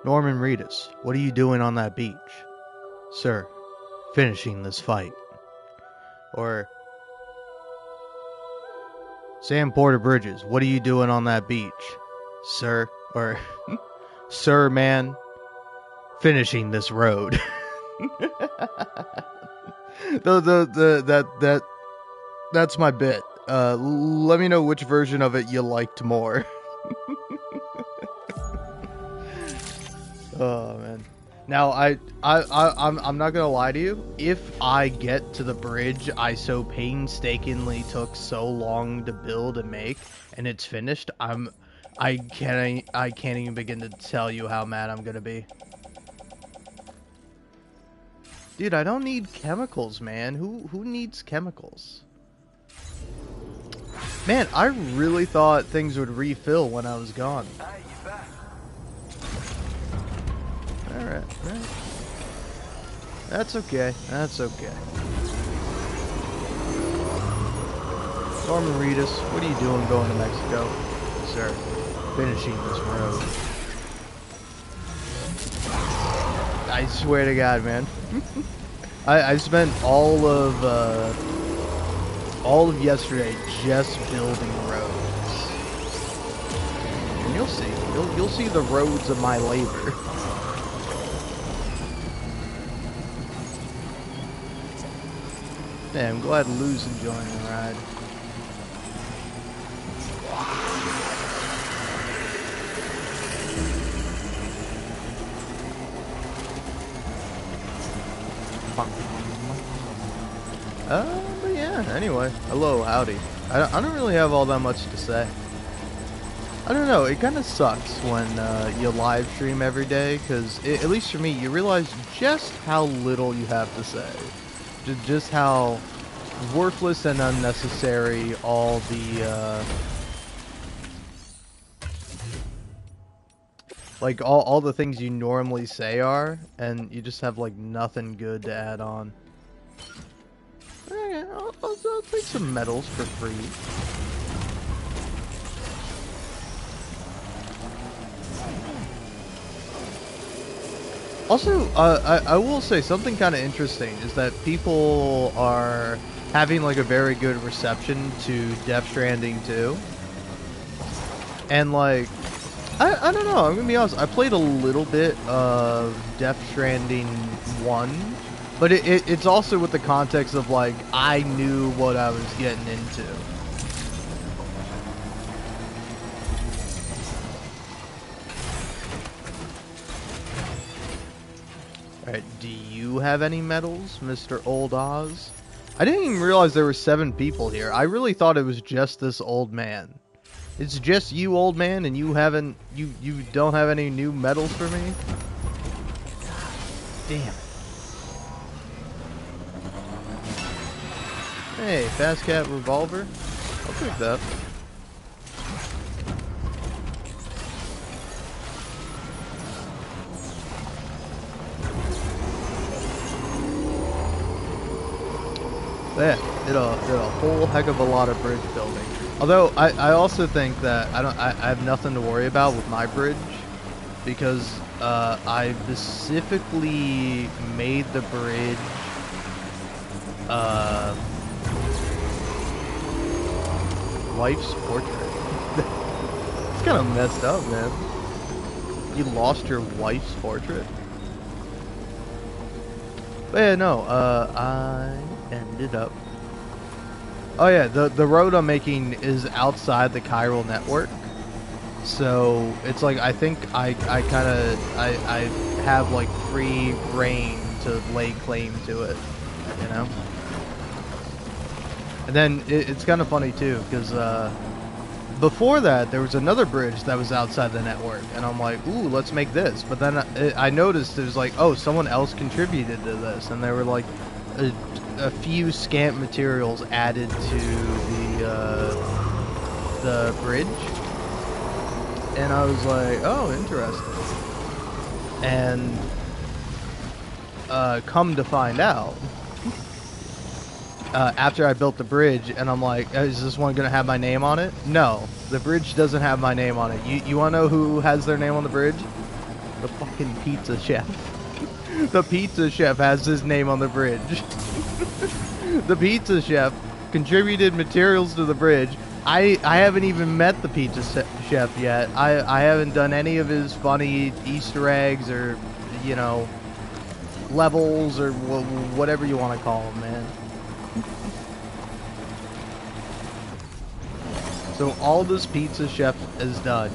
Norman Reedus, what are you doing on that beach? Sir, finishing this fight. Or Sam Porter Bridges, what are you doing on that beach? Sir, or Sir, man, finishing this road. That's my bit. Let me know which version of it you liked more. Oh man. Now I'm not gonna lie to you. If I get to the bridge I so painstakingly took so long to build and make, and it's finished, I can't even begin to tell you how mad I'm gonna be. Dude, I don't need chemicals, man. Who needs chemicals? Man, I really thought things would refill when I was gone. Alright. That's okay. That's okay. Norman Reedus, what are you doing going to Mexico? Sir, finishing this road. I swear to God, man. I spent all of yesterday just building roads. And you'll see. You'll see the roads of my labor. Yeah, I'm glad Lou's enjoying the ride. But yeah, anyway. Hello, howdy. I don't really have all that much to say. I don't know, it kind of sucks when you live stream every day, because, at least for me, you realize just how little you have to say. Just how worthless and unnecessary all the like all the things you normally say are, and you just have like nothing good to add on. Yeah, I'll take some medals for free. Also, I will say something kind of interesting is that people are having like a very good reception to Death Stranding 2. And like, I don't know, I'm gonna be honest, I played a little bit of Death Stranding 1, but it's also with the context of like, I knew what I was getting into. Alright, do you have any medals, Mr. Old Oz? I didn't even realize there were 7 people here. I really thought it was just this old man. It's just you, old man, and you don't have any new medals for me? Damn. Hey, Fast Cat Revolver? I'll take that. Yeah, did a whole heck of a lot of bridge building. Although I also think that I have nothing to worry about with my bridge, because I specifically made the bridge wife's portrait. It's kind of messed up, man. You lost your wife's portrait? But yeah, no, I ended up... Oh yeah, the road I'm making is outside the chiral network. So, it's like, I think I have like free reign to lay claim to it, you know? And then, it's kind of funny too, because, before that, there was another bridge that was outside the network, and I'm like, ooh, let's make this. But then I noticed it was like, oh, someone else contributed to this, and there were like a few scant materials added to the bridge, and I was like, oh, interesting. And come to find out, after I built the bridge, and I'm like, is this one gonna have my name on it? No, the bridge doesn't have my name on it. You wanna know who has their name on the bridge? The fucking pizza chef. The pizza chef has his name on the bridge. The pizza chef contributed materials to the bridge. I haven't even met the pizza chef yet. I haven't done any of his funny Easter eggs or, you know, levels or whatever you want to call them, man. So all this pizza chef has done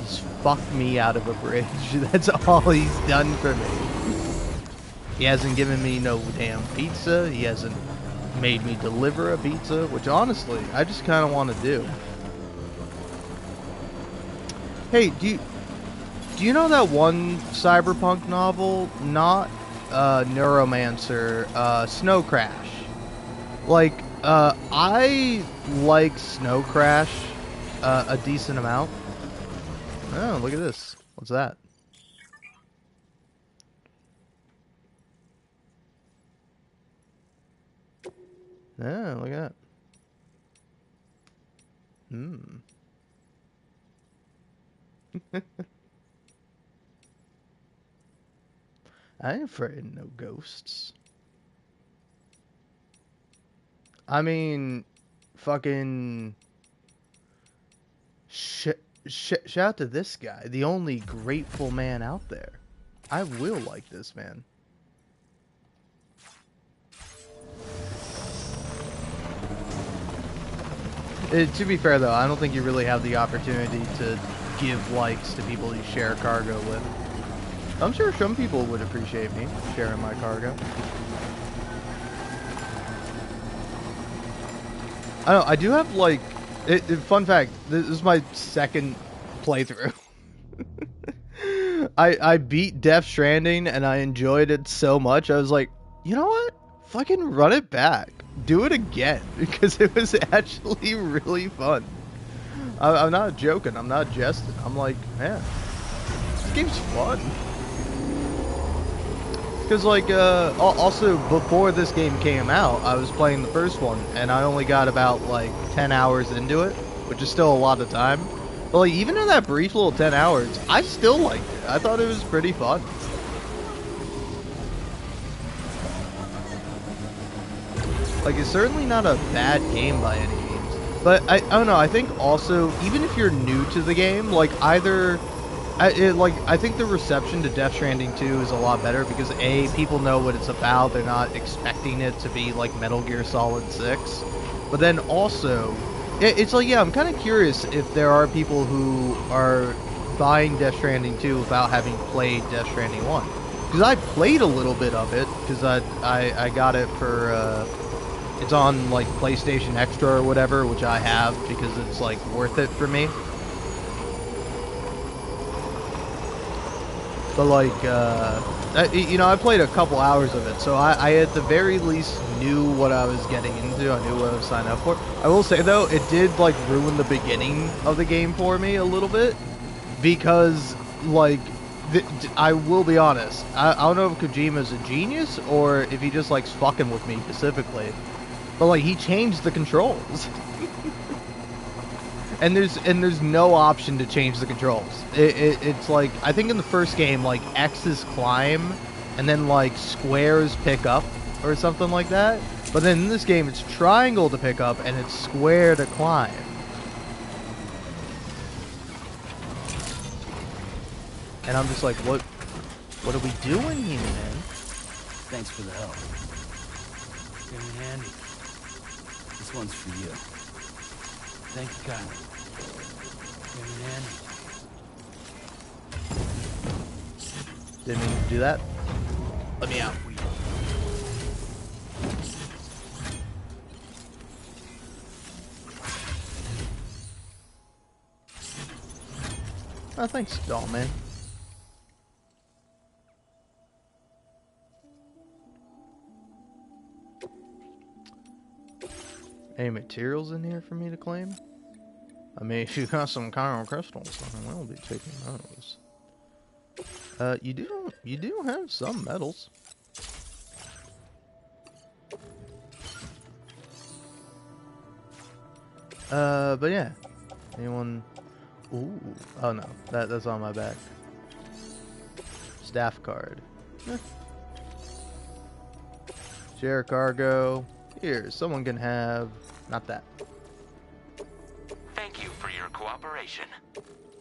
is fuck me out of a bridge. That's all he's done for me. He hasn't given me no damn pizza. He hasn't made me deliver a pizza, which honestly, I just kind of want to do. Hey, do you know that one cyberpunk novel? Not Neuromancer, Snow Crash. Like, I like Snow Crash a decent amount. Oh, look at this. What's that? Yeah, look at that. I ain't afraid of no ghosts. I mean, fucking... shout out to this guy, the only grateful man out there. I will like this, man. To be fair, though, I don't think you really have the opportunity to give likes to people you share cargo with. I'm sure some people would appreciate me sharing my cargo. I don't know, I do have, like... fun fact, this is my second playthrough. I beat Death Stranding, and I enjoyed it so much, I was like, you know what? Fucking run it back. Do it again, because it was actually really fun. I'm not joking, I'm not jesting. I'm like, man, this game's fun. Because, like, also, before this game came out, I was playing the first one, and I only got about, like, 10 hours into it, which is still a lot of time. But, like, even in that brief little 10 hours, I still liked it. I thought it was pretty fun. Like, it's certainly not a bad game by any means. But, I don't know, I think also, even if you're new to the game, like, either... I think the reception to Death Stranding 2 is a lot better because A, people know what it's about, they're not expecting it to be like Metal Gear Solid 6. But then also, it's like, yeah, I'm kind of curious if there are people who are buying Death Stranding 2 without having played Death Stranding 1. Because I played a little bit of it, because I got it for, it's on like PlayStation Extra or whatever, which I have because it's like worth it for me. But, like, you know, I played a couple hours of it, so I at the very least knew what I was getting into. I knew what I was signing up for. I will say, though, it did, like, ruin the beginning of the game for me a little bit. Because, like, I will be honest. I don't know if Kojima's a genius or if he just likes fucking with me specifically. But, like, he changed the controls. And there's no option to change the controls. It's like, I think in the first game, like, X is climb, and then, like, square is pick up, or something like that. But then in this game, it's triangle to pick up, and it's square to climb. And I'm just like, what are we doing here, man? Thanks for the help. Came in handy. This one's for you. Thank you, kindly. Didn't mean to do that. Let me out. Oh, thanks, doll man. Any materials in here for me to claim? I mean, if you got some chiral crystals, I will be taking those. You do have some metals. But yeah. Anyone? Ooh. Oh no, that's on my back. Staff card. Eh. Share cargo. Here, someone can have... Not that. Thank you for your cooperation.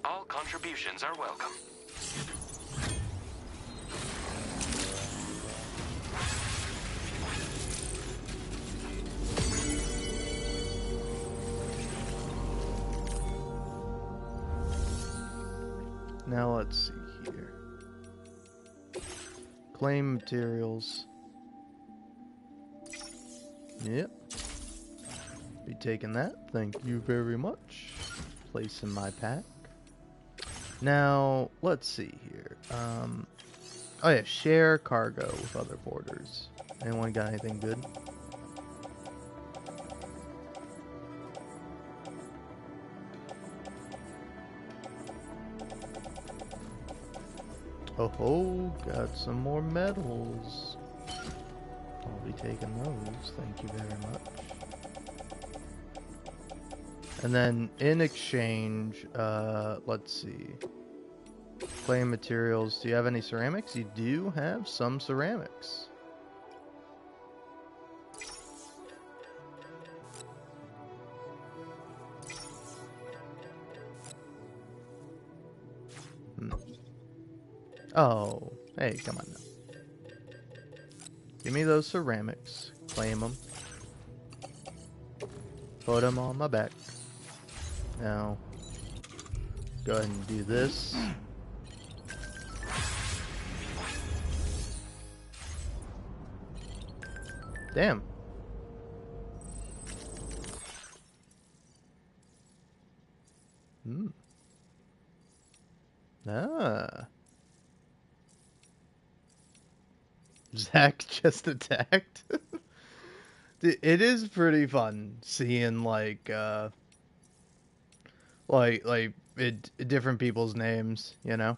All contributions are welcome. Now let's see here. Claim materials. Yep. Be taking that. Thank you very much. Place in my pack. Now, let's see here. Oh yeah, share cargo with other porters. Anyone got anything good? Oh ho, got some more medals. I'll be taking those, thank you very much. And then in exchange, let's see. Claim materials. Do you have any ceramics? You do have some ceramics. Oh, hey, come on now. Give me those ceramics. Claim them. Put them on my back. Now, go ahead and do this. Damn. Ah. Zach just attacked. Dude, it is pretty fun seeing like different people's names, you know.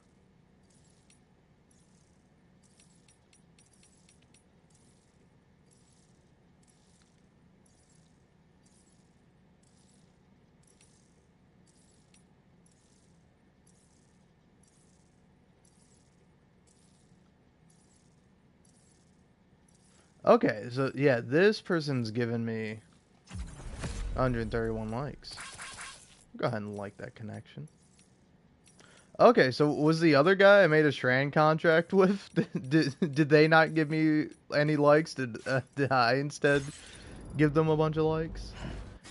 Okay, so yeah, this person's given me 131 likes. Go ahead and like that connection. Okay, so was the other guy I made a Strand contract with? Did they not give me any likes? Did I instead give them a bunch of likes?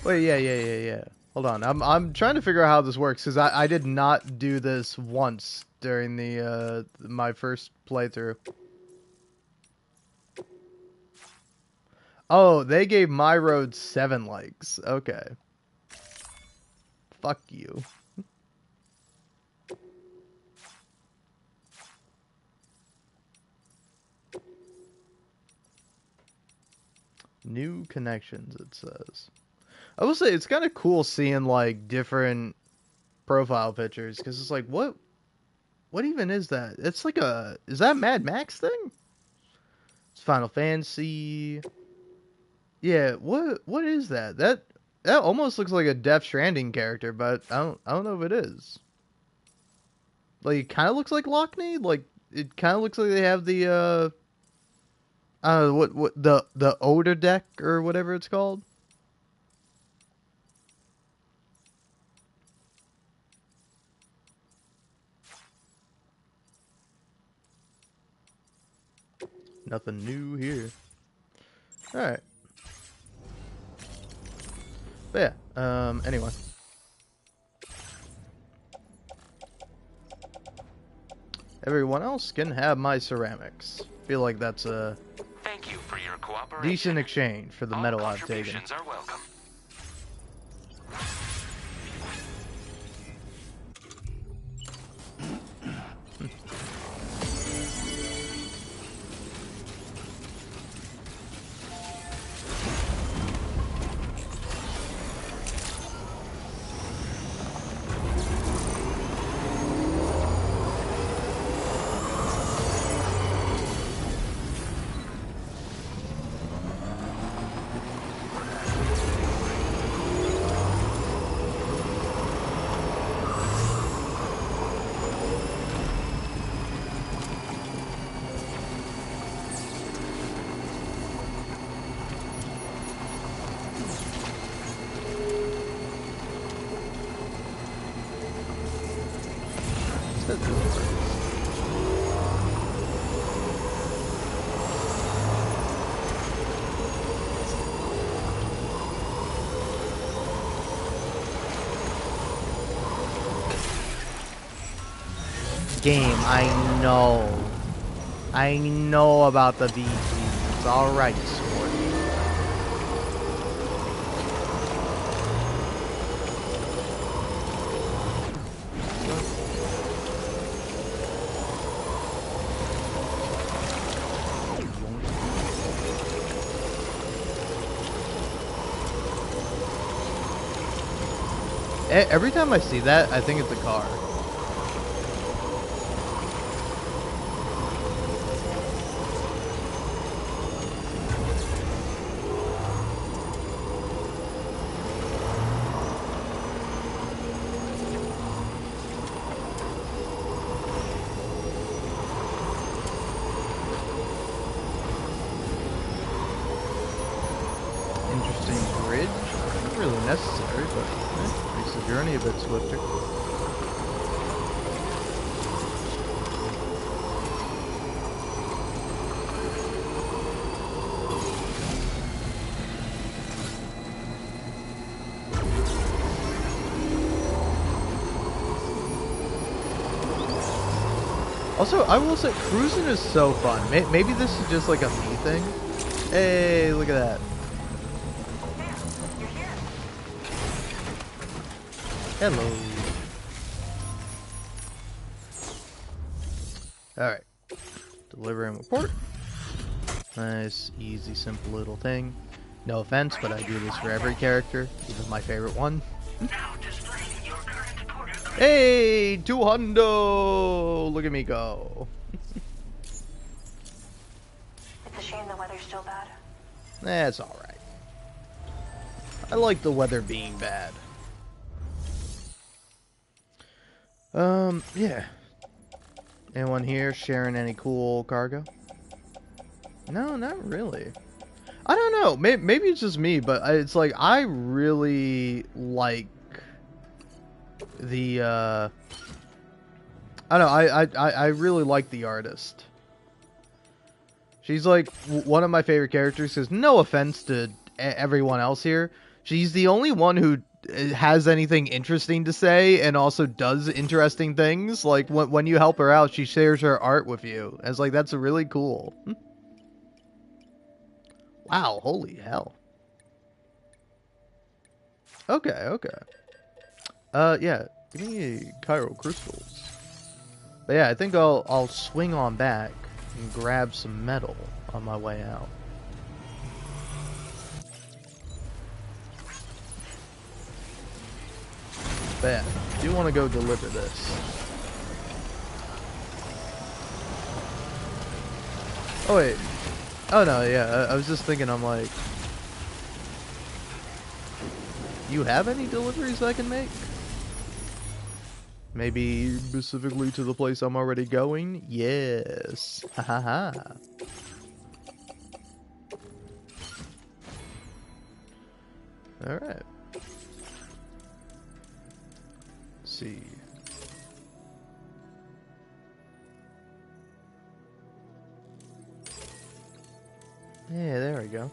Wait, yeah. Hold on, I'm trying to figure out how this works because I did not do this once during the my first playthrough. Oh, they gave my road 7 likes. Okay. Fuck you. New connections, it says. I will say, it's kind of cool seeing, like, different profile pictures, because it's like, what even is that? It's like a... Is that a Mad Max thing? It's Final Fantasy... Yeah, what is that? That almost looks like a Death Stranding character, but I don't know if it is. Like, it kind of looks like Lockney. Like, it kind of looks like they have the what the odor deck or whatever it's called. Nothing new here. All right. But yeah. Anyway. Everyone else can have my ceramics. Feel like that's a Thank you for your cooperation. decent exchange for the All metal I've taken. contributions are welcome. That doesn't work. Game, I know about the VG. It's alright, sport. Every time I see that, I think it's a car. Interesting bridge. Not really necessary, but makes the journey a bit swifter. Also, I will say, cruising is so fun. Maybe this is just like a me thing. Hey, look at that. Hello. Alright. Delivering report. Nice, easy, simple little thing. No offense, but I do this for every character, even my favorite one. Hey, 200! Look at me go. It's a shame the weather's still bad. That's alright. I like the weather being bad. Yeah. Anyone here sharing any cool cargo? No, not really. I don't know. Maybe it's just me, but it's like I really like the I don't know. I really like the artist. She's like one of my favorite characters. Because no offense to everyone else here, she's the only one who has anything interesting to say and also does interesting things. Like when you help her out, she shares her art with you. It's like that's really cool. Wow, holy hell. Okay. Yeah, give me Cairo crystals. But yeah, I think I'll swing on back and grab some metal on my way out. But yeah, I do want to go deliver this. Oh wait. Oh no, yeah, I was just thinking, I'm like, you have any deliveries I can make? Maybe specifically to the place I'm already going? Yes. Ha ha ha. Alright. Let's see. Yeah, there we go.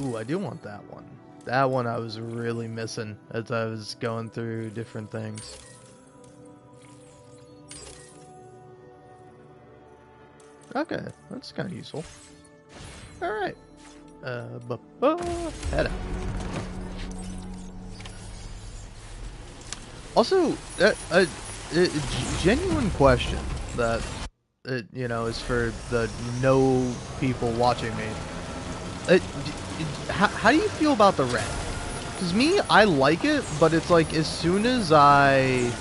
Ooh, I do want that one. That one I was really missing as I was going through different things. Okay, that's kind of useful. Alright. Head out. Also, a genuine question that, you know, is for the no people watching me. How do you feel about the red? Because me, I like it, but it's like as soon as I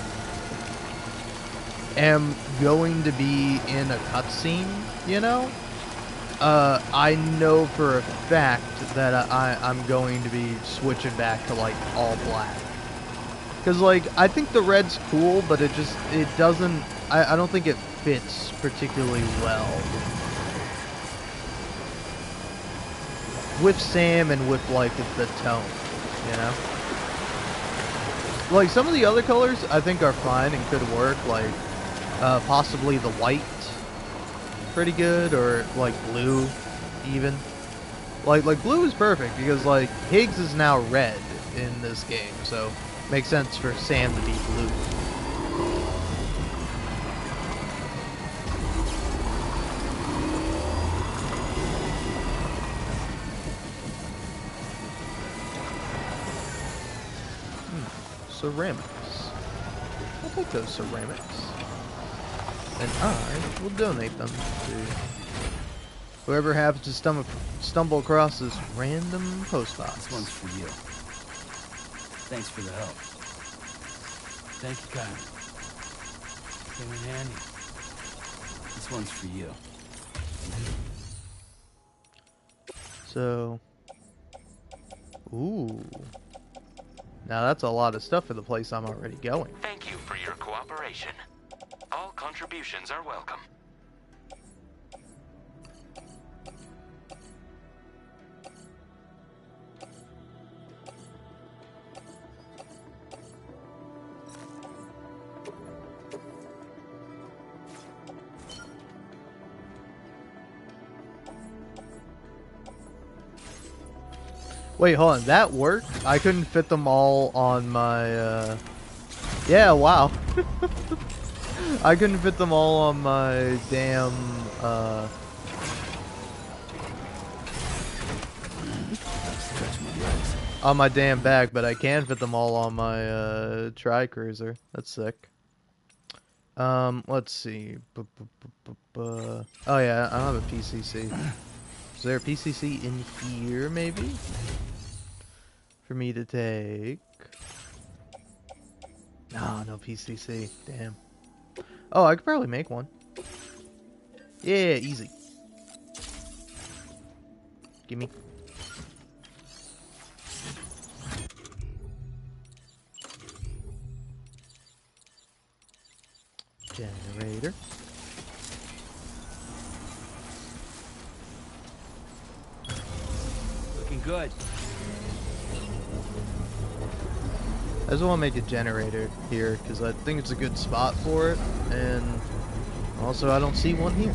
am going to be in a cutscene, you know, I know for a fact that I'm going to be switching back to like all black. Because like I think the red's cool, but it doesn't. I don't think it fits particularly well with Sam and with like the tone, you know. Like, some of the other colors I think are fine and could work, like, possibly the white, pretty good, or, like, blue, even. Like blue is perfect, because, like, Higgs is now red in this game, so makes sense for Sam to be blue. Ceramics. I'll take those ceramics. And I will donate them to whoever happens to stumble across this random post box. This one's for you. Thanks for the help. Thank you, Kyler. Came in handy. This one's for you. So, ooh. Now that's a lot of stuff for the place I'm already going. Thank you for your cooperation. All contributions are welcome. Wait, hold on. That worked? I couldn't fit them all on my, Yeah, wow. I couldn't fit them all on my damn, on my damn back, but I can fit them all on my, tri-cruiser. That's sick. Let's see. Oh yeah, I don't have a PCC. Is there a PCC in here, maybe? For me to take? No PCC. Damn. Oh, I could probably make one. Yeah, easy. Gimme. Generator. Looking good. I just want to make a generator here because I think it's a good spot for it, and also I don't see one here.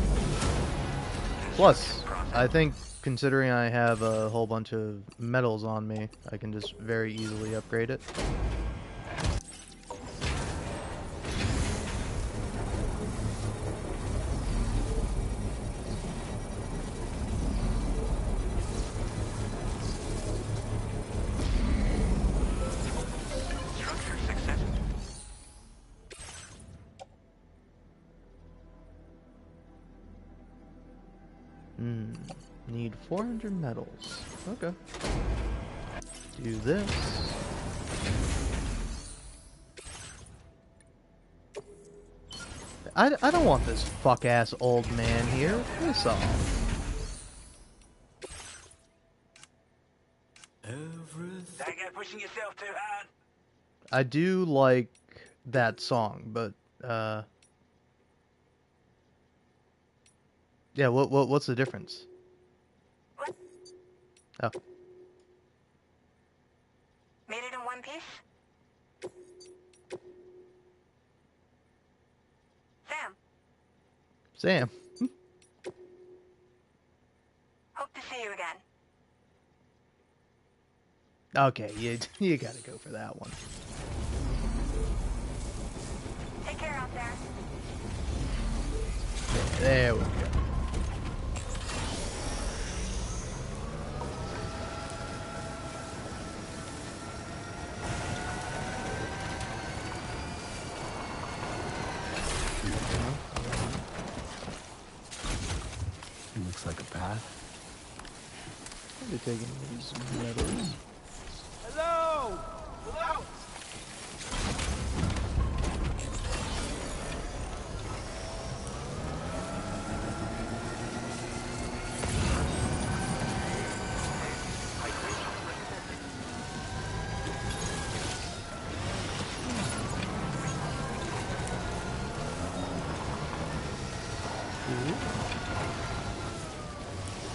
Plus, I think considering I have a whole bunch of metals on me, I can just very easily upgrade it. Need 400 metals. Okay. Do this. I don't want this fuck-ass old man here. Piss off. Don't go pushing yourself too hard. I do like that song, but yeah, what's the difference? What? Oh. Made it in one piece? Sam. Hope to see you again. Okay, you gotta go for that one. Take care out there. There we go. It looks like a path. Maybe taking these metals. Hello! Hello!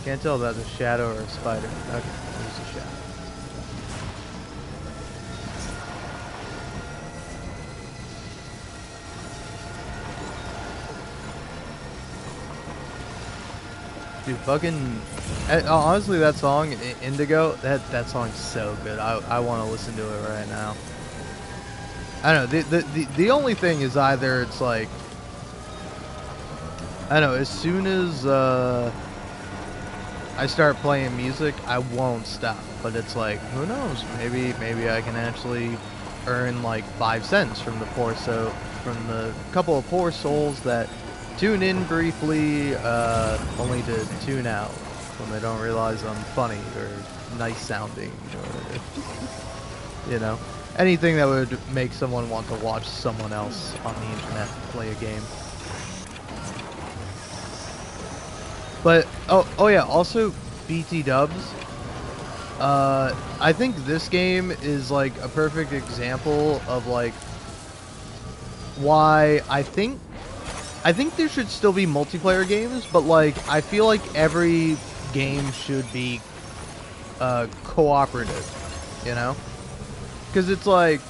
Can't tell if that's a shadow or a spider. Okay, there's a shadow. Dude, fucking honestly, that song Indigo, that song's so good. I want to listen to it right now. I don't know. The only thing is either it's like, I don't know, as soon as I start playing music, I won't stop. But it's like, who knows? Maybe I can actually earn like 5 cents from the couple of poor souls that tune in briefly, only to tune out when they don't realize I'm funny or nice sounding, or anything that would make someone want to watch someone else on the internet play a game. But oh yeah, also BT Dubs. I think this game is like a perfect example of like why I think there should still be multiplayer games, but like I feel like every game should be cooperative, because it's like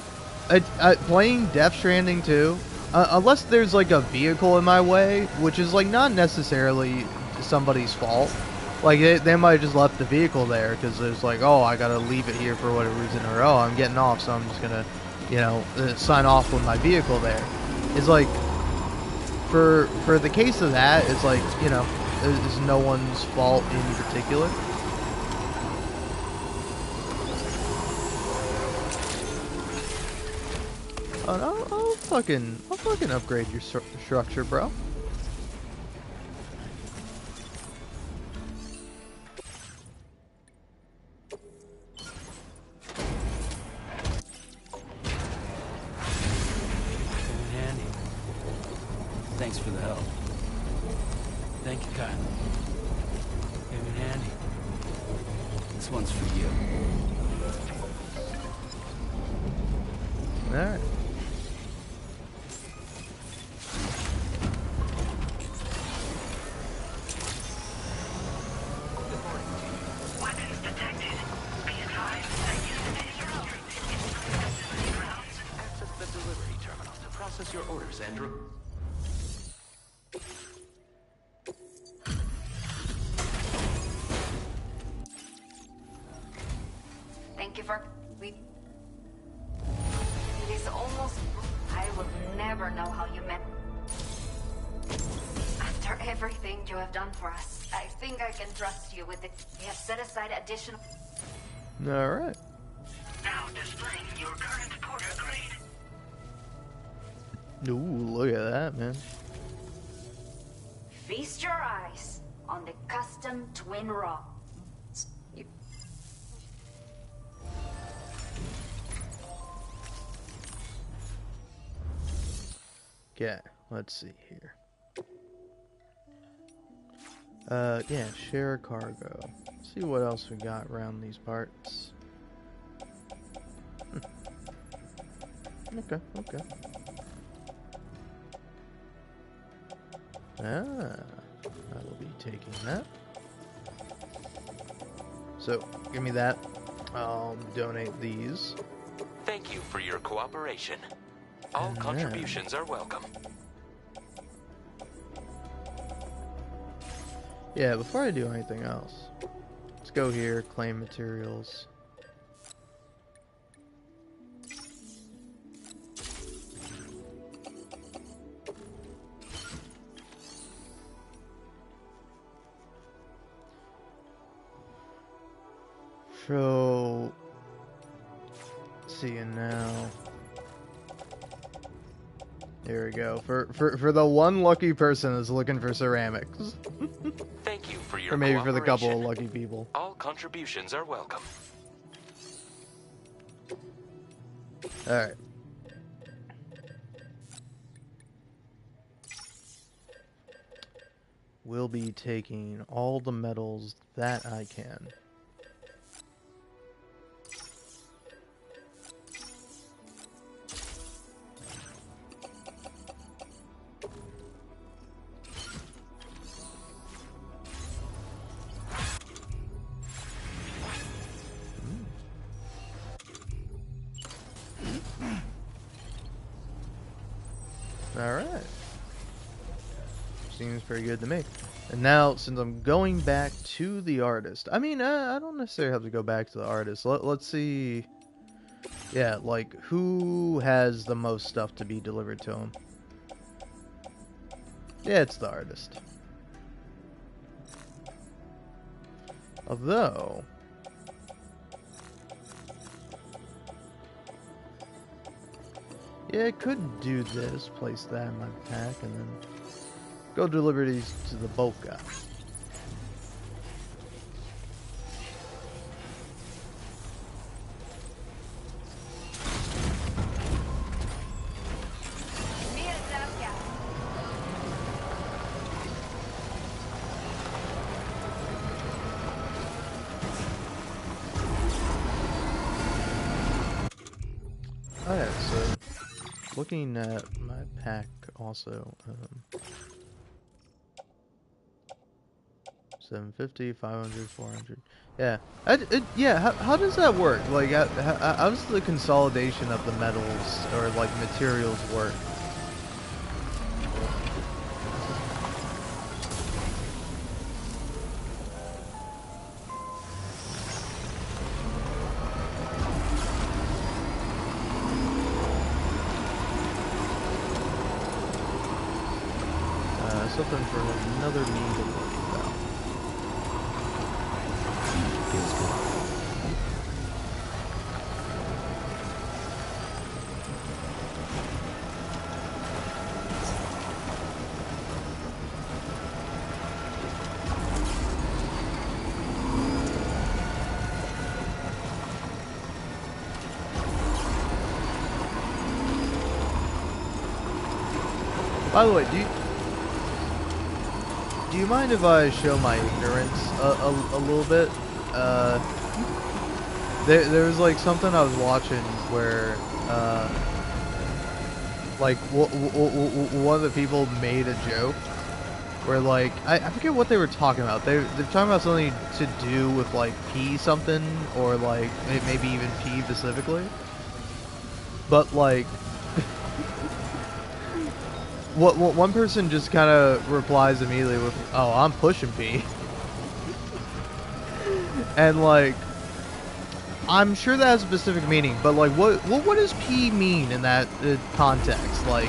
playing Death Stranding 2, unless there's like a vehicle in my way, which is like not necessarily somebody's fault. Like they might have just left the vehicle there because there's like, oh, I gotta leave it here for whatever reason, or oh, I'm getting off, so I'm just gonna sign off with my vehicle there. It's like for the case of that, it's like it's no one's fault in particular. Oh, I'll fucking upgrade your structure, bro. Thanks for the help. Thank you kindly. Came in handy. This one's for you. Alright. Access the delivery terminal to process your orders, Andrew. Thank you for... It is almost... I would never know how you met... After everything you have done for us, I think I can trust you with it. We have set aside additional... Alright. Now displaying your current porter grade. Ooh, look at that, man. Feast your eyes on the custom twin raw. Okay, let's see here. Yeah, share cargo. See what else we got around these parts. Okay. I will be taking that. So, give me that. I'll donate these. Thank you for your cooperation. All contributions are welcome. Yeah, before I do anything else, let's go here, claim materials. So, see you now. There we go. For the one lucky person that's looking for ceramics. Thank you for your Or maybe for the couple of cooperation. lucky people. All contributions are welcome. Alright. We'll be taking all the metals that I can. Alright. Seems pretty good to me. And now, since I'm going back to the artist, I mean, I don't necessarily have to go back to the artist. Let's see. Yeah, like, who has the most stuff to be delivered to him? Yeah, it's the artist. Although... yeah, I could do this, place that in my pack, and then go deliver these to the boat guy. Alright, so looking at my pack also, 750, 500, 400. Yeah, yeah. How does that work? Like, how does the consolidation of the metals or like materials work? Something for another me to worry about. Feels good. By the way, do you mind if I show my ignorance a little bit? There was like something I was watching where like one of the people made a joke where like I forget what they were talking about. They're talking about something to do with like P something or like maybe even P specifically. But like what one person just kind of replies immediately with, "Oh, I'm pushing P," and like, I'm sure that has a specific meaning, but like, what does P mean in that context? Like,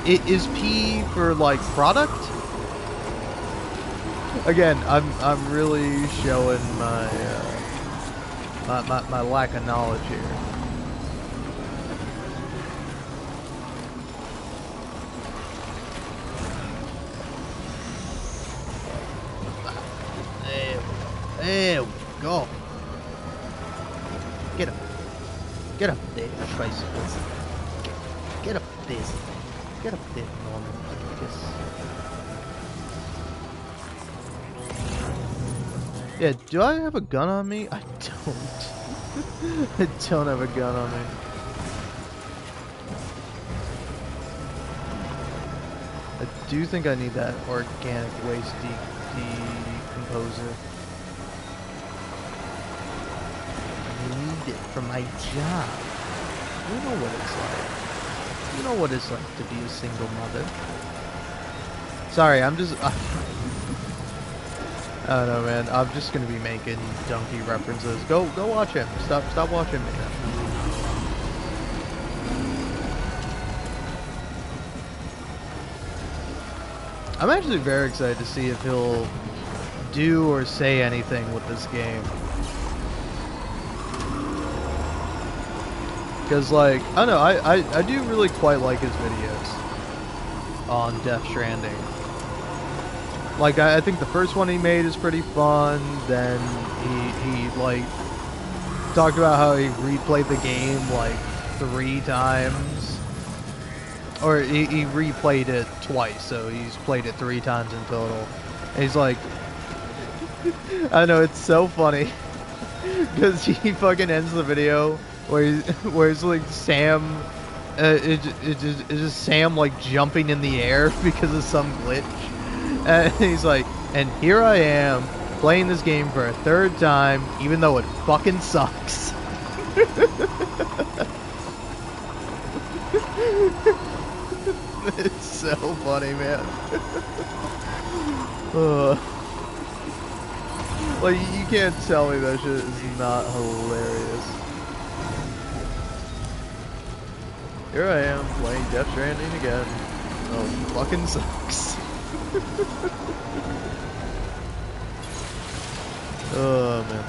is P for like product? Again, I'm really showing my my lack of knowledge here. There we go. Get up. Get up there, tricycle. Get up there. Get up there, Norman. Yeah, do I have a gun on me? I don't. I don't have a gun on me. I do think I need that organic waste decomposer. It for my job. You know what it's like. You know what it's like to be a single mother. Sorry, I'm just... I don't know, man. I'm just gonna be making donkey references. Go watch him. Stop watching me. I'm actually very excited to see if he'll do or say anything with this game. Because, like, I don't know, I do really quite like his videos on Death Stranding. Like, I think the first one he made is pretty fun. Then he like, talked about how he replayed the game, like, 3 times. Or he replayed it twice, so he's played it 3 times in total. And he's like, I know, it's so funny. Because he fucking ends the video where it's like Sam, it's just Sam like jumping in the air because of some glitch, and he's like, and here I am playing this game for a 3rd time, even though it fucking sucks. It's so funny, man. Uh, like, you can't tell me that shit is not hilarious. Here I am, playing Death Stranding again. Oh, fucking sucks. Oh, man.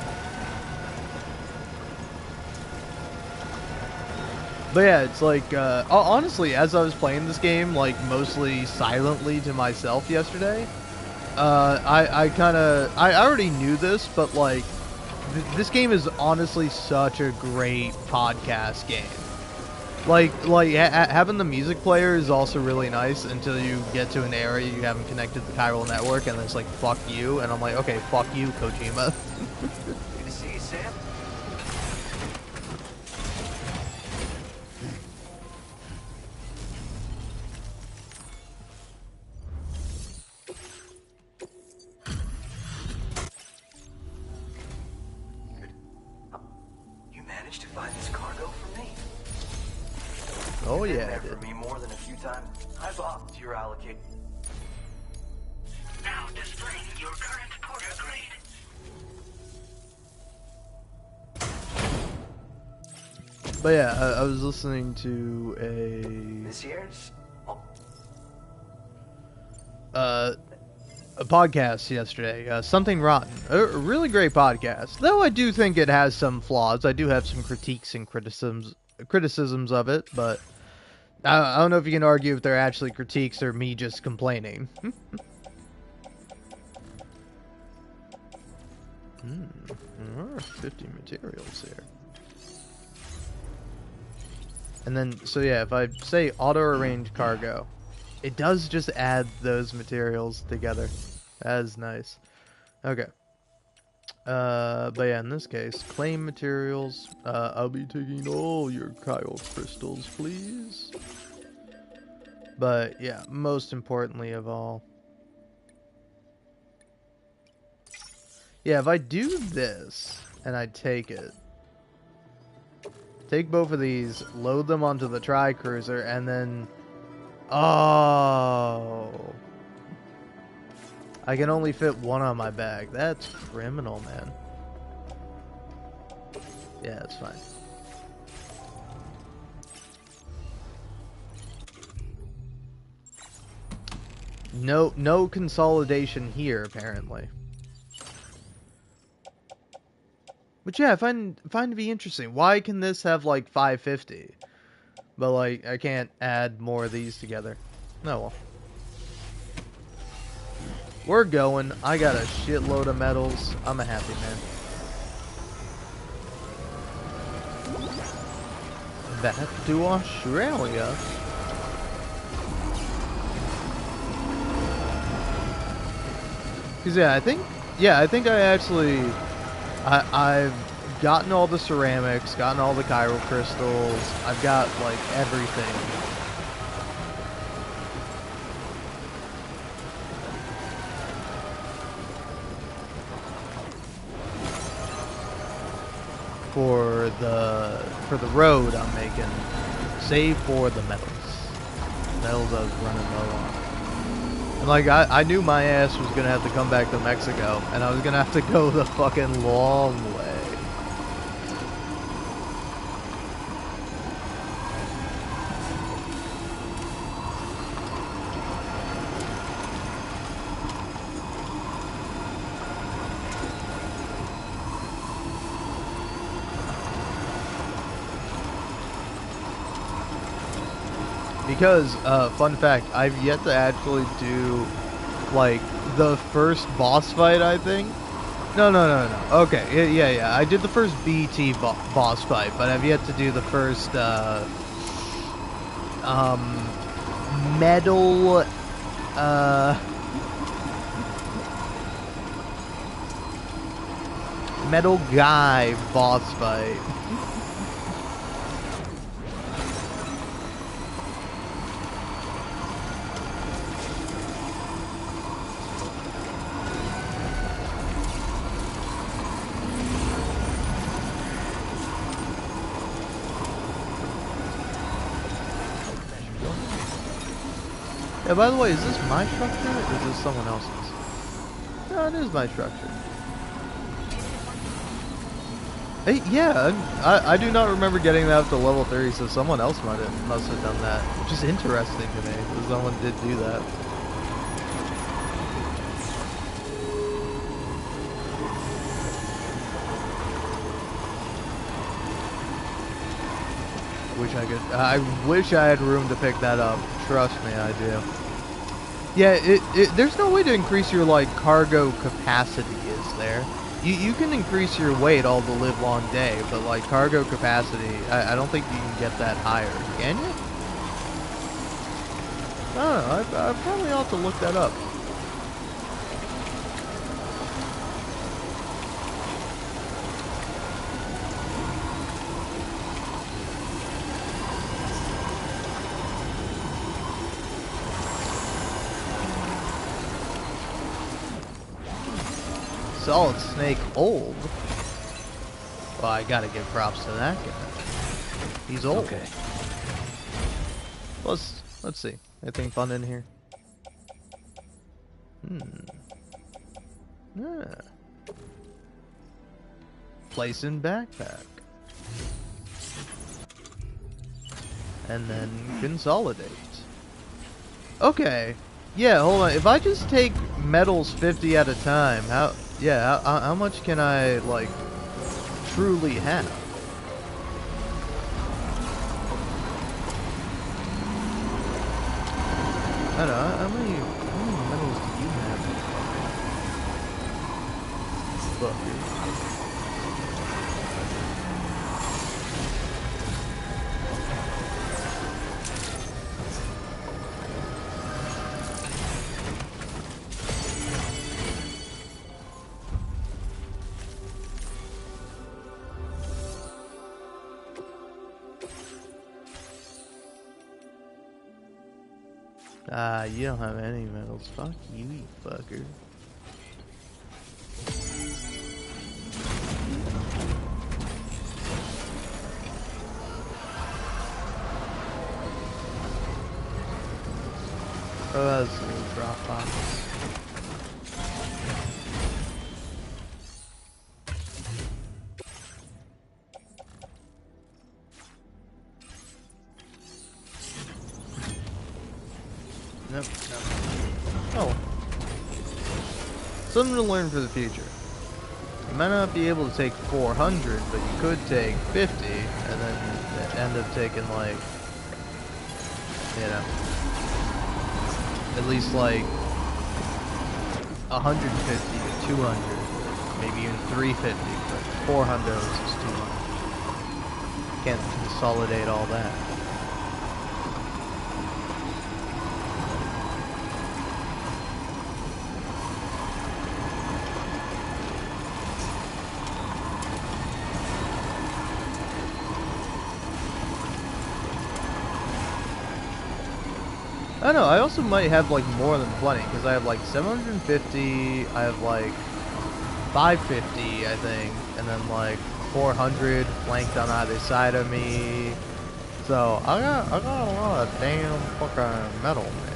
But yeah, it's like, honestly, as I was playing this game, like, mostly silently to myself yesterday, I already knew this, but, like, this game is honestly such a great podcast game. Like having the music player is also really nice until you get to an area you haven't connected the chiral network, and it's like, fuck you, and I'm like, okay, fuck you, Kojima. Good to see you, Sam. You managed to find this cargo for me. Oh You've been yeah, there I did. for me more than a few times. I've upped your allocate. Now displaying your current porter grade. But yeah, I was listening to This year's. Oh, a podcast yesterday, Something Rotten, a really great podcast. Though I do think it has some flaws. I do have some critiques and criticisms of it, but I don't know if you can argue if they're actually critiques or me just complaining. There are 50 materials here. And then, so yeah, if I say auto-arrange cargo, it does just add those materials together. That is nice. Okay. But yeah, in this case, claim materials. I'll be taking all your Kyle crystals, please. But yeah, most importantly of all. Yeah, if I do this, and I take it, take both of these, load them onto the tri-cruiser, and then... Oh... I can only fit one on my bag. That's criminal, man. Yeah, it's fine. No consolidation here, apparently. But yeah, I find to be interesting. Why can this have like 550? But like, I can't add more of these together. No, well. We're going. I got a shitload of medals. I'm a happy man. Back to Australia. Cause yeah, I think I actually, I've gotten all the ceramics, gotten all the chiral crystals. I've got like everything. For the road I'm making, save for the metals. Metals I was running low on. And like I knew my ass was gonna have to come back to Mexico, and I was gonna have to go the fucking long way. Because, fun fact, I've yet to actually do, like, the first boss fight, I think. No. Okay, yeah. I did the first BT boss fight, but I've yet to do the first, metal, metal guy boss fight. Yeah, by the way, is this my structure or is this someone else's? No, it is my structure. Hey, yeah, I do not remember getting that up to level 30, so someone else must have done that, which is interesting to me, because someone did do that. I wish I had room to pick that up. Trust me, I do. Yeah, there's no way to increase your, like, cargo capacity, is there? You can increase your weight all the live long day, but, like, cargo capacity, I don't think you can get that higher. Can you? I don't know. I probably ought to look that up. Solid Snake old. Well, I gotta give props to that guy. He's old. Okay. Let's see. Anything fun in here? Yeah. Place in backpack. And then consolidate. Okay. Yeah, hold on. If I just take metals 50 at a time, how much can I, like, truly have? I don't know, how many metals do you have? Fucker. You don't have any metals. Fuck you, you fucker. Oh, that's a little drop box. Nope, nope. Oh. Something to learn for the future. You might not be able to take 400, but you could take 50, and then end up taking, like, you know, at least, like, 150 or 200, maybe even 350, but 400 is just too much. Can't consolidate all that. I don't know, I also might have, like, more than plenty, because I have, like, 750, I have, like, 550, I think, and then, like, 400 flanked on either side of me. So, I got a lot of damn fucking metal, man.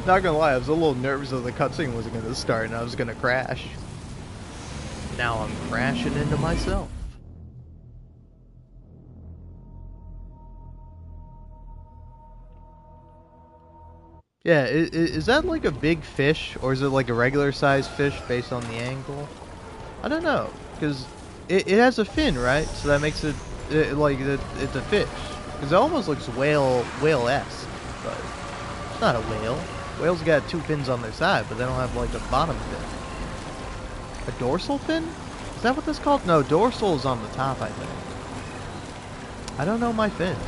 Not gonna lie, I was a little nervous that the cutscene wasn't gonna start and I was gonna crash. Now I'm crashing into myself. Yeah, is that like a big fish, or is it like a regular sized fish based on the angle? I don't know, because it has a fin, right? So that makes it's a fish. Because it almost looks whale-esque, but it's not a whale. Whales got 2 fins on their side, but they don't have like a bottom fin. A dorsal fin? Is that what that's called? No, dorsal is on the top, I think. I don't know my fins.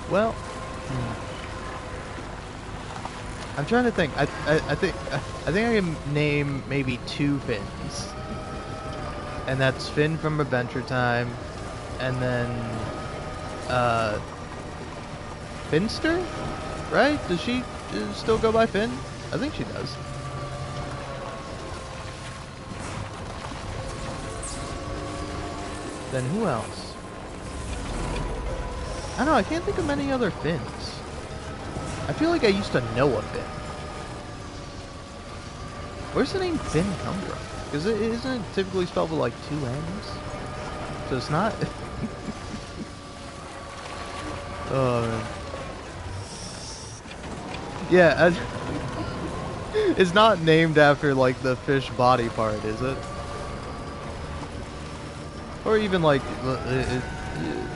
Well, I'm trying to think. I think I can name maybe 2 fins, and that's Finn from Adventure Time, and then Finster, right? Does she still go by Finn? I think she does. Then who else? I don't know. I can't think of many other Finns. I feel like I used to know a Finn. Where's the name Finn come from? Because it isn't typically spelled with like 2 N's. So it's not. Oh man. Yeah, it's not named after like the fish body part, is it? Or even like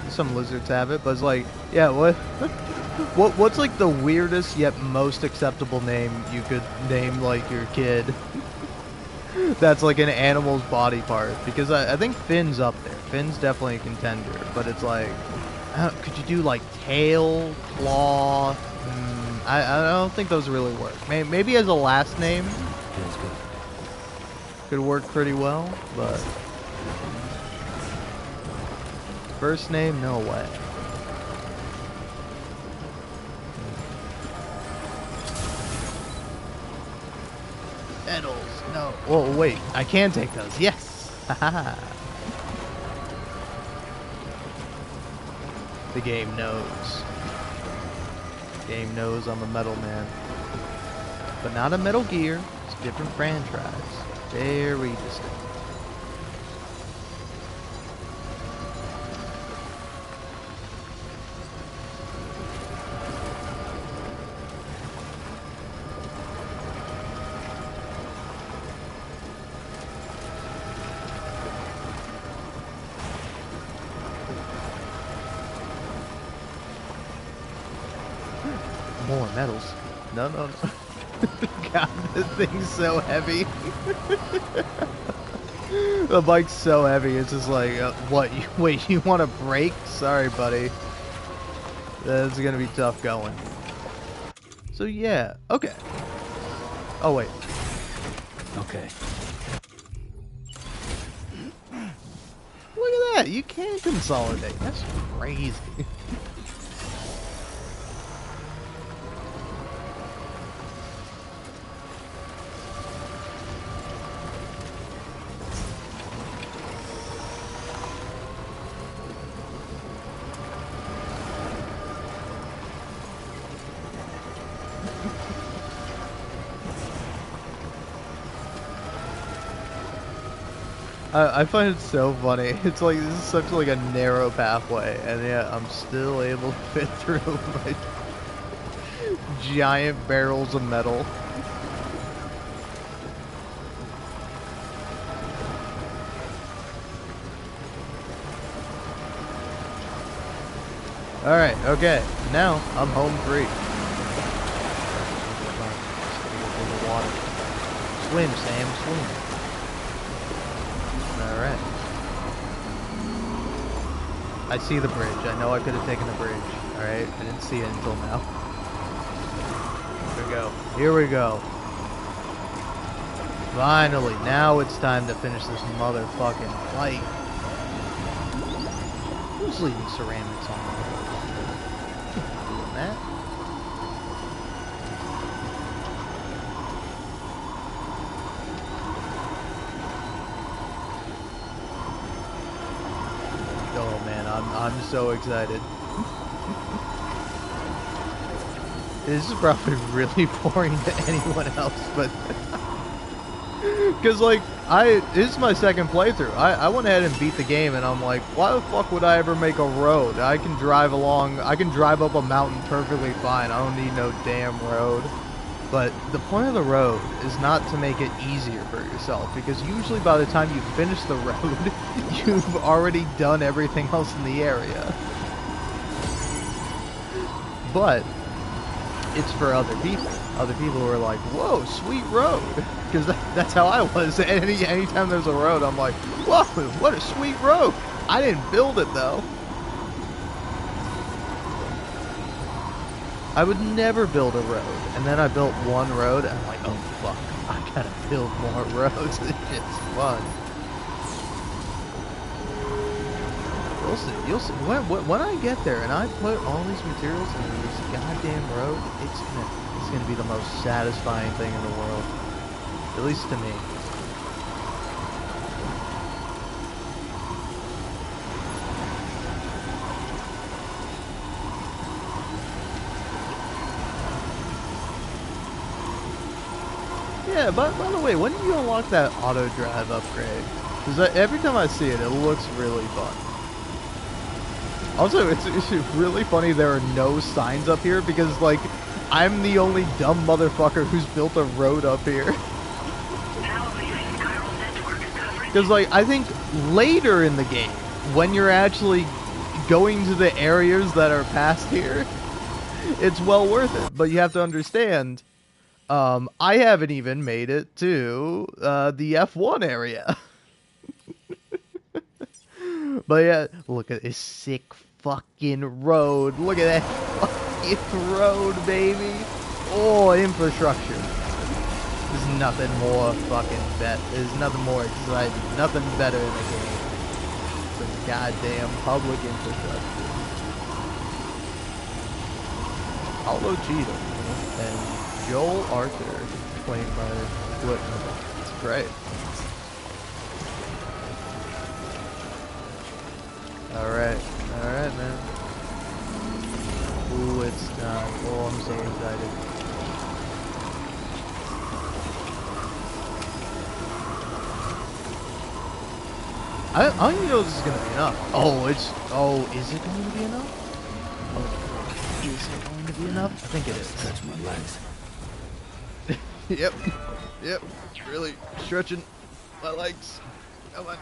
some lizards have it, but it's like, yeah, what's like the weirdest yet most acceptable name you could name like your kid? That's like an animal's body part, because I think Finn's up there. Finn's definitely a contender, but it's like, could you do like tail, claw? I don't think those really work. Maybe as a last name, Feels good. could work pretty well, but first name, no way. Medals, no. Whoa, wait, I can take those. Yes. Haha. The game knows. Game knows I'm a Metal Man. But not a Metal Gear. It's a different franchise. Very distinct. More medals. No, no, no. God, this thing's so heavy. The bike's so heavy. It's just like, what? Wait, you want to brake? Sorry, buddy. That's gonna be tough going. So yeah, okay. Oh wait. Okay. Look at that. You can consolidate. That's crazy. I find it so funny. It's like, this is such like a narrow pathway, and yeah, I'm still able to fit through my giant barrels of metal. Alright, okay. Now, I'm home free. In the water. Swim, Sam, swim. Alright. I see the bridge. I know I could have taken the bridge. Alright? I didn't see it until now. Here we go. Here we go. Finally. Now it's time to finish this motherfucking fight. Who's leaving ceramics on? Doing that? Oh man, I'm so excited. This is probably really boring to anyone else, but because like this is my second playthrough. I went ahead and beat the game, and I'm like, why the fuck would I ever make a road? I can drive along. I can drive up a mountain perfectly fine. I don't need no damn road. But the point of the road is not to make it easier for yourself, because usually by the time you finish the road, you've already done everything else in the area. But it's for other people. Other people who are like, whoa, sweet road. Because that's how I was. Anytime there's a road, I'm like, whoa, what a sweet road. I didn't build it, though. I would never build a road. And then I built one road, and I'm like, oh, fuck. I gotta build more roads. This shit's fun. You'll see. When I get there and I put all these materials into this goddamn road, it's gonna be the most satisfying thing in the world. At least to me. Yeah, by the way, when do you unlock that auto drive upgrade? Because every time I see it, it looks really fun. Also, it's really funny there are no signs up here because, like, I'm the only dumb motherfucker who's built a road up here. Because, like, I think later in the game, when you're actually going to the areas that are past here, it's well worth it. But you have to understand, I haven't even made it to the F1 area. But yeah, look at this sick fucking road. Look at that fucking road, baby. Oh, infrastructure. There's nothing more fucking there's nothing more exciting, nothing better in the game than goddamn public infrastructure. Paulo Cheadle and Joel Arthur, played by Whitman. It's great. Alright, man. Ooh, it's time. Oh, I'm so excited. I don't even know if this is gonna be enough. Oh, is it going to be enough? Oh, is it going to be enough? I think it is. Stretch my legs. Yep. Really stretching my legs. Come on.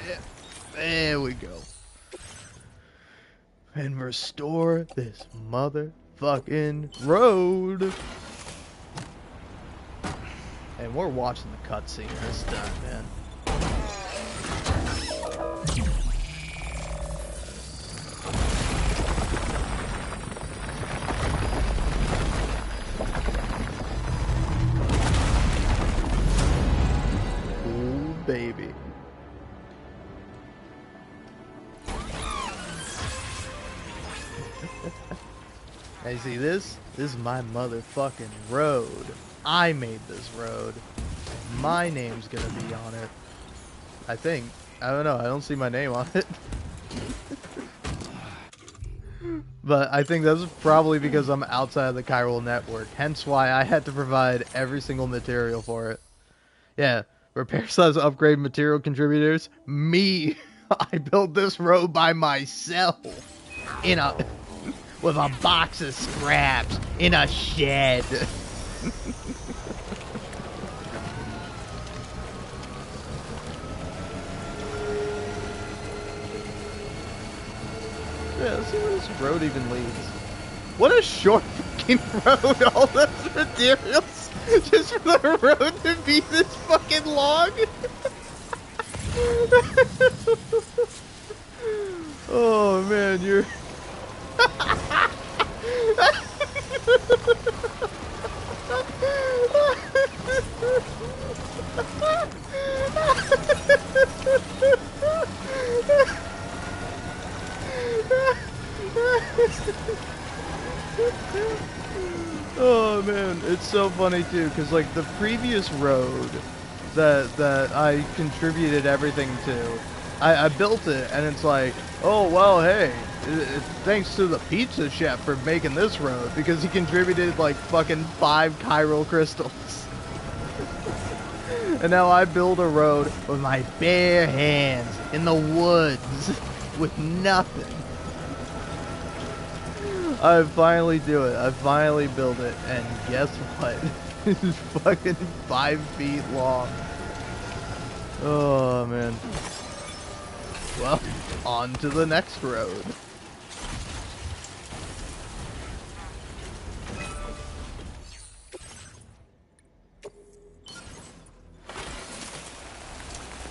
Yeah. There we go. And restore this motherfucking road. And we're watching the cutscene this time, man. Ooh, baby. Hey, see this? This is my motherfucking road. I made this road. My name's gonna be on it. I think. I don't know. I don't see my name on it. But I think that's probably because I'm outside of the chiral network. Hence why I had to provide every single material for it. Yeah. Repair/upgrade material contributors. Me. I built this road by myself. With a box of scraps in a shed. Yeah, let's see where this road even leads. What a short fucking road, all those materials just for the road to be this fucking long. Oh man, you're... Oh man, it's so funny too, because like the previous road that I contributed everything to, I built it, and it's like, oh well, hey, thanks to the pizza chef for making this road, because he contributed like fucking 5 chiral crystals. And now I build a road with my bare hands in the woods with nothing. I finally do it. I finally build it, and guess what? It's fucking 5 feet long. Oh man. Well, on to the next road.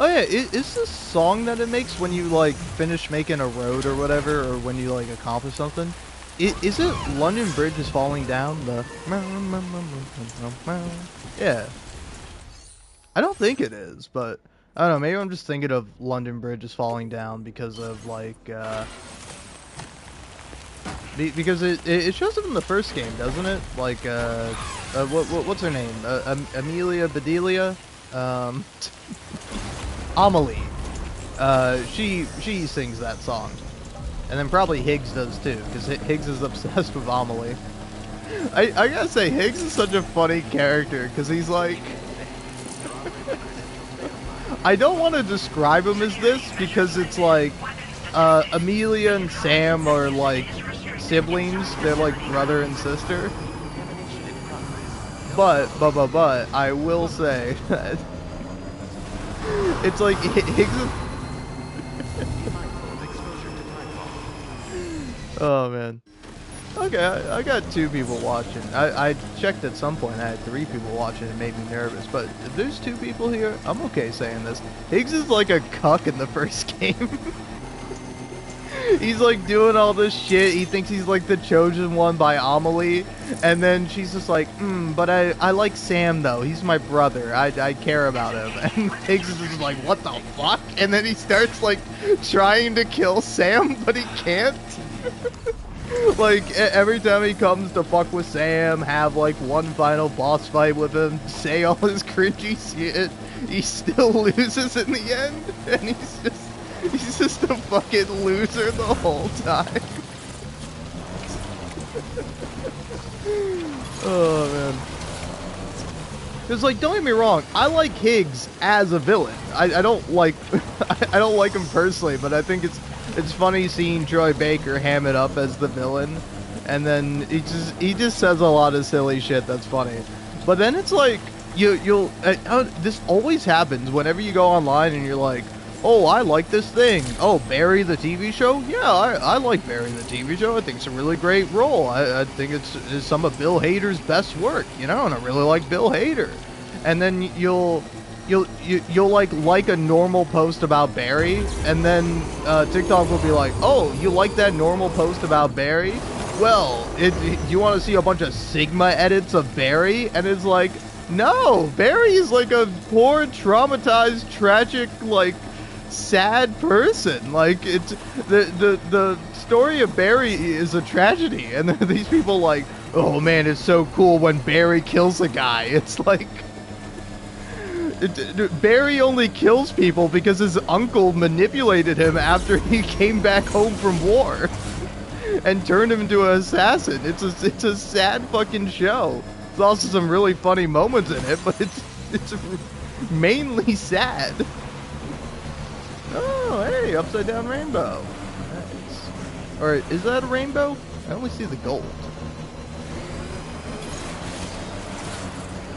Oh yeah, is this song that it makes when you like finish making a road or whatever, or when you like accomplish something? Is it London Bridge is falling down? The yeah. I don't think it is, but I don't know. Maybe I'm just thinking of London Bridge is falling down because of like because it shows up in the first game, doesn't it? Like what's her name? Amelia Bedelia, Amelie. She sings that song, and then probably Higgs does too, because Higgs is obsessed with Amelie. I gotta say, Higgs is such a funny character because he's like. I don't want to describe him as this because it's like Amelia and Sam are like siblings. They're like brother and sister. But I will say that it's like Higgs. Oh man. Okay, I got 2 people watching. I checked at some point. I had 3 people watching. It made me nervous. But if there's 2 people here, I'm okay saying this. Higgs is like a cuck in the first game. He's like doing all this shit. He thinks he's like the chosen one by Amelie. And then she's just like, but I like Sam though. He's my brother. I care about him. And Higgs is just like, what the fuck? And then he starts like trying to kill Sam, but he can't. Like, every time he comes to fuck with Sam, have, like, one final boss fight with him, say all his cringy shit, he still loses in the end, and he's just a fucking loser the whole time. Oh, man. Because, like, don't get me wrong, I like Higgs as a villain. I don't like, I don't like him personally, but I think it's funny seeing Troy Baker ham it up as the villain, and then he just says a lot of silly shit that's funny. But then it's like this always happens whenever you go online and you're like, oh, I like this thing. Oh, Barry the TV show? Yeah, I like Barry the TV show. I think it's a really great role. I think it's some of Bill Hader's best work, you know, and I really like Bill Hader. And then you'll like a normal post about Barry, and then TikTok will be like, oh, you like that normal post about Barry? Well, you want to see a bunch of Sigma edits of Barry? And it's like, no, Barry is like a poor, traumatized, tragic, like, sad person. Like, it's the story of Barry is a tragedy, and these people like, oh man, it's so cool when Barry kills a guy. It's like, Barry only kills people because his uncle manipulated him after he came back home from war and turned him into an assassin. It's a sad fucking show. There's also some really funny moments in it, but it's mainly sad. Oh, hey, upside down rainbow. Nice. Or is that a rainbow? I only see the gold.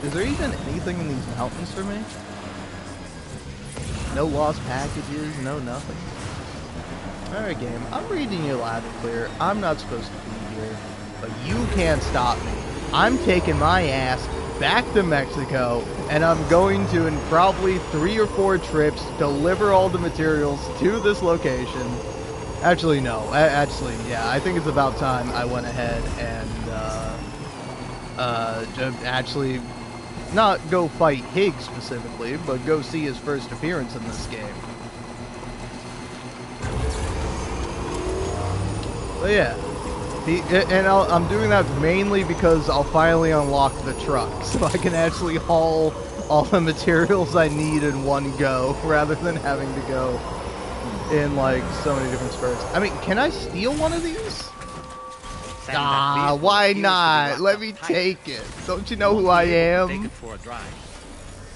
Is there even anything in these mountains for me? No lost packages, no nothing. Alright game, I'm reading you loud and clear. I'm not supposed to be here, but you can't stop me. I'm taking my ass back to Mexico, and I'm going to, in probably 3 or 4 trips, deliver all the materials to this location. Actually, no. Actually, yeah, I think it's about time I went ahead and, actually not go fight Higgs specifically, but go see his first appearance in this game. But yeah, I'm doing that mainly because I'll finally unlock the truck, so I can actually haul all the materials I need in one go, rather than having to go in like so many different spurts. I mean, can I steal one of these? Ah, why not? Let me take it. Don't you know who I am?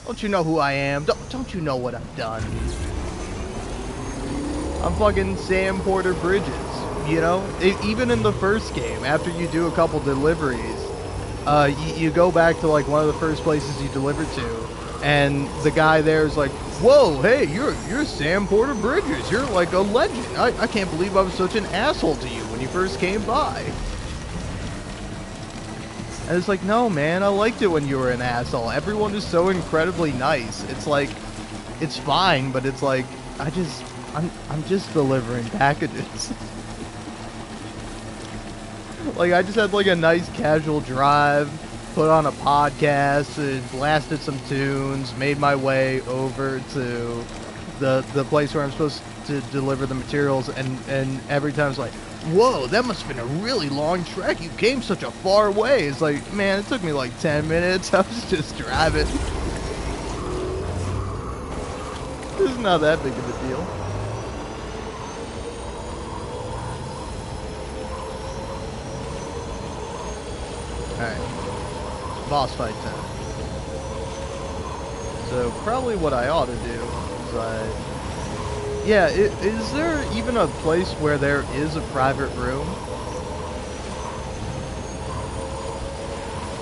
Don't you know who I am? Don't you know what I've done? I'm fucking Sam Porter Bridges. You know, even in the first game, after you do a couple deliveries, you go back to like one of the first places you delivered to, and the guy there is like, "Whoa, hey, you're Sam Porter Bridges. You're like a legend. I can't believe I was such an asshole to you when you first came by." And it's like, no, man, I liked it when you were an asshole. Everyone is so incredibly nice. It's like, it's fine, but it's like, I'm just delivering packages. Like, I just had like a nice casual drive, put on a podcast, and blasted some tunes, made my way over to the place where I'm supposed to deliver the materials, and every time it's like, whoa, that must have been a really long trek. You came such a far way. It's like, man, it took me like 10 minutes. I was just driving. It's not that big of a deal. Alright. Boss fight time. So, probably what I ought to do is yeah, is there even a place where there is a private room?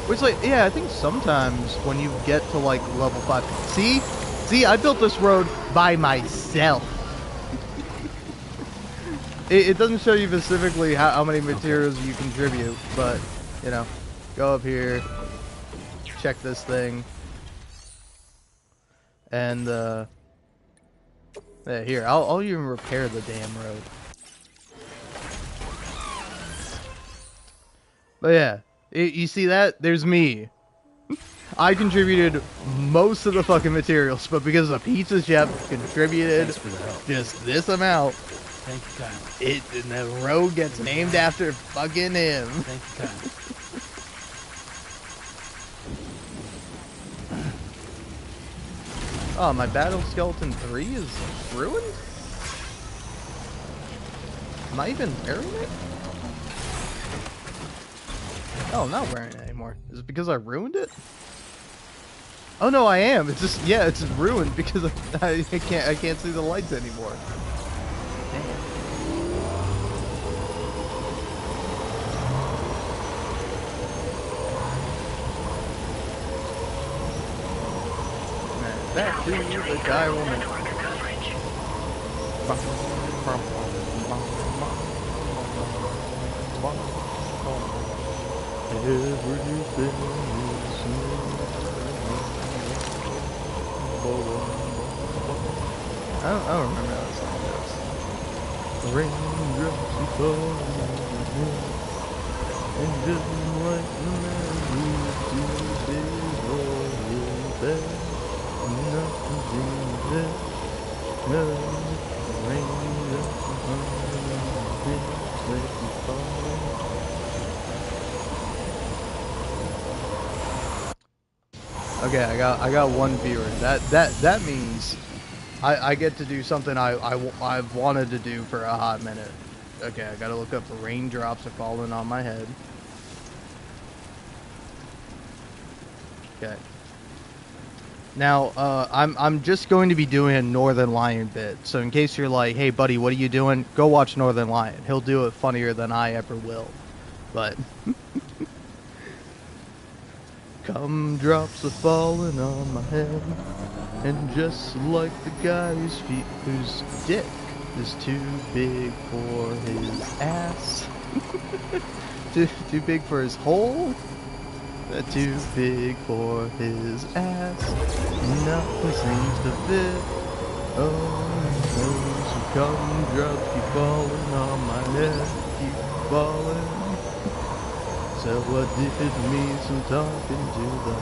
Which, like, yeah, I think sometimes when you get to, like, level 5... See, I built this road by myself. It doesn't show you specifically how many materials you contribute, but, you know, go up here, check this thing, and, yeah, here, I'll even repair the damn road. But yeah, you see that? There's me. I contributed most of the fucking materials, but because the pizza chef contributed just this amount, Thank you, Kyle. and the road gets named after fucking him. Thank you, Kyle. Oh, my Battle Skeleton 3 is ruined? Am I even wearing it? Oh, I'm not wearing it anymore. Is it because I ruined it? Oh no, I am. It's just, yeah, it's ruined because I can't see the lights anymore. Damn. Back to the guy woman. I don't remember how this song goes. Raindrops keep falling and just like the memories too big for bed. Nothing's in there. No raindrops keep falling. Okay, I got one viewer. That means I get to do something I've wanted to do for a hot minute. Okay, I gotta look up the raindrops are falling on my head. Okay. Now, I'm just going to be doing a Northern Lion bit. So in case you're like, hey buddy, what are you doing? Go watch Northern Lion. He'll do it funnier than I ever will. But come drops are falling on my head, and just like the guy whose dick is too big for his ass, too big for his hole, too big for his ass, nothing seems to fit. Oh, those come drops keep falling on my head, keep falling. So what did me some talking to the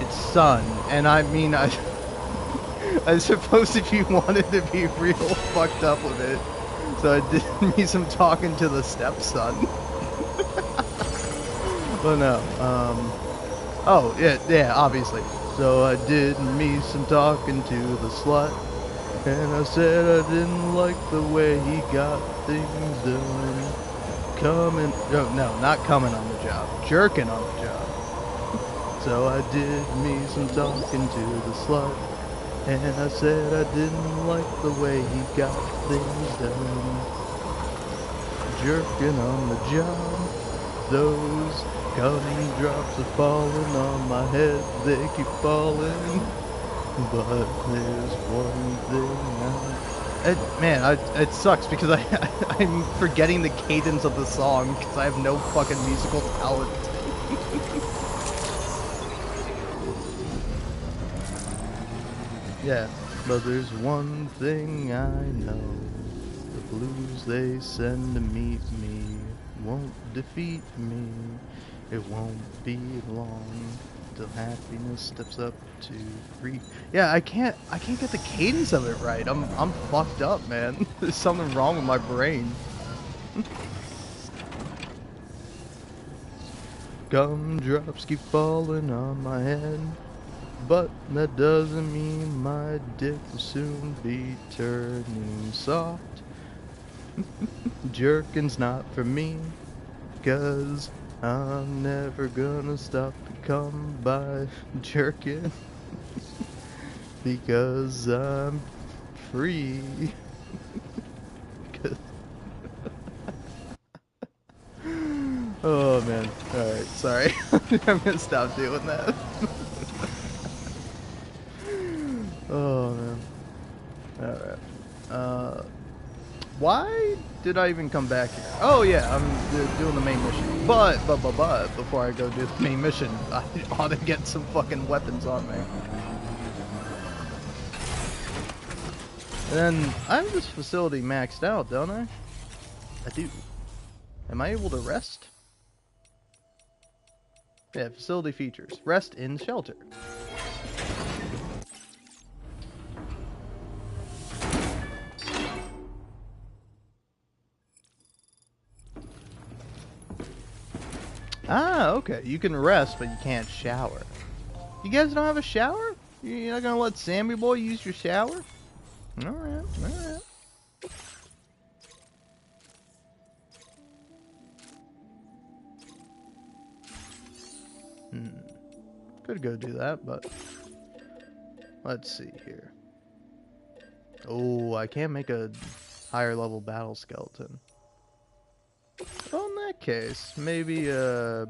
it's sun, and I mean I suppose if you wanted to be real fucked up with it, so it did me some talking to the stepson. But no, oh yeah, obviously. So I did me some talking to the slut, and I said I didn't like the way he got things done. Not coming on the job, jerking on the job. So I did me some talking to the slut, and I said I didn't like the way he got things done. jerking on the job. Those gumdrops are falling on my head, they keep falling. But there's one thing it sucks because I'm forgetting the cadence of the song because I have no fucking musical talent. Yeah, but there's one thing I know. The blues they send to meet me won't defeat me. It won't be long till happiness steps up to grief. Yeah, I can't get the cadence of it right. I'm fucked up, man. There's something wrong with my brain. Gumdrops keep falling on my head, but that doesn't mean my dick will soon be turning soft. Jerking's not for me, 'cause I'm never gonna stop to come by jerking. Because I'm free. 'Cause oh man. Alright, sorry. I'm gonna stop doing that. Oh man. Alright. Why did I even come back here? Oh yeah, I'm doing the main mission. But, before I go do the main mission, I ought to get some fucking weapons on me. And then, I have this facility maxed out, don't I? I do. Am I able to rest? Yeah, facility features. Rest in shelter. Ah, okay. You can rest, but you can't shower. You guys don't have a shower? You're not gonna let Sammy Boy use your shower? Alright, alright. Could go do that, but let's see here. Oh, I can't make a higher level battle skeleton. Well, in that case, maybe yeah,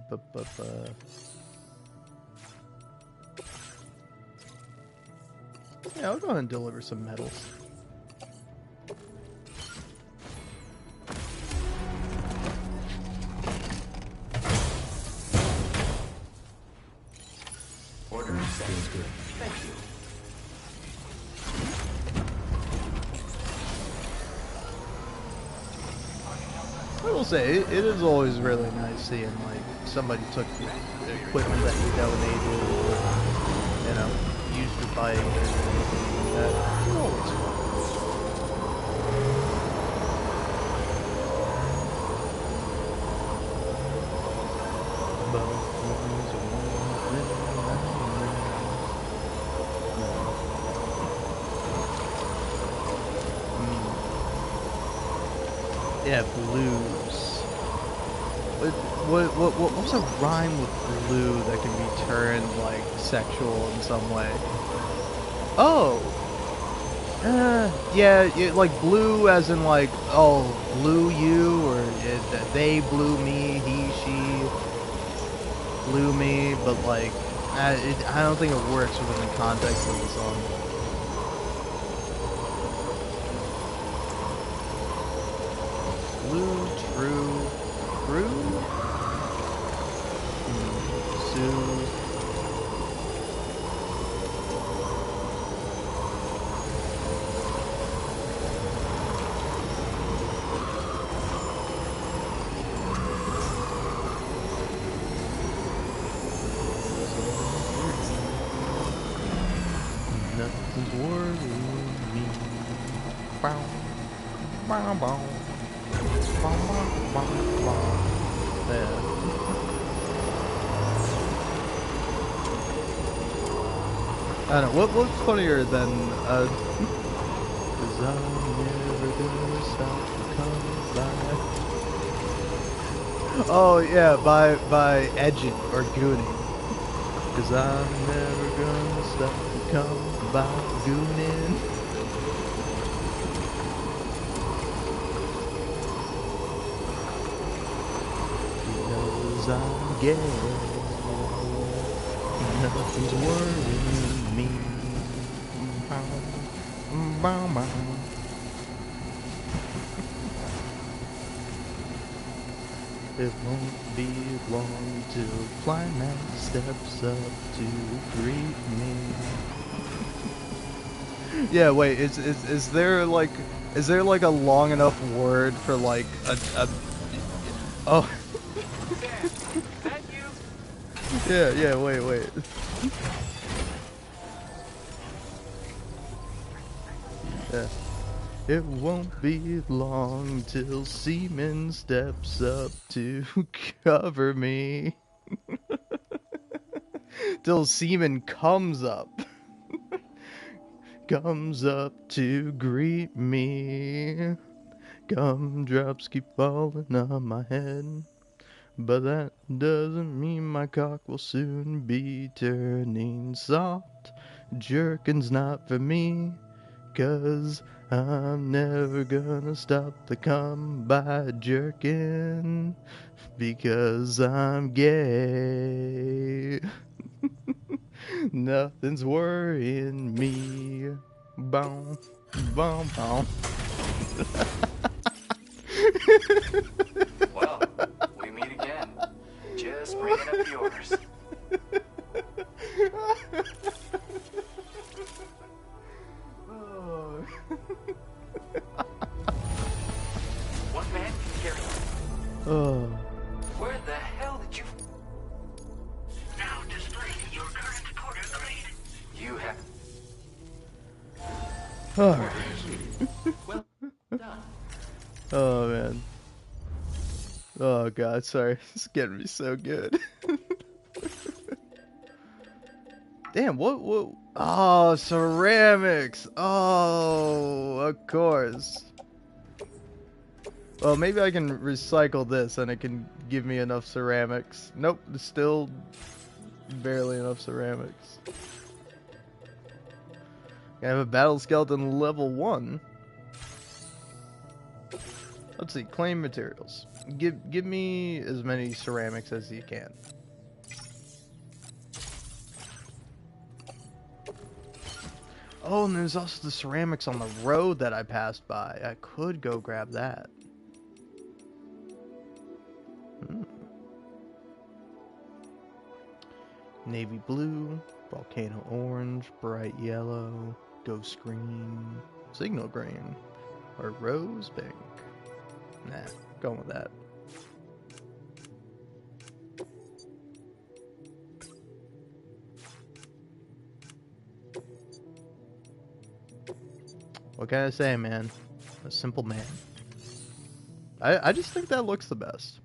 I'll go ahead and deliver some metals. Order feels good. Thank you. I will say, it is always really nice seeing, like, somebody took the equipment that you donated, or, you know, used for fighting, or anything like that. It's always fun. Yeah, blues. What's a rhyme with blue that can be turned like sexual in some way? Oh, yeah, like blue as in like, oh, blew you, or they blew me, he, she blew me, but like, I don't think it works within the context of the song. Blue, true, Sue. Nothing's worrying me. Bow, bow, bow. Yeah. I don't know, what's funnier than, 'cause I'm never gonna stop to come by. Oh yeah, by edging or gooning. 'Cause I'm never gonna stop to come by gooning. gay. Nothing's worrying me. Bow, bow, bow. It won't be long till climax steps up to greet me. Yeah, wait, is there like a long enough word for like a oh Sam, is that you? yeah, wait. Yeah. It won't be long till semen steps up to cover me. Till semen comes up. Comes up to greet me. Gumdrops keep falling on my head. But that doesn't mean my cock will soon be turning soft. Jerkin's not for me. 'Cause I'm never gonna stop the cum by jerking, because I'm gay. Nothing's worrying me. Boom, boom, boom. Well, we meet again. Just bringing up yours. One man can carry. Oh. Where the hell did you? Now displaying your current porter grade. You have. Alright. Well done. Oh man. Oh god, sorry. It's getting me so good. Damn, what? Oh, ceramics. Oh, of course. Well, maybe I can recycle this and it can give me enough ceramics. Nope, still barely enough ceramics. I have a battle skeleton level 1. Let's see, claim materials. Give me as many ceramics as you can. Oh, and there's also the ceramics on the road that I passed by. I could go grab that. Navy blue, volcano orange, bright yellow, ghost green, signal green, or rose pink. Nah, going with that. What can I say, man? A simple man. I just think that looks the best.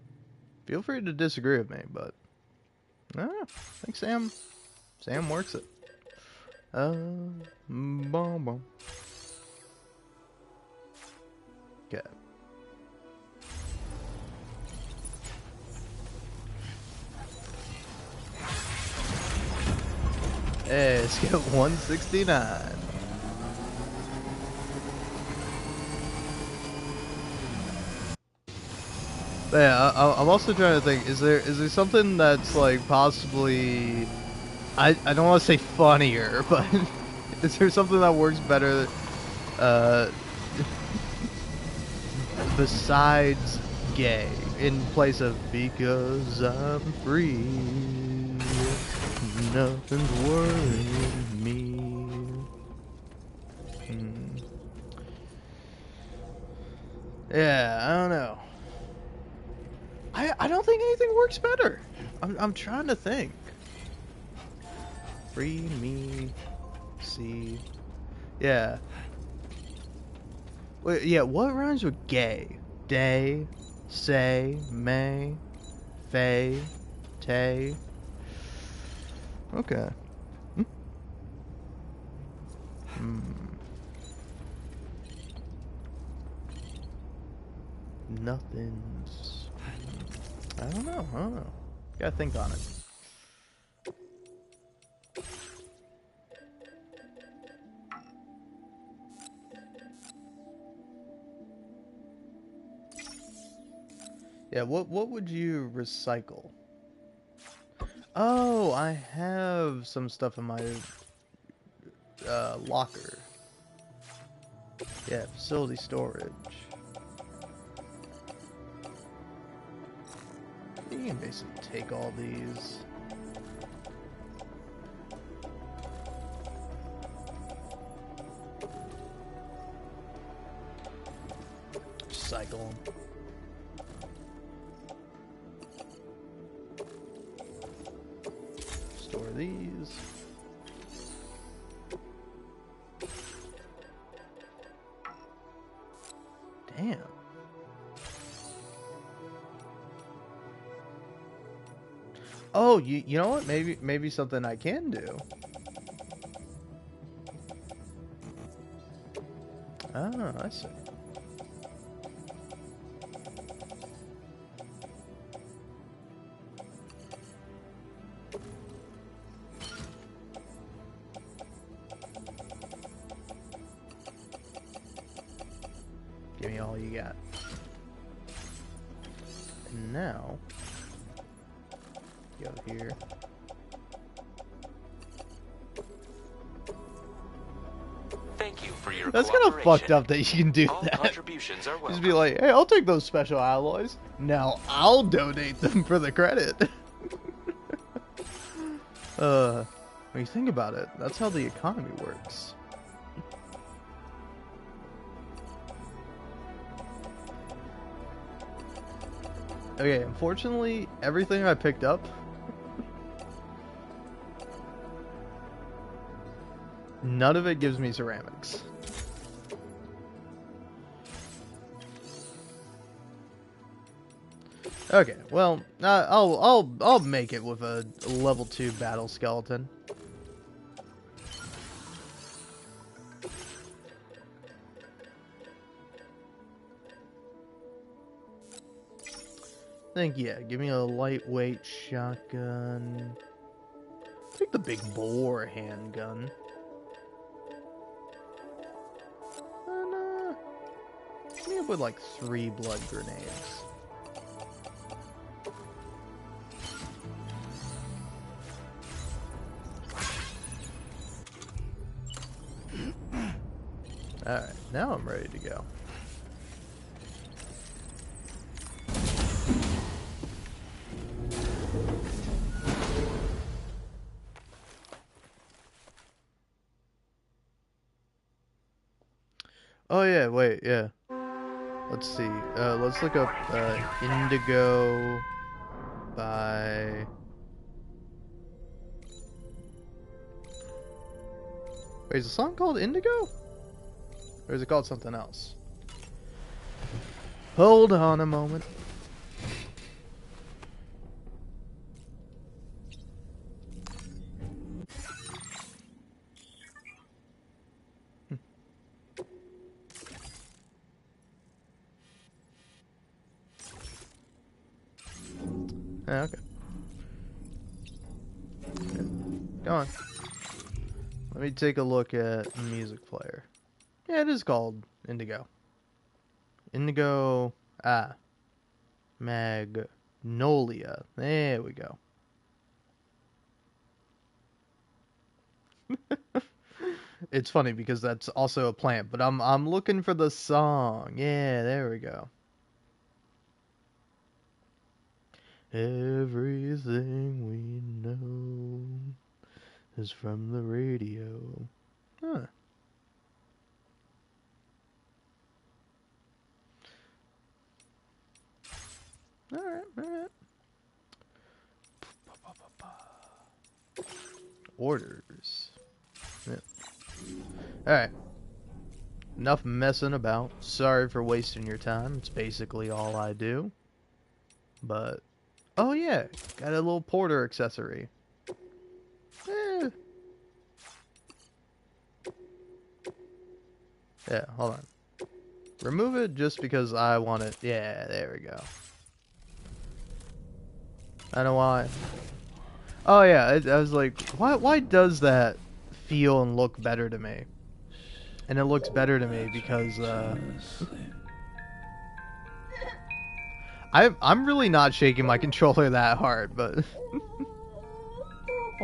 Feel free to disagree with me, but I think Sam works it. Boom. Okay. Hey, let's get 169. Yeah, I'm also trying to think. Is there something that's like possibly I don't want to say funnier, but is there something that works better uh besides gay in place of because I'm free, nothing's worrying me. Yeah, I don't know. I don't think anything works better. I'm trying to think. Free me, see. Yeah. Wait, yeah, what rhymes with gay? Day, say, may, fay, tay. Okay. Nothing's. I don't know. Gotta think on it. Yeah, what would you recycle? Oh, I have some stuff in my locker. Yeah, facility storage. You can basically take all these. Cycle them. Store these. Damn. Oh, you know what? Maybe something I can do. Oh, I see. Give me all you got. And now, go here. Thank you for your That's kind of cooperation. fucked up that you can do All that. contributions are welcome. Just be like, hey, I'll take those special alloys. Now I'll donate them for the credit. When you think about it, that's how the economy works. Okay, unfortunately, everything I picked up, none of it gives me ceramics. Okay, well, I'll make it with a level 2 battle skeleton. I think, yeah, give me a lightweight shotgun. Take the big bore handgun. And, give me up with like 3 blood grenades. Alright, now I'm ready to go. Oh yeah, wait, yeah. Let's see. Let's look up Indigo by... Wait, is the song called Indigo? Or is it called something else? Hold on a moment. Okay. Go on. Let me take a look at the music player. Yeah, it is called Indigo. Indigo... Magnolia. There we go. It's funny because that's also a plant, but I'm looking for the song. Yeah, there we go. Everything we know is from the radio. Huh. Alright. Orders. Yeah. Alright. Enough messing about. Sorry for wasting your time. It's basically all I do. But, oh yeah, got a little porter accessory. Eh. Yeah, hold on. Remove it just because I want it. Yeah, there we go. I know why. Oh yeah, I was like, why does that feel and look better to me? And it looks better to me because I'm really not shaking my controller that hard, but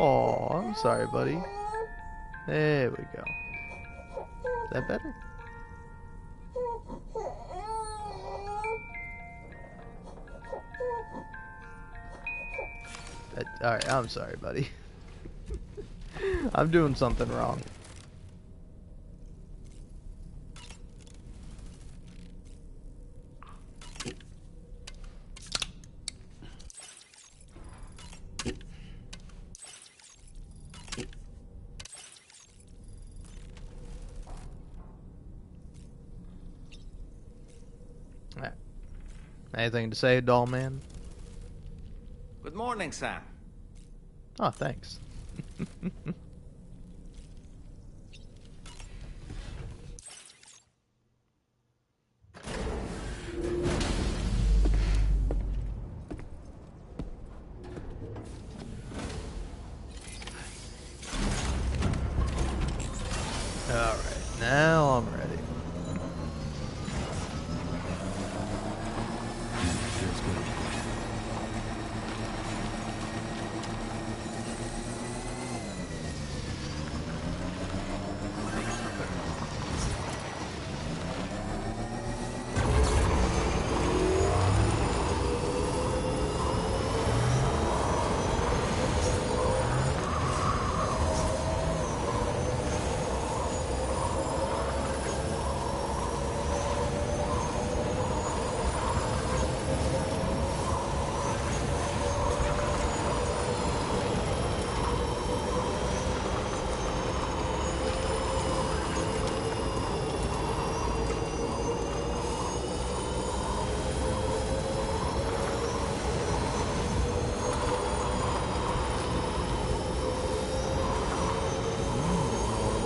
Oh, I'm sorry, buddy. There we go. Is that better? Alright, I'm sorry, buddy. I'm doing something wrong. Alright. Anything to say, doll man? Good morning, Sam. Oh, thanks. Alright, now I'm ready. Feels good.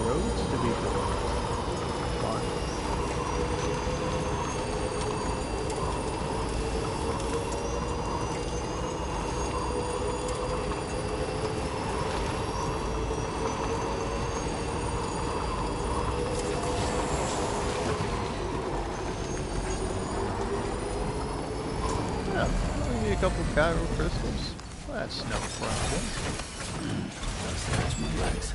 Roads to be built. Fun. Yeah, maybe a couple gyro crystals. Well, that's no problem. That's my legs.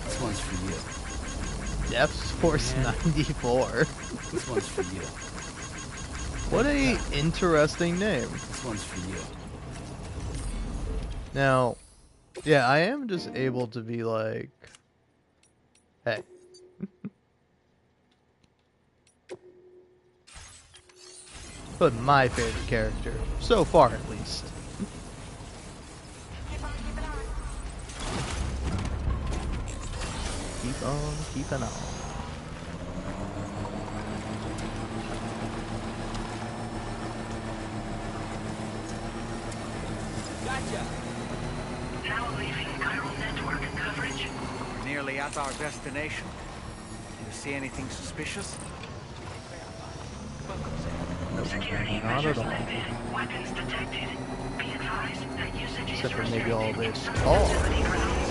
This one's for you. Depth Force 94. This one's for you. What a interesting name. This one's for you. Now, yeah, I am just able to be like, hey. But my favorite character, so far at least. Keep on keeping on. Now leaving chiral network coverage. Nearly at our destination. Do you see anything suspicious? Security Not at measures all. lifted. Weapons detected. Be advised that usage Except is for maybe all restricted in this some talk. facility grounds.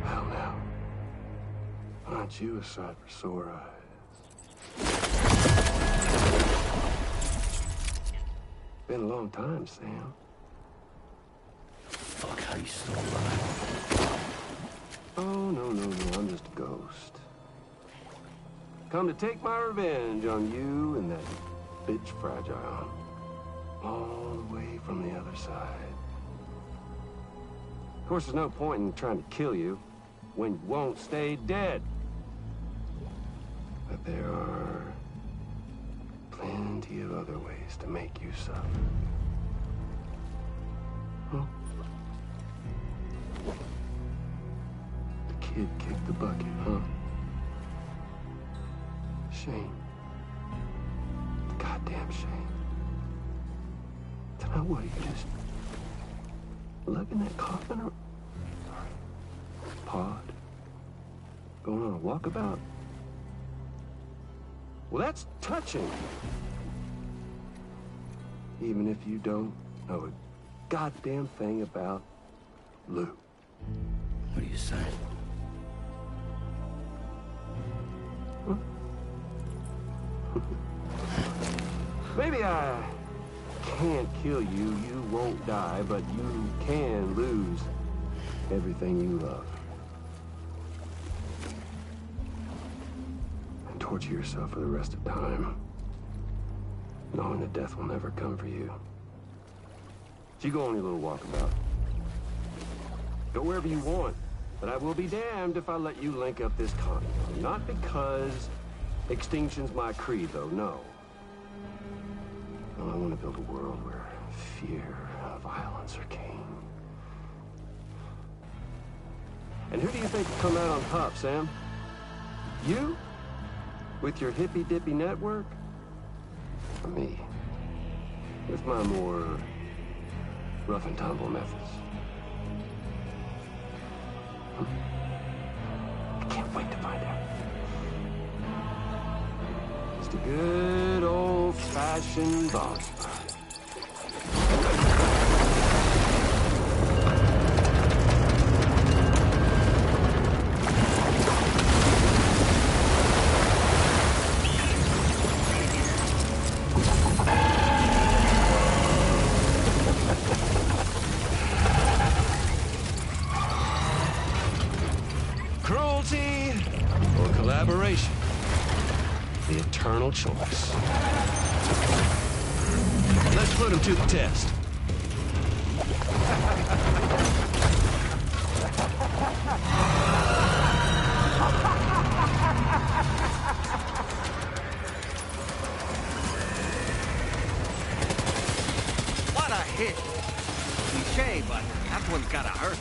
Well, now, aren't you a sight for sore eyes? Been a long time, Sam. Fuck. Are you still alive? Oh, no, I'm just a ghost. Come to take my revenge on you and that bitch Fragile. All the way from the other side. Of course, there's no point in trying to kill you when you won't stay dead. But there are plenty of other ways to make you suffer. Huh? The kid kicked the bucket, huh? Shame. Goddamn shame. Then what, you just lugging that coffin or pod? Going on a walkabout? Well, that's touching. Even if you don't know a goddamn thing about Lou. What are you saying? Huh? Maybe I can't kill you, you won't die, but you can lose everything you love. And torture yourself for the rest of time, knowing that death will never come for you. So you go on your little walkabout. Go wherever you want, but I will be damned if I let you link up this continent. Not because extinction's my creed, though, no. I want to build a world where fear and violence are king. And who do you think will come out on top, Sam? You? With your hippy-dippy network? Or me? With my more rough and tumble methods? I can't wait to find out. Just a good old-fashioned boss fight. Cruelty or collaboration? The eternal choice. Let's put him to the test. What a hit! Cliche, but that one's gotta hurt.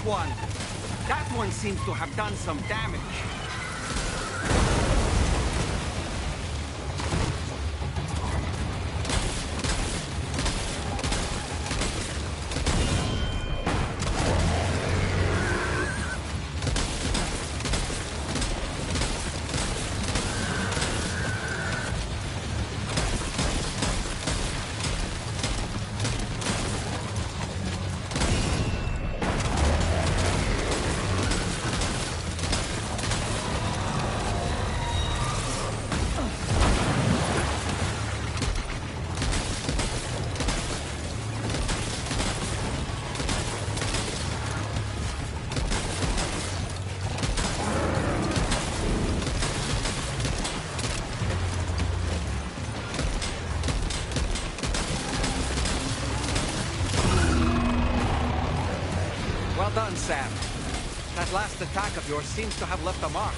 One. That one seems to have done some damage. Well done, Sam. That last attack of yours seems to have left a mark.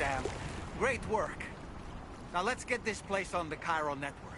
Sam. Great work. Now let's get this place on the chiral network.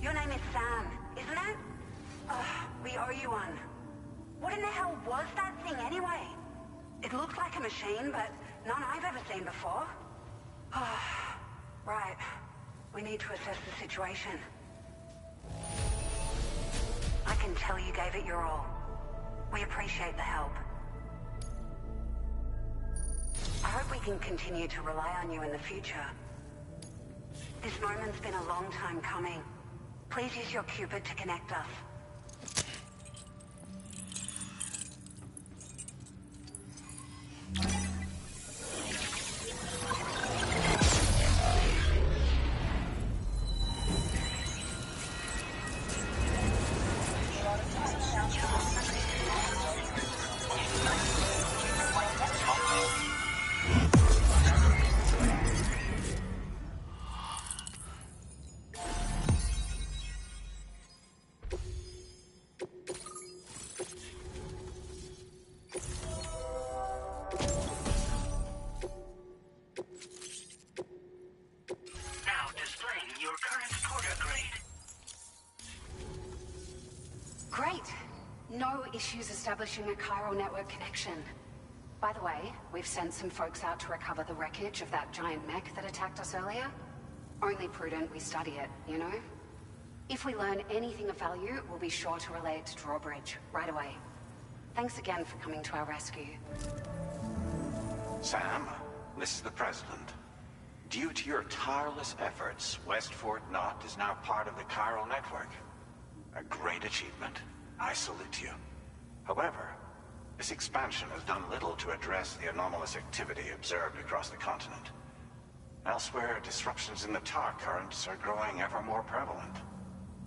Your name is Sam, isn't it? We owe you one. What in the hell was that thing anyway? It looked like a machine, but none I've ever seen before. Right. We need to assess the situation. I can tell you gave it your all. We appreciate the help. I hope we can continue to rely on you in the future. This moment's been a long time coming. Please use your Cupid to connect us. Now displaying your current porter grade. Great. No issues establishing a chiral network connection. By the way, we've sent some folks out to recover the wreckage of that giant mech that attacked us earlier. Only prudent we study it, you know? If we learn anything of value, we'll be sure to relay it to Drawbridge right away. Thanks again for coming to our rescue. Sam, this is the President. Due to your tireless efforts, West Fort Knot is now part of the chiral network. A great achievement. I salute you. However, this expansion has done little to address the anomalous activity observed across the continent. Elsewhere, disruptions in the tar currents are growing ever more prevalent.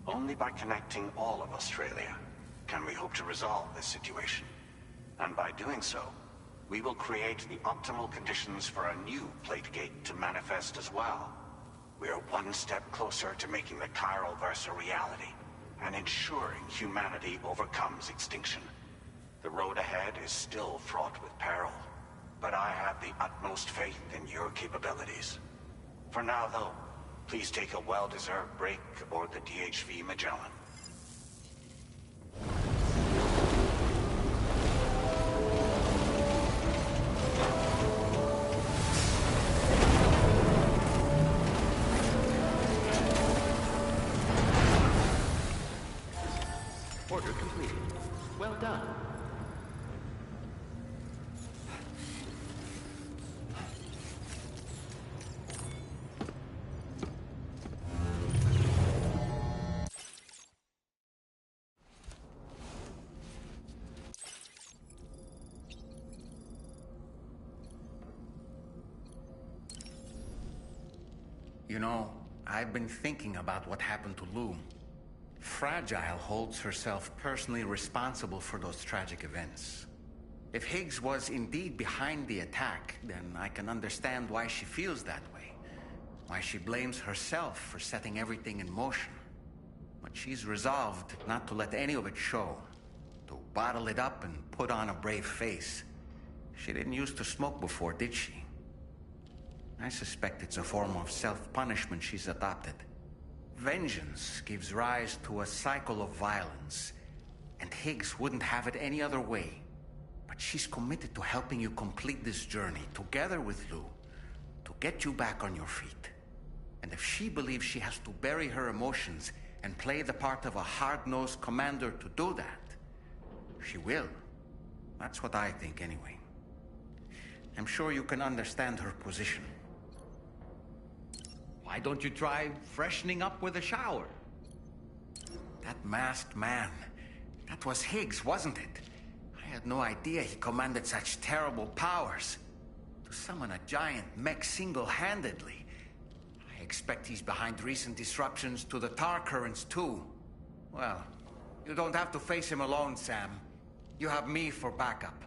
Only by connecting all of Australia can we hope to resolve this situation. And by doing so, we will create the optimal conditions for a new Plategate to manifest as well. We are one step closer to making the chiral verse a reality, and ensuring humanity overcomes extinction. The road ahead is still fraught with peril, but I have the utmost faith in your capabilities. For now, though, please take a well-deserved break aboard the DHV Magellan. Order completed. Well done. You know, I've been thinking about what happened to Lou. Fragile holds herself personally responsible for those tragic events. If Higgs was indeed behind the attack, then I can understand why she feels that way. why she blames herself for setting everything in motion. But she's resolved not to let any of it show, to bottle it up and put on a brave face. She didn't used to smoke before, did she? I suspect it's a form of self-punishment she's adopted. Vengeance gives rise to a cycle of violence, and Higgs wouldn't have it any other way. But she's committed to helping you complete this journey, together with Lou, to get you back on your feet. And if she believes she has to bury her emotions and play the part of a hard-nosed commander to do that, she will. That's what I think, anyway. I'm sure you can understand her position. Why don't you try freshening up with a shower? That masked man, that was Higgs, wasn't it? I had no idea he commanded such terrible powers. To summon a giant mech single-handedly. I expect he's behind recent disruptions to the tar currents, too. Well, you don't have to face him alone, Sam. You have me for backup.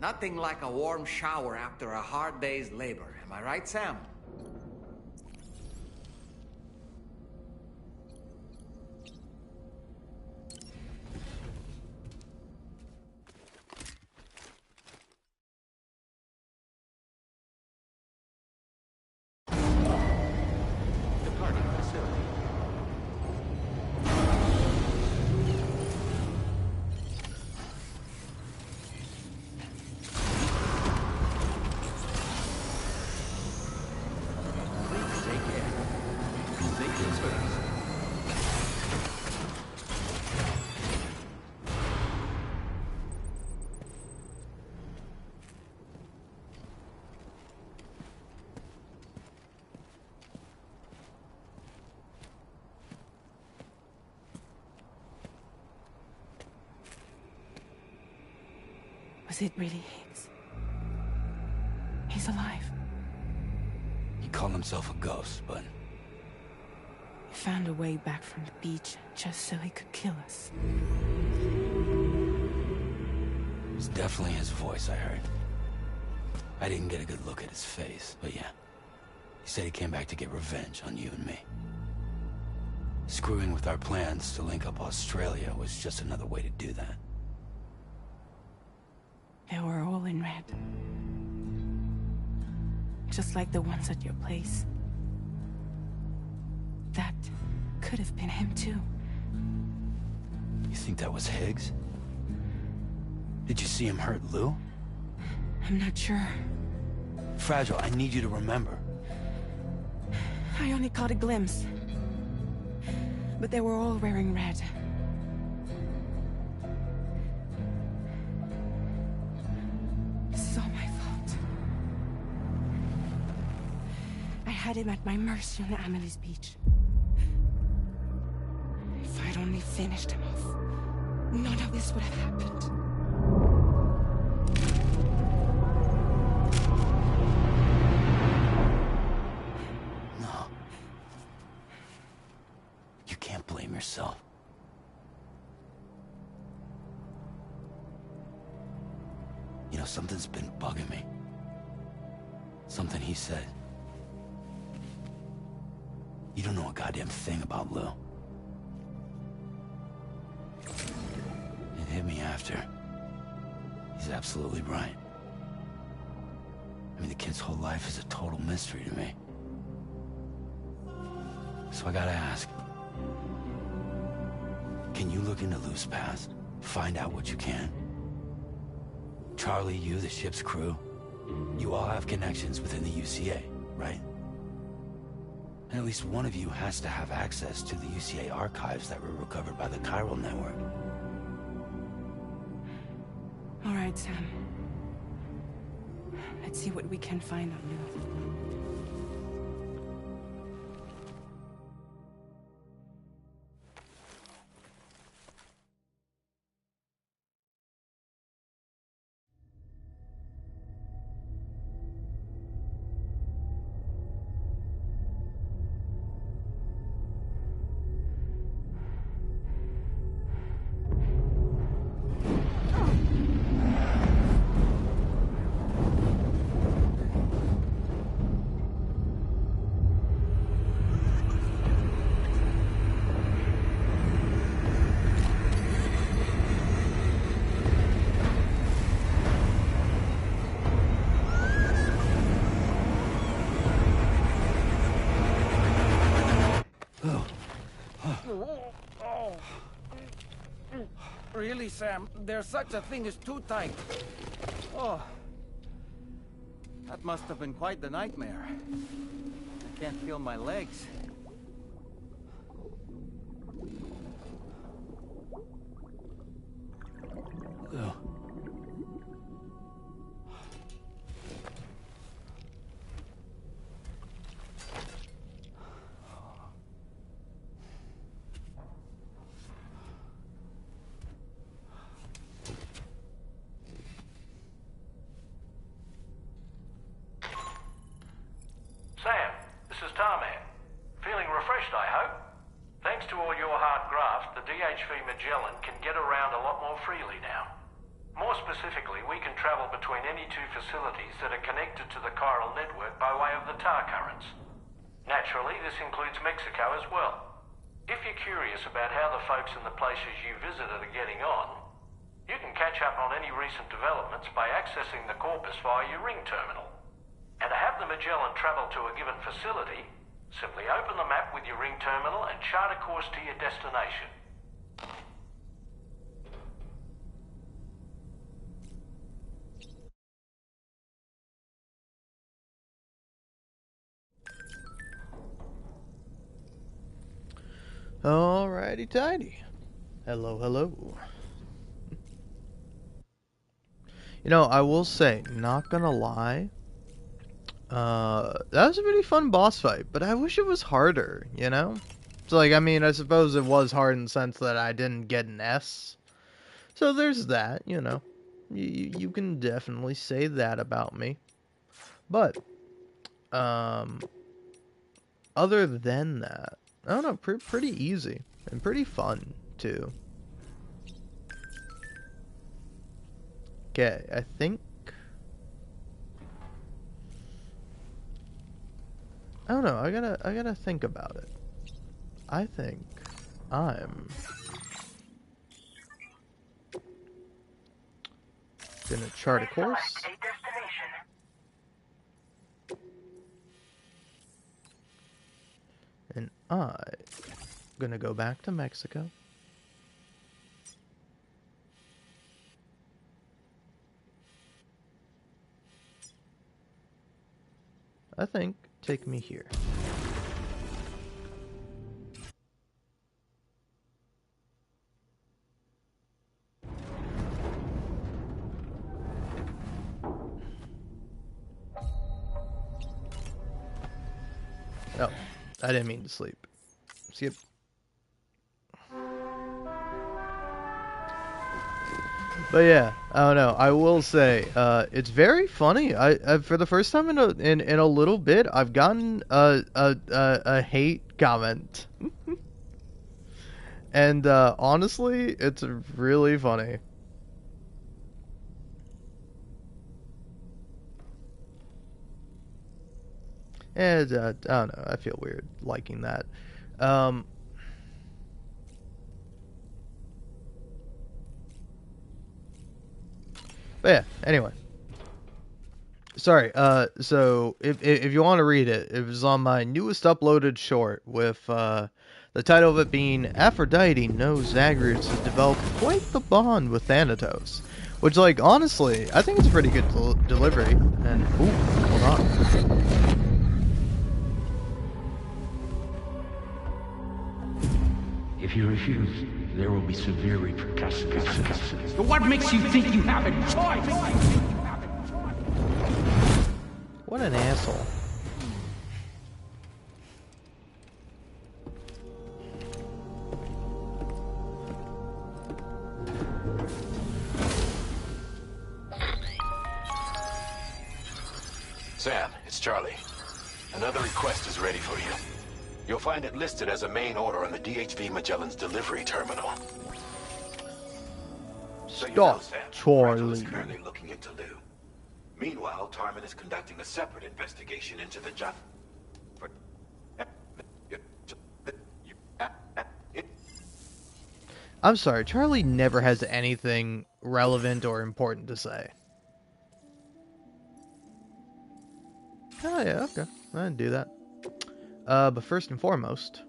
Nothing like a warm shower after a hard day's labor. Am I right, Sam? Departing facility. Was it really Higgs? He's alive. He called himself a ghost, but He found a way back from the beach just so he could kill us. it was definitely his voice I heard. I didn't get a good look at his face, but yeah. He said he came back to get revenge on you and me. Screwing with our plans to link up Australia was just another way to do that. They were all in red. Just like the ones at your place. That could have been him too. You think that was Higgs? Did you see him hurt Lou? I'm not sure. Fragile, I need you to remember. I only caught a glimpse. But they were all wearing red. This is all my fault. I had him at my mercy on Amelie's beach. If I'd only finished him off, none of this would have happened. No. You can't blame yourself. You know, something's been bugging me. Something he said. You don't know a goddamn thing about Lou. It hit me after. He's absolutely right. I mean, the kid's whole life is a total mystery to me. So I gotta ask. Can you look into Lou's past? Find out what you can? Charlie, you, the ship's crew, you all have connections within the UCA, right? And at least one of you has to have access to the UCA archives that were recovered by the chiral network. right, Sam. Let's see what we can find on you. Really, Sam? There's such a thing as too tight. Oh. That must have been quite the nightmare. I can't feel my legs. Ugh. Sam, this is Tarman. Feeling refreshed, I hope? Thanks to all your hard graft, the DHV Magellan can get around a lot more freely now. More specifically, we can travel between any two facilities that are connected to the chiral network by way of the tar currents. Naturally, this includes Mexico as well. If you're curious about how the folks in the places you visited are getting on, you can catch up on any recent developments by accessing the Corpus via your ring terminal. And to have the Magellan travel to a given facility, simply open the map with your ring terminal and chart a course to your destination. Alrighty tidy. Hello, hello. You know, I will say, not gonna lie, that was a pretty fun boss fight, but I wish it was harder, you know? So, like, I mean, I suppose it was hard in the sense that I didn't get an S. So there's that, you know. You can definitely say that about me. But, other than that, I don't know, pretty easy. And pretty fun, too. Okay, I think... I don't know, I gotta think about it. I think I'm gonna chart a course. And I'm gonna go back to Mexico. I think take me here. Oh, I didn't mean to sleep. Skip. But yeah, I don't know. I will say, it's very funny. I for the first time in a little bit, I've gotten a hate comment, and honestly, it's really funny. And I don't know. I feel weird liking that. But yeah, anyway. Sorry, so if you want to read it, it was on my newest uploaded short with the title of it being Aphrodite knows Zagreus has developed quite the bond with Thanatos. Which, like, honestly, I think it's a pretty good delivery. And, ooh, hold on. If you refuse, there will be severe repercussions. But what makes you think you have a choice? What an asshole. Sam, it's Charlie. Another request is ready for you. You'll find it listed as a main order on the DHV Magellan's delivery terminal. So you know, Sam, Rachel is currently looking into Lou. Meanwhile, Tarman is conducting a separate investigation into the job. I'm sorry, Charlie never has anything relevant or important to say. Oh yeah, okay. I can do that. But first and foremost...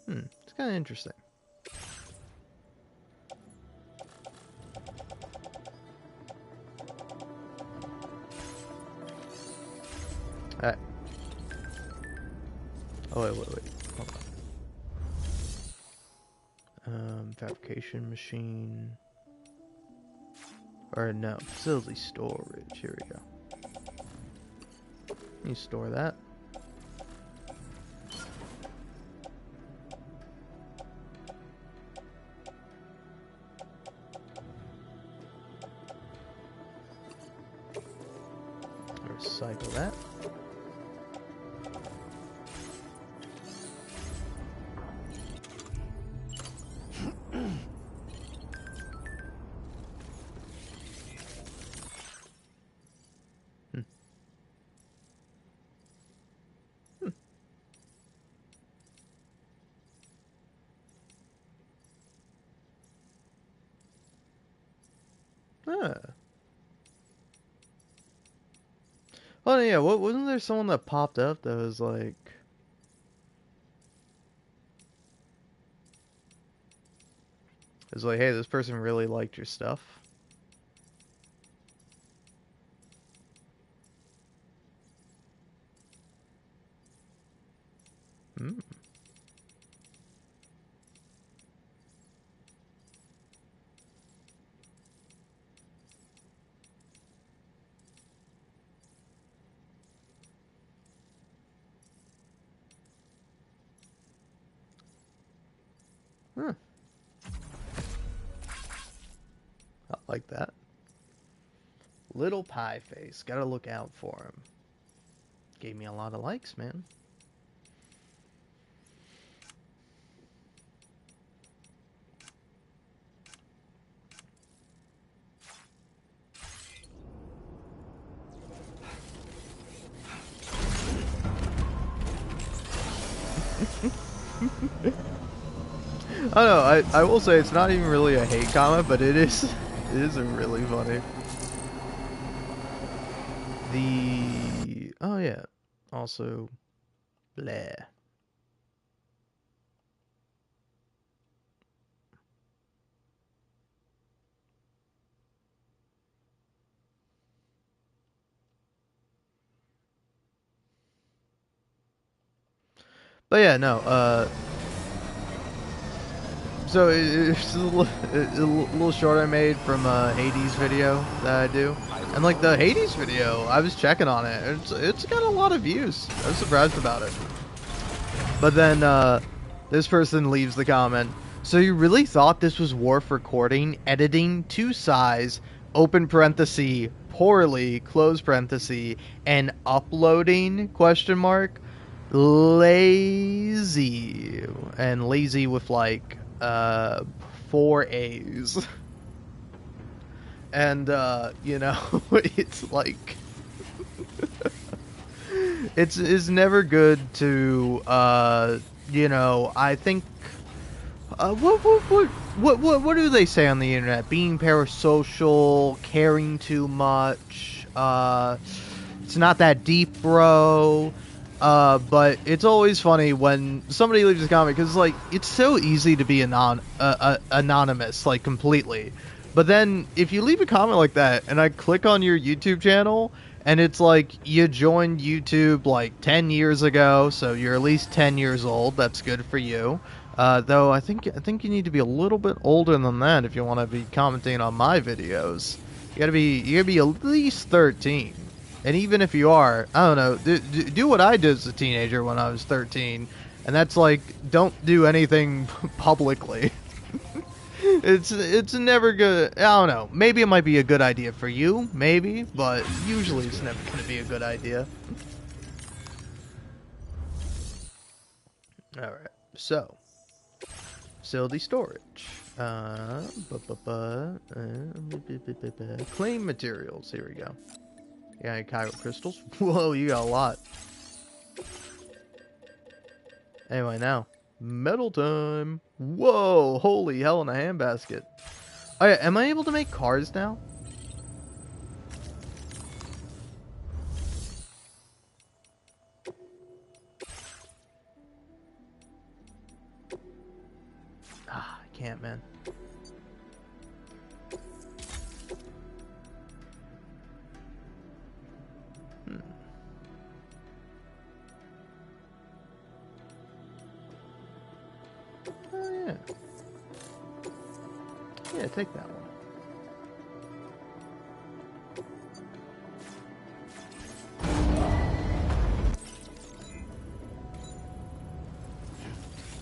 it's kind of interesting. Alright. Oh, wait. Hold on. Fabrication machine... Or no, facility storage. Here we go. You store that. Recycle that. Oh yeah, wasn't there someone that popped up that was like... It was like, hey, this person really liked your stuff. I like that. Little Pie Face. Gotta look out for him. Gave me a lot of likes, man. I don't know, I will say it's not even really a hate comment, but it is really funny. Oh yeah, also bleh. But yeah, no, so it's a little short I made from a Hades video that I do. And like the Hades video, I was checking on it. It's got a lot of views. I was surprised about it. But then this person leaves the comment. So you really thought this was Worf recording, editing to size, open parenthesis, poorly, close parenthesis, and uploading, question mark, lazy. And lazy with like 4 A's. And you know, it's like it's never good to you know, I think what do they say on the internet? Being parasocial, caring too much, it's not that deep, bro. But it's always funny when somebody leaves a comment, because like it's so easy to be anonymous, like completely. But then if you leave a comment like that and I click on your YouTube channel, And it's like you joined YouTube like 10 years ago, so you're at least 10 years old. That's good for you. Though I think you need to be a little bit older than that if you want to be commenting on my videos. You gotta be at least 13. And even if you are, I don't know, do what I did as a teenager when I was 13, and that's like don't do anything publicly. It's never good. I don't know. Maybe it might be a good idea for you, maybe, but usually it's never going to be a good idea. All right. So, facility storage. Claim materials. Here we go. You got any Cairo crystals? Whoa, you got a lot. Anyway, now metal time. Whoa, holy hell in a handbasket. Oh yeah, am I able to make cars now? Ah, I can't, man. Oh yeah. Yeah, take that one.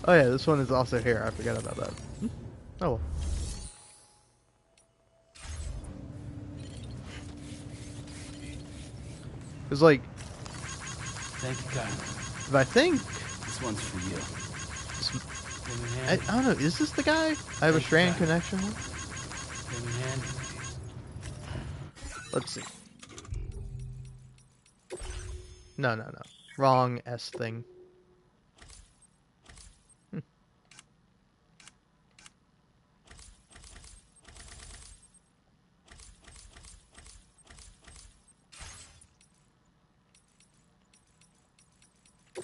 Oh yeah, this one is also here. I forgot about that. Oh well. It's like, Thank you, Kyle. if I think This one's for you. I don't know, is this the guy I have a Strand connection with? Let's see. No. Wrong S thing.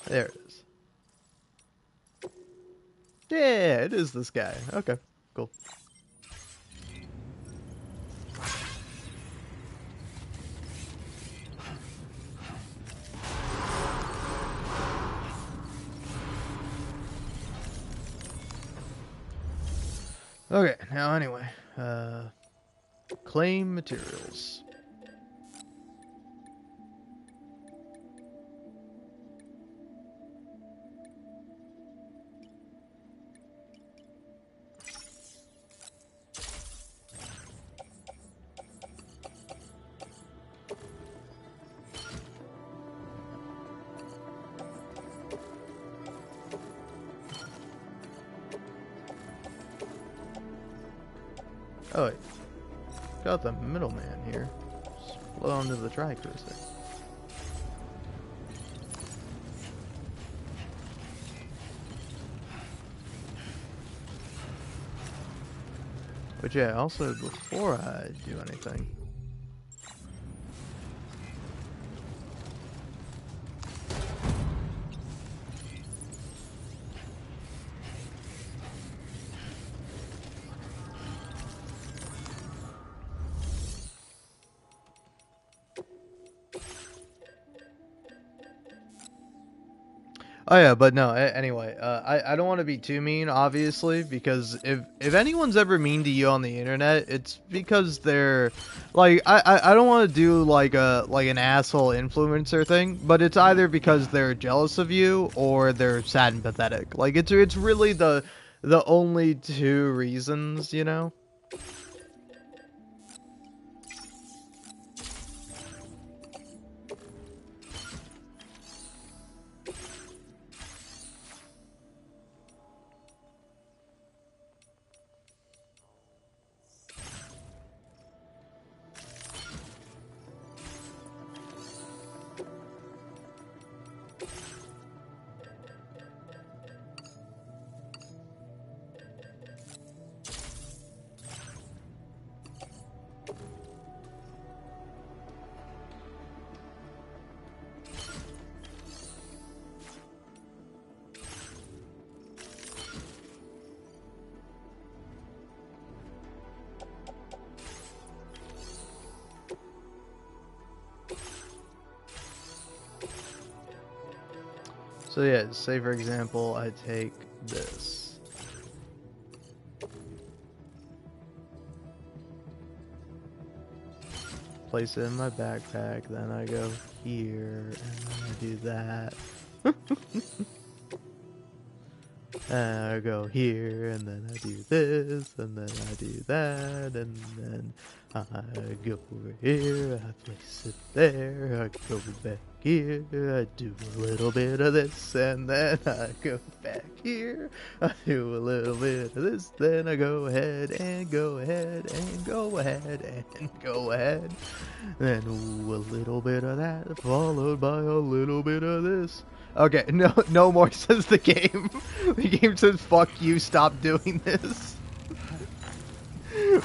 There it is. Yeah, it is this guy. Okay, cool. Okay, now anyway, claim materials. Oh wait, got the middleman here. Just flow onto the tri-cruiser. But yeah, also before I do anything, oh yeah, but no. Anyway, I don't want to be too mean, obviously, because if anyone's ever mean to you on the internet, it's because they're like I don't want to do like an asshole influencer thing, but it's either because they're jealous of you or they're sad and pathetic. Like it's really the only two reasons, you know. So yeah, say for example, I take this. Place it in my backpack, then I go here, and then I do that. And I go here, and then I do this, and then I do that, and then I go over here, I place it there, I go back here, I do a little bit of this, and then I go back here, I do a little bit of this, then I go ahead, and go ahead, and go ahead, and go ahead, then ooh, a little bit of that, followed by a little bit of this. Okay, no more says the game. The game says, fuck you, stop doing this.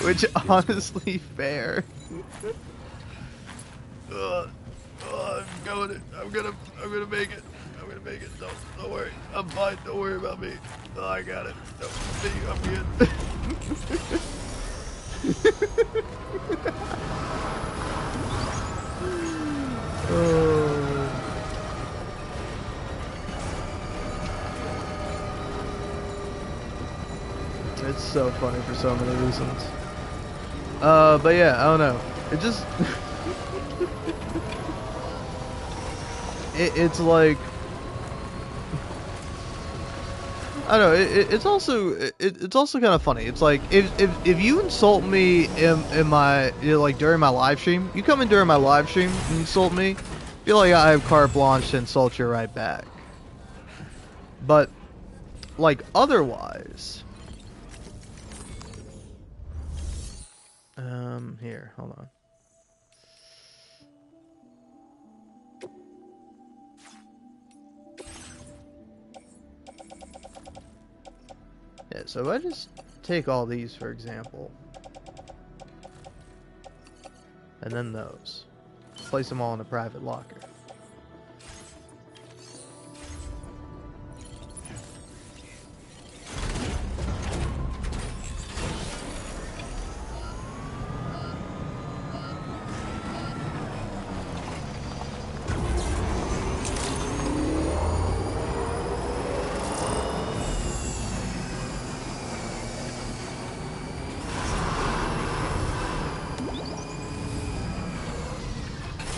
Which, honestly, fair. I'm gonna make it. I'm gonna make it. Don't worry. I'm fine. Don't worry about me. Oh, I got it. I'm good. Oh. It's so funny for so many reasons. But yeah, I don't know. It just... it's like... I don't know, it's also kind of funny. It's like, if you insult me in my, like, during my live stream, you come in during my live stream and insult me, I feel like I have carte blanche to insult you right back. But, like, otherwise... here, hold on. Yeah, so if I just take all these, for example, and then those, place them all in a private locker.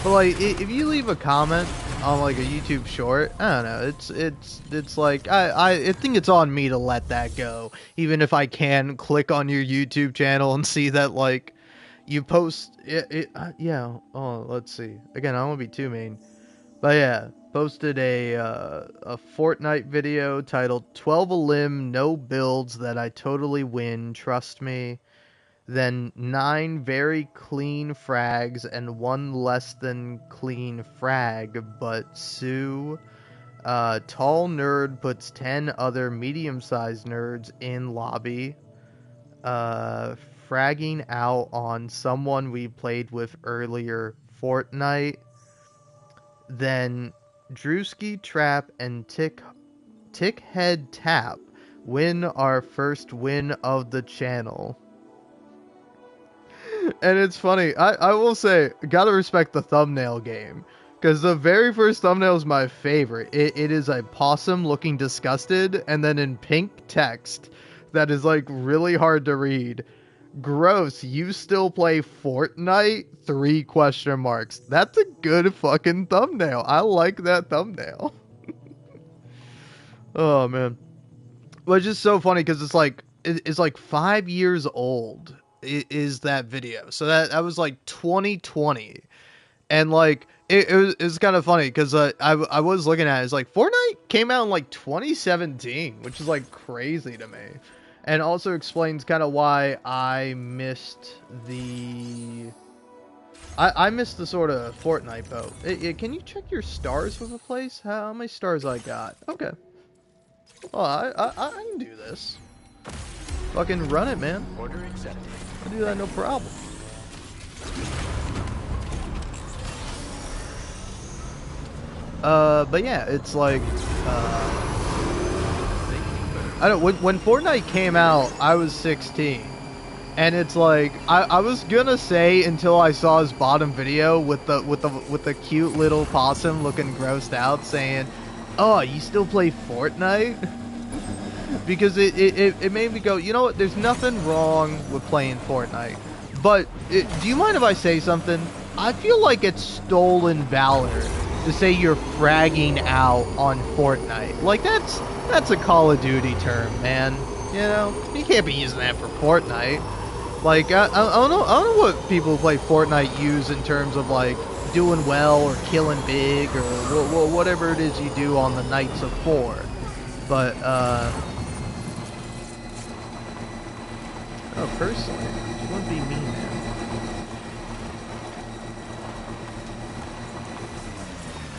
But like, if you leave a comment on like a YouTube short, I don't know, it's like I think it's on me to let that go, even if I can click on your YouTube channel and see that like you post yeah. Oh, let's see. Again, I don't want to be too mean, but yeah, posted a Fortnite video titled 12 a limb, no builds that I totally win, trust me. Then 9 very clean frags and 1 less than clean frag, but Sue, tall nerd puts 10 other medium-sized nerds in lobby, fragging out on someone we played with earlier Fortnite. Then Drewski Trap and Tickhead Tap win our first win of the channel. And it's funny, I will say, gotta respect the thumbnail game, because the very first thumbnail is my favorite. It is a possum looking disgusted, and then in pink text that is like really hard to read. Gross, you still play Fortnite? 3 question marks. That's a good fucking thumbnail. I like that thumbnail. Oh man. But it's just so funny because it's like 5 years old. Is that video, so that was like 2020, and like it was kind of funny because I was looking at it, it's like Fortnite came out in like 2017, which is like crazy to me, and also explains kind of why I missed the sort of Fortnite boat. Can you check your stars with a place? How many stars I got? Okay, well I can do this. Fucking run it, man. Order accepted. I do that no problem. But yeah, it's like, I don't, when Fortnite came out, I was 16. And it's like, I was gonna say until I saw his bottom video with the cute little possum looking grossed out saying, Oh, you still play Fortnite? Because it made me go, you know what, there's nothing wrong with playing Fortnite. But, do you mind if I say something? I feel like it's stolen valor to say you're fragging out on Fortnite. Like, that's a Call of Duty term, man. You know? You can't be using that for Fortnite. Like, I don't know what people who play Fortnite use in terms of, like, doing well or killing big or whatever it is you do on the Nights of 4. But, oh, personally, it wouldn't be me, man.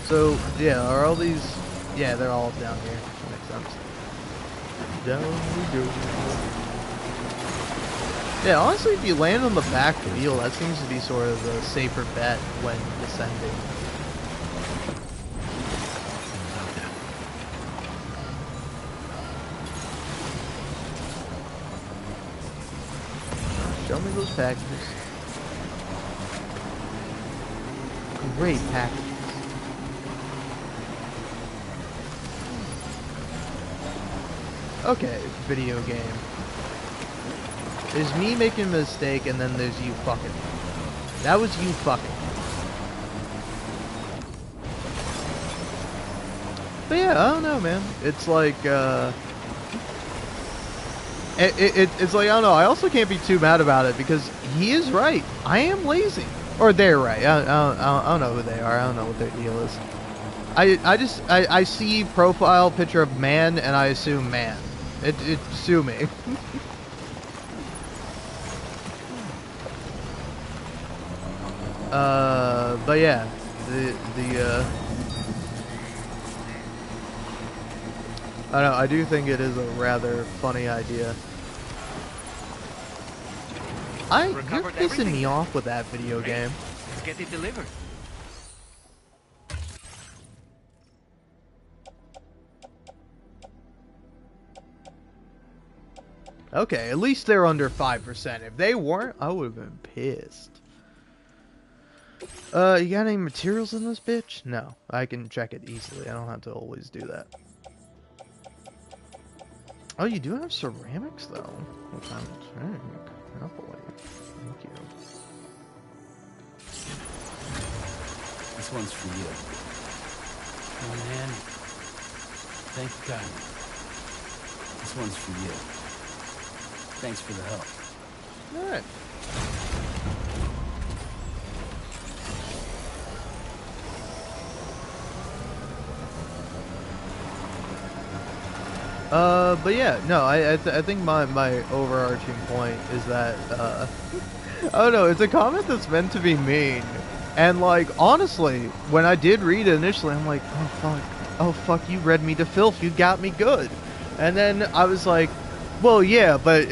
So, yeah, are all these... Yeah, they're all down here. That makes sense. Down we go. Yeah, honestly, if you land on the back wheel, that seems to be sort of a safer bet when descending. Show me those packages. Great packages. Okay, video game. There's me making a mistake, and then there's you fucking. That was you fucking. But yeah, I don't know, man. It's like, it's like, I don't know. I also can't be too mad about it, because he is right. I am lazy. Or they're right. I don't know who they are. I don't know what their deal is. I see profile picture of man, and I assume man. Sue me. But yeah, I don't know, I do think it is a rather funny idea. You're pissing me off with that video game. Let's get it delivered. Okay, at least they're under 5%. If they weren't, I would have been pissed. You got any materials in this bitch? No, I can check it easily. I don't have to always do that. Oh, you do have ceramics, though. What kind of ceramic? Oh, boy. Thank you. This one's for you. Come on, man. Thank you, kindly. This one's for you. Thanks for the help. Alright. But yeah, no, I think my overarching point is that, I don't know, it's a comment that's meant to be mean. And, like, honestly, when I did read it initially, I'm like, oh fuck, you read me to filth, you got me good. And then I was like, well, yeah, but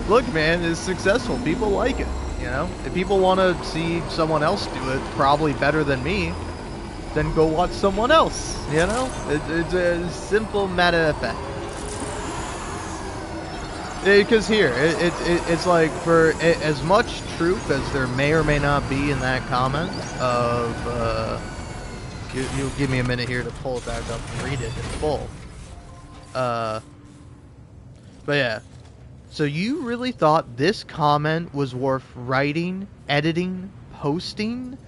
look, man, it's successful. People like it, you know? If people want to see someone else do it probably better than me, then go watch someone else, you know? It's a simple matter of fact. Because here, it's like, for as much truth as there may or may not be in that comment of, you'll give me a minute here to pull it back up and read it in full. But yeah. So you really thought this comment was worth writing, editing, posting?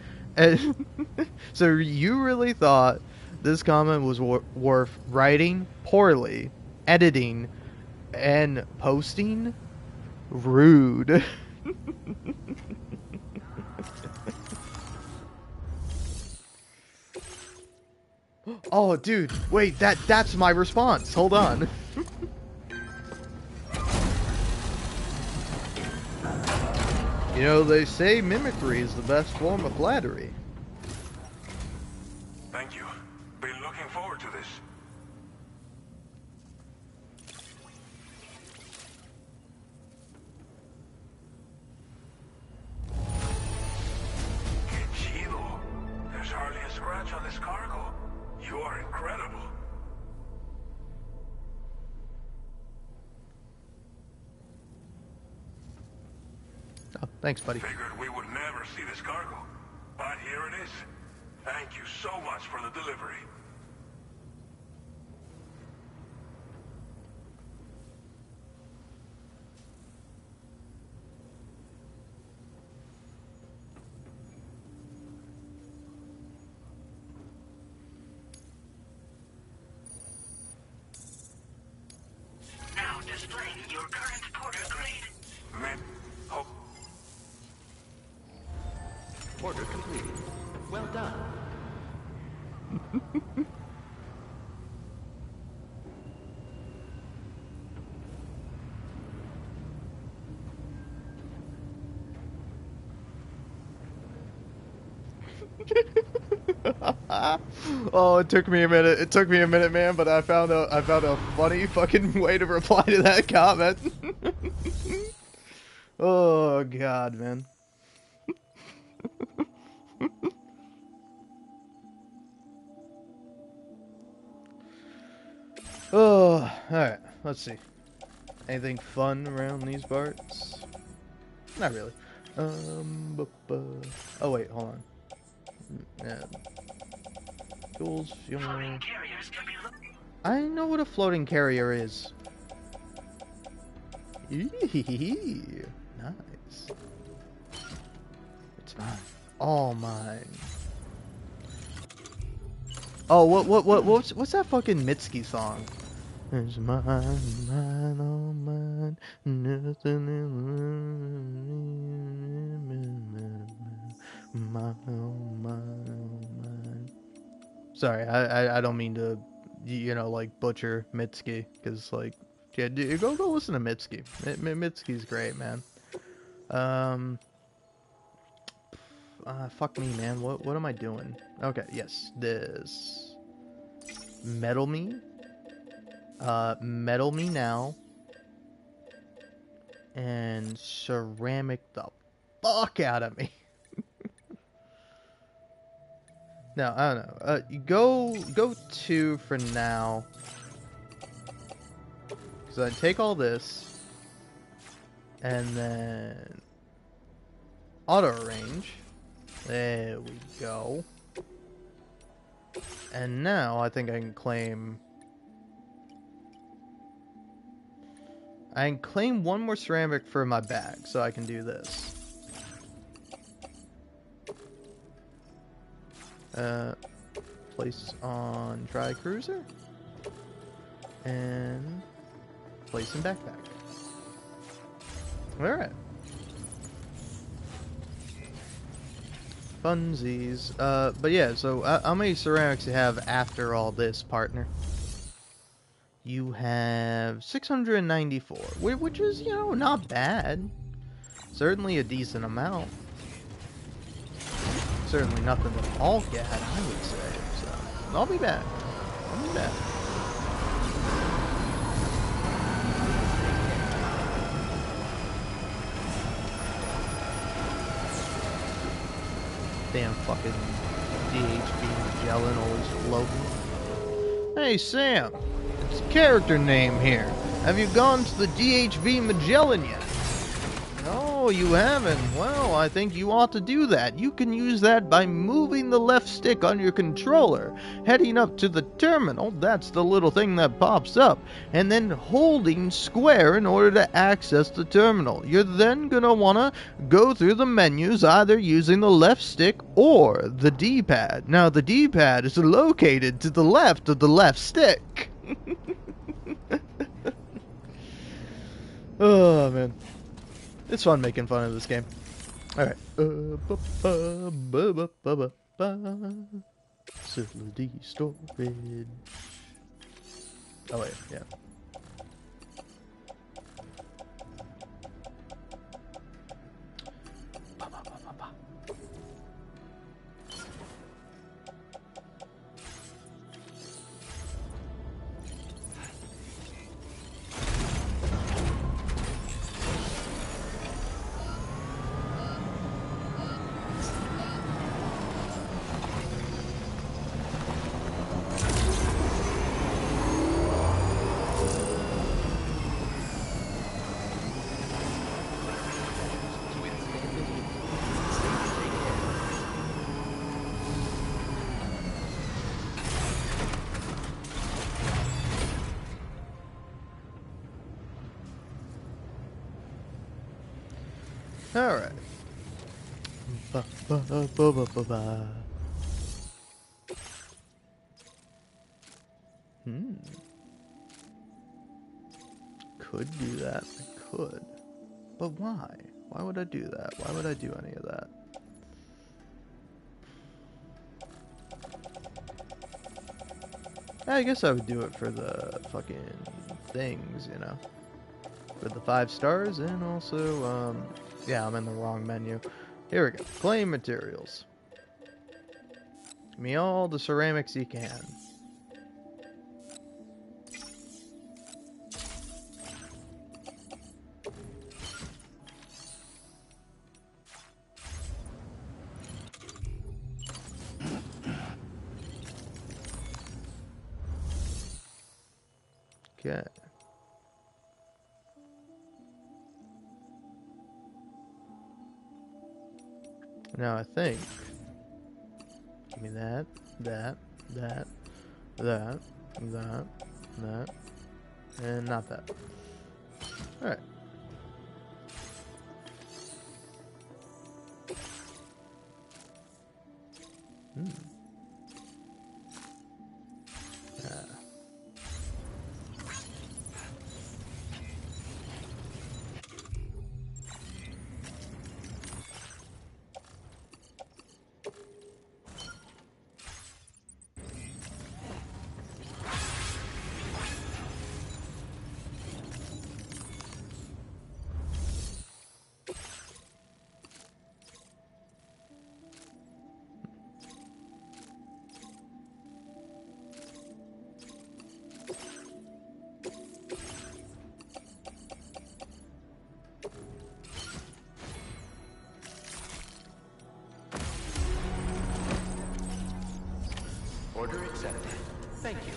So you really thought this comment was worth writing poorly, editing, and posting? Rude. Oh, dude, wait, that's my response. Hold on. You know, they say mimicry is the best form of flattery. Thank you. Been looking forward to this. Que chido. There's hardly a scratch on this cargo. You are incredible. Oh, thanks, buddy. Figured we would never see this cargo. But here it is. Thank you so much for the delivery. Order completed. Well done. Oh, it took me a minute. It took me a minute, man, but I found a funny fucking way to reply to that comment. Oh god, man. Oh, alright. Let's see. Anything fun around these parts? Not really. Oh wait, hold on. Yeah. Tools, fuel. I know what a floating carrier is. Eee, nice. It's mine. All mine. Oh, what's that fucking Mitski song? It's mine, mine, all mine, nothing mine, all mine. Sorry, I don't mean to, you know, like, butcher Mitski, because, like, yeah, go listen to Mitski. Mitski's great, man. Fuck me, man. What am I doing? Okay, yes, this. Metal me. Metal me now. And ceramic the fuck out of me. No, I don't know. Go 2 for now. So I take all this. And then auto arrange. There we go. And now I think I can claim... I can claim 1 more ceramic for my bag, so I can do this. Place on dry cruiser. And place in backpack. Alright. Funsies. But yeah, so how many ceramics do you have after all this, partner? You have 694, which is, you know, not bad. Certainly a decent amount. Certainly nothing to balk at, I would say. So, I'll be back. I'll be back. Damn fucking DHB Magellan always floating. Hey, Sam. It's a character name here. Have you gone to the DHV Magellan yet? No, you haven't. Well, I think you ought to do that. You can use that by moving the left stick on your controller, heading up to the terminal, that's the little thing that pops up, and then holding square in order to access the terminal. You're then gonna wanna go through the menus either using the left stick or the D-pad. Now, the D-pad is located to the left of the left stick. Oh, man. It's fun making fun of this game. Alright. Facility storage. Oh, wait, yeah. Alright. Could do that. I could. But why? Why would I do that? Why would I do any of that? I guess I would do it for the fucking things, you know. For the 5 stars, and also, yeah, I'm in the wrong menu. Here we go. Claim materials. Give me all the ceramics you can. Okay. Now I think. Give me that, that, that, that, and not that. Alright. Order accepted. Thank you.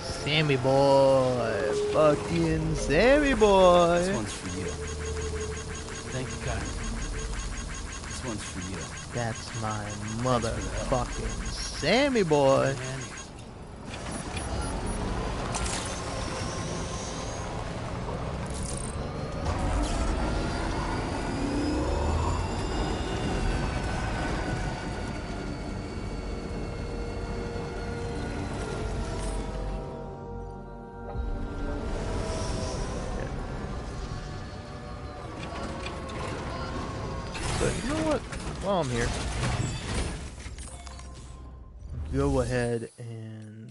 Sammy boy. Fucking Sammy boy. This one's for you. Thank you, God. This one's for you. That's my motherfucking Sammy boy. You know what? While I'm here, go ahead and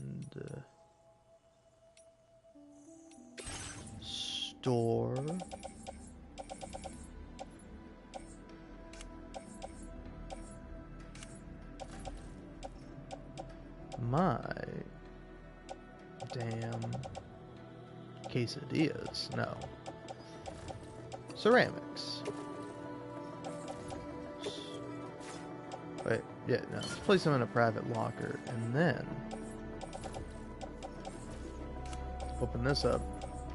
store my damn quesadillas. No. Ceramics. Wait, yeah, no. Let's place them in a private locker, and then open this up.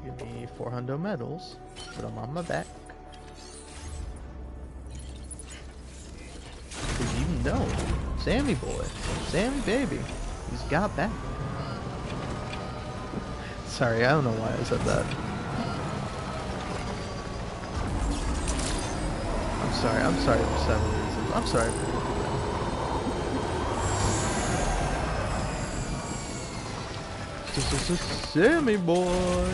Give me 400 medals. Put them on my back. Cause you know, Sammy boy, Sammy baby, he's got back. Sorry, I don't know why I said that. I'm sorry for several reasons. I'm sorry for Sammy boy.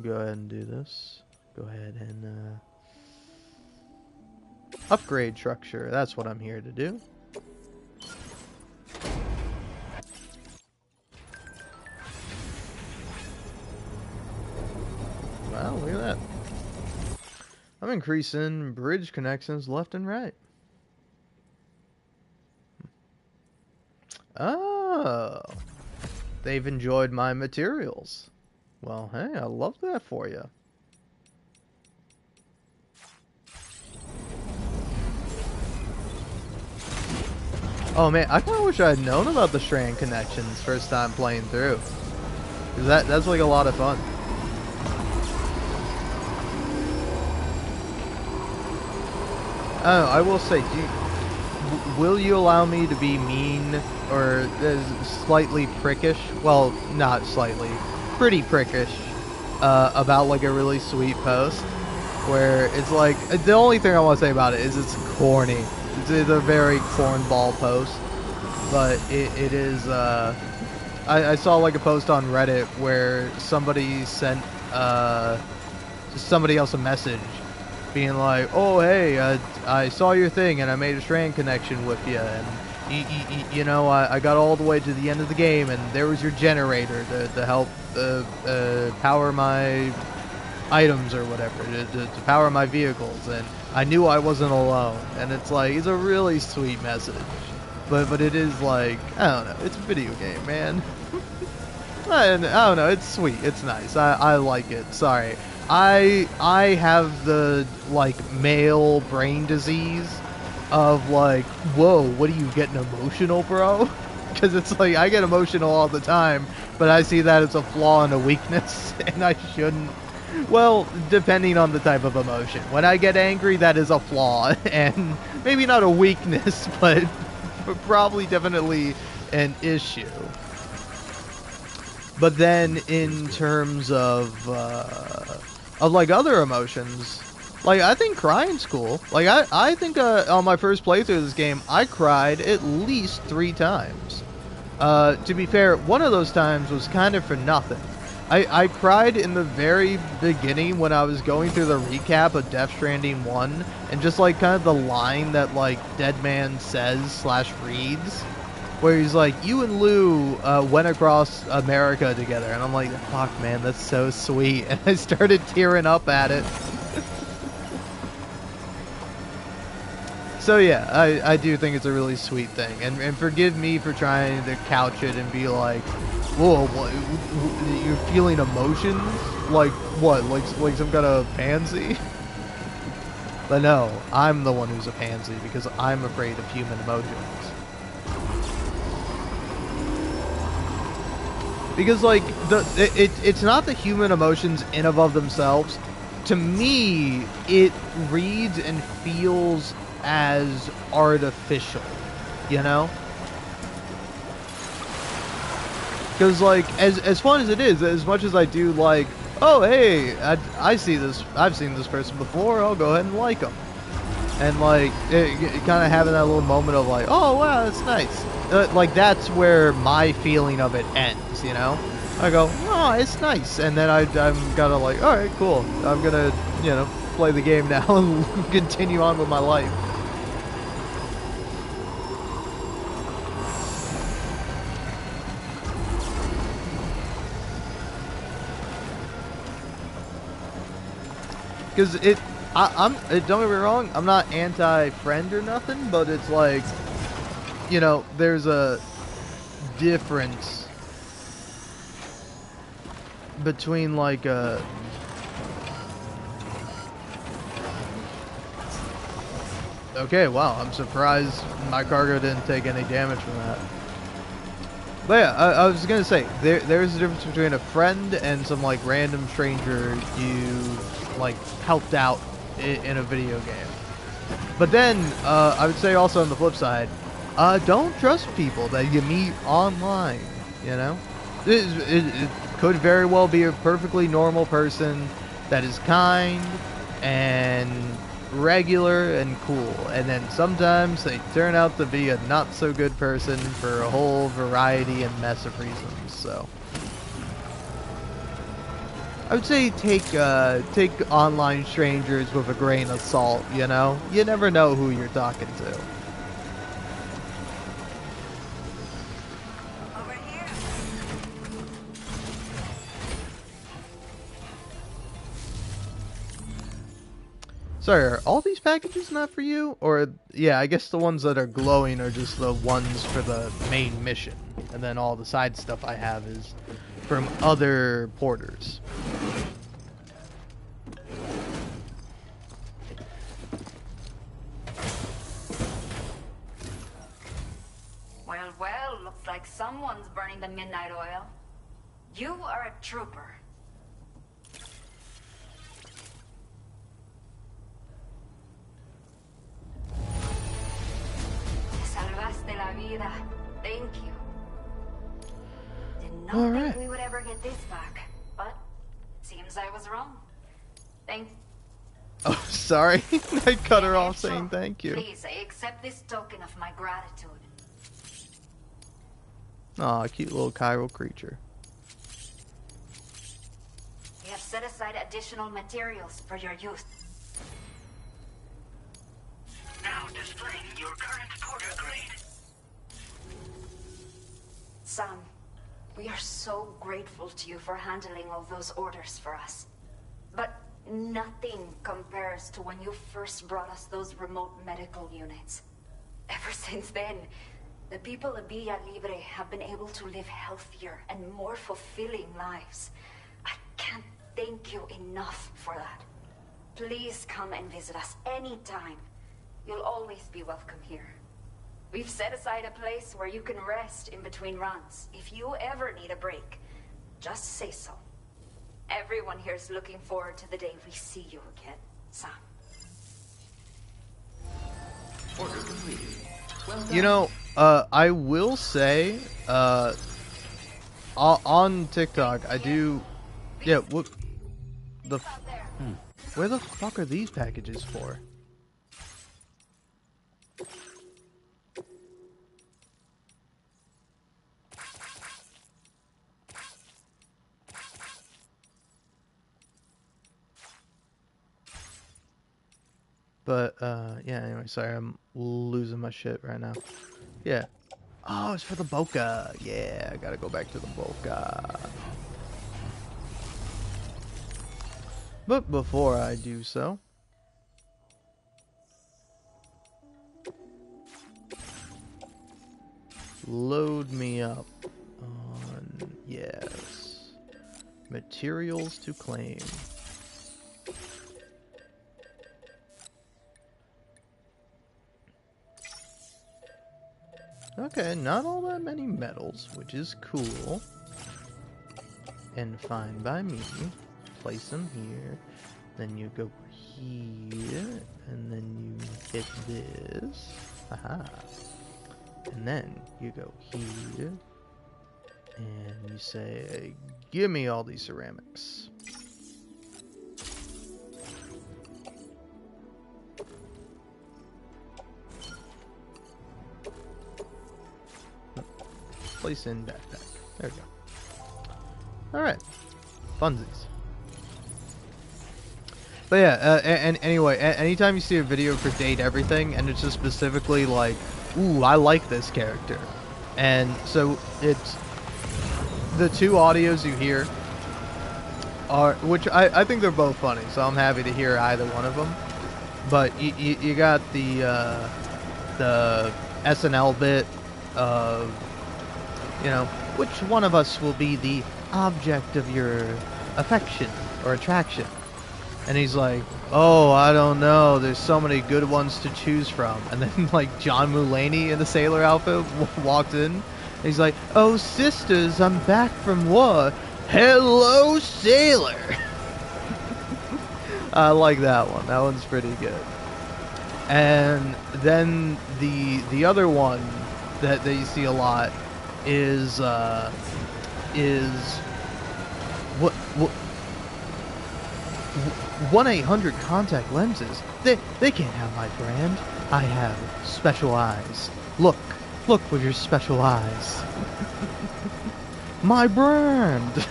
Go ahead and do this. Go ahead and upgrade structure. That's what I'm here to do. Wow, look at that. I'm increasing bridge connections left and right. Oh, they've enjoyed my materials. Well, hey, I love that for you. Oh man, I kind of wish I had known about the Strand connections first time playing through. Cause that's like a lot of fun. Oh, I will say, will you allow me to be mean or slightly prickish? Well, not slightly, pretty prickish about like a really sweet post. where it's like, the only thing I want to say about it is it's corny. It's a very cornball post, but it is, I saw like a post on Reddit where somebody sent somebody else a message being like, oh hey, I saw your thing and I made a strand connection with you, and you know, I got all the way to the end of the game and there was your generator to help power my items or whatever, to power my vehicles, and I knew I wasn't alone. And it's like, it's a really sweet message, but it is like, I don't know, it's a video game, man. I don't know, it's sweet, it's nice, I like it. Sorry, I have the like male brain disease of like, whoa, what are you getting emotional, bro? Because it's like, I get emotional all the time, but I see that as a flaw and a weakness, and I shouldn't. Well, depending on the type of emotion. When I get angry, that is a flaw, and maybe not a weakness, but probably definitely an issue. But then in terms of like other emotions, like, I think crying's cool. Like, I think on my first playthrough of this game, I cried at least 3 times. To be fair, one of those times was kind of for nothing. I cried in the very beginning when I was going through the recap of Death Stranding 1, and just, like, kind of the line that, like, Deadman says / reads, where he's like, you and Lou went across America together, and I'm like, fuck, man, that's so sweet, and I started tearing up at it. So yeah, I do think it's a really sweet thing, and forgive me for trying to couch it and be like, whoa, what, you're feeling emotions? Like what? Like some kind of pansy? But no, I'm the one who's a pansy because I'm afraid of human emotions. Because like it's not the human emotions in and of themselves. To me, it reads and feels as artificial, you know? Because like, as fun as it is, as much as I do like, oh hey, I see this, I've seen this person before, I'll go ahead and like them, and like it kind of having that little moment of like, oh wow, that's nice, like that's where my feeling of it ends, you know? I go, oh, it's nice, and then I'm gotta like, all right, cool, I'm gonna, you know, play the game now and continue on with my life. Because don't get me wrong, I'm not anti-friend or nothing, but it's like, you know, there's a difference between like a... Okay, wow, I'm surprised my cargo didn't take any damage from that. But yeah, I was gonna say, there's a difference between a friend and some like random stranger you like helped out in a video game. But then I would say also on the flip side, don't trust people that you meet online, you know? It could very well be a perfectly normal person that is kind and regular and cool, and then sometimes they turn out to be a not so good person for a whole variety and mess of reasons. So I would say take online strangers with a grain of salt, you know? You never know who you're talking to. Sorry, are all these packages not for you? Or, yeah, I guess the ones that are glowing are just the ones for the main mission. And then all the side stuff I have is from other porters. Well, looks like someone's burning the midnight oil. You are a trooper. Salvaste la vida. Thank you. Did not think we would ever get this back, but seems I was wrong. Oh, sorry. I cut her off saying thank you. Please, I accept this token of my gratitude. Aw, cute little chiral creature. We have set aside additional materials for your use. Now displaying your current order grade. Sam, we are so grateful to you for handling all those orders for us. But nothing compares to when you first brought us those remote medical units. Ever since then, the people of Villa Libre have been able to live healthier and more fulfilling lives. I can't thank you enough for that. Please come and visit us anytime. You'll always be welcome here. We've set aside a place where you can rest in between runs. If you ever need a break, just say so. Everyone here is looking forward to the day we see you again, Sam. Order completed. Well done. You know, I will say, on TikTok, I do, yeah, what, where the fuck are these packages for? But, yeah, anyway, sorry, I'm losing my shit right now. Yeah. Oh, it's for the Boca. Yeah, I gotta go back to the Boca. But before I do so, load me up on, yes, materials to claim. Okay, not all that many medals, which is cool. And fine by me. Place them here. Then you go here. And then you hit this. Haha. And then you go here. And you say, give me all these ceramics. Place in backpack. There we go. Alright. Funsies. But yeah, and anyway, anytime you see a video for Date Everything, and it's just specifically like, ooh, I like this character. And so it's the two audios you hear are, which I think they're both funny, so I'm happy to hear either one of them. But you got the SNL bit of, you know, which one of us will be the object of your affection or attraction? And he's like, oh, I don't know, there's so many good ones to choose from. And then, like, John Mulaney in the sailor outfit walked in. And he's like, oh, sisters, I'm back from war. Hello, sailor! I like that one. That one's pretty good. And then the other one that you see a lot is 1-800 contact lenses. They can't have my brand. I have special eyes. Look with your special eyes. My brand.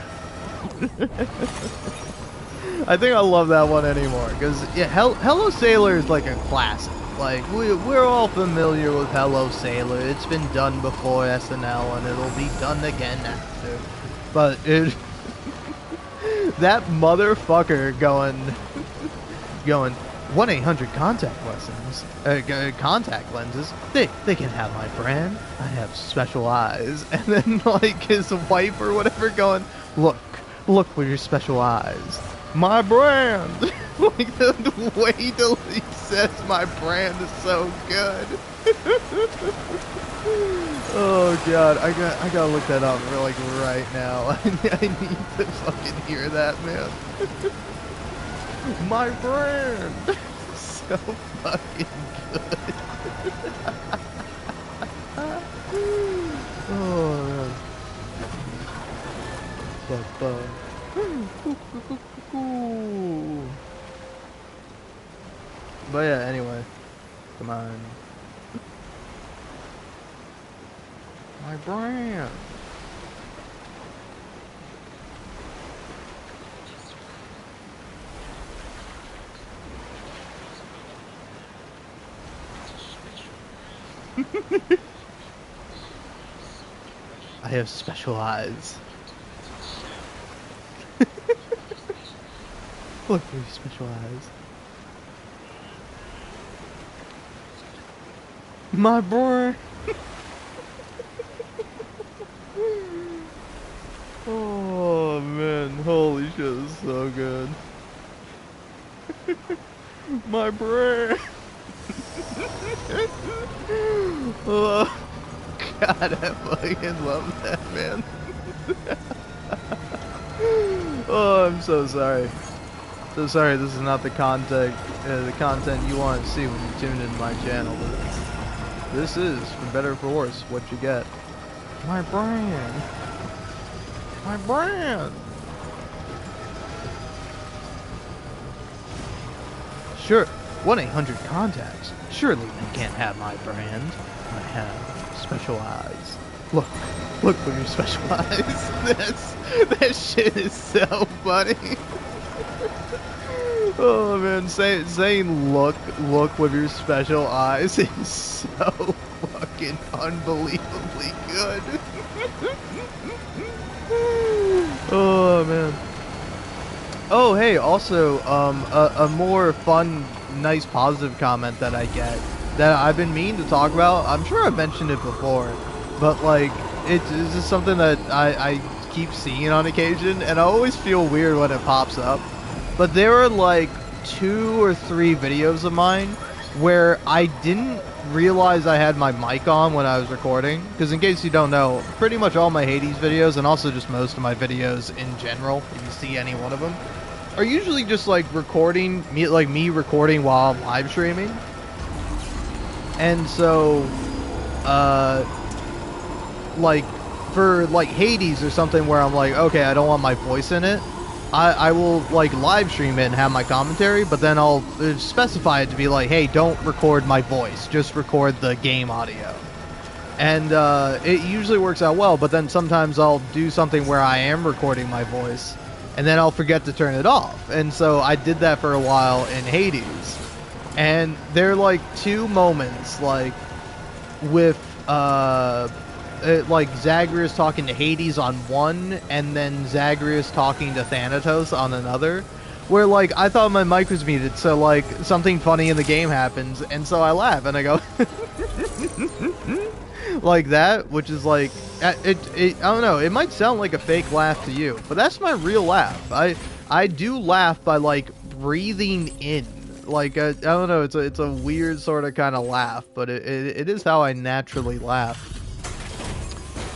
I think I love that one anymore because yeah, Hello Sailor is like a classic. Like we're all familiar with Hello Sailor. It's been done before SNL and it'll be done again after. But it that motherfucker going 1-800 contact lenses. They can have my brand. I have special eyes. And then like his wife or whatever going, look with your special eyes. My brand. Like the way he says my brand is so good. Oh god, I gotta look that up like right now. I need to fucking hear that, man. My brand. So fucking good. Oh man. But yeah, anyway. Come on. My brand. I have special eyes. Look at these special eyes. My boy. Oh man, holy shit, this is so good. My brain. Oh god, I fucking love that, man. Oh, I'm so sorry. So sorry, this is not the content you want to see when you tune into my channel. But this is, for better or for worse, what you get. My brand. My brand. Sure, 1-800-CONTACTS. Surely they can't have my brand. I have special eyes. Look with your special eyes. That shit is so funny. Oh man, saying look with your special eyes is so fucking unbelievably good. Oh man. Oh hey, also a more fun, nice, positive comment that I get that I've been meaning to talk about. I'm sure I've mentioned it before, but like it's just something that I keep seeing on occasion, and I always feel weird when it pops up. But there are like 2 or 3 videos of mine where I didn't realize I had my mic on when I was recording. Because in case you don't know, pretty much all my Hades videos, and also just most of my videos in general, if you see any one of them, are usually just like recording, me recording while I'm live streaming. And so, like, for like Hades or something where I'm like, okay, I don't want my voice in it, I will like live stream it and have my commentary, but then I'll specify it to be like, hey, don't record my voice, just record the game audio. And it usually works out well, but then sometimes I'll do something where I am recording my voice, and then I'll forget to turn it off. And so I did that for a while in Hades. And there are like 2 moments, like with like Zagreus talking to Hades on one, and then Zagreus talking to Thanatos on another, where like I thought my mic was muted, so like something funny in the game happens, and so I laugh and I go like that, which is like it I don't know, it might sound like a fake laugh to you, but that's my real laugh. I do laugh by like breathing in, like I don't know, it's a weird sort of kind of laugh, but it is how I naturally laugh.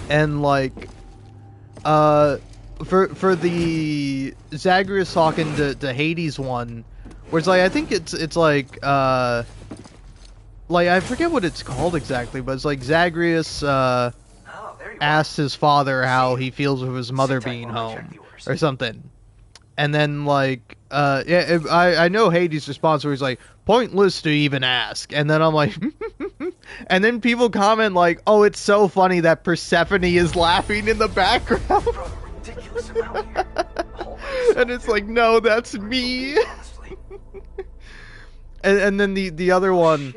And like for the Zagreus talking to Hades one, where it's like, I think it's like I forget what it's called exactly, but it's like Zagreus asks his father how he feels with his mother being home or something. And then like I know Hades' response where he's like, pointless to even ask. And then I'm like and then people comment like, oh, it's so funny that Persephone is laughing in the background. And it's like, no, that's me. and then the other one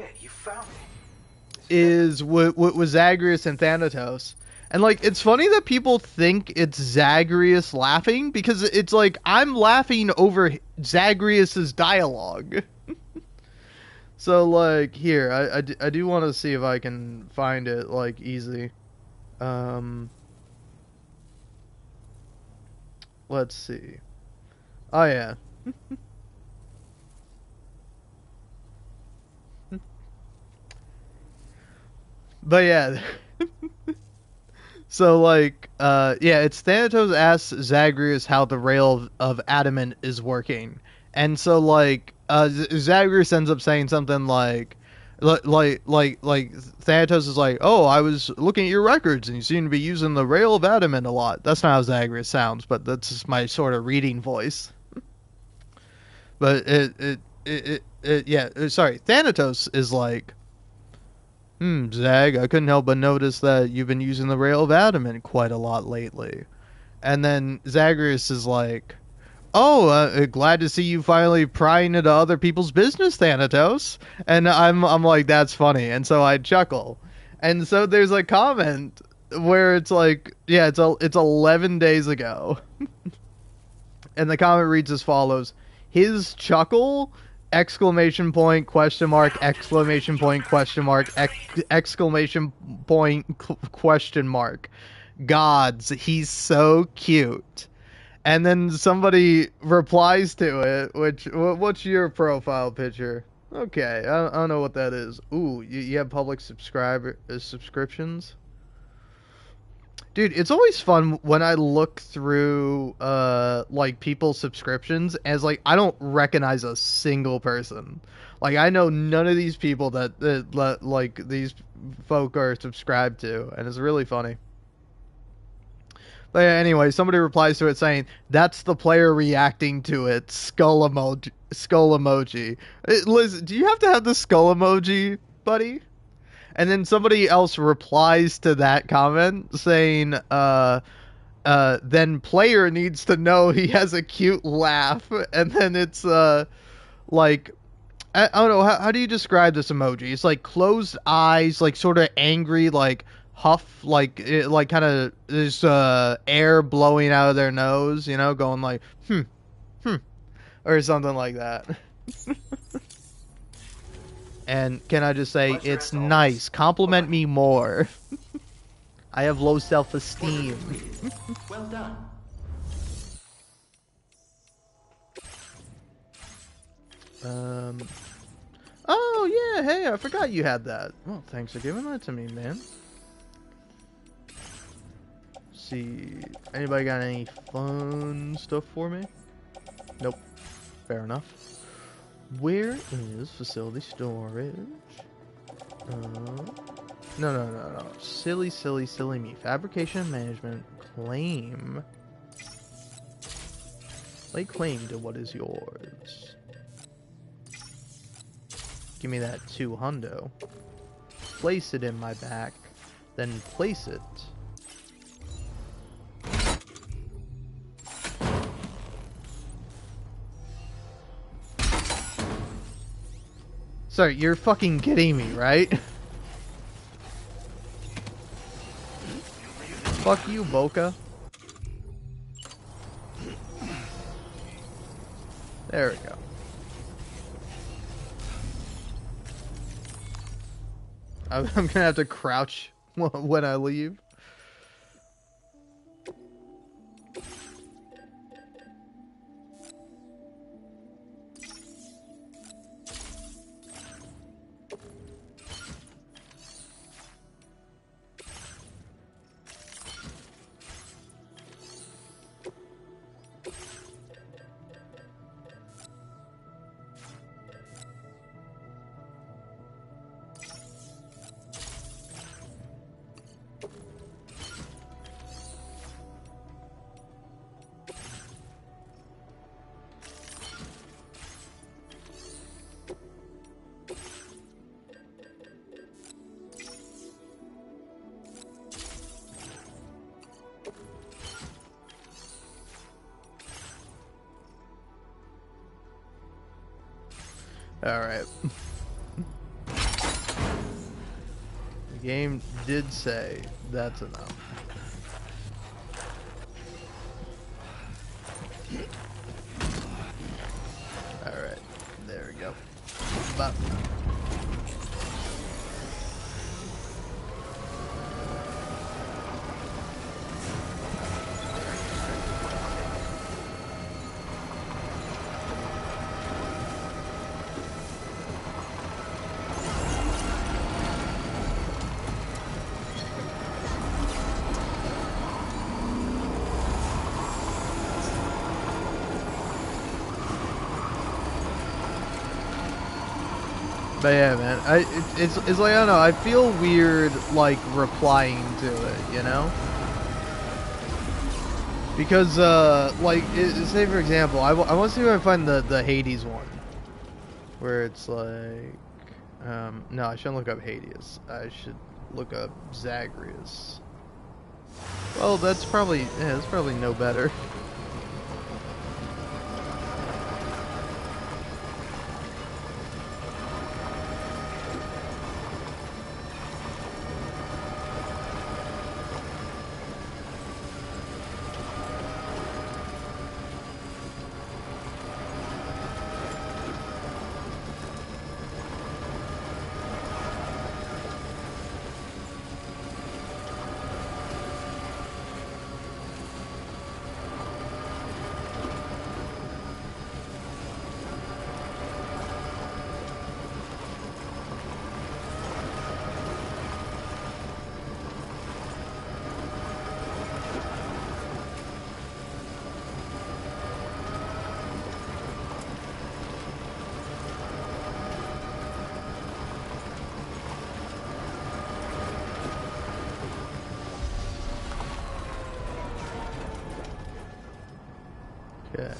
is with Zagreus and Thanatos. And like, it's funny that people think it's Zagreus laughing, because it's like I'm laughing over Zagreus's dialogue. So like, here I do want to see if I can find it like easy. Let's see. Oh yeah. But yeah. So like, yeah, it's Thanatos asks Zagreus how the rail of adamant is working, and so like, Zagreus ends up saying something like Thanatos is like, oh, I was looking at your records and you seem to be using the rail of adamant a lot. That's not how Zagreus sounds, but that's just my sort of reading voice. But sorry, Thanatos is like, Zag, I couldn't help but notice that you've been using the Rail of Adamant quite a lot lately. And then Zagreus is like, oh, glad to see you finally prying into other people's business, Thanatos. And I'm like, that's funny. And so I chuckle. And so there's a comment where it's like, yeah, it's 11 days ago. And the comment reads as follows: his chuckle, exclamation point, question mark, exclamation point, question mark, exclamation point, question mark. Gods, he's so cute. And then somebody replies to it, what's your profile picture? Okay, I don't know what that is. Ooh, you have public subscriptions? Dude, it's always fun when I look through like people's subscriptions as like I don't recognize a single person. Like I know none of these people that like these folk are subscribed to, and it's really funny. But yeah, anyway, somebody replies to it saying, "That's the player reacting to it." Skull emoji. Skull emoji. Liz, do you have to have the skull emoji, buddy? And then somebody else replies to that comment saying, then player needs to know he has a cute laugh. And then it's, like, I don't know, how do you describe this emoji? It's like closed eyes, like sort of angry, like huff, like kind of there's air blowing out of their nose, you know, going like, or something like that. And can I just say, it's nice. Compliment me more. I have low self-esteem. Well done. Oh, yeah, hey, I forgot you had that. Well, thanks for giving that to me, man. Let's see, anybody got any fun stuff for me? Nope. Fair enough. Where is facility storage? No. Silly me. Fabrication management. Claim. Lay claim to what is yours. Give me that 2 hundo. Place it in my back. Then place it. Sorry, you're fucking kidding me, right? Fuck you, Boca. There we go. I'm gonna have to crouch when I leave. Alright. The game did say that's enough. Alright. There we go. Bop. But yeah, man, it's like, I don't know, I feel weird, like, replying to it, you know? Because, like, say for example, I want to see if I find the Hades one. where it's like, no, I shouldn't look up Hades. I should look up Zagreus. Well, that's probably no better. Okay.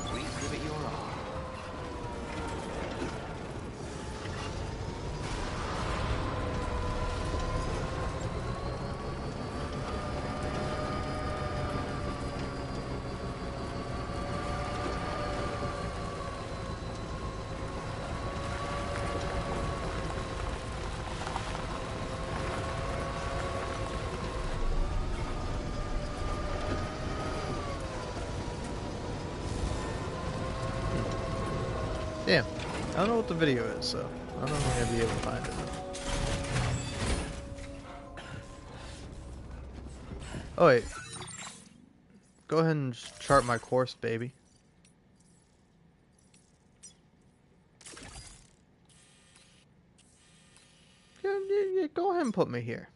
Please give it your all. Damn. I don't know what the video is, so I don't know if I'm gonna be able to find it. Oh wait. Go ahead and just chart my course, baby. Yeah, go ahead and put me here.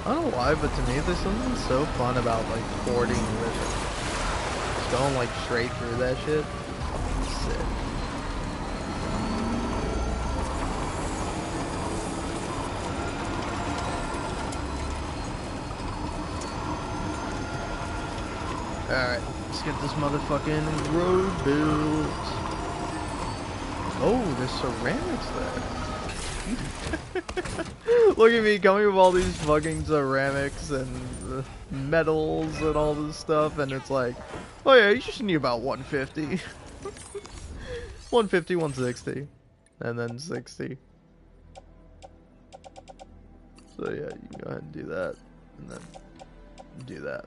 I don't know why, but to me there's something so fun about like fording rivers. Just going like straight through that shit. Sick. Alright, let's get this motherfucking road built. Oh, there's ceramics there. Look at me coming with all these fucking ceramics and metals and all this stuff, and it's like, oh yeah, you just need about 150. 150, 160, and then 60. So yeah, you can go ahead and do that, and then do that.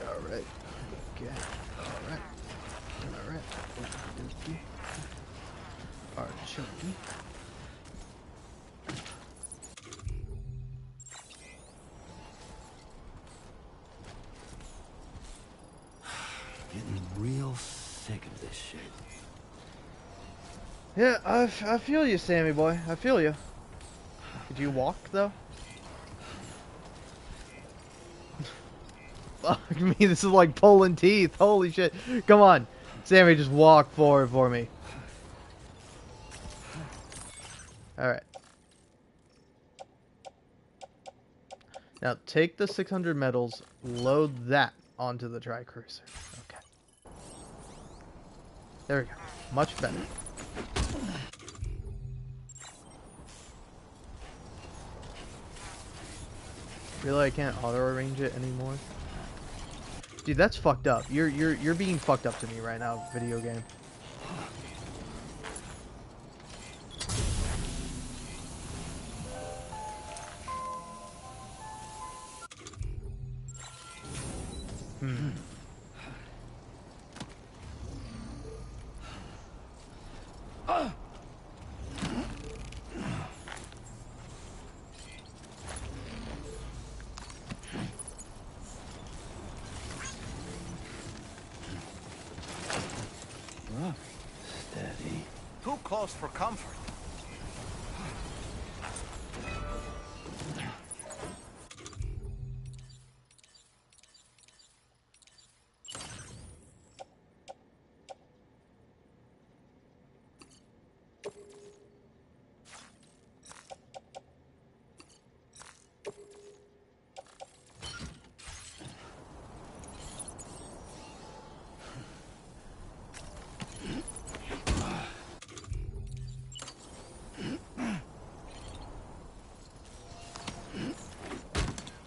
Alright. Okay. Alright. Alright. Okey-dokey. Artichoke. Getting real sick of this shit. Yeah, I feel you, Sammy boy. I feel you. Could you walk, though? Fuck me, this is like pulling teeth. Holy shit. Come on. Sammy, just walk forward for me. Alright. Now, take the 600 metals, load that onto the Tri-Cruiser. Okay. There we go. Much better. Really, I can't auto-arrange it anymore? Dude, that's fucked up. You're being fucked up to me right now, video game. Steady. Too close for comfort.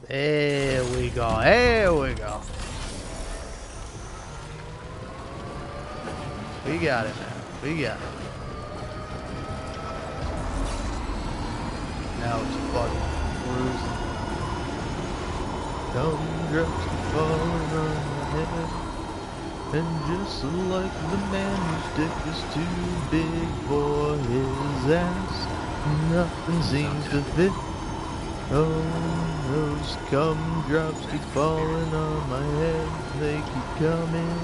There we go. There we go. We got it, man. We got it. Now it's fucking cruising. Gumdrops keep falling on my head. And just like the man whose dick is too big for his ass, nothing seems to fit. Oh, those gumdrops keep falling on my head, they keep coming.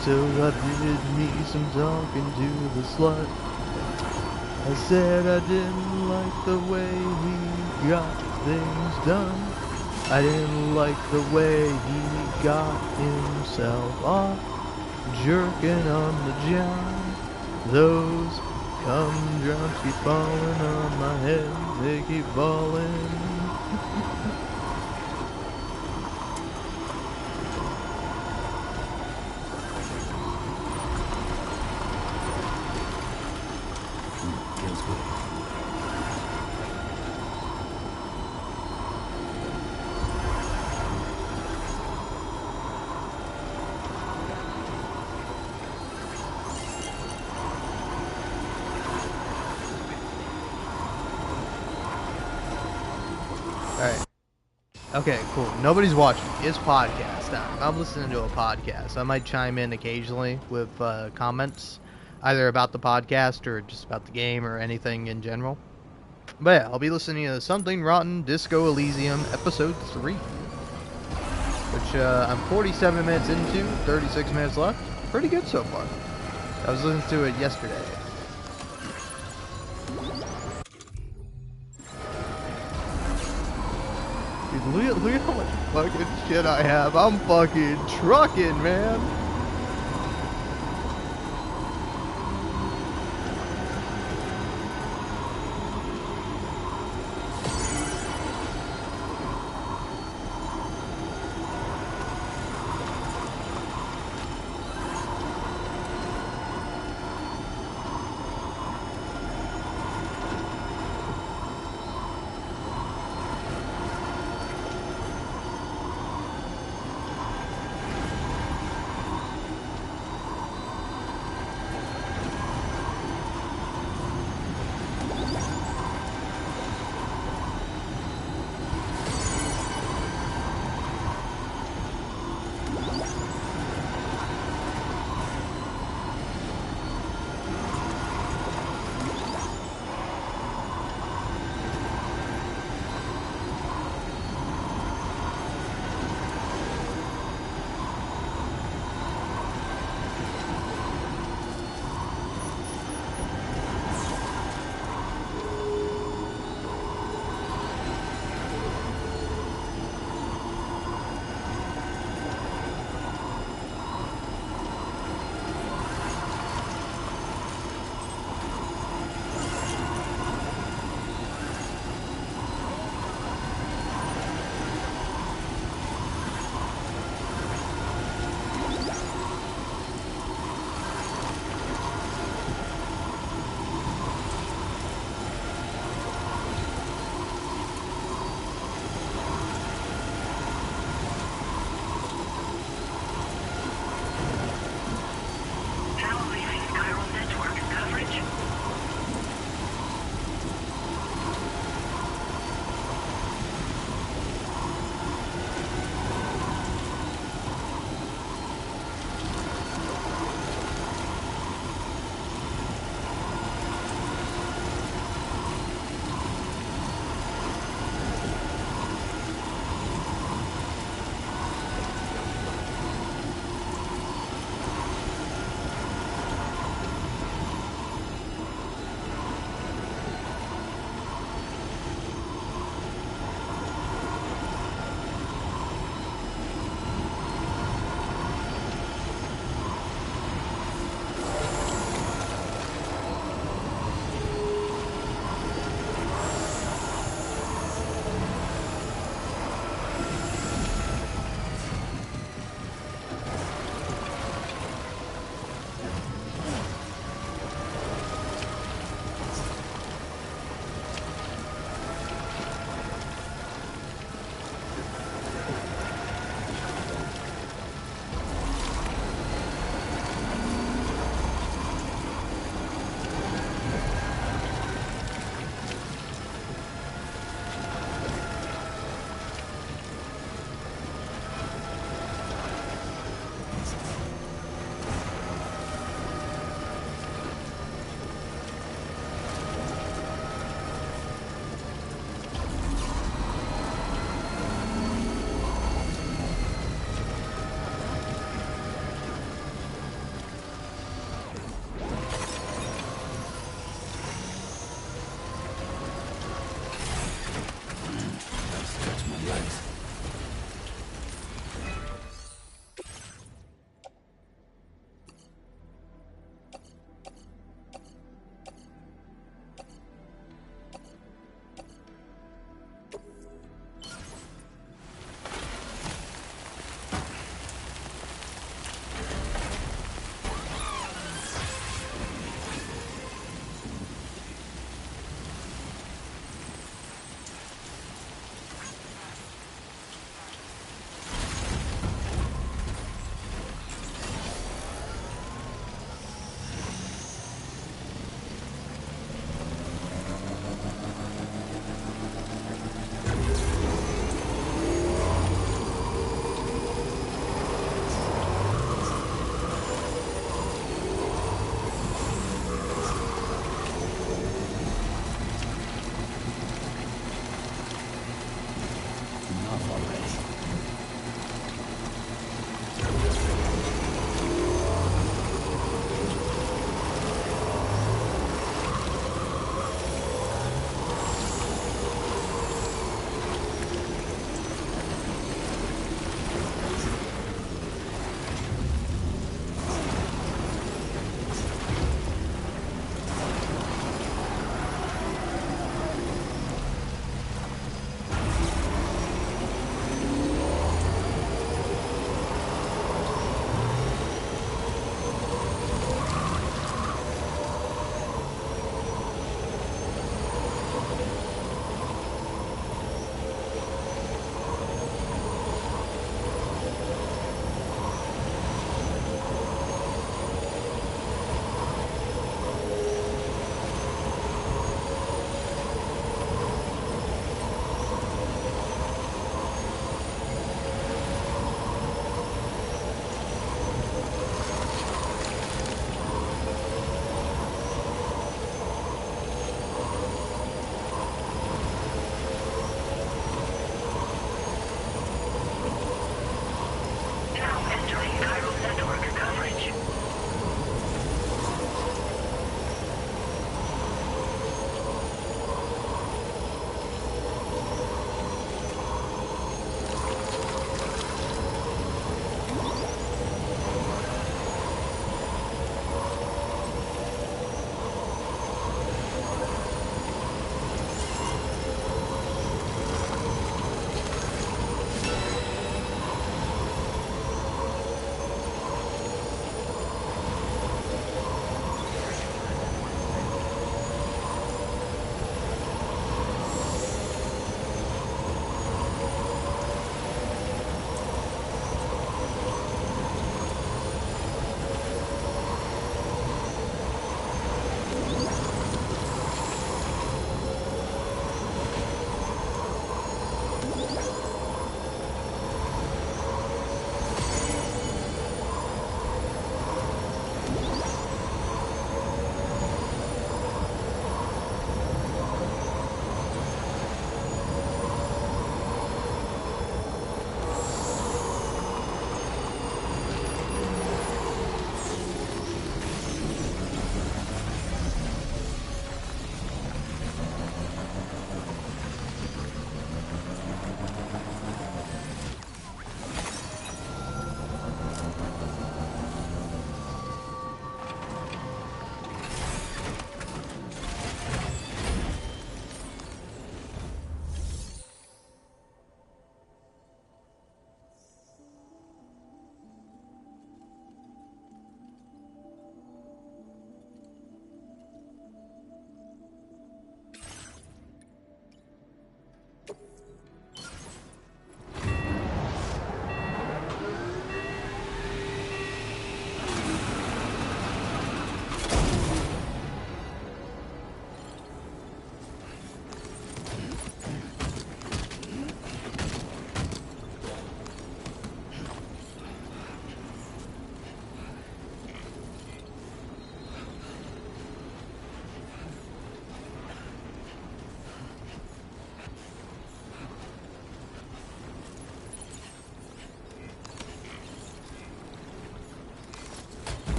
So I did me some talking to the slut. I said I didn't like the way he got things done. I didn't like the way he got himself off, jerking on the job. Those gumdrops keep falling on my head, they keep falling. Alright. Okay, cool. Nobody's watching. It's podcast time. I'm listening to a podcast. I might chime in occasionally with comments, either about the podcast or just about the game or anything in general. But yeah, I'll be listening to Something Rotten Disco Elysium Episode 3. Which I'm 47 minutes into, 36 minutes left. Pretty good so far. I was listening to it yesterday. Dude, look at how much fucking shit I have. I'm fucking trucking, man.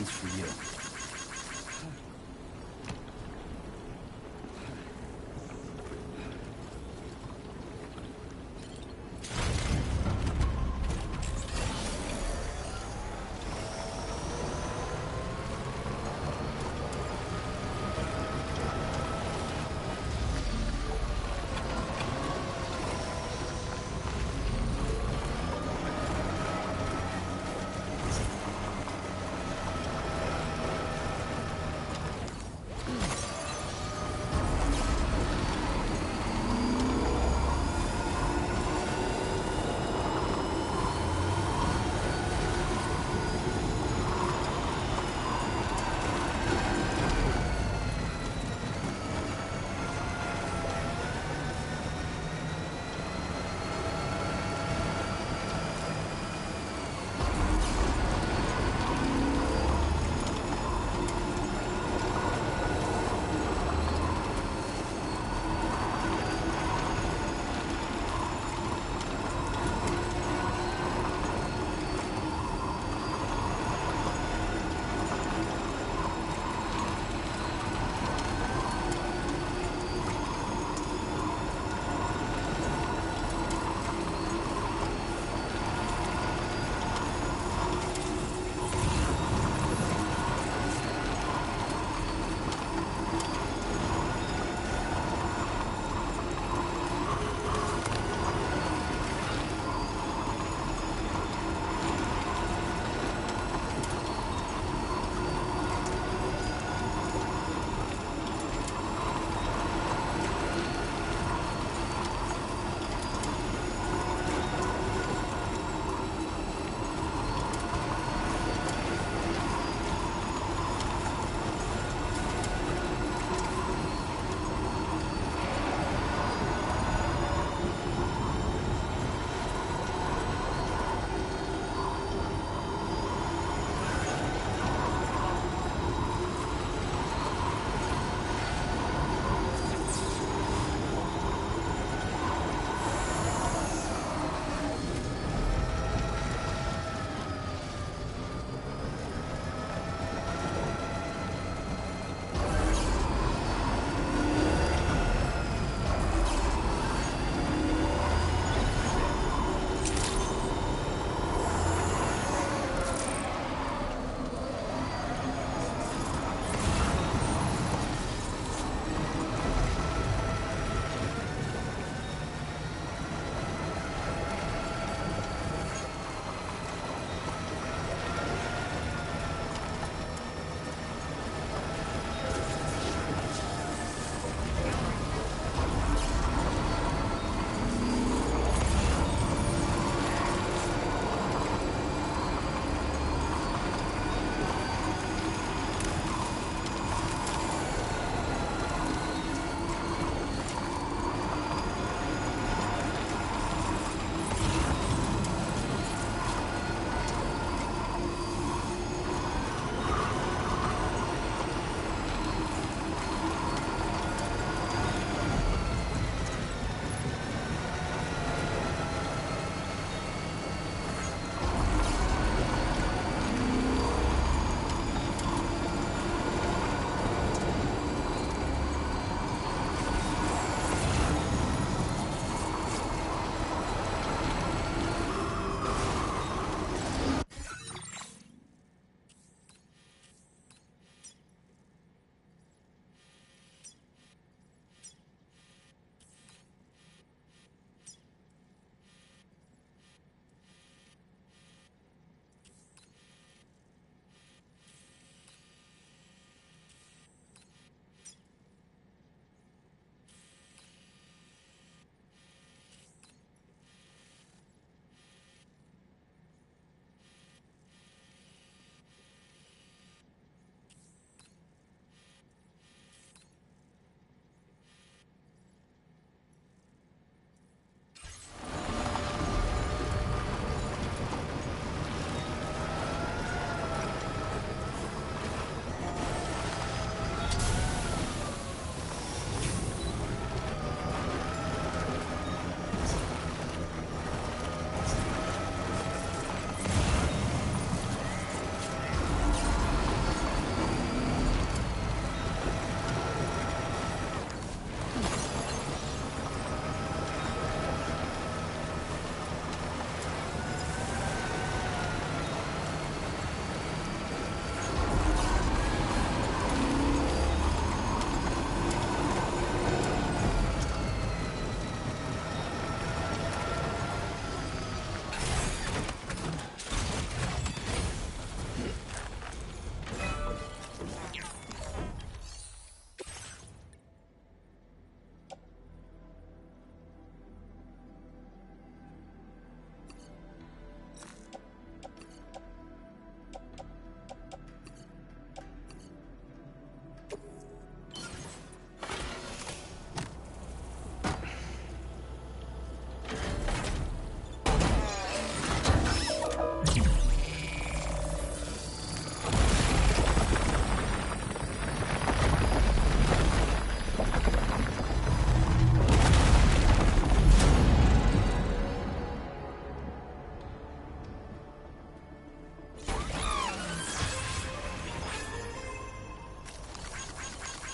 one's for you.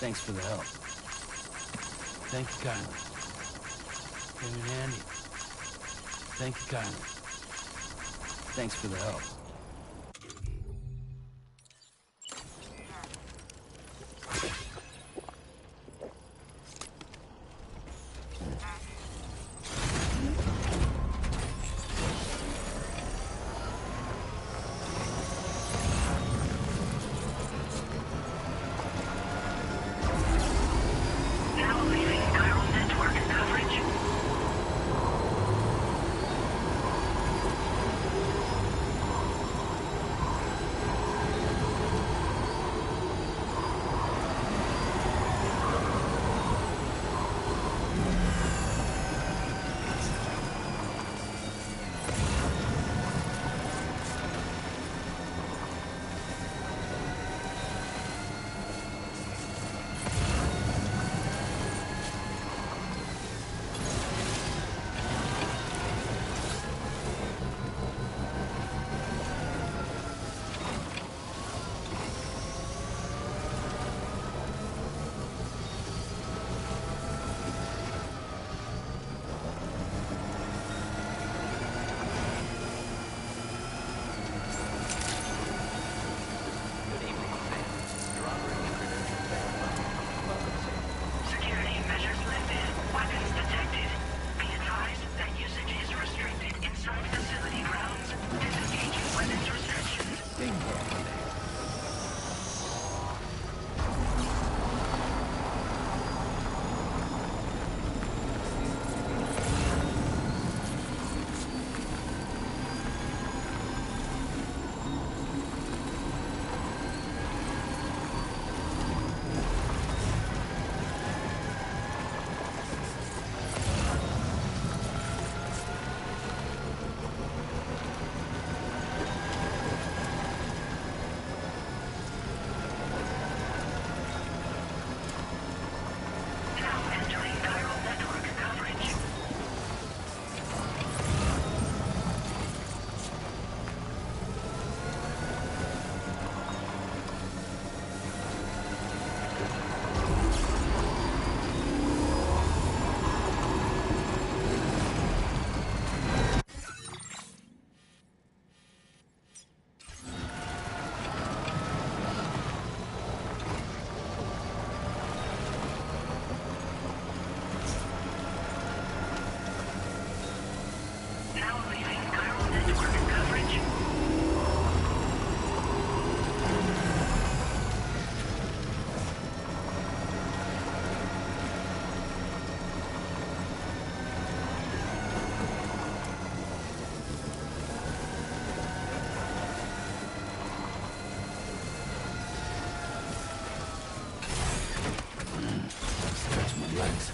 Thanks for the help. Thank you kindly. Came in handy. Thank you kindly. Thanks for the help. Now leaving chiral network coverage. Security measures lifted. Weapons detected. Be advised that usage is restricted inside facility grounds. Disengaging weapons restrictions. Now entering chiral network coverage. Now leaving chiral network coverage. Stretch my legs.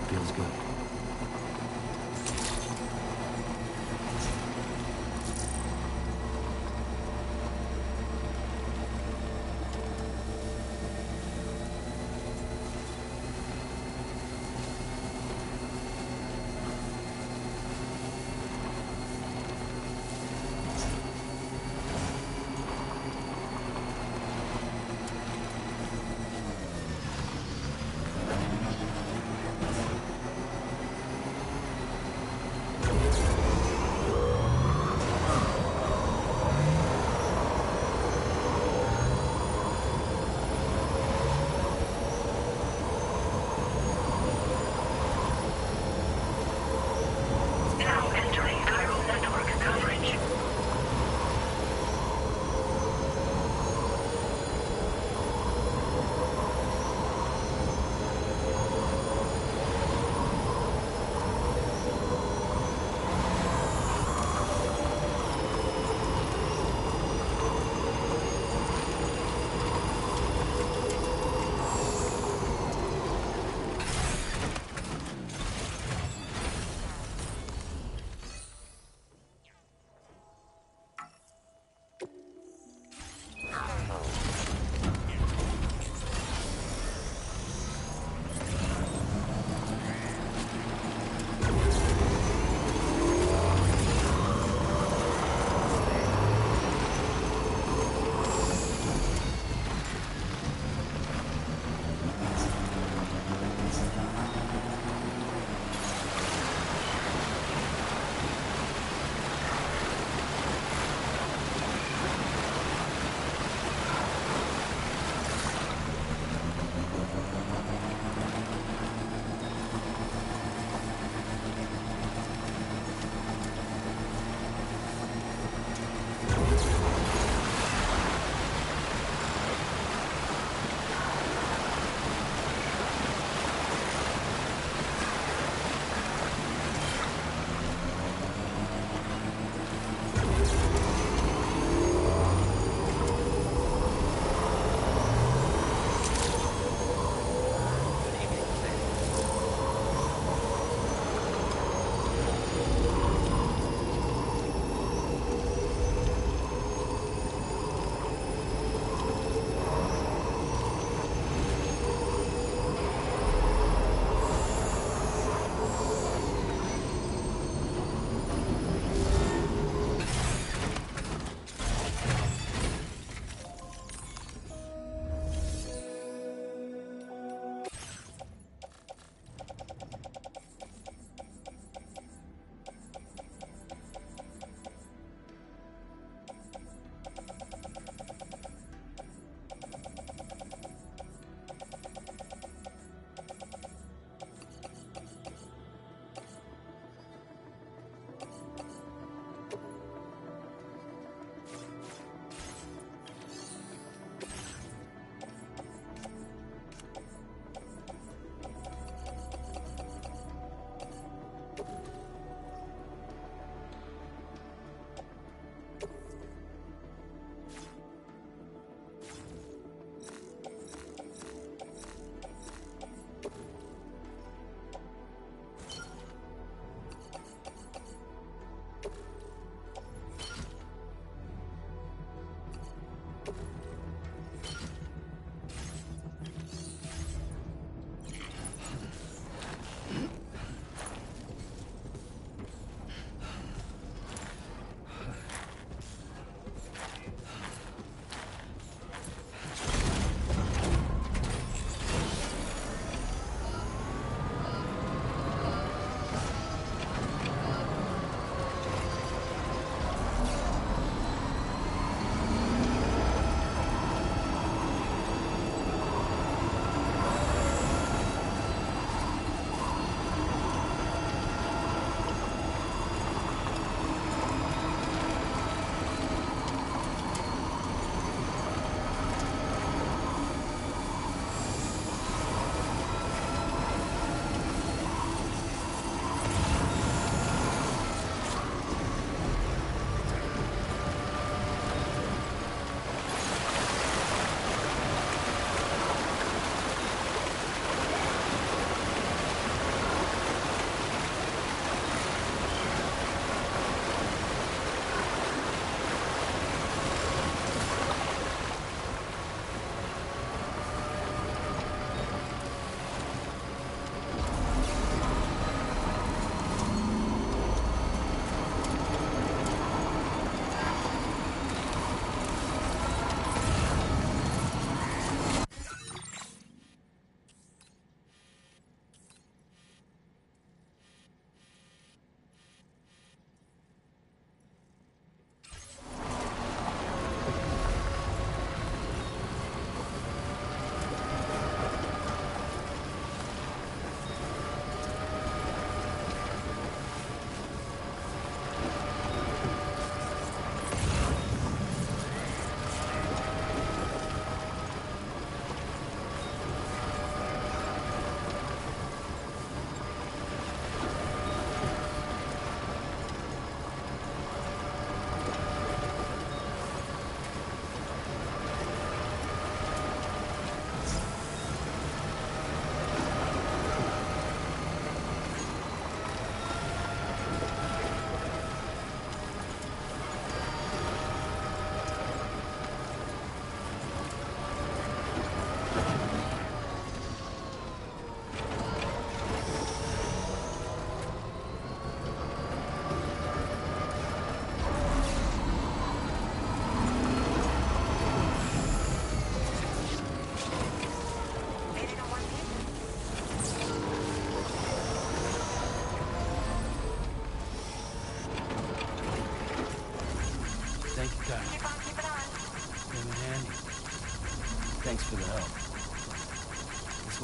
Feels good.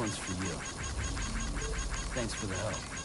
one's for you. Thanks for the help.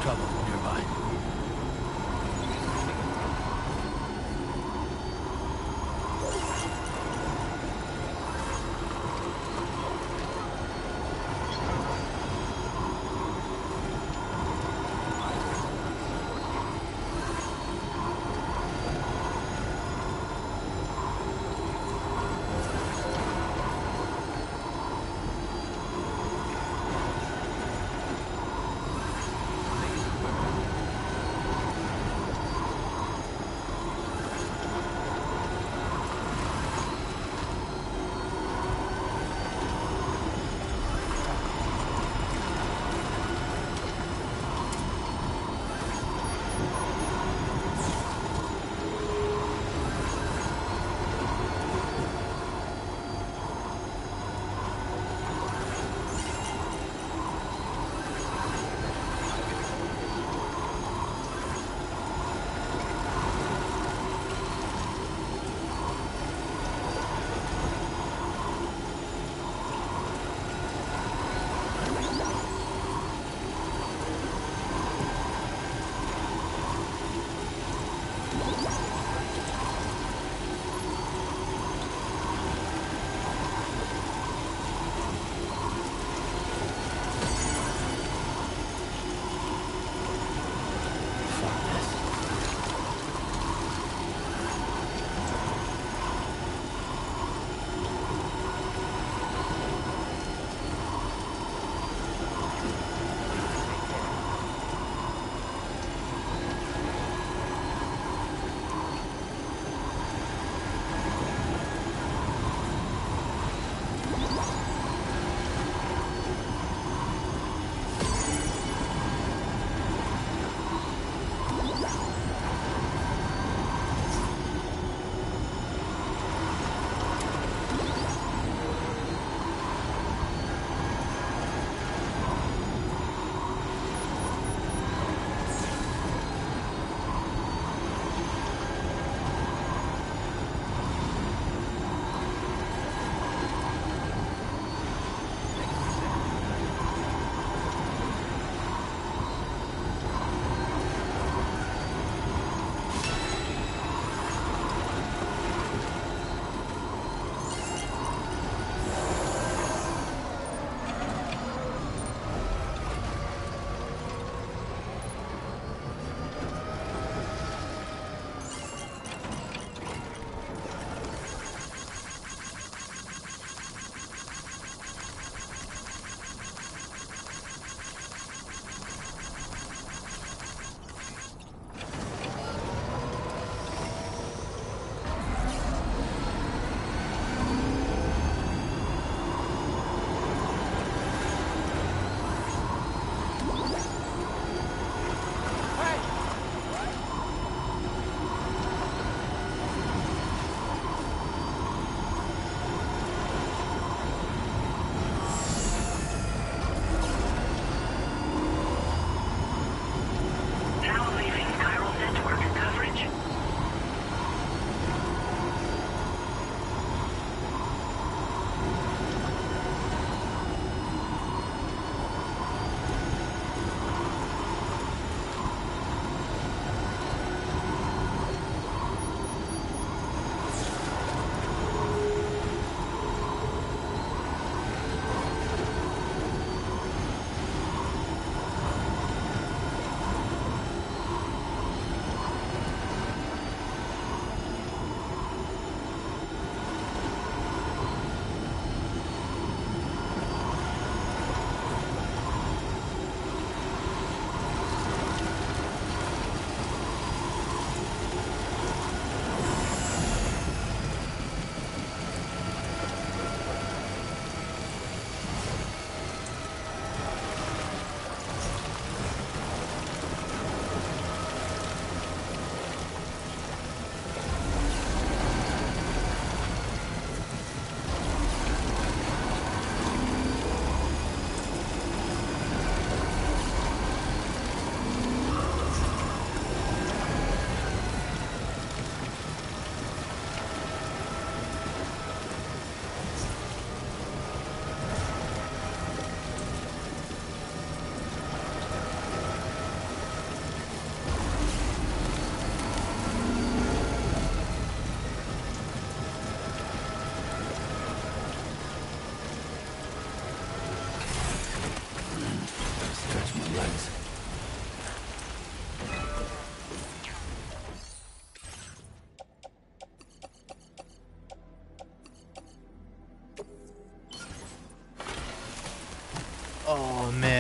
trouble nearby.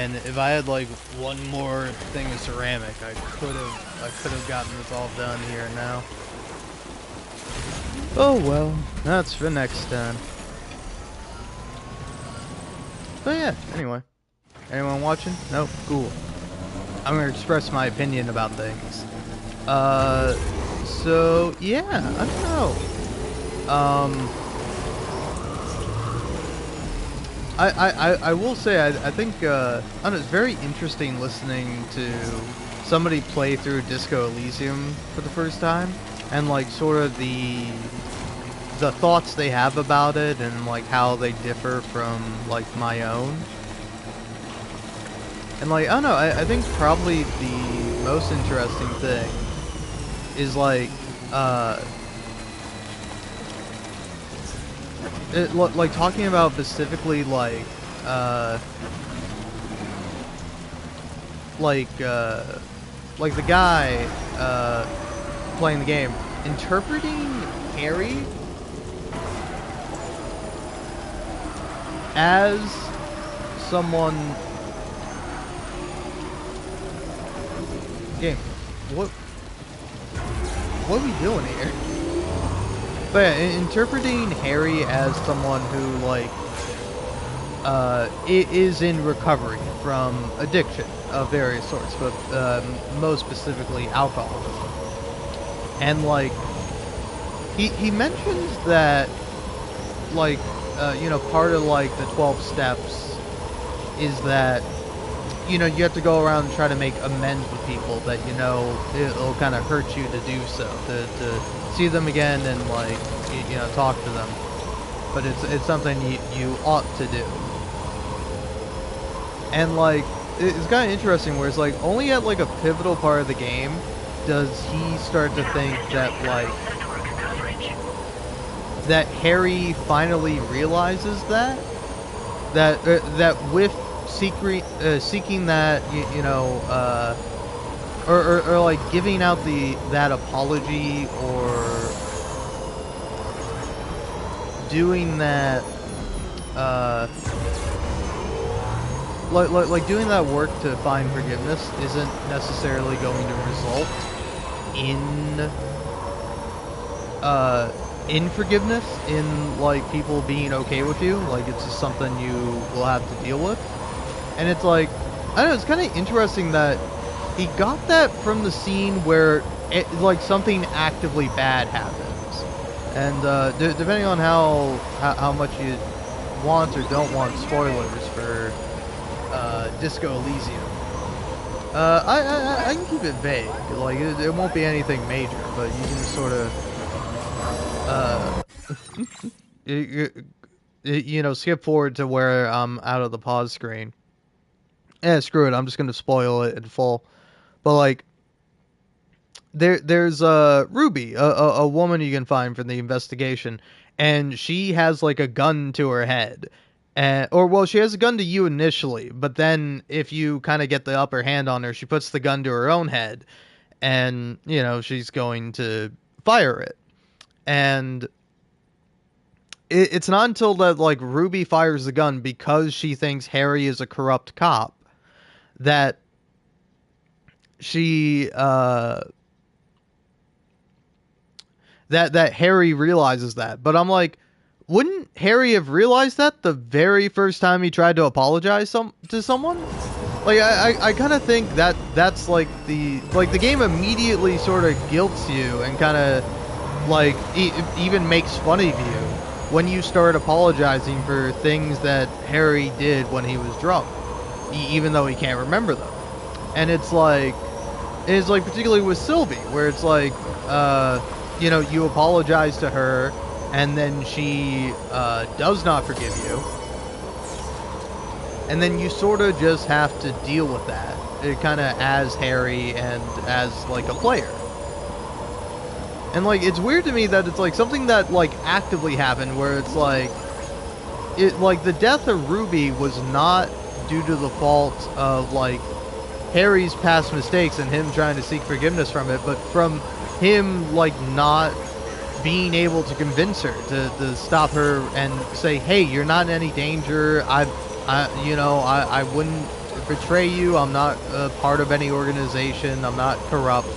man, if I had like one more thing of ceramic, I could have gotten this all done here and now. Oh well, that's for next time. But yeah, anyway. Anyone watching? Nope, cool. I'm gonna express my opinion about things. So yeah, I don't know. I will say I think I don't know, it's very interesting listening to somebody play through Disco Elysium for the first time, and like sort of the thoughts they have about it, and like how they differ from like my own. And like, I don't know, I think probably the most interesting thing is like like talking about specifically like the guy playing the game interpreting Harry as someone. Game, what are we doing here? But yeah, interpreting Harry as someone who like is in recovery from addiction of various sorts, but most specifically alcoholism. And like he mentions that like you know, part of like the 12 steps is that, you know, you have to go around and try to make amends with people that, you know, it'll kind of hurt you to do so, to see them again and like you know, talk to them, but it's something you ought to do. And like it's kind of interesting where it's like only at like a pivotal part of the game does he start to think that like that Harry finally realizes that with seeking that, you know, or like giving out that apology, or doing that, like doing that work to find forgiveness isn't necessarily going to result in forgiveness, in like people being okay with you. Like it's just something you will have to deal with. And it's like, I don't know, it's kind of interesting that he got that from the scene where like something actively bad happens. And depending on how much you want or don't want spoilers for Disco Elysium, I can keep it vague. Like it won't be anything major, but you can sort of you know, skip forward to where I'm out of the pause screen. Screw it, I'm just gonna spoil it in full. But like, there's Ruby, a woman you can find from the investigation, and she has like a gun to her head, or well, she has a gun to you initially, but then if you kind of get the upper hand on her, she puts the gun to her own head, and you know she's going to fire it, and it's not until that like Ruby fires the gun because she thinks Harry is a corrupt cop that she that Harry realizes that. But I'm like, wouldn't Harry have realized that the very first time he tried to apologize to someone? Like I kind of think that's like the game immediately sort of guilts you and kind of like even makes fun of you when you start apologizing for things that Harry did when he was drunk, even though he can't remember them. And it's like particularly with Sylvie, where it's like, you know, you apologize to her, and then she does not forgive you, and then you sort of just have to deal with that, kind of as Harry and as like a player. And like it's weird to me that it's like something that like actively happened, where it's like the death of Ruby was not due to the fault of like Harry's past mistakes and him trying to seek forgiveness from it, but from him like not being able to convince her to stop her and say, hey, you're not in any danger. I wouldn't betray you. I'm not part of any organization. I'm not corrupt.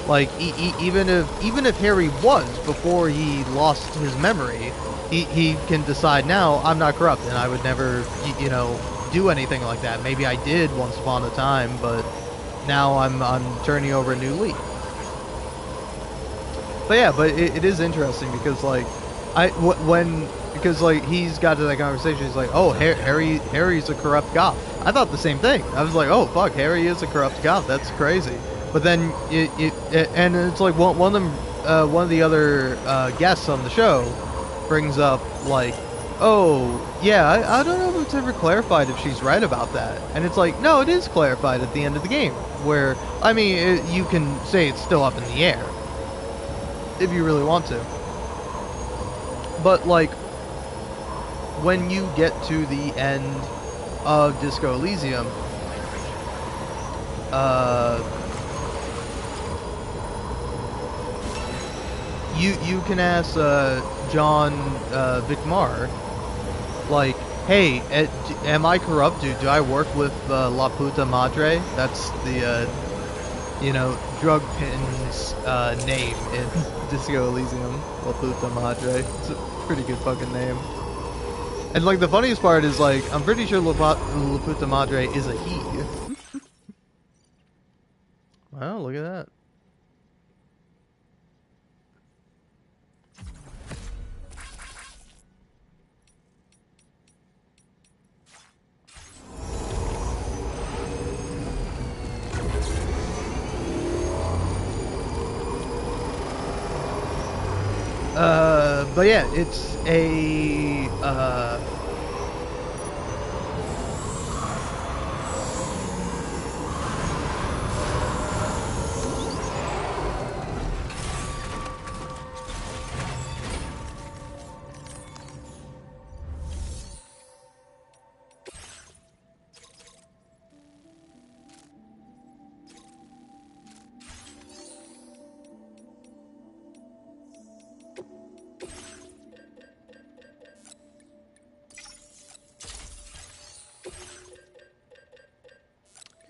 Like, even if Harry was before he lost his memory, he can decide now I'm not corrupt, and I would never, you know, do anything like that. Maybe I did once upon a time, but now I'm turning over a new leaf. But yeah, but it is interesting because like because like he's got to that conversation. He's like, oh, Harry's a corrupt cop. I thought the same thing. I was like, oh fuck, Harry is a corrupt cop. That's crazy. But then and it's like one of them, one of the other guests on the show brings up like, oh yeah, I don't know if it's ever clarified if she's right about that. And it's like, no, it is clarified at the end of the game, where I mean, you can say it's still up in the air if you really want to. But like, when you get to the end of Disco Elysium, you can ask John Vicmar, like, hey, am I corrupt? Do I work with La Puta Madre? That's the you know, drug pin's name in Disco Elysium. La Puta Madre. It's a pretty good fucking name. And like the funniest part is like, I'm pretty sure La Puta Madre is a he. Wow, look at that. But yeah, it's a,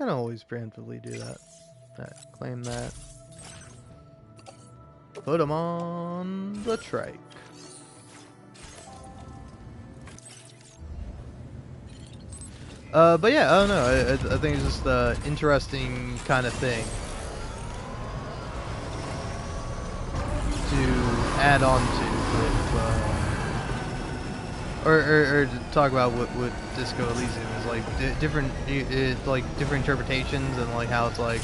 can always preemptively do that. Claim that. Put them on the trike. But yeah, I don't know. I think it's just an interesting kind of thing to add on to with, or to talk about with Disco Elysium is like different interpretations, and like how it's like,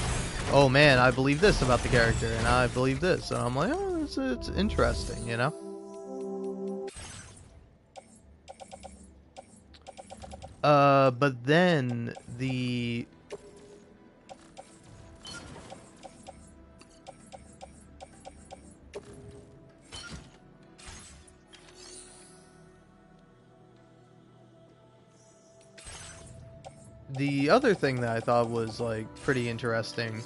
oh man, I believe this about the character, and I believe this, and I'm like, oh, it's interesting, you know. But then the other thing that I thought was like pretty interesting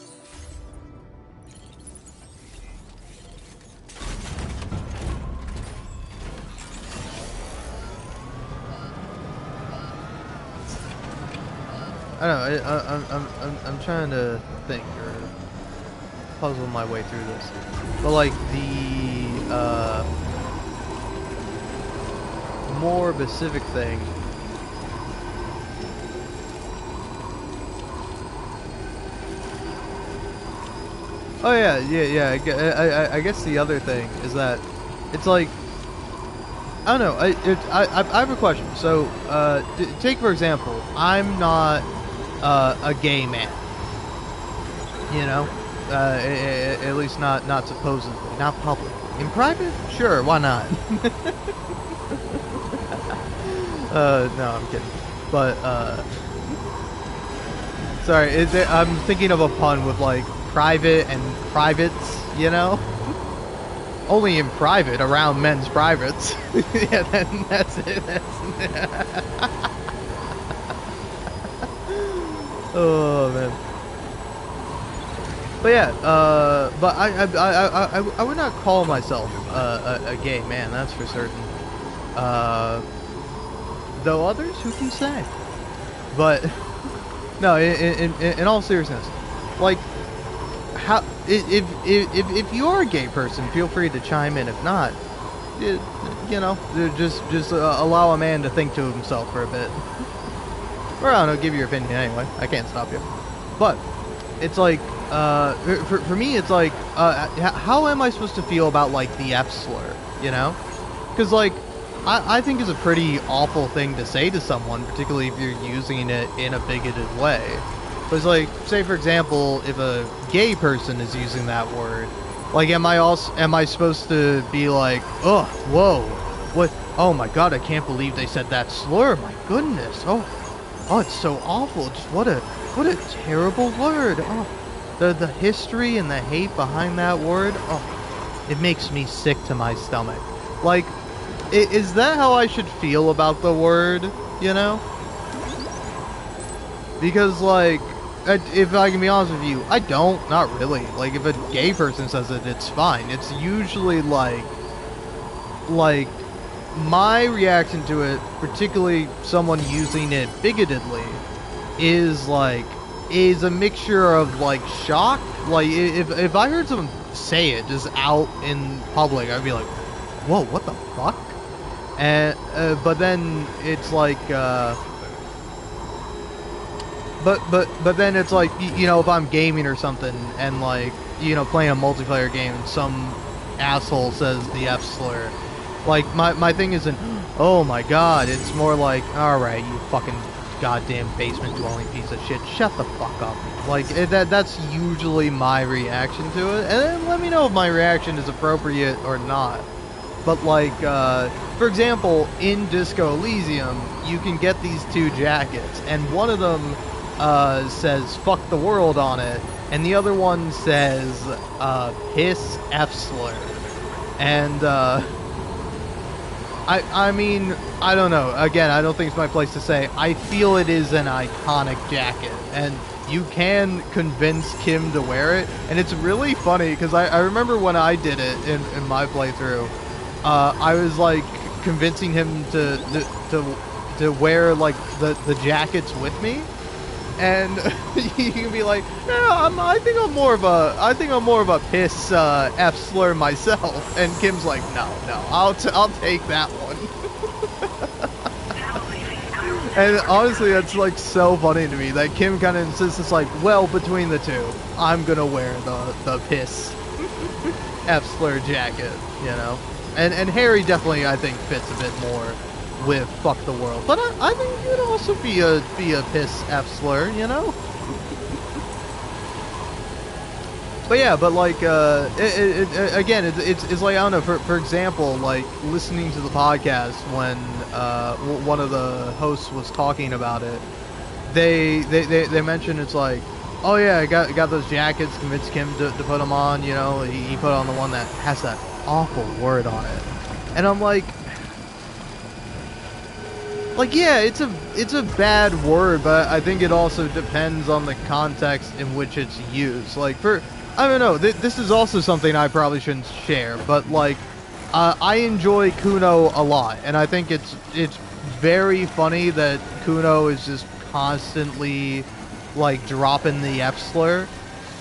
I don't know. I'm trying to think or puzzle my way through this, but like the more specific thing. Oh yeah. I guess the other thing is that it's like, I don't know. I have a question. So take for example, I'm not a gay man. You know, at least not supposedly, not public. In private, sure, why not? No, I'm kidding. But sorry, I'm thinking of a pun with like private and privates. You know, only in private around men's privates. Yeah, that's it. Oh man. But yeah, but I would not call myself a gay man, that's for certain. Though others, who can say? But No, in all seriousness, like, how if you are a gay person, feel free to chime in. If not, you know, just allow a man to think to himself for a bit. Or I don't know, give your opinion anyway. I can't stop you. But it's like, for me, it's like, how am I supposed to feel about like the F slur? You know, because like, I think it's a pretty awful thing to say to someone, particularly if you're using it in a bigoted way. But it's like, say for example, if a gay person is using that word, like, am I supposed to be like, oh, whoa, what? Oh my God, I can't believe they said that slur. My goodness. Oh, it's so awful. Just what a terrible word. Oh, the history and the hate behind that word. Oh, it makes me sick to my stomach. Like, is that how I should feel about the word? You know? Because like, if I can be honest with you, I don't. Not really. Like, if a gay person says it, it's fine. It's usually like my reaction to it, particularly someone using it bigotedly, is a mixture of like shock. Like, if I heard someone say it just out in public, I'd be like, whoa, what the fuck? And but then it's like but then it's like, you know, if I'm gaming or something and like, you know, playing a multiplayer game and some asshole says the F slur, like, my thing isn't, oh my God, it's more like, alright, you fucking goddamn basement dwelling piece of shit, shut the fuck up. Like, that's usually my reaction to it, and then let me know if my reaction is appropriate or not. But like, for example, in Disco Elysium, you can get these two jackets, and one of them says fuck the world on it, and the other one says piss F slur. And I mean, I don't know. Again, I don't think it's my place to say. I feel it is an iconic jacket, and you can convince Kim to wear it. And it's really funny, because I remember when I did it in my playthrough, I was like convincing him to wear like the jackets with me. And you can be like, yeah, I think I'm more of a piss F slur myself. And Kim's like, no, I'll take that one. And honestly, that's like so funny to me that Kim kind of insists. It's like, well, between the two, I'm gonna wear the piss F slur jacket, you know. And Harry definitely, I think, fits a bit more with fuck the world, but I think you'd also be a piss F slur, you know. But yeah, but like again, it's like, I don't know. For example, like listening to the podcast when one of the hosts was talking about it, they mentioned, it's like, oh yeah, I got those jackets, convinced Kim to put them on. You know, he put on the one that has that awful word on it, and I'm like, yeah, it's a bad word, but I think it also depends on the context in which it's used. Like, I don't know, this is also something I probably shouldn't share, but like, I enjoy Kuno a lot, and I think it's very funny that Kuno is just constantly like dropping the F slur.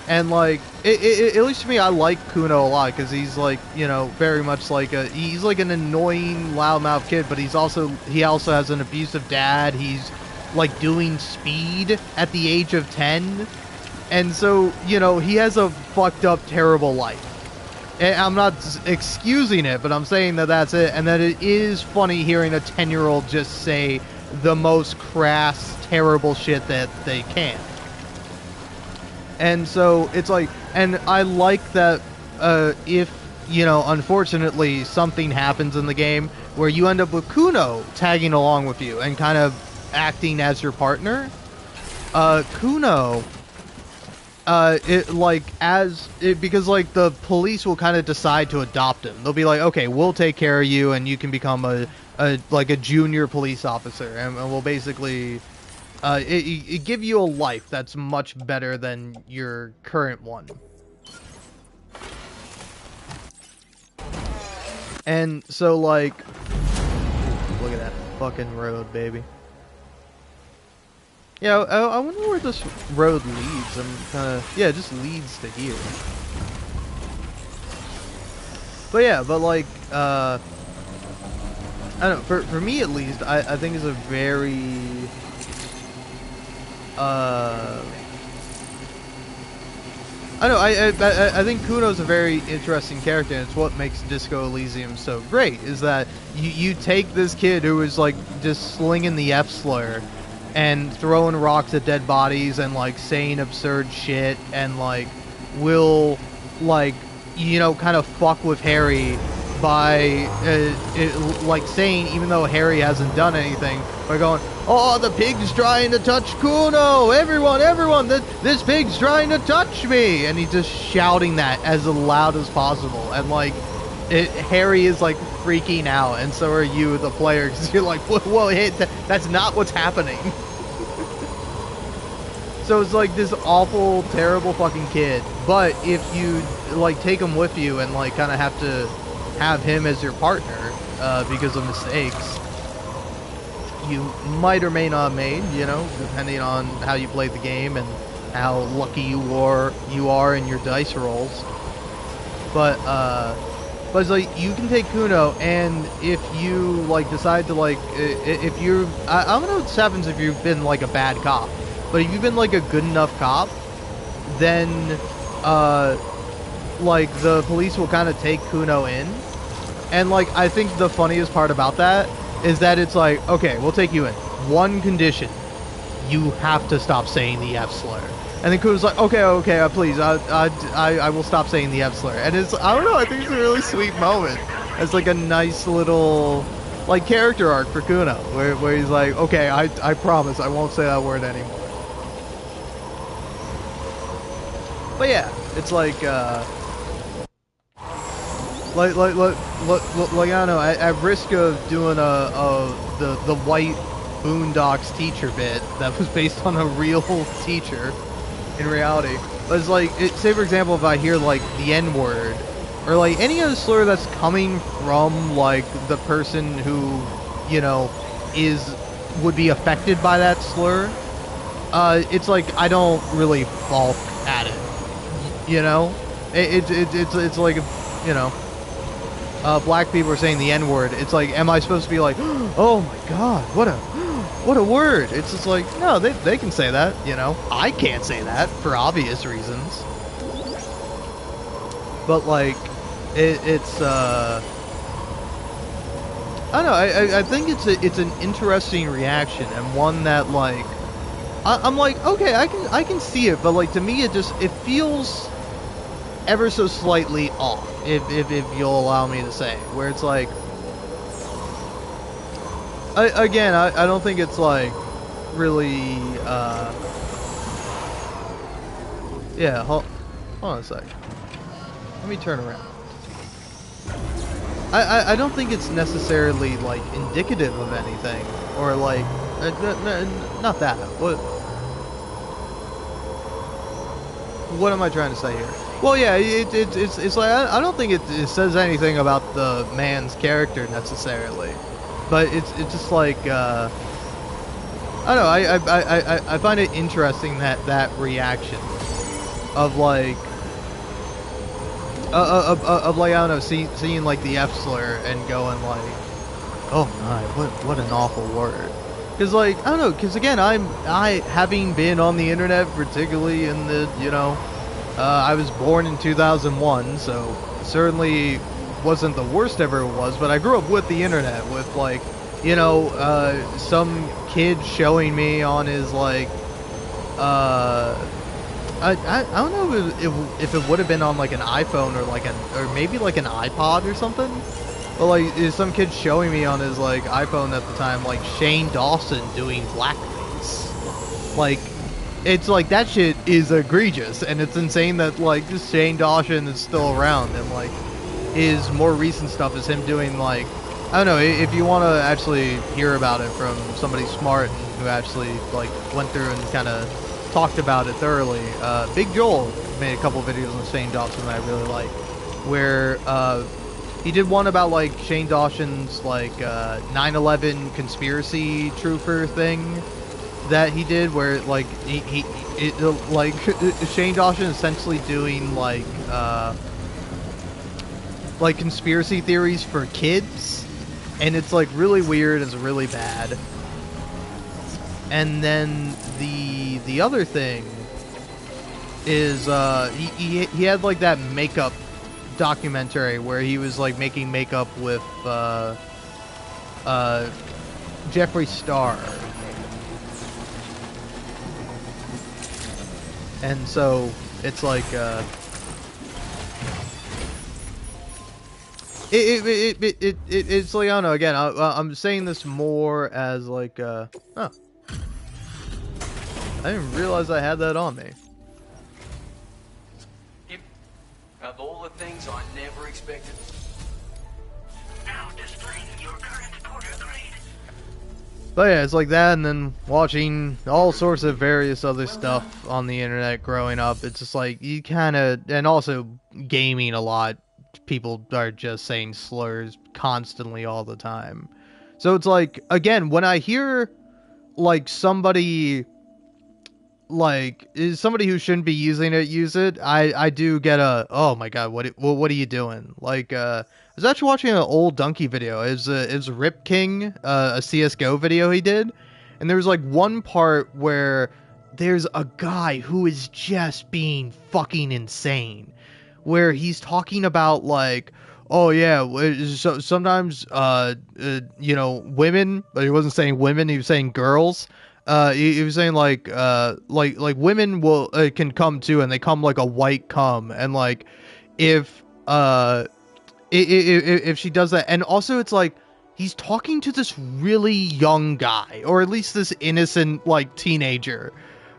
And like, at least to me, I like Kuno a lot, because he's like, you know, very much like he's like an annoying loudmouth kid, but he also has an abusive dad. He's like doing speed at the age of 10, and so, you know, he has a fucked up, terrible life. And I'm not excusing it, but I'm saying that that's it, and that it is funny hearing a 10-year-old just say the most crass, terrible shit that they can. And so it's like, and I like that if, you know, unfortunately something happens in the game where you end up with Kuno tagging along with you and kind of acting as your partner. Kuno, because like the police will kind of decide to adopt him. They'll be like, okay, we'll take care of you, and you can become a junior police officer, and we'll basically it give you a life that's much better than your current one. And so, like, look at that fucking road, baby. Yeah, I wonder where this road leads. I'm kind of... Yeah, it just leads to here. But yeah, but like, I don't know, for me at least, I think it's a very, I know, I think Kuno's a very interesting character, and it's what makes Disco Elysium so great, is that you take this kid who is, like, just slinging the F-slur, and throwing rocks at dead bodies, and, like, saying absurd shit, and, like, will, like, you know, kind of fuck with Harry by, like, saying, even though Harry hasn't done anything, by going, oh, the pig's trying to touch Kuno! Everyone, this pig's trying to touch me! And he's just shouting that as loud as possible. And, like, Harry is, like, freaking out, and so are you, the player, because you're like, whoa, hey, that's not what's happening. So it's like this awful, terrible fucking kid. But if you, like, take him with you and, like, kind of have to have him as your partner because of mistakes you might or may not have made, you know, depending on how you played the game and how lucky you are in your dice rolls. But it's like, you can take Kuno, and if you, like, decide to, like, if you're, I don't know what happens if you've been, like, a bad cop. But if you've been, like, a good enough cop, then, like, the police will kind of take Kuno in. And, like, I think the funniest part about that is that it's like, okay, we'll take you in. One condition. You have to stop saying the F-slur. And then Kuno's like, okay, please, I will stop saying the F-slur. And it's, I don't know, I think it's a really sweet moment. It's, like, a nice little, like, character arc for Kuno, where he's like, okay, I promise I won't say that word anymore. But yeah, it's like, I don't know, at risk of doing the White Boondocks teacher bit that was based on a real teacher in reality. But it's like, say for example, if I hear, like, the N-word, or, like, any other slur that's coming from, like, the person who, you know, would be affected by that slur, it's like, I don't really balk at it. You know, it's like, you know, black people are saying the N-word. It's like, am I supposed to be like, oh my god, what a word? It's just like, no, they can say that. You know, I can't say that for obvious reasons. But like, it's I don't know. I think it's an interesting reaction, and one that, like, I'm like, okay, I can see it, but, like, to me it feels ever so slightly off, if you'll allow me to say, where it's like, I don't think it's, like, really, yeah, hold on a sec. Let me turn around. I don't think it's necessarily, like, indicative of anything, or, like, not that. What am I trying to say here? Well, yeah, it's like, I don't think it says anything about the man's character necessarily, but it's just like, I don't know, I find it interesting that reaction of, like, like, I don't know, seeing like the F-slur and going like, oh my, what an awful word. Because, like, I don't know, because again, I having been on the internet, particularly in the, you know, I was born in 2001, so certainly wasn't the worst ever it was, but I grew up with the internet, with, like, you know, some kid showing me on his, like, I don't know if it would have been on, like, an iPhone or, like, or maybe, like, an iPod or something. But, like, some kid showing me on his, like, iPhone at the time, like, Shane Dawson doing blackface. Like, it's like, that shit is egregious, and it's insane that, like, just Shane Dawson is still around, and, like, his more recent stuff is him doing, like, I don't know, if you want to actually hear about it from somebody smart who actually, like, went through and kind of talked about it thoroughly, Big Joel made a couple videos on Shane Dawson that I really like, where, he did one about, like, Shane Dawson's, like, 9/11 conspiracy trooper thing, that he did where like like Shane Dawson is essentially doing like conspiracy theories for kids, and it's like really weird, it's really bad. And then the other thing is he had like that makeup documentary where he was like making makeup with Jeffree Star. And so it's like it's like, I don't know, again, I'm saying this more as like oh, I didn't realize I had that on me. Of all the things I never expected. Now displaying your current porter grade. But yeah, it's like that, and then watching all sorts of various other stuff on the internet growing up. It's just like, you kind of, and also gaming a lot. People are just saying slurs constantly all the time. So it's like, again, when I hear like somebody is somebody who shouldn't be using it use it, I do get a, oh my god, what are you doing? Like I was actually watching an old Donkey video. It was Rip King, a CS:GO video he did, and there was like one part where there's a guy who is just being fucking insane, where he's talking about like, oh yeah, so sometimes you know, women, but he wasn't saying women, he was saying girls. He was saying like women will can come too, and they come like a white cum, and like if she does that, and also it's like he's talking to this really young guy, or at least this innocent like teenager,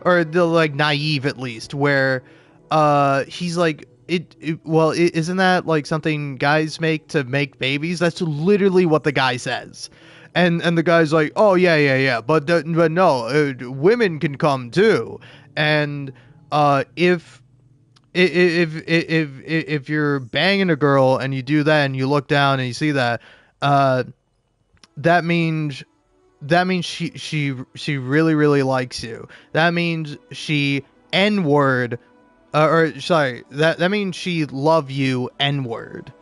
or the like naive at least, where he's like, isn't that like something guys make to make babies? That's literally what the guy says. And the guy's like, oh yeah, but no, women can come too. And if you're banging a girl and you do that and you look down and you see that, that means she really likes you. That means she N-word, or sorry, that means she love you N-word.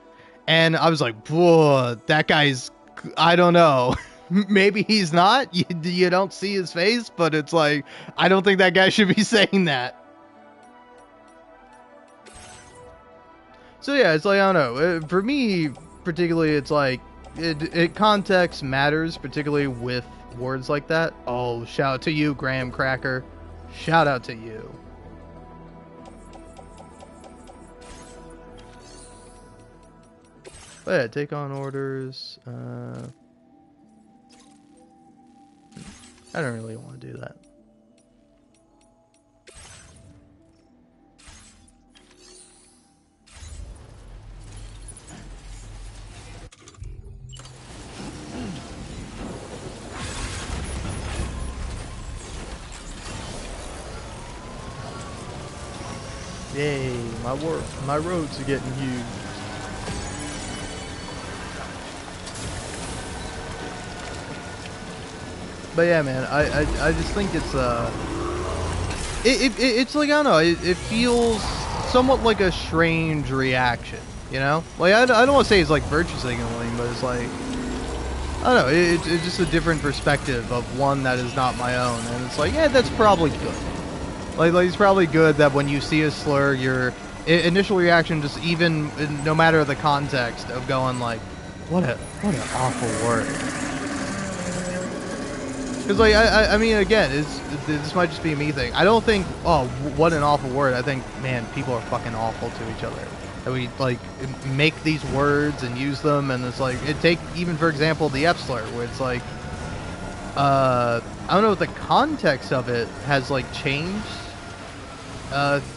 And I was like, whoa, that guy's, I don't know. Maybe he's not. You don't see his face, but it's like, I don't think that guy should be saying that. So yeah, it's like, I don't know. For me, particularly, it's like, context matters, particularly with words like that. Oh, shout out to you, Graham Cracker. Shout out to you. But yeah, take on orders. I don't really want to do that. Yay, my roads are getting used. But yeah, man, I just think it's it's like, I don't know, it feels somewhat like a strange reaction, you know? Like, I don't want to say it's like virtue signaling, but it's like, I don't know, it's just a different perspective of one that is not my own, and it's like, yeah, that's probably good. Like it's probably good that when you see a slur, your initial reaction, just even no matter the context, of going like, what an awful word. Because like I mean, again, this might just be a me thing. I don't think, oh, what an awful word. I think, man, people are fucking awful to each other. That we like make these words and use them, and it's like, take even for example the F slur, where it's like, I don't know if the context of it has like changed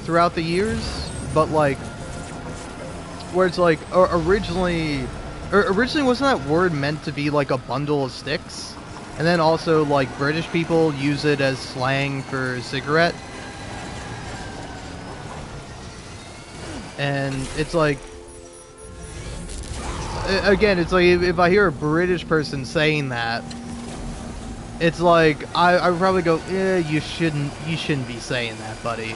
throughout the years, but like, where it's like, originally wasn't that word meant to be like a bundle of sticks? And then also, like, British people use it as slang for cigarette. And it's like, again, it's like, if I hear a British person saying that, it's like I would probably go, you shouldn't be saying that, buddy.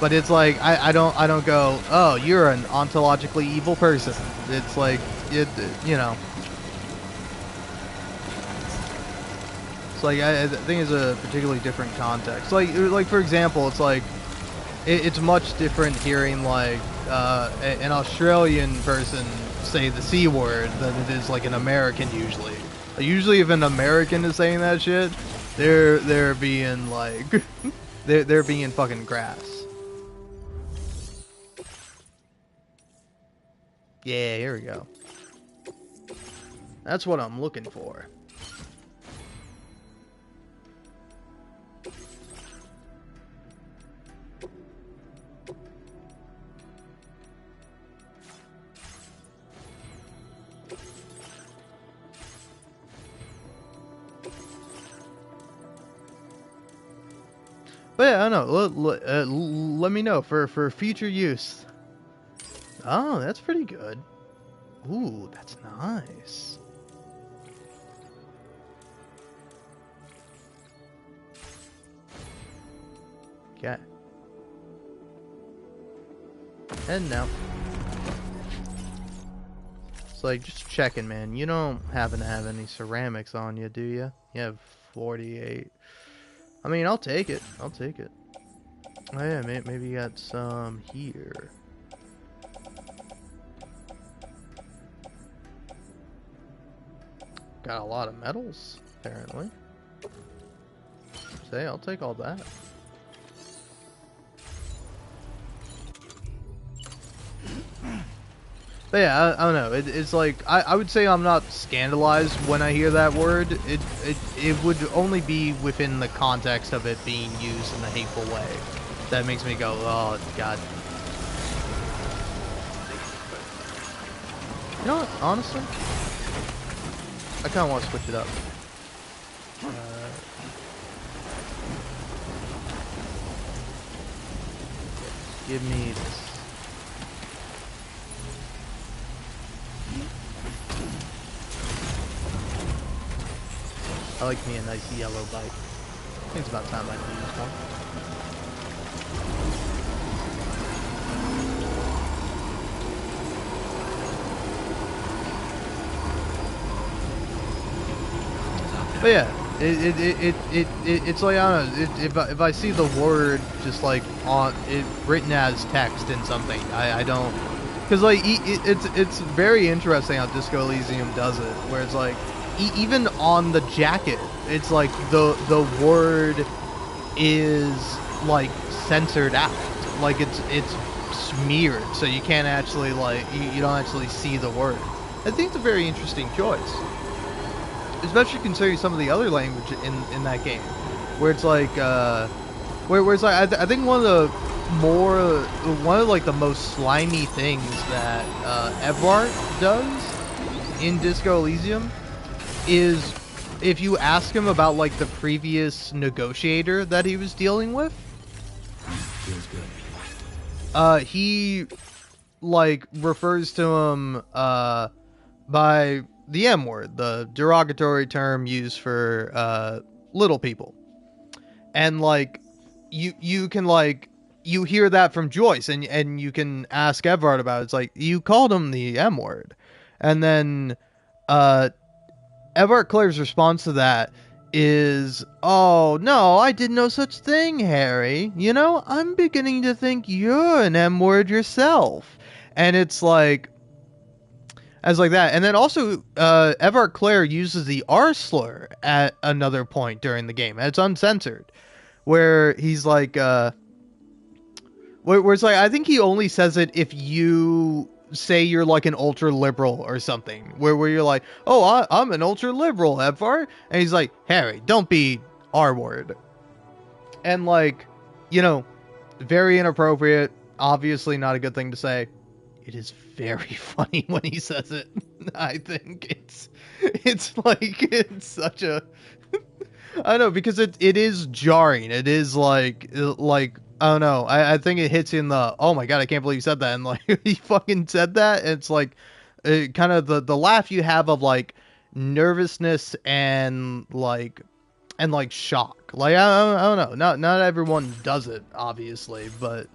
But it's like I don't go, oh, you're an ontologically evil person. It's like you know. It's like I think it's a particularly different context. Like for example, it's like it's much different hearing like an Australian person say the C word than it is like an American usually. Usually, if an American is saying that shit, they're being like they're being fucking grass. Yeah, here we go. That's what I'm looking for. But yeah, I don't know. Let me know for future use. Oh, that's pretty good. Ooh, that's nice. Okay. And now. It's like, just checking, man. You don't happen to have any ceramics on you, do you? You have 48. I mean, I'll take it. I'll take it. Oh yeah, maybe you got some here. Got a lot of metals, apparently. Say, I'll take all that. But yeah, I don't know. It's like I would say I'm not scandalized when I hear that word. It would only be within the context of it being used in a hateful way. That makes me go, oh god. You know what? Honestly, I kind of want to switch it up. Give me this. I like me a nice yellow bike. I think it's about time I use one. But yeah, it's like, I don't know, if I see the word just like on it written as text in something, I don't, because like it's very interesting how Disco Elysium does it, where it's like even on the jacket, it's like the word is like censored out, like it's smeared, so you can't actually like you don't actually see the word. I think it's a very interesting choice. Especially considering some of the other language in that game, where it's like, where it's like, I think one of like the most slimy things that Evrart does in Disco Elysium is if you ask him about like the previous negotiator that he was dealing with, Feels good. he like refers to him by the M word, the derogatory term used for little people. And like you can like you hear that from Joyce, and you can ask Everard about it. It's like, you called him the M word. And then Everard Claire's response to that is, oh no, I did no such thing, Harry. You know, I'm beginning to think you're an M word yourself. And it's like, as like that. And then also, Everard Claire uses the R slur at another point during the game. And it's uncensored. Where he's like, where it's like, I think he only says it if you say you're like an ultra liberal or something. Where you're like, oh, I'm an ultra liberal, Everard. And he's like, Harry, don't be R word. And like, you know, very inappropriate. Obviously not a good thing to say. It is very funny when he says it. I think it's like, it's such a I don't know, because it is jarring. It is like I don't know. I think it hits you in the, oh my god, I can't believe you said that, and like he fucking said that. And it's like kind of the laugh you have of like nervousness and like and like shock. Like I don't know. Not everyone does it, obviously, but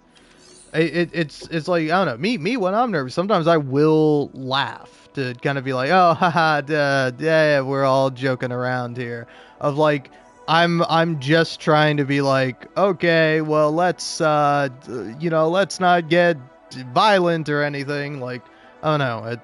it's like, I don't know. Me when I'm nervous, sometimes I will laugh to kind of be like, oh, haha, yeah, we're all joking around here. Of like, I'm just trying to be like, okay, well, let's let's not get violent or anything. Like, I don't know.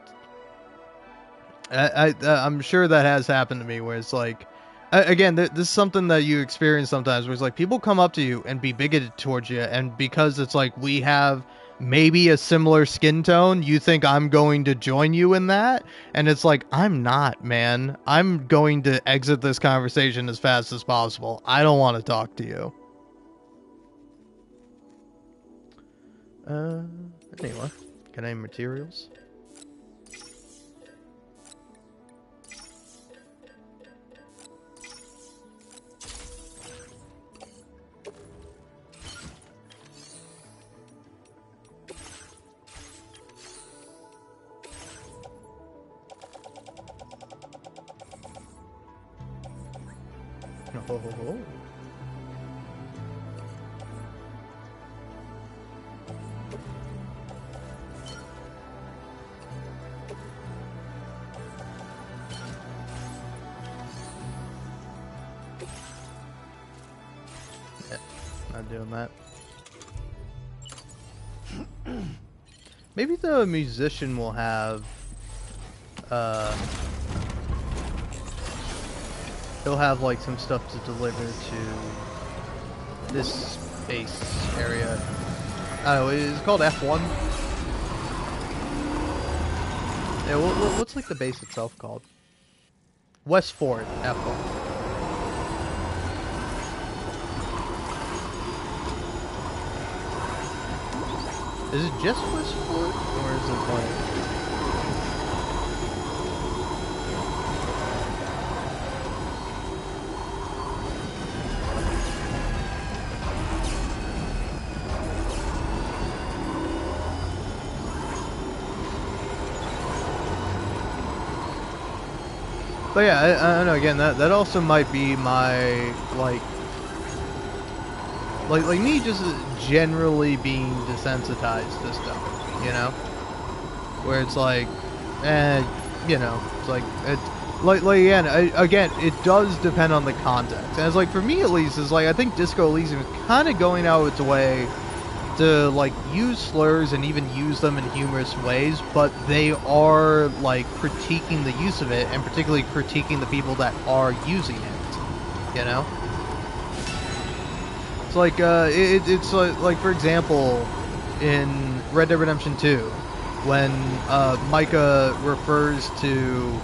I'm sure that has happened to me where it's like, again, this is something that you experience sometimes where it's like people come up to you and be bigoted towards you, and because it's like we have maybe a similar skin tone, you think I'm going to join you in that, and it's like, I'm not, man. I'm going to exit this conversation as fast as possible. I don't want to talk to you. Anyway, can I have materials? Oh. Yeah, not doing that. Maybe the musician will have he'll have like some stuff to deliver to this base area. I don't know, it's called F1. Yeah, what's like the base itself called? West Fort F1. Is it just West Fort, or is it like? But yeah, I don't know. Again, that also might be my like me just generally being desensitized to stuff, you know, where it's like, you know, it's like again, it does depend on the context, and it's like for me at least, is like I think Disco Elysium is kind of going out of its way to like use slurs and even use them in humorous ways, but they are like critiquing the use of it, and particularly critiquing the people that are using it, you know. It's like it's like for example in Red Dead Redemption 2 when Micah refers to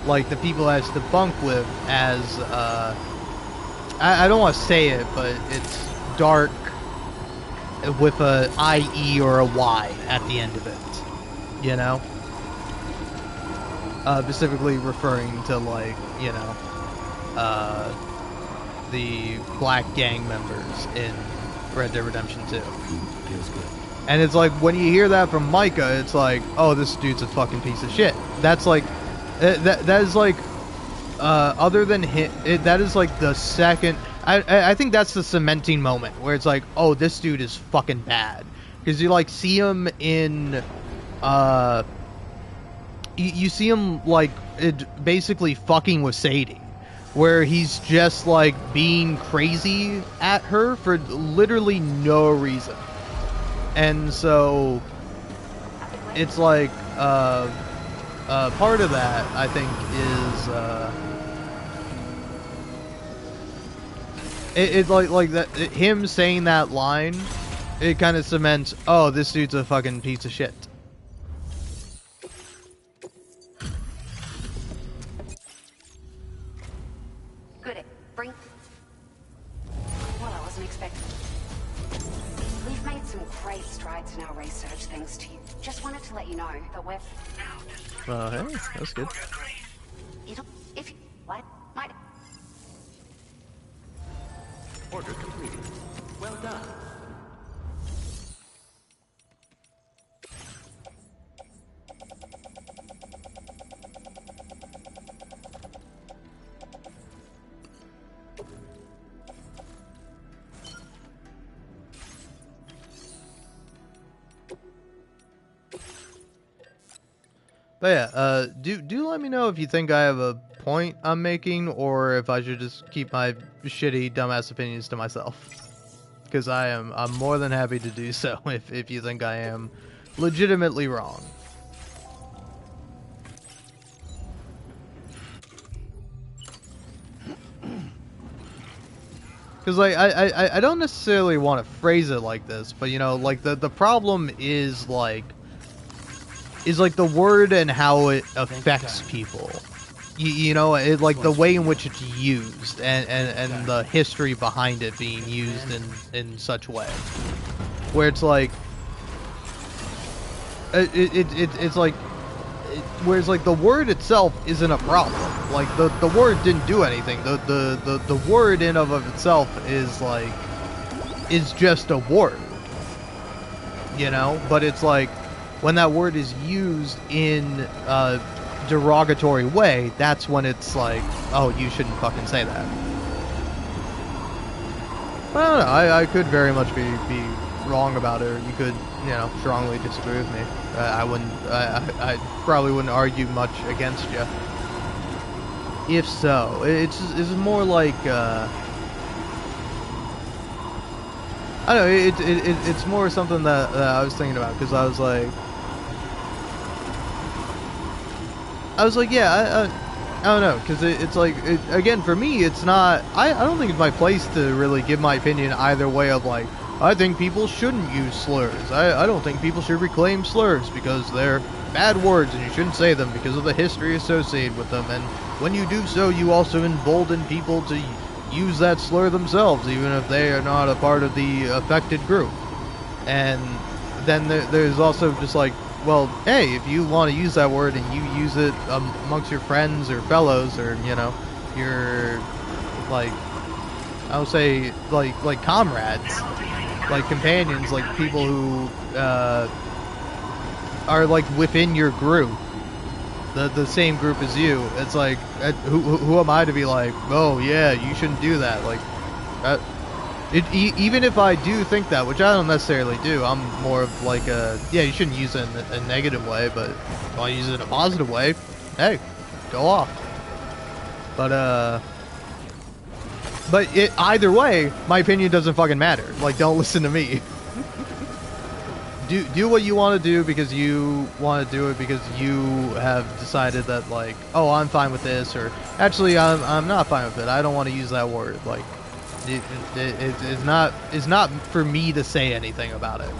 like the people as to bunk with as I don't want to say it, but it's dark with a IE or a Y at the end of it, you know? Specifically referring to, like, you know, the black gang members in Red Dead Redemption 2. Feels good. And it's like, when you hear that from Micah, it's like, oh, this dude's a fucking piece of shit. That's like, that is like, other than him, that is like the second... I think that's the cementing moment where it's like, oh, this dude is fucking bad, because you like see him in, you see him like basically fucking with Sadie, where he's just like being crazy at her for literally no reason, and so it's like part of that I think is. It's like that. Him saying that line, it kind of cements. Oh, this dude's a fucking piece of shit. Good. Bring. Well, I wasn't expecting. We've made some great strides in our research, thanks to you. Just wanted to let you know that we're. Hey, that's good. If you what might. Order completed. Well done. But yeah, do let me know if you think I have a point I'm making, or if I should just keep my shitty dumbass opinions to myself. Because I'm more than happy to do so if you think I am legitimately wrong. Because like I don't necessarily want to phrase it like this, but you know, like the problem is like the word and how it affects people. You know, it, like the way in which it's used, and the history behind it being used in such way, where it's like it's like whereas like the word itself isn't a problem. Like the word didn't do anything. The word in of itself is just a word, you know. But it's like when that word is used in a derogatory way, that's when it's like, oh, you shouldn't fucking say that. I don't know. I could very much be wrong about it, or you could, you know, strongly disagree with me. I probably wouldn't argue much against you. If so, it's more like I don't know. It's more something that I was thinking about, because I was like, yeah, I don't know, because it's like, again, for me, it's not, I don't think it's my place to really give my opinion either way of like, I think people shouldn't use slurs. I don't think people should reclaim slurs because they're bad words and you shouldn't say them because of the history associated with them. And when you do so, you also embolden people to use that slur themselves, even if they are not a part of the affected group. And then there's also just like, well, hey, if you want to use that word and you use it amongst your friends or fellows, or, you know, your, like, I would say, like comrades, like companions, like people who are like within your group, the same group as you. It's like, who am I to be like, oh yeah, you shouldn't do that? Like, even if I do think that, which I don't necessarily do, I'm more of like a, yeah, you shouldn't use it in a negative way, but if I use it in a positive way, hey, go off. But either way, my opinion doesn't fucking matter. Like, don't listen to me. Do what you want to do because you want to do it, because you have decided that, like, oh, I'm fine with this, or actually I'm not fine with it. I don't want to use that word. Like, it's not for me to say anything about it.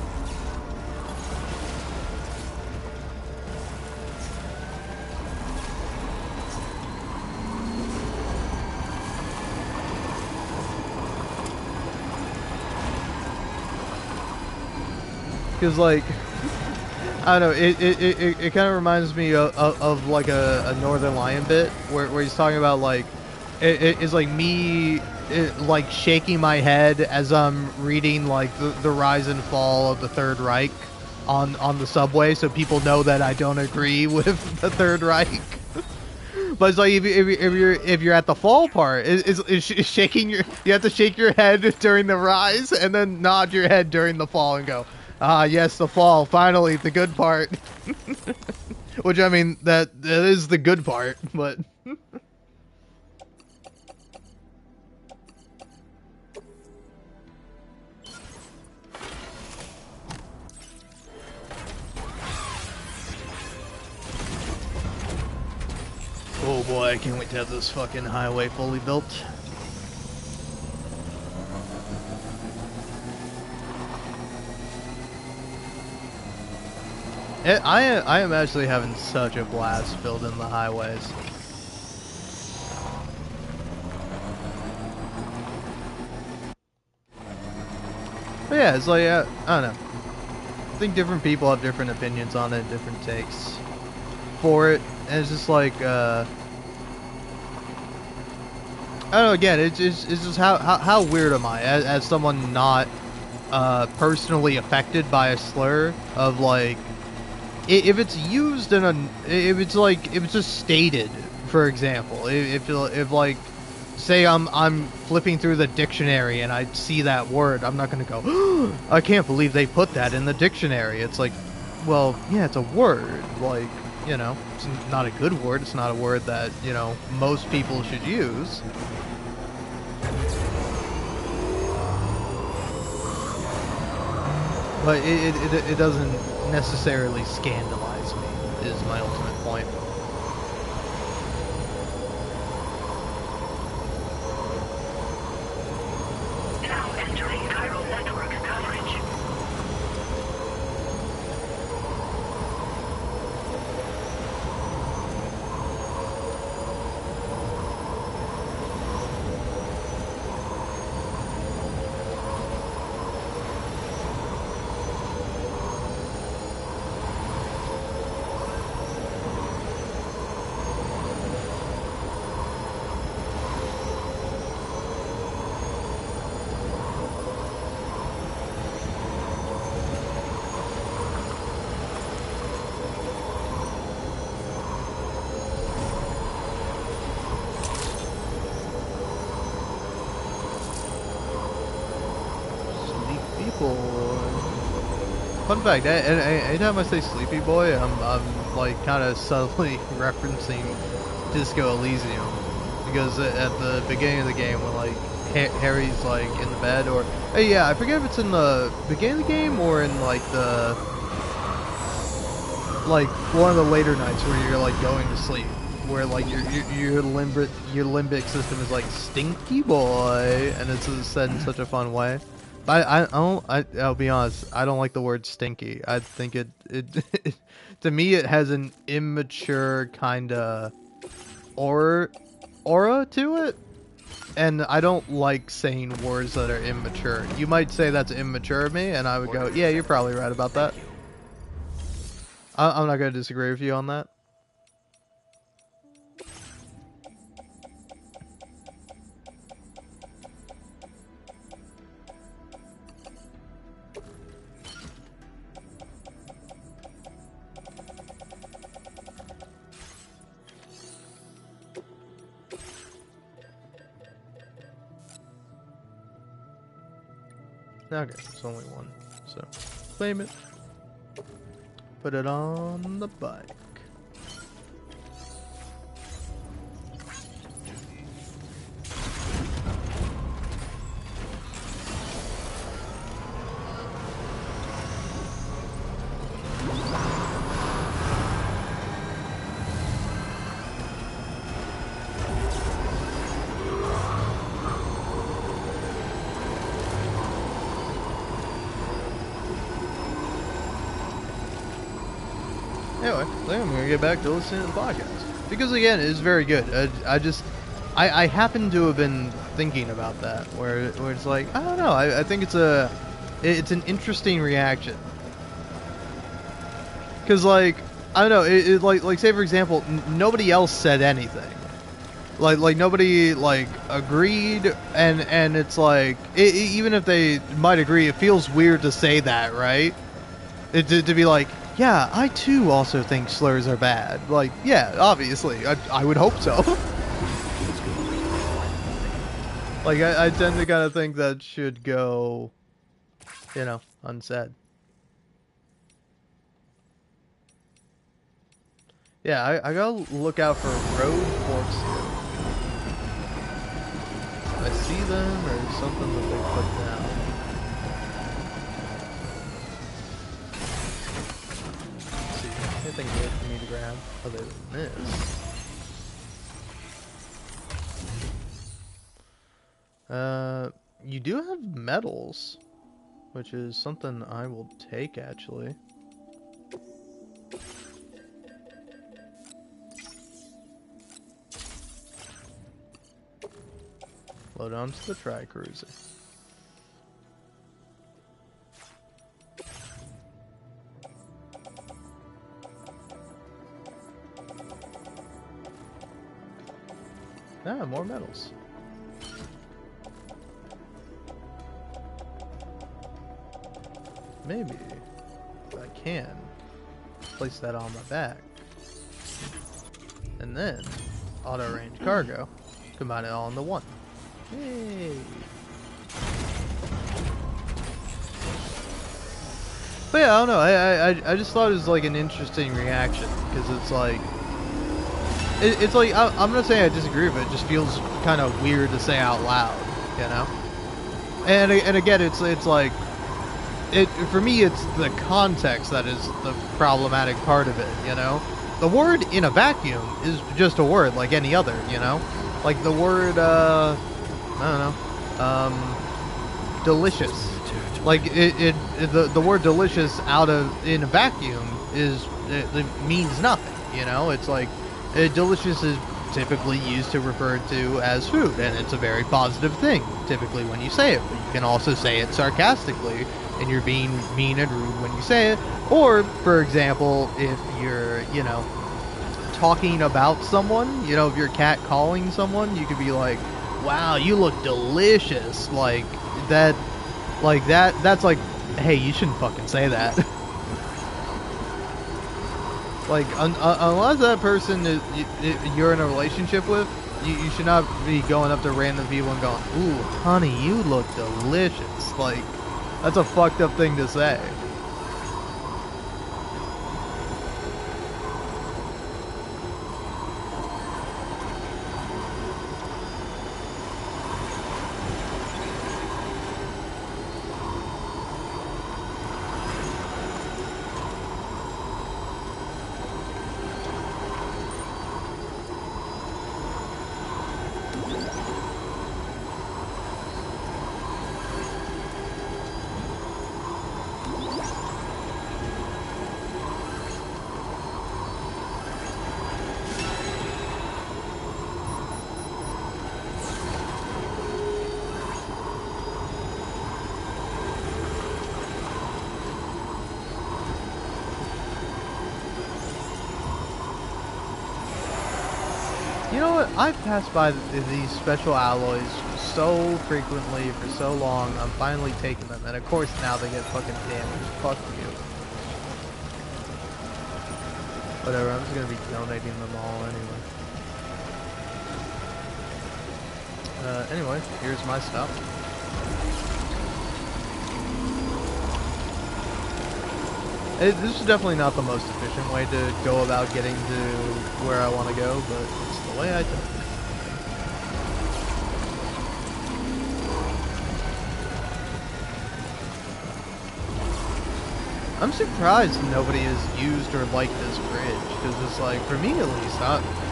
Because, like, I don't know, it kind of reminds me of like a Northern Lion bit where he's talking about, like, it's like me like shaking my head as I'm reading like the rise and fall of the Third Reich on the subway, so people know that I don't agree with the Third Reich. But it's like if you're at the fall part, is shaking you have to shake your head during the rise and then nod your head during the fall and go, ah, yes, the fall, finally, the good part. Which, I mean, that is the good part, but... Oh boy, I can't wait to have this fucking highway fully built. I am actually having such a blast building the highways. But yeah, it's like, I don't know. I think different people have different opinions on it, different takes for it, and it's just like, I don't know, again, it's just how weird am I, as someone not personally affected by a slur, of like, if it's used in if it's just stated, for example, if like, say I'm flipping through the dictionary and I see that word, I'm not gonna go, oh, I can't believe they put that in the dictionary. It's like, well, yeah, it's a word. Like, you know, it's not a good word. It's not a word that, you know, most people should use. But it doesn't necessarily scandalize me, is my ultimate point. Now entering chiral network coverage. Fun fact, anytime I say Sleepy Boy, I'm like kind of subtly referencing Disco Elysium, because at the beginning of the game when like Harry's like in the bed, or hey, yeah, I forget if it's in the beginning of the game or in like the one of the later nights where you're like going to sleep, where like your limbic system is like Stinky Boy, and it's said in such a fun way. I'll be honest, I don't like the word stinky. I think it to me it has an immature kind of aura to it, and I don't like saying words that are immature. You might say that's immature of me, and I would go, yeah, you're probably right about that. I'm not going to disagree with you on that. Okay, it's only one, so claim it. Put it on the bike. Anyway, I think I'm going to get back to listening to the podcast. Because again, it is very good. I happen to have been thinking about that, where it's like, I don't know, I think it's an interesting reaction. Because like, I don't know, like say for example, nobody else said anything. Like nobody like agreed, and it's like, even if they might agree, it feels weird to say that, right? To be like, yeah, I too also think slurs are bad. Like, yeah, obviously, I would hope so. Like, I tend to kind of think that should go, you know, unsaid. Yeah, I gotta look out for road forks here. I see them, or something that they put down. Anything good for me to grab other than this? You do have metals, which is something I will take actually. Load on to the Tri-Cruiser. Ah, more metals. Maybe if I can place that on my back, and then auto range cargo, combine it all into one. Yay! But yeah, I don't know. I just thought it was like an interesting reaction because it's like it's like I'm not saying I disagree with it. It just feels kind of weird to say out loud, you know. And again, it's like it for me. It's the context that is the problematic part of it, you know. The word in a vacuum is just a word like any other, you know. Like the word I don't know, delicious. Like the word delicious out of in a vacuum it means nothing, you know. It's like delicious is typically used to refer to as food, and it's a very positive thing typically when you say it. But you can also say it sarcastically, and you're being mean and rude when you say it. Or, for example, if you're, you know, talking about someone, you know, if you're catcalling someone, you could be like, "Wow, you look delicious," like that. Like that's like, hey, you shouldn't fucking say that. Like, unless that person you're in a relationship with, you should not be going up to random people and going, "Ooh, honey, you look delicious." Like, that's a fucked up thing to say. You know what? I've passed by these special alloys so frequently for so long. I'm finally taking them, and of course now they get fucking damaged. Fuck you. Whatever. I'm just gonna be donating them all anyway. Anyway, here's my stuff. This is definitely not the most efficient way to go about getting to where I want to go, but it's the way I took it. I'm surprised nobody has used or liked this bridge, because it's like, for me at least,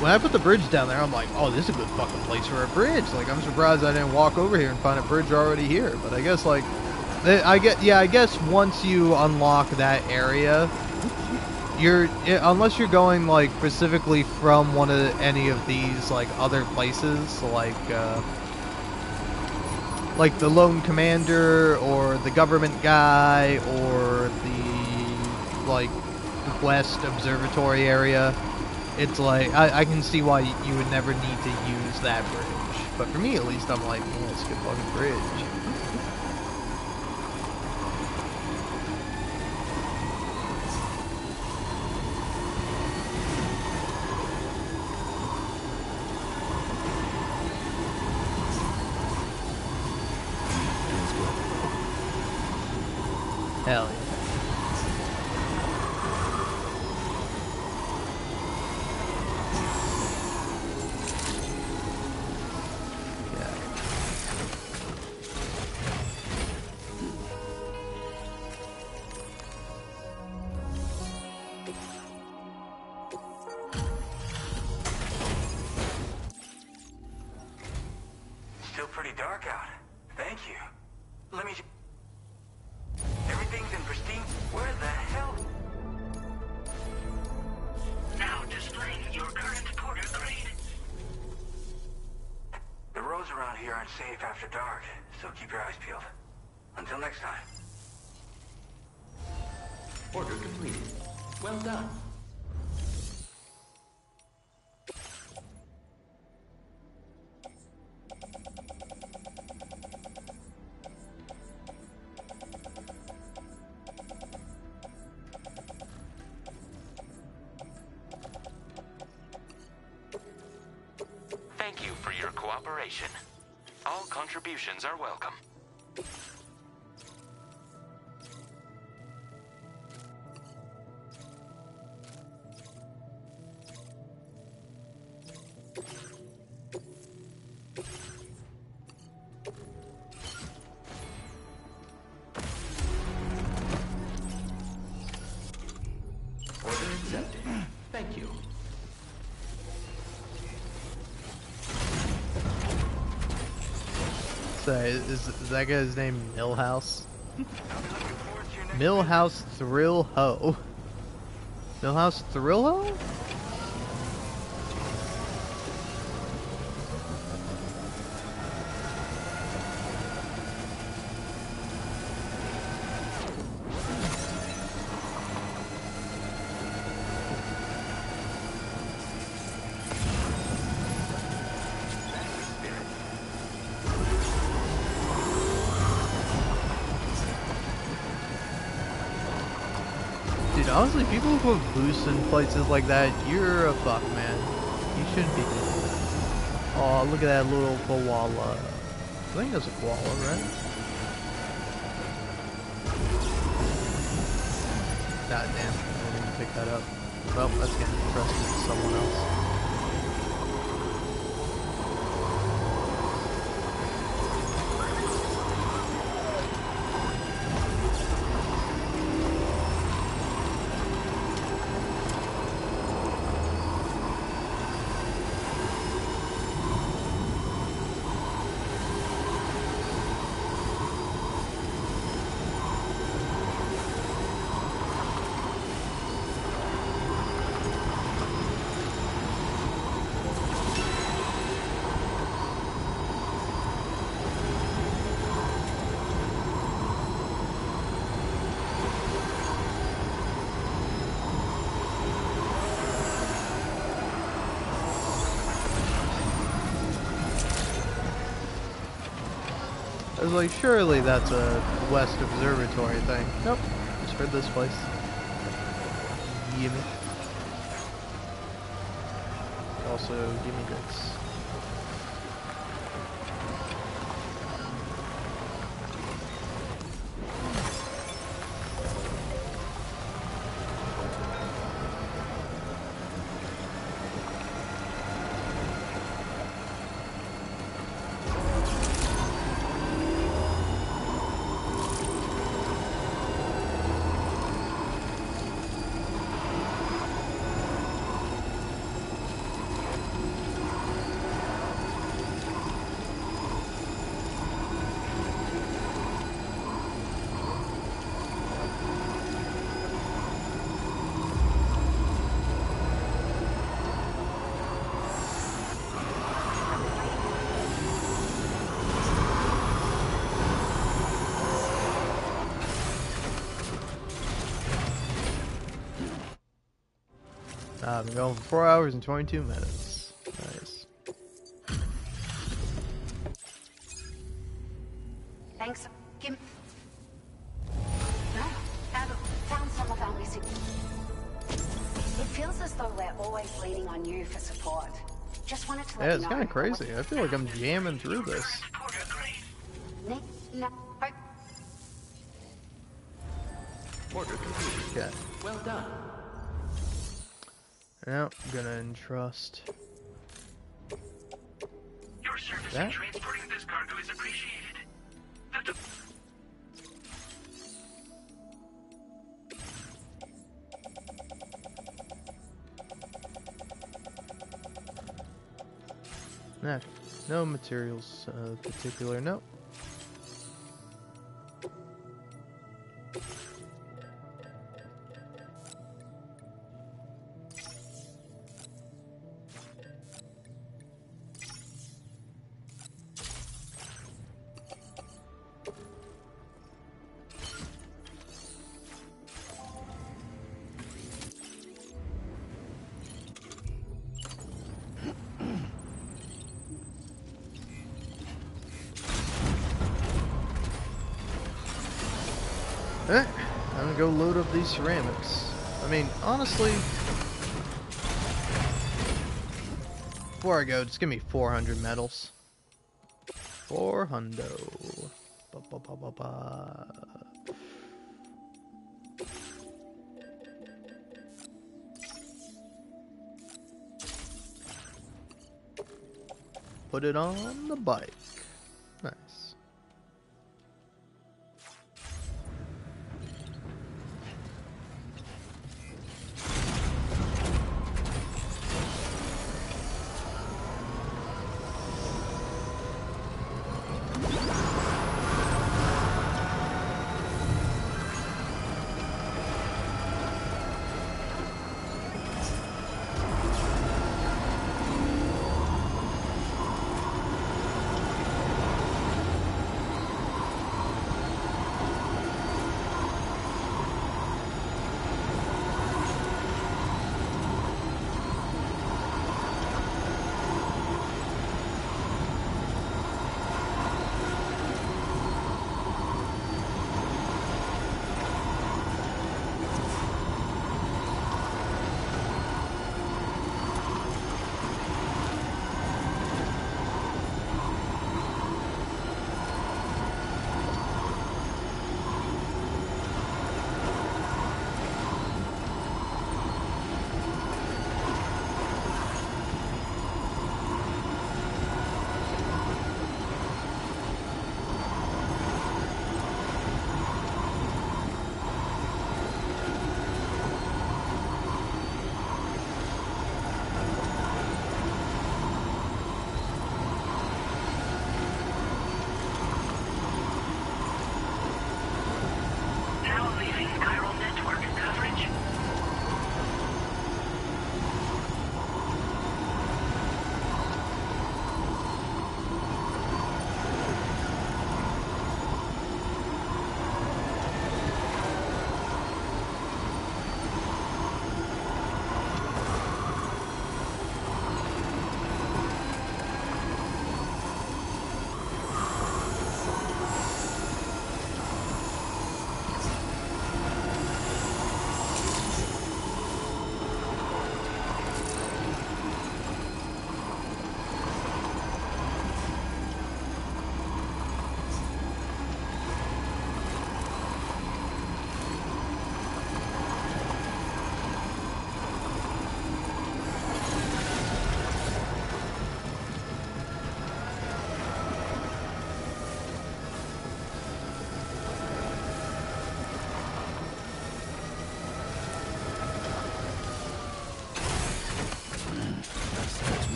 when I put the bridge down there, I'm like, oh, this is a good fucking place for a bridge. Like, I'm surprised I didn't walk over here and find a bridge already here, but I guess, like, I guess once you unlock that area, unless you're going like specifically from any of these like other places, like the Lone Commander or the Government Guy or the like West Observatory area, it's like I can see why you would never need to use that bridge. But for me at least, I'm like, yeah, it's a good fucking bridge. Hell yeah. Still pretty dark out. Thank you. Let me... Everything's in pristine... Where the hell? Now displaying your current porter grade. The roads around here aren't safe after dark, so keep your eyes peeled. Until next time. Order completed. Well done. Thank you for your cooperation. All contributions are welcome. Order accepted. Thank you. So, is that guy's name Millhouse? Millhouse Thrill Ho. Millhouse Thrill Ho? Dude, honestly, people who put boosts in places like that, you're a fuck, man. You shouldn't be doing that. Oh, look at that little koala. I think that's a koala, right? God damn, I didn't even pick that up. Well, that's getting entrusted to someone else. I was like, surely that's a West Observatory thing. Nope, just for this place. Gimme. Also, gimme this. I've been going for 4 hours and 22 minutes. Nice. Thanks. Kim. No, found some of our missing. It feels as though we're always leaning on you for support. Just wanted to let Yeah, you it's know. kind of crazy. I feel like I'm jamming through this. No. Order complete. Okay. Well done. Now, I'm gonna entrust Your service in transporting this cargo is appreciated. Nah, no materials particular, no. I'm gonna go load up these ceramics. I mean, honestly, before I go, just give me 400 metals. 400. Ba, ba, ba, ba, ba. Put it on the bike. Nice.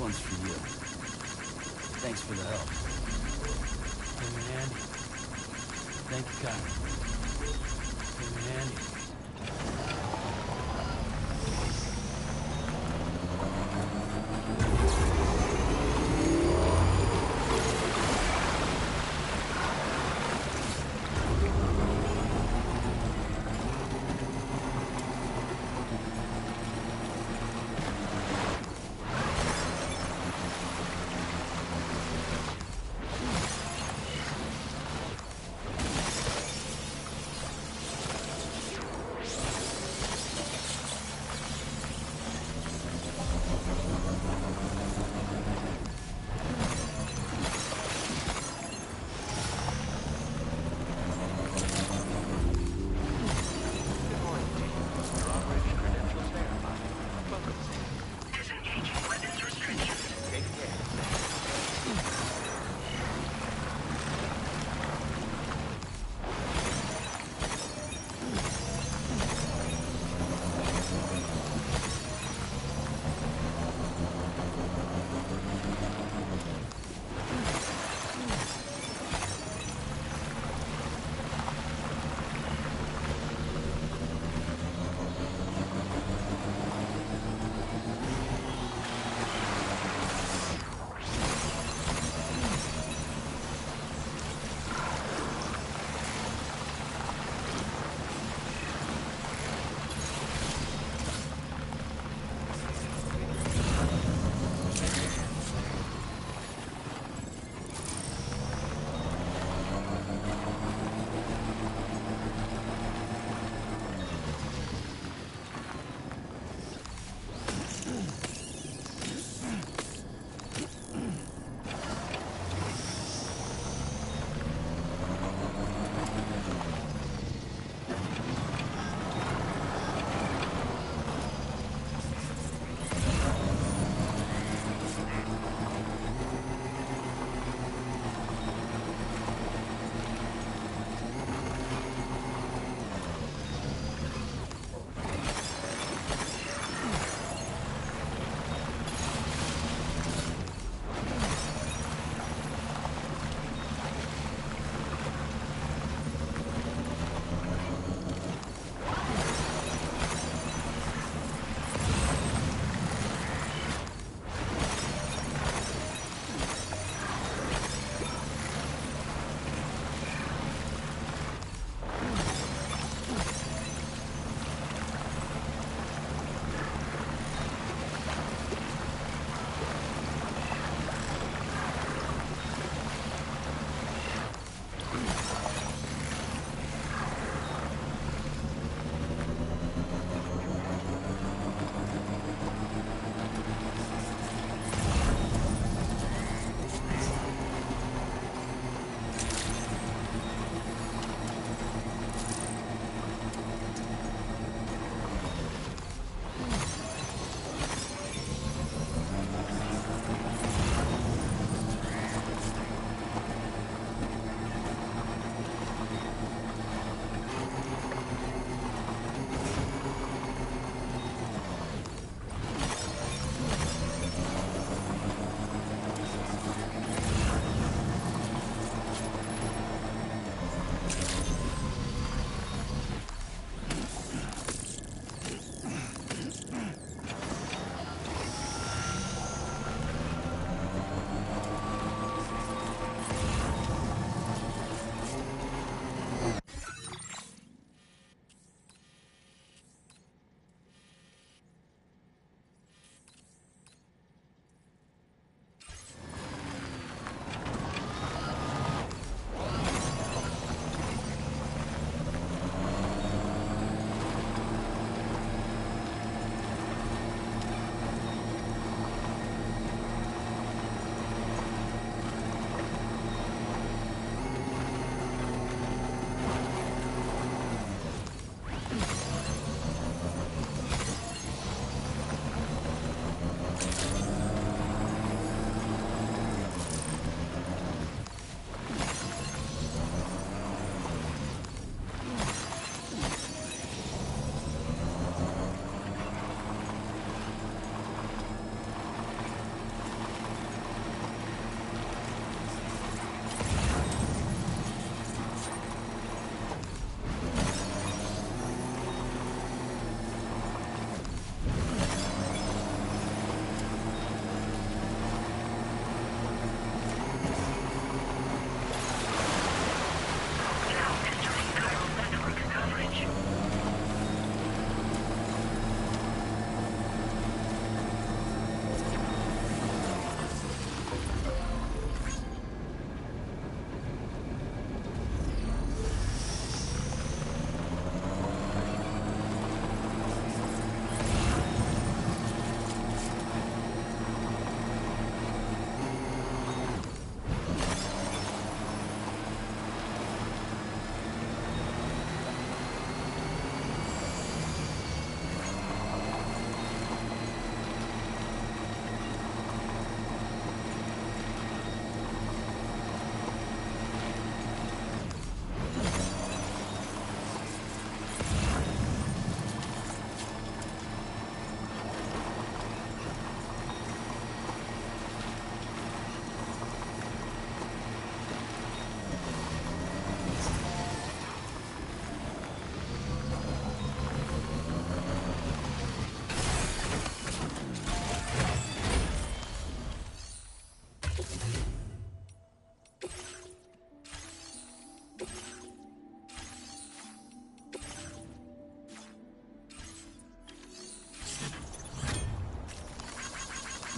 one's for you. Thanks for the help. Tim and Andy. Thank you, Kyle. Tim and Andy.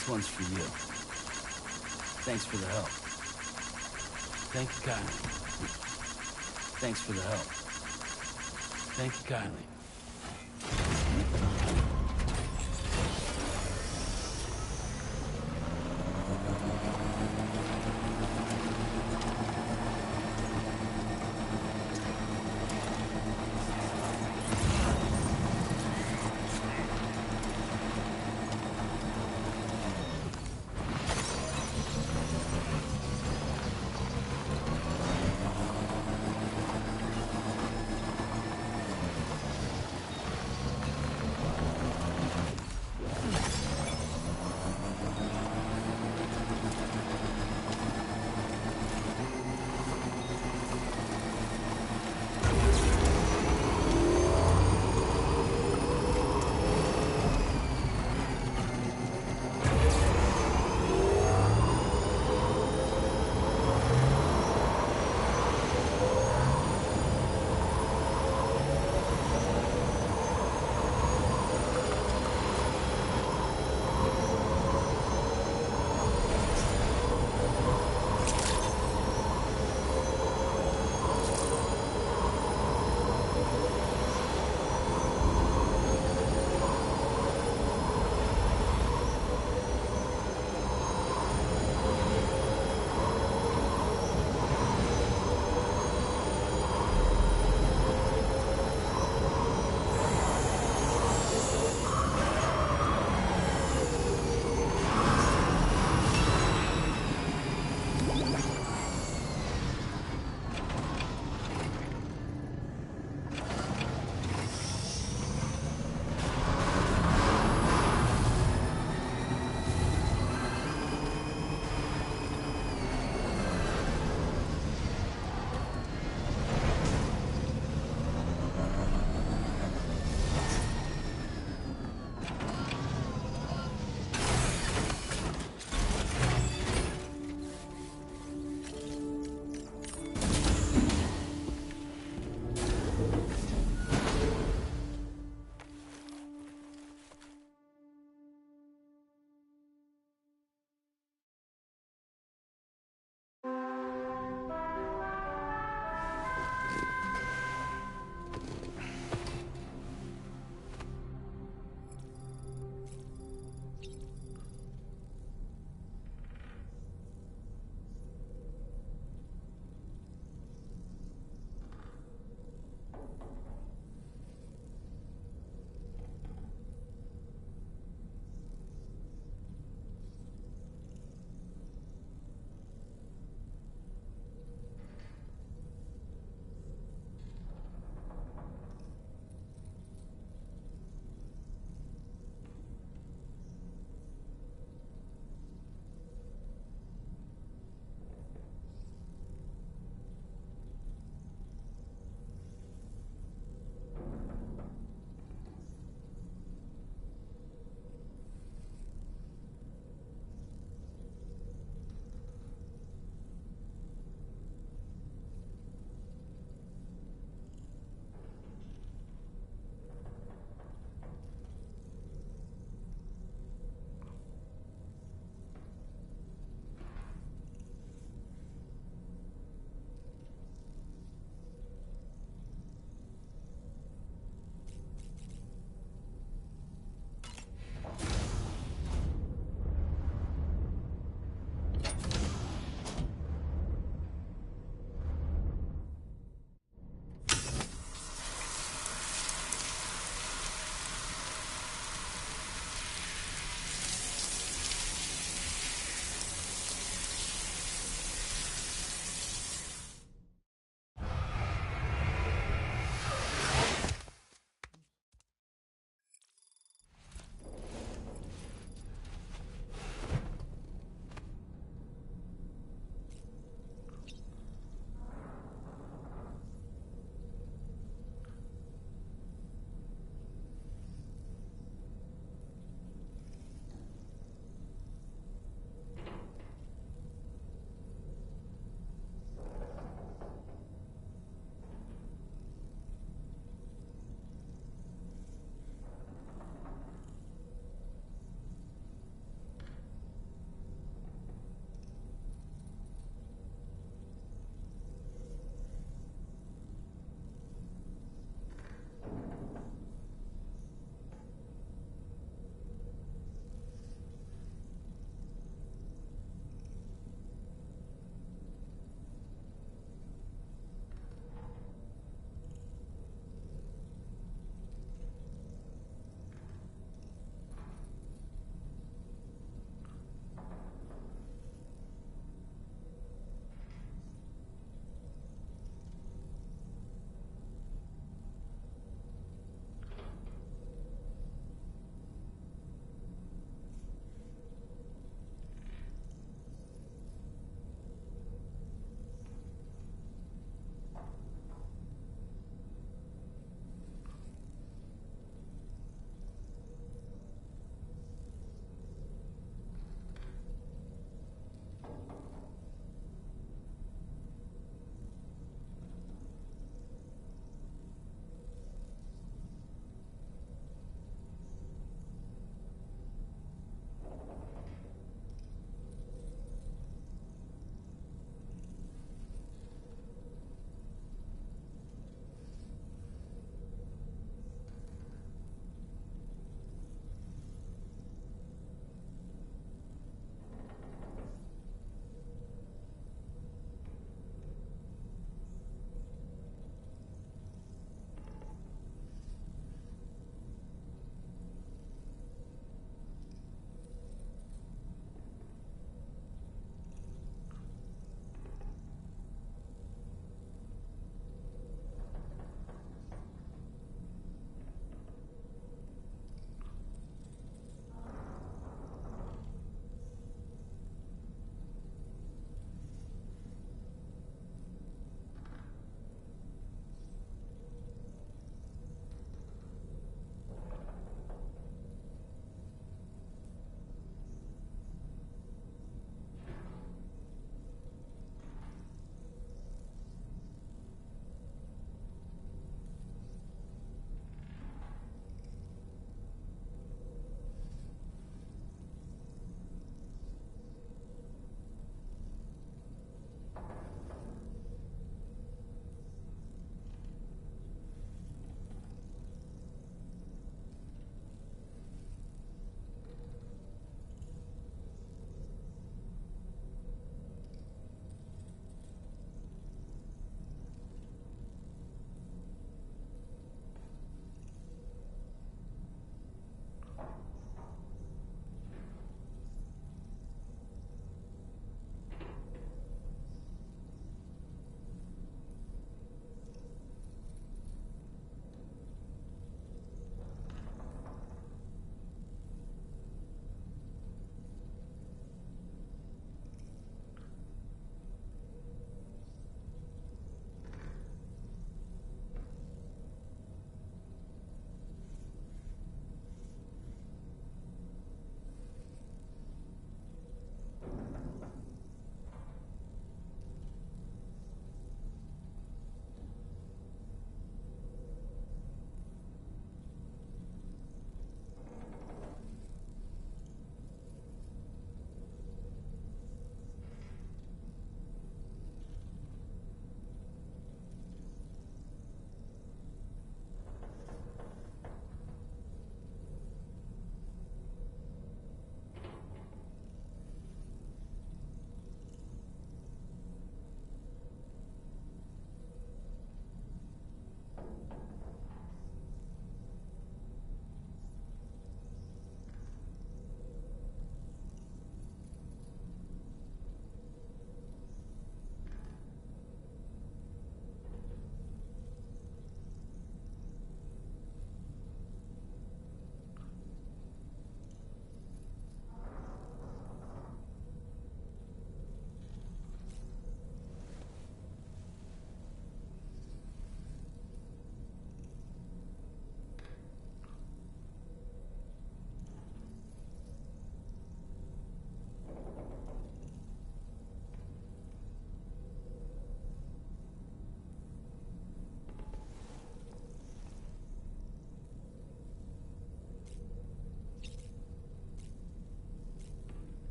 This one's for you. Thanks for the help. Thank you kindly. Thanks for the help. Thank you kindly.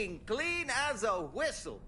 fucking clean as a whistle.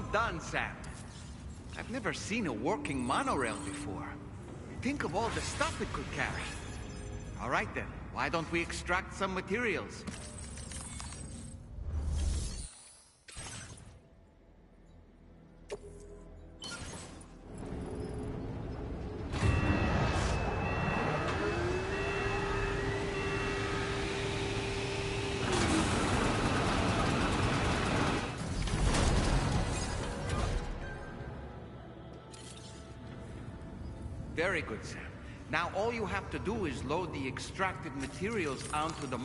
Well done, Sam. I've never seen a working monorail before. Think of all the stuff it could carry. All right then, why don't we extract some materials? Very good, Sam. Now all you have to do is load the extracted materials onto the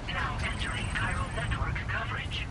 Now entering chiral network coverage.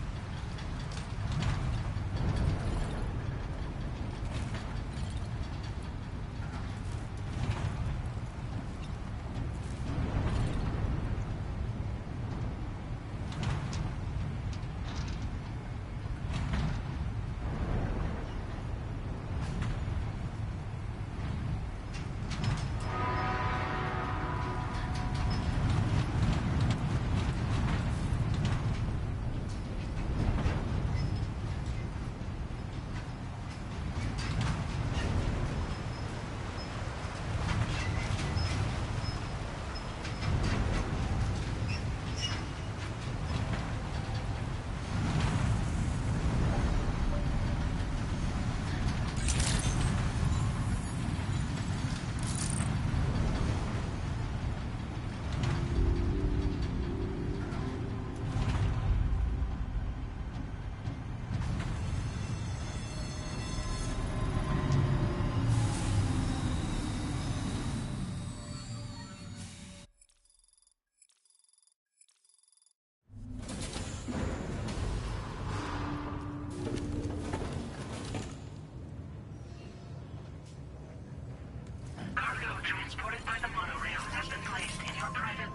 Cargo transported by the monorail has been placed in your private...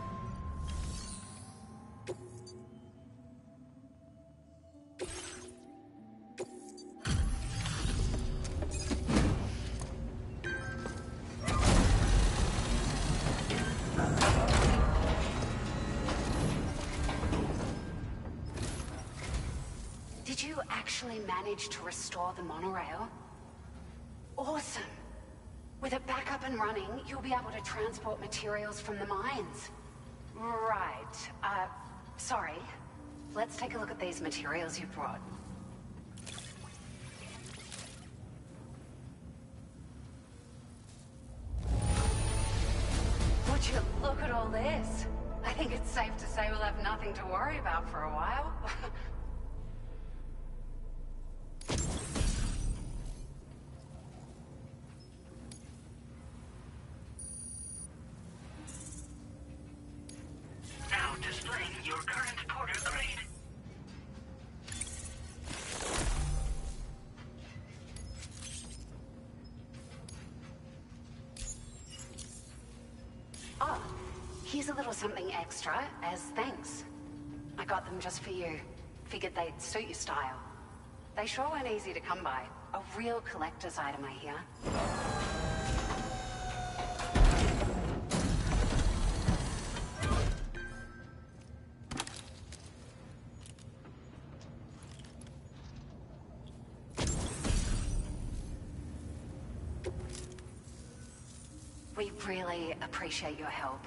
Did you actually manage to restore the monorail? Awesome! With it back up and running, you'll be able to transport materials from the mines. Right. Sorry. Let's take a look at these materials you brought. Would you look at all this? I think it's safe to say we'll have nothing to worry about for a while. Now displaying your current porter grade. Oh, here's a little something extra as thanks. I got them just for you. Figured they'd suit your style. They sure weren't easy to come by. A real collector's item, I hear. We really appreciate your help.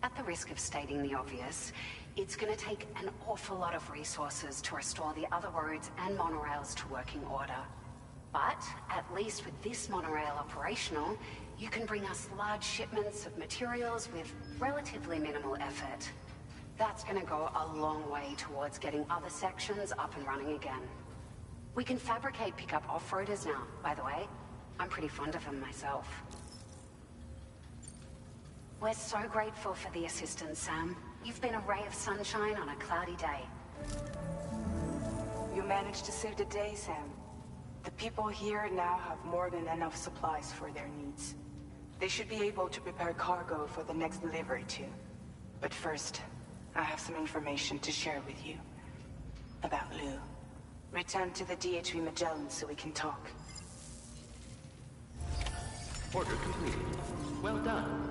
At the risk of stating the obvious, it's gonna take an awful lot of resources to restore the other roads and monorails to working order. But, at least with this monorail operational, you can bring us large shipments of materials with relatively minimal effort. That's gonna go a long way towards getting other sections up and running again. We can fabricate pickup off-roaders now, by the way. I'm pretty fond of them myself. We're so grateful for the assistance, Sam. You've been a ray of sunshine on a cloudy day. You managed to save the day, Sam. The people here now have more than enough supplies for their needs. They should be able to prepare cargo for the next delivery too. But first, I have some information to share with you. About Lou. Return to the DHV Magellan so we can talk. Order completed. Well done.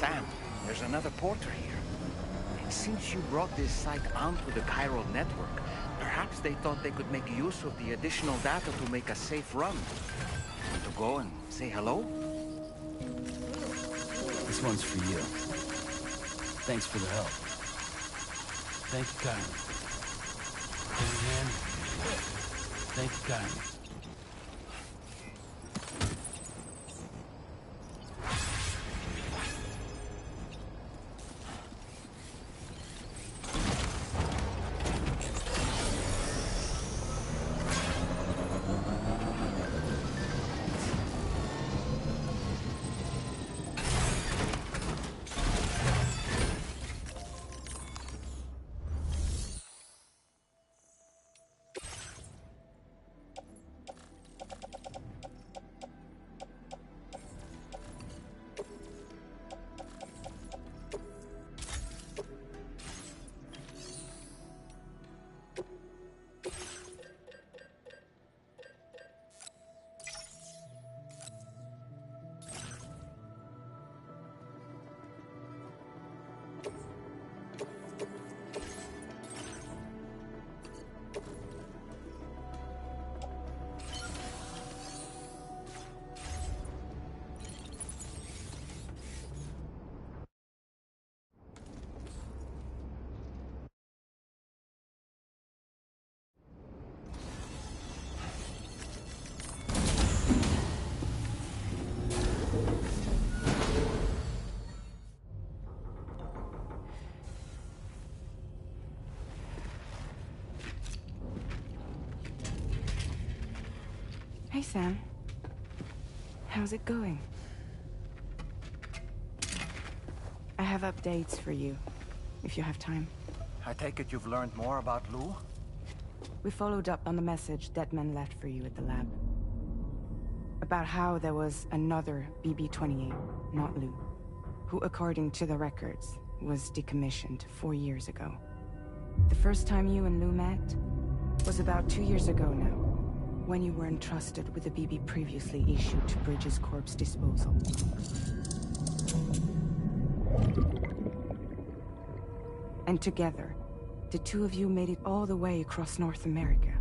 Sam, there's another porter here. Since you brought this site onto the chiral network, perhaps they thought they could make use of the additional data to make a safe run. Want to go and say hello? This one's for you. Thanks for the help. Thank you kindly. Thank you kindly. Hey, Sam. How's it going? I have updates for you, if you have time. I take it you've learned more about Lou? We followed up on the message Deadman left for you at the lab. About how there was another BB-28, not Lou, who, according to the records, was decommissioned 4 years ago. The first time you and Lou met was about 2 years ago now, when you were entrusted with the BB previously issued to Bridges Corp's disposal. And together, the two of you made it all the way across North America.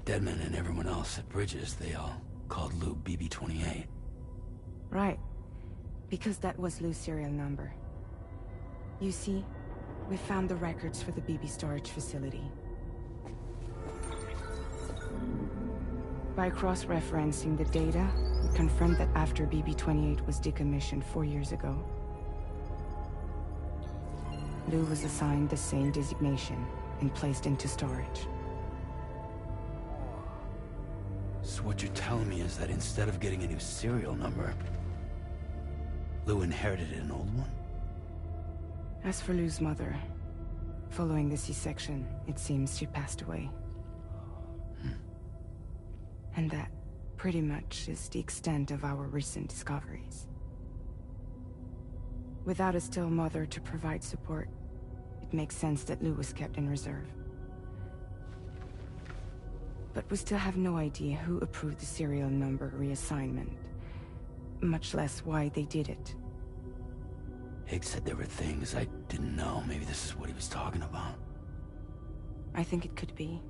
Deadman and everyone else at Bridges, they all called Lou BB-28. Right. Because that was Lou's serial number. You see, we found the records for the BB storage facility. By cross-referencing the data, we confirmed that after BB-28 was decommissioned 4 years ago, Lou was assigned the same designation and placed into storage. So what you're telling me is that instead of getting a new serial number, Lou inherited an old one? As for Lou's mother, following the C-section, it seems she passed away. And that, pretty much, is the extent of our recent discoveries. Without a still mother to provide support, it makes sense that Lou was kept in reserve. But we still have no idea who approved the serial number reassignment, much less why they did it. Higgs said there were things I didn't know. Maybe this is what he was talking about. I think it could be.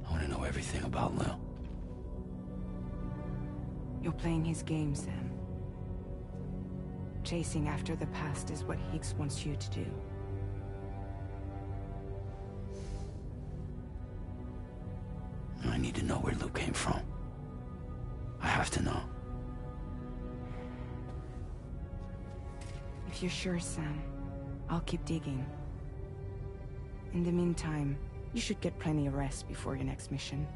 I want to know everything about Lil. You're playing his game, Sam. Chasing after the past is what Higgs wants you to do. I need to know where Luke came from. I have to know. If you're sure, Sam, I'll keep digging. In the meantime, you should get plenty of rest before your next mission.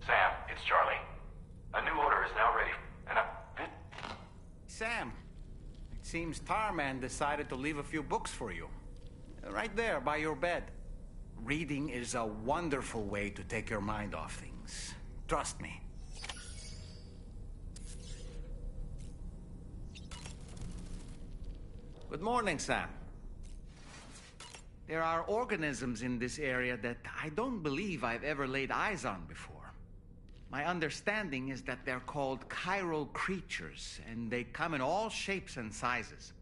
Sam, it's Charlie. A new order is now ready, and Sam, it seems Tarman decided to leave a few books for you. Right there, by your bed. Reading is a wonderful way to take your mind off things. Trust me. Good morning, Sam. There are organisms in this area that I don't believe I've ever laid eyes on before. My understanding is that they're called chiral creatures, and they come in all shapes and sizes.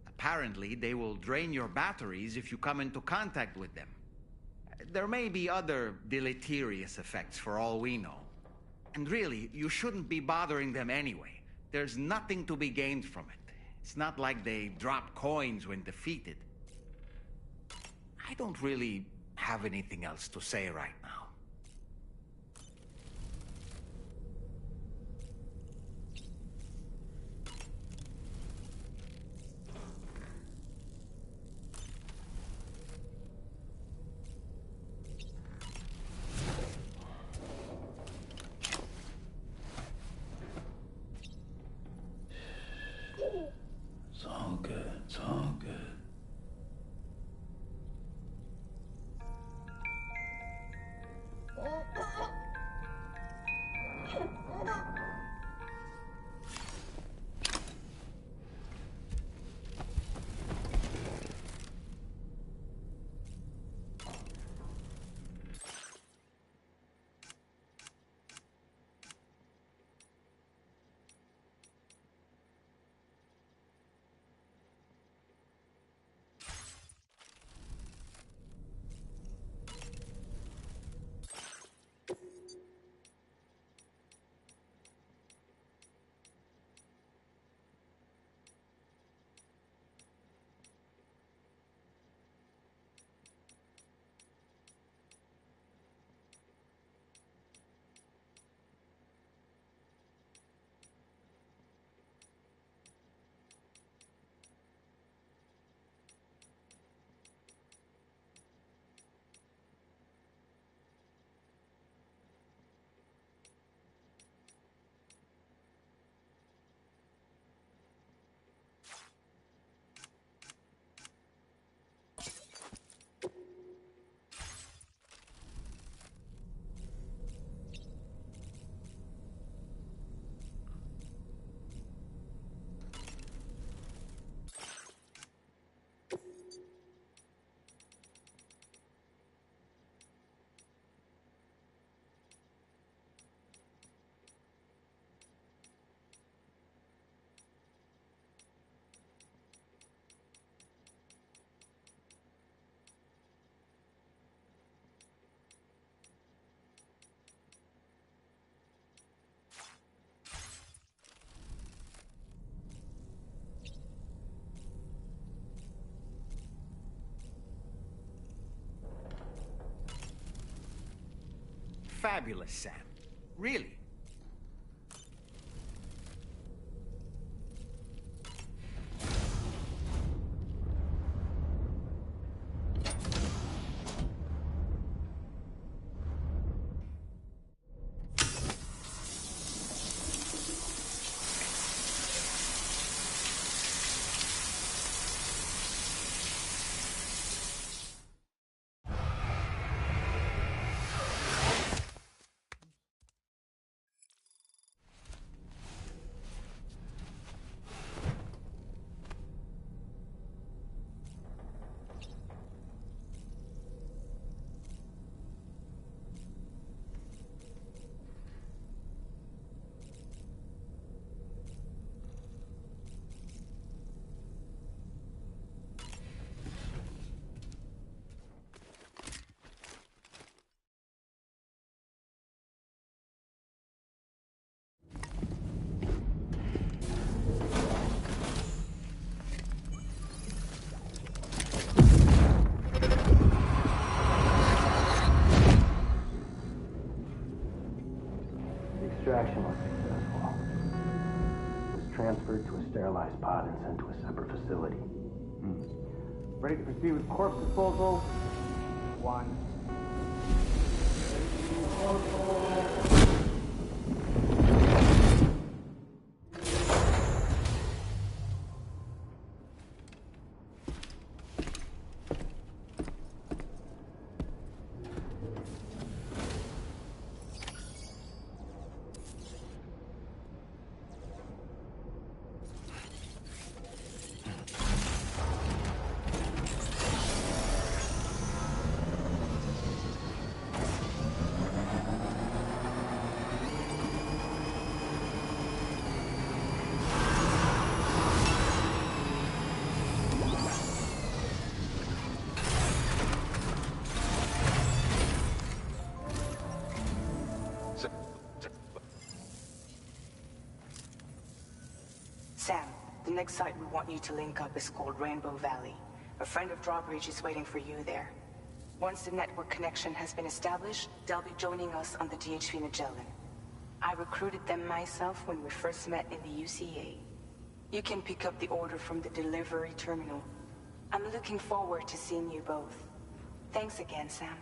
Apparently, they will drain your batteries if you come into contact with them. There may be other deleterious effects for all we know. And really, you shouldn't be bothering them anyway. There's nothing to be gained from it. It's not like they drop coins when defeated. I don't really have anything else to say right now. It's all good. It's all good. Fabulous, Sam. Really. to a sterilized pod and sent to a separate facility. Ready to proceed with corpse disposal? 1. Sam, the next site we want you to link up is called Rainbow Valley. A friend of Drawbridge is waiting for you there. Once the network connection has been established, they'll be joining us on the DHV Magellan. I recruited them myself when we first met in the UCA. You can pick up the order from the delivery terminal. I'm looking forward to seeing you both. Thanks again, Sam.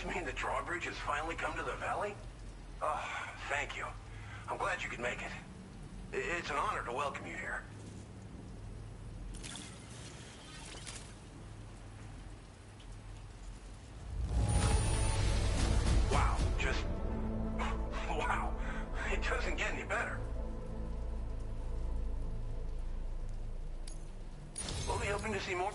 this mean the drawbridge has finally come to the valley? Oh, thank you. I'm glad you could make it. It's an honor to welcome you here. Wow, just... wow. It doesn't get any better. We'll be hoping to see more...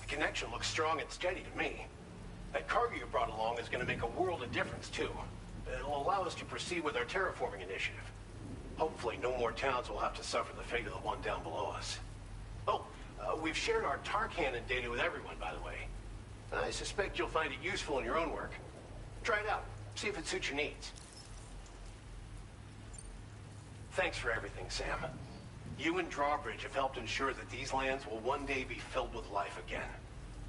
Connection looks strong and steady to me. That cargo you brought along is going to make a world of difference, too. It'll allow us to proceed with our terraforming initiative. Hopefully, no more towns will have to suffer the fate of the one down below us. Oh, we've shared our tar cannon data with everyone, by the way. I suspect you'll find it useful in your own work. Try it out. See if it suits your needs. Thanks for everything, Sam. You and Drawbridge have helped ensure that these lands will one day be filled with life again,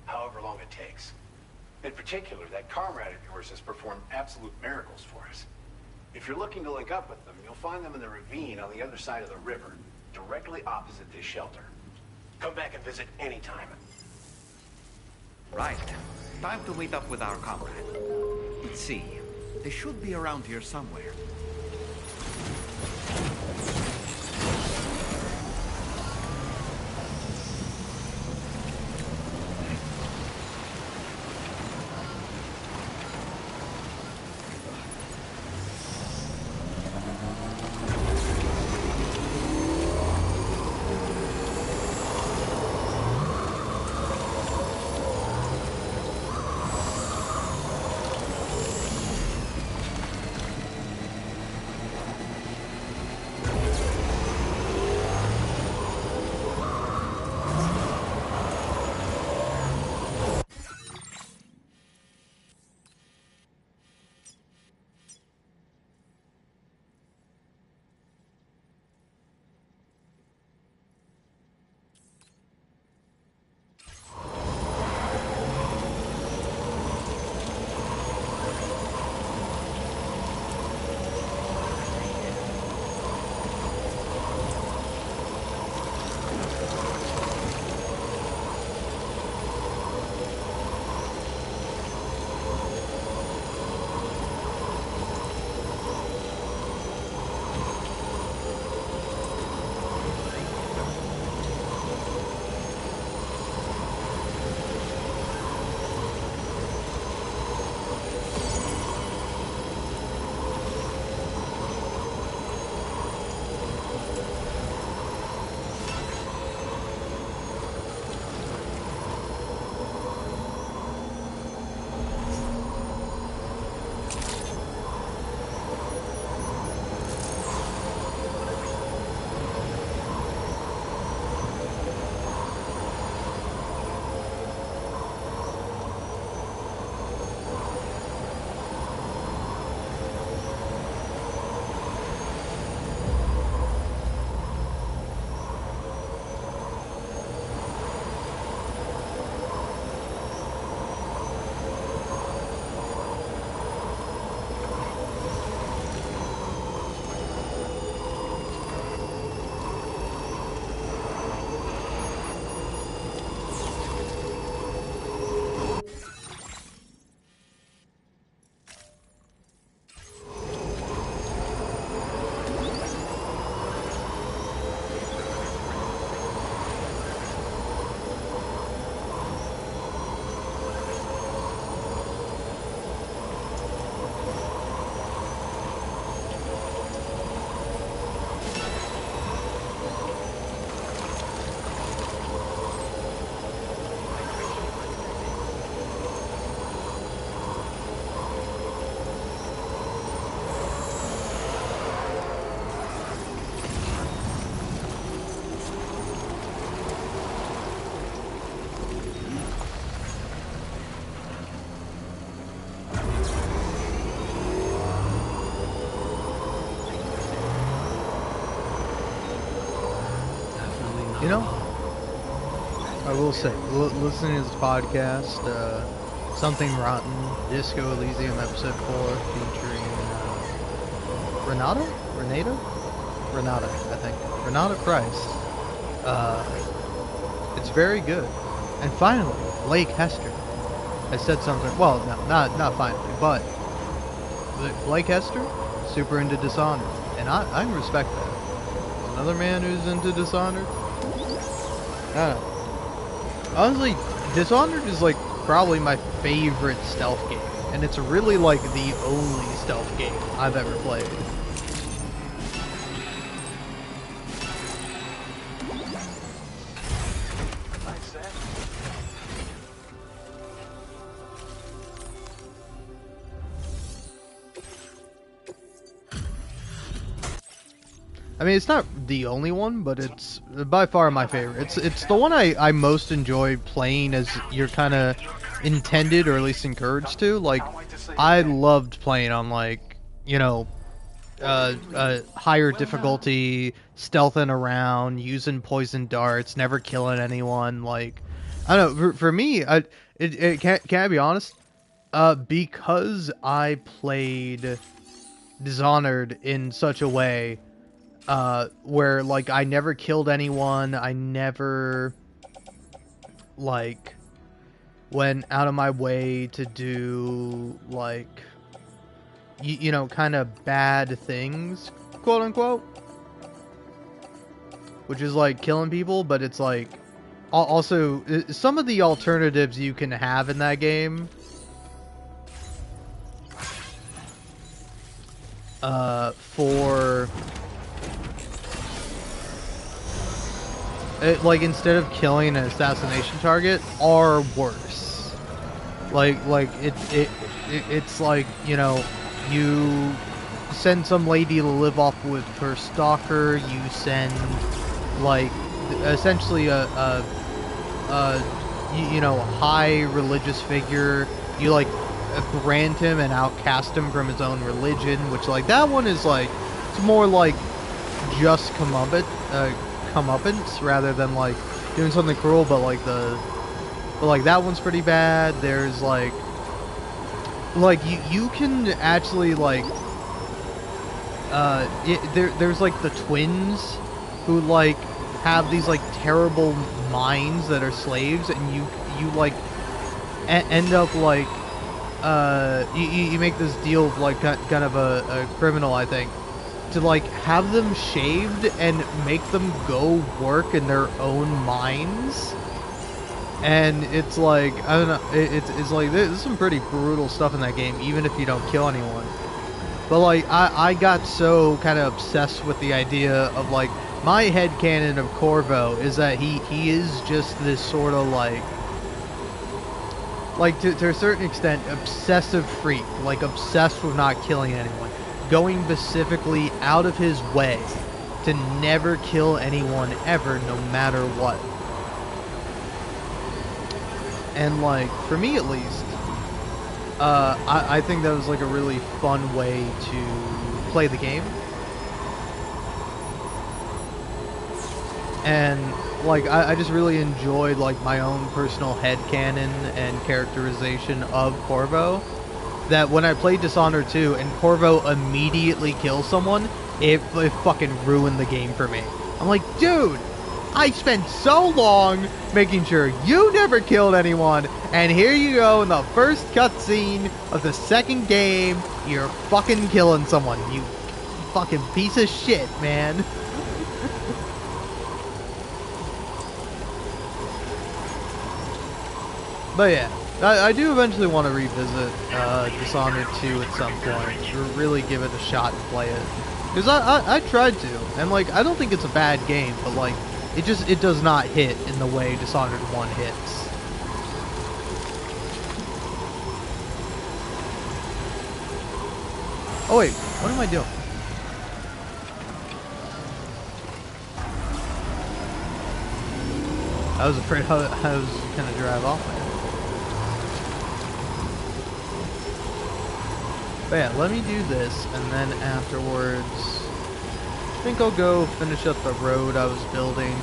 however long it takes. In particular, that comrade of yours has performed absolute miracles for us. If you're looking to link up with them, you'll find them in the ravine on the other side of the river, directly opposite this shelter. Come back and visit anytime. Right. Time to meet up with our comrade. Let's see. They should be around here somewhere. You know, I will say, listening to this podcast, Something Rotten, Disco Elysium Episode 4, featuring Renata, I think. Renata Price. It's very good. And finally, Blake Hester has said something. Well, no, not finally, but Blake Hester, super into Dishonored, and I can respect that. Another man who's into Dishonored. I don't know. Honestly, Dishonored is like probably my favorite stealth game, and it's really like the only stealth game I've ever played. I mean, it's not the only one, but it's by far my favorite. It's the one I most enjoy playing as you're kind of intended, or at least encouraged to. Like, I loved playing on, like, you know, higher difficulty, stealthing around, using poison darts, never killing anyone. Like, I don't know. For me, can I be honest? Because I played Dishonored in such a way. Where, like, I never killed anyone, I never, like, went out of my way to do, like, you know, kind of bad things, quote-unquote, which is, like, killing people, but it's, like, also, some of the alternatives you can have in that game, for... like, instead of killing an assassination target, are worse. Like it's like, you know, you send some lady to live off with her stalker. You send, like, essentially a you know, high religious figure. You, like, brand him and outcast him from his own religion, which, like, that one is, like, it's more like just comeuppance rather than, like, doing something cruel. But like that one's pretty bad. There's like you can actually, like, there's like the twins who, like, have these, like, terrible minds that are slaves, and you like end up, like, you make this deal of, like, kind of a criminal, I think, to, like, have them shaved and make them go work in their own mines. And it's like, I don't know, it's like, there's some pretty brutal stuff in that game, even if you don't kill anyone. But, like, I got so kind of obsessed with the idea of, like, my headcanon of Corvo is that he is just this sort of, like to a certain extent, obsessive freak, like, obsessed with not killing anyone, going specifically out of his way to never kill anyone ever, no matter what. And, like, for me at least, I think that was, like, a really fun way to play the game. And, like, I just really enjoyed, like, my own personal headcanon and characterization of Corvo. That when I played Dishonored 2 and Corvo immediately kills someone, it fucking ruined the game for me. I'm like, dude, I spent so long making sure you never killed anyone, and here you go in the first cutscene of the second game, you're fucking killing someone, you fucking piece of shit, man. But yeah, I do eventually want to revisit Dishonored 2 at some point, or really give it a shot and play it. Because I tried to, and, like, I don't think it's a bad game, but, like, it does not hit in the way Dishonored 1 hits. Oh wait, what am I doing? I was afraid I was gonna drive off there. But yeah, let me do this, and then afterwards, I think I'll go finish up the road I was building.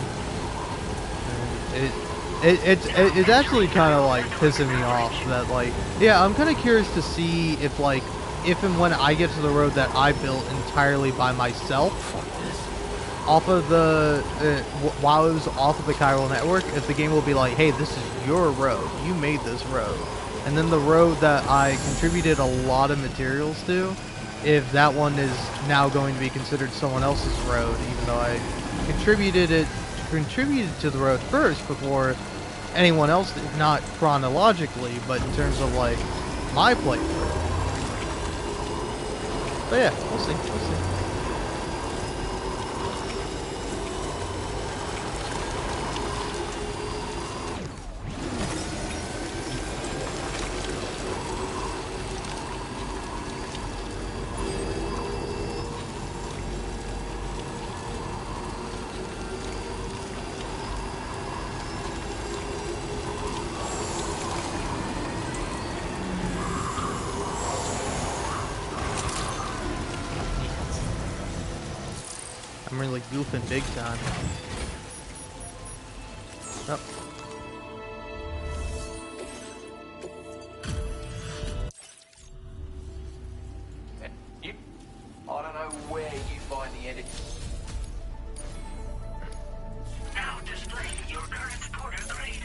it's actually kind of like pissing me off that like, yeah, I'm kind of curious to see if like, if and when I get to the road that I built entirely by myself, off of the, while it was off of the chiral network, if the game will be like, hey, this is your road, you made this road, and then the road that I contributed a lot of materials to, if that one is now going to be considered someone else's road, even though I contributed to the road first before anyone else did, not chronologically, but in terms of like my playthrough. But yeah, we'll see. I'm really goofing big time. Oh. I don't know where you find the energy. Now display your current porter grade.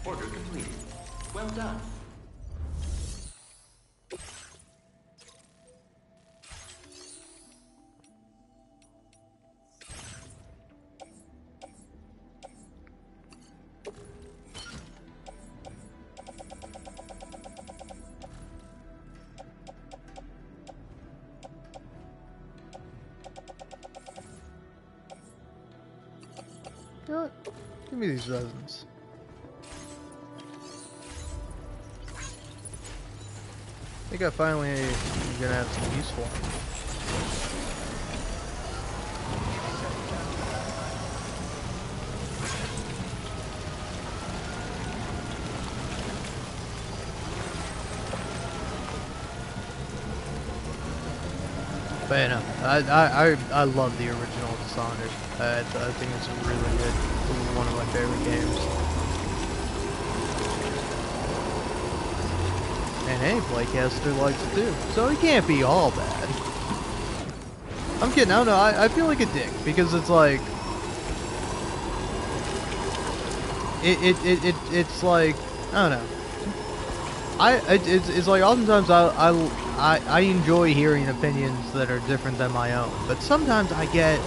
Order completed. Well done. You know what? Give me these resins. I think I finally am gonna have some use for them. But you know, I love the original Dishonored. I think it's really good. It's one of my favorite games. And hey, Playcaster likes it too, so it can't be all bad. I'm kidding. I don't know. I feel like a dick because it's like it's like I don't know. It's like oftentimes I enjoy hearing opinions that are different than my own, but sometimes I get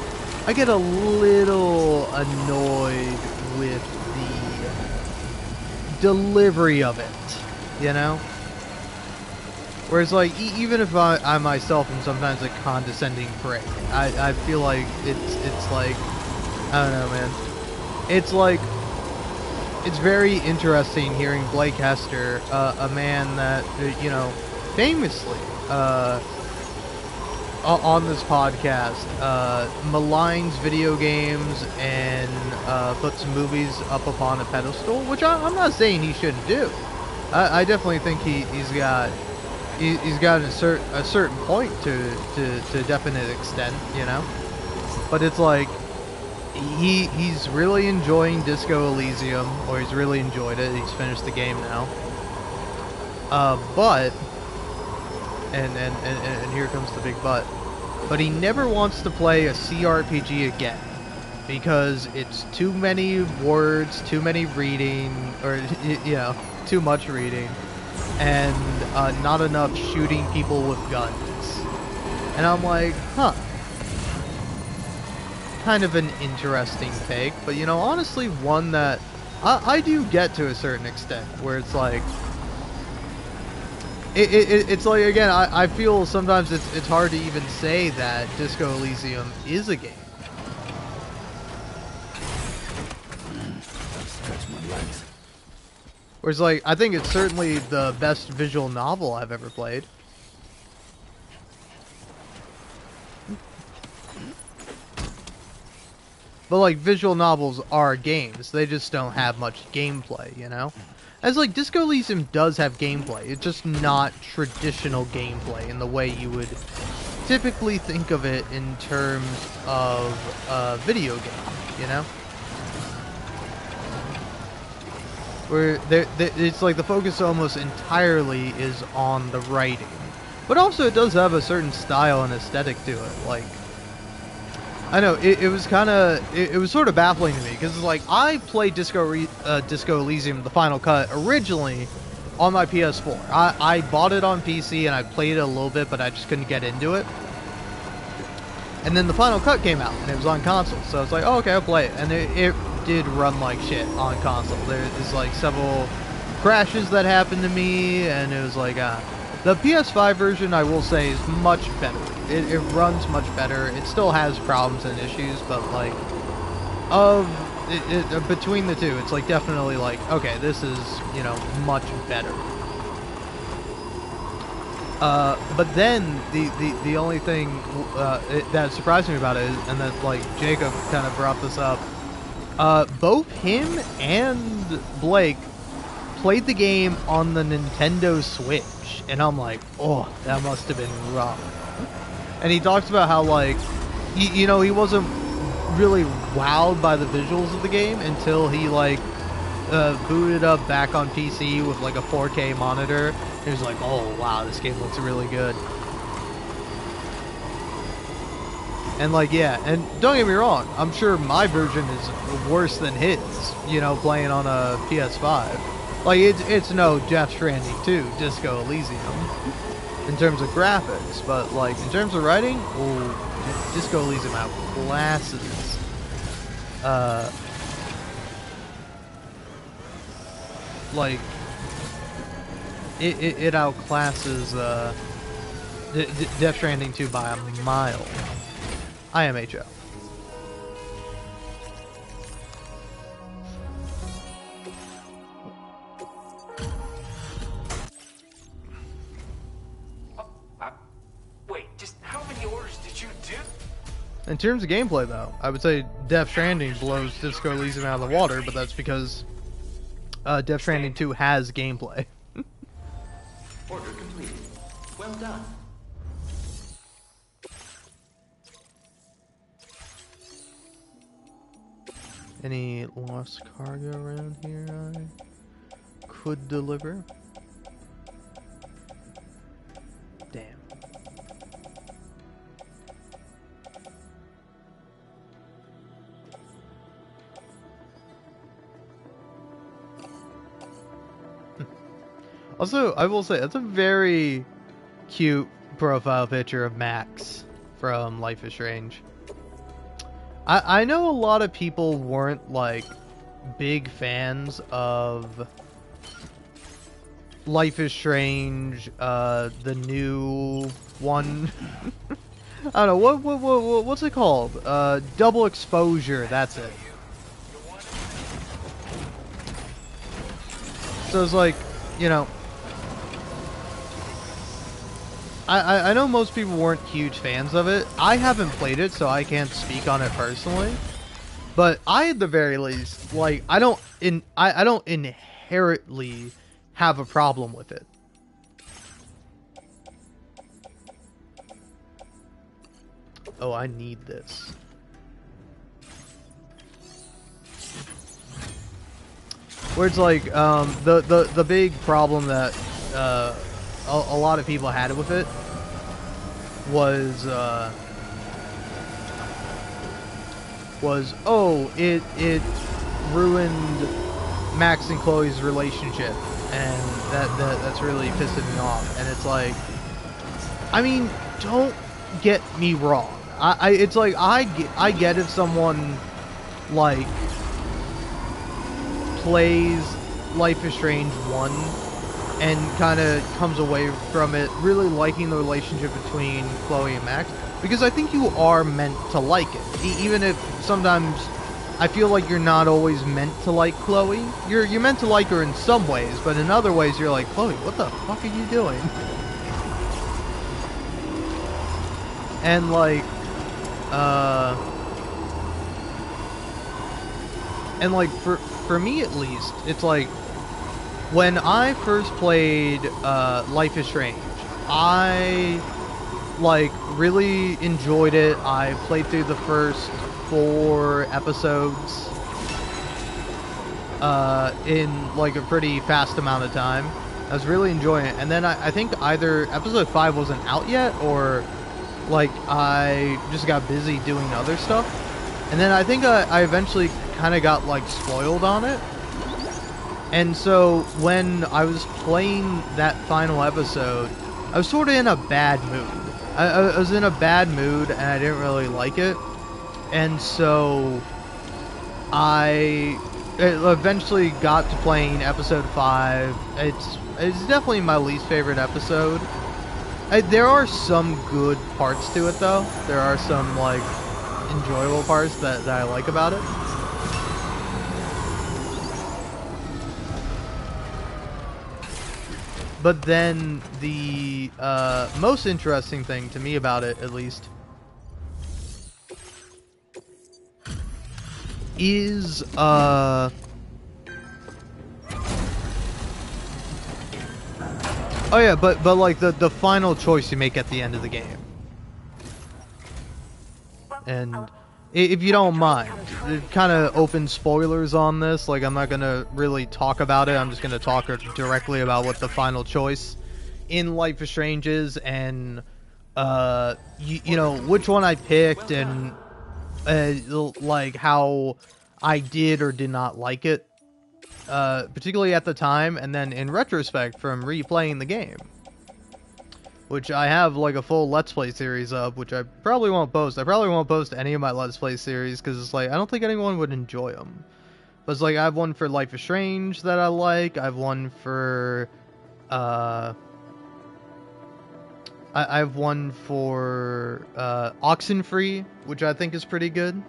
a little annoyed with the delivery of it, you know? Whereas like even if I myself am sometimes a condescending prick, I feel like it's like I don't know, man. It's like it's very interesting hearing Blake Hester, a man that, you know, famously, on this podcast, maligns video games and puts movies up upon a pedestal, which I'm not saying he shouldn't do. I definitely think he's got a certain point to a definite extent, you know. But it's like he's really enjoying Disco Elysium, or he's really enjoyed it. He's finished the game now. But and here comes the big but. But he never wants to play a CRPG again because it's too many words, too many reading, or you know, too much reading, and not enough shooting people with guns. And I'm like, huh. Kind of an interesting take, but you know, honestly, one that I do get to a certain extent, where it's like, it's like, again, I feel sometimes it's hard to even say that Disco Elysium is a game. Whereas, like, I think it's certainly the best visual novel I've ever played. But, like, visual novels are games. They just don't have much gameplay, you know? As, like, Disco Elysium does have gameplay. It's just not traditional gameplay in the way you would typically think of it in terms of a video game, you know? Where it's like the focus almost entirely is on the writing. But also it does have a certain style and aesthetic to it. Like, I know, it was kind of, it was sort of baffling to me, because it's like, I played Disco Elysium, the Final Cut, originally on my PS4. I bought it on PC and I played it a little bit, but I just couldn't get into it. And then the Final Cut came out, and it was on console, so it's like, oh, okay, I'll play it. And it did run like shit on console. There's like several crashes that happened to me, and it was like, the PS5 version, I will say, is much better. It runs much better. It still has problems and issues, but like, between the two, it's like definitely like, okay, this is, you know, much better. But then the only thing that surprised me about it is, and that like Jacob kind of brought this up, both him and Blake played the game on the Nintendo Switch, and I'm like, oh, that must have been rough. And he talks about how, like, you know, he wasn't really wowed by the visuals of the game until he, like, booted up back on PC with, like, a 4K monitor. He was like, oh, wow, this game looks really good. And, like, yeah, and don't get me wrong, I'm sure my version is worse than his, you know, playing on a PS5. Like, it's no Death Stranding 2, Disco Elysium, in terms of graphics, but, like, in terms of writing, oh, Disco Elysium outclasses, like, it outclasses, Death Stranding 2 by a mile. I am HO. Wait, just how many orders did you do? In terms of gameplay, though, I would say Death Stranding blows Disco Elysium out of the water, but that's because Death Stranding 2 has gameplay. Order completed. Well done. Any lost cargo around here I could deliver? Damn. Also, I will say, that's a very cute profile picture of Max from Life is Strange. I know a lot of people weren't, like, big fans of Life is Strange, the new one. I don't know, what's it called? Double Exposure, that's it. So it's like, you know, I know most people weren't huge fans of it. I haven't played it, so I can't speak on it personally. But I, at the very least, like, I don't inherently have a problem with it. Oh, I need this. Where it's like, the big problem that a lot of people had with it was oh, it ruined Max and Chloe's relationship, and that's really pissing me off. And it's like, I mean, don't get me wrong. It's like, I get if someone, like, plays Life is Strange 1 and kind of comes away from it really liking the relationship between Chloe and Max, because I think you are meant to like it. Even if sometimes I feel like you're not always meant to like Chloe. You're meant to like her in some ways, but in other ways you're like, Chloe, what the fuck are you doing? And like, for me at least, it's like, when I first played Life is Strange, I like, really enjoyed it. I played through the first 4 episodes in, like, a pretty fast amount of time. I was really enjoying it. And then I think either episode 5 wasn't out yet, or, like, I just got busy doing other stuff. And then I think I eventually kind of got, like, spoiled on it. And so when I was playing that final episode, I was sort of in a bad mood. I was in a bad mood, and I didn't really like it. And so I eventually got to playing episode 5. It's definitely my least favorite episode. There are some good parts to it, though. There are some, like, enjoyable parts that I like about it. But then the most interesting thing to me about it, at least, is oh yeah, but like the final choice you make at the end of the game. And if you don't mind, it kind of open spoilers on this. Like, I'm not gonna really talk about it. I'm just gonna talk directly about what the final choice in Life is Strange is, and you know, which one I picked, and like how I did or did not like it, particularly at the time, and then in retrospect from replaying the game, which I have, like, a full Let's Play series of, which I probably won't post. I probably won't post any of my Let's Play series, because it's like, I don't think anyone would enjoy them. But it's like, I have one for Life is Strange that I like. I have one for, I have one for, Oxenfree, which I think is pretty good.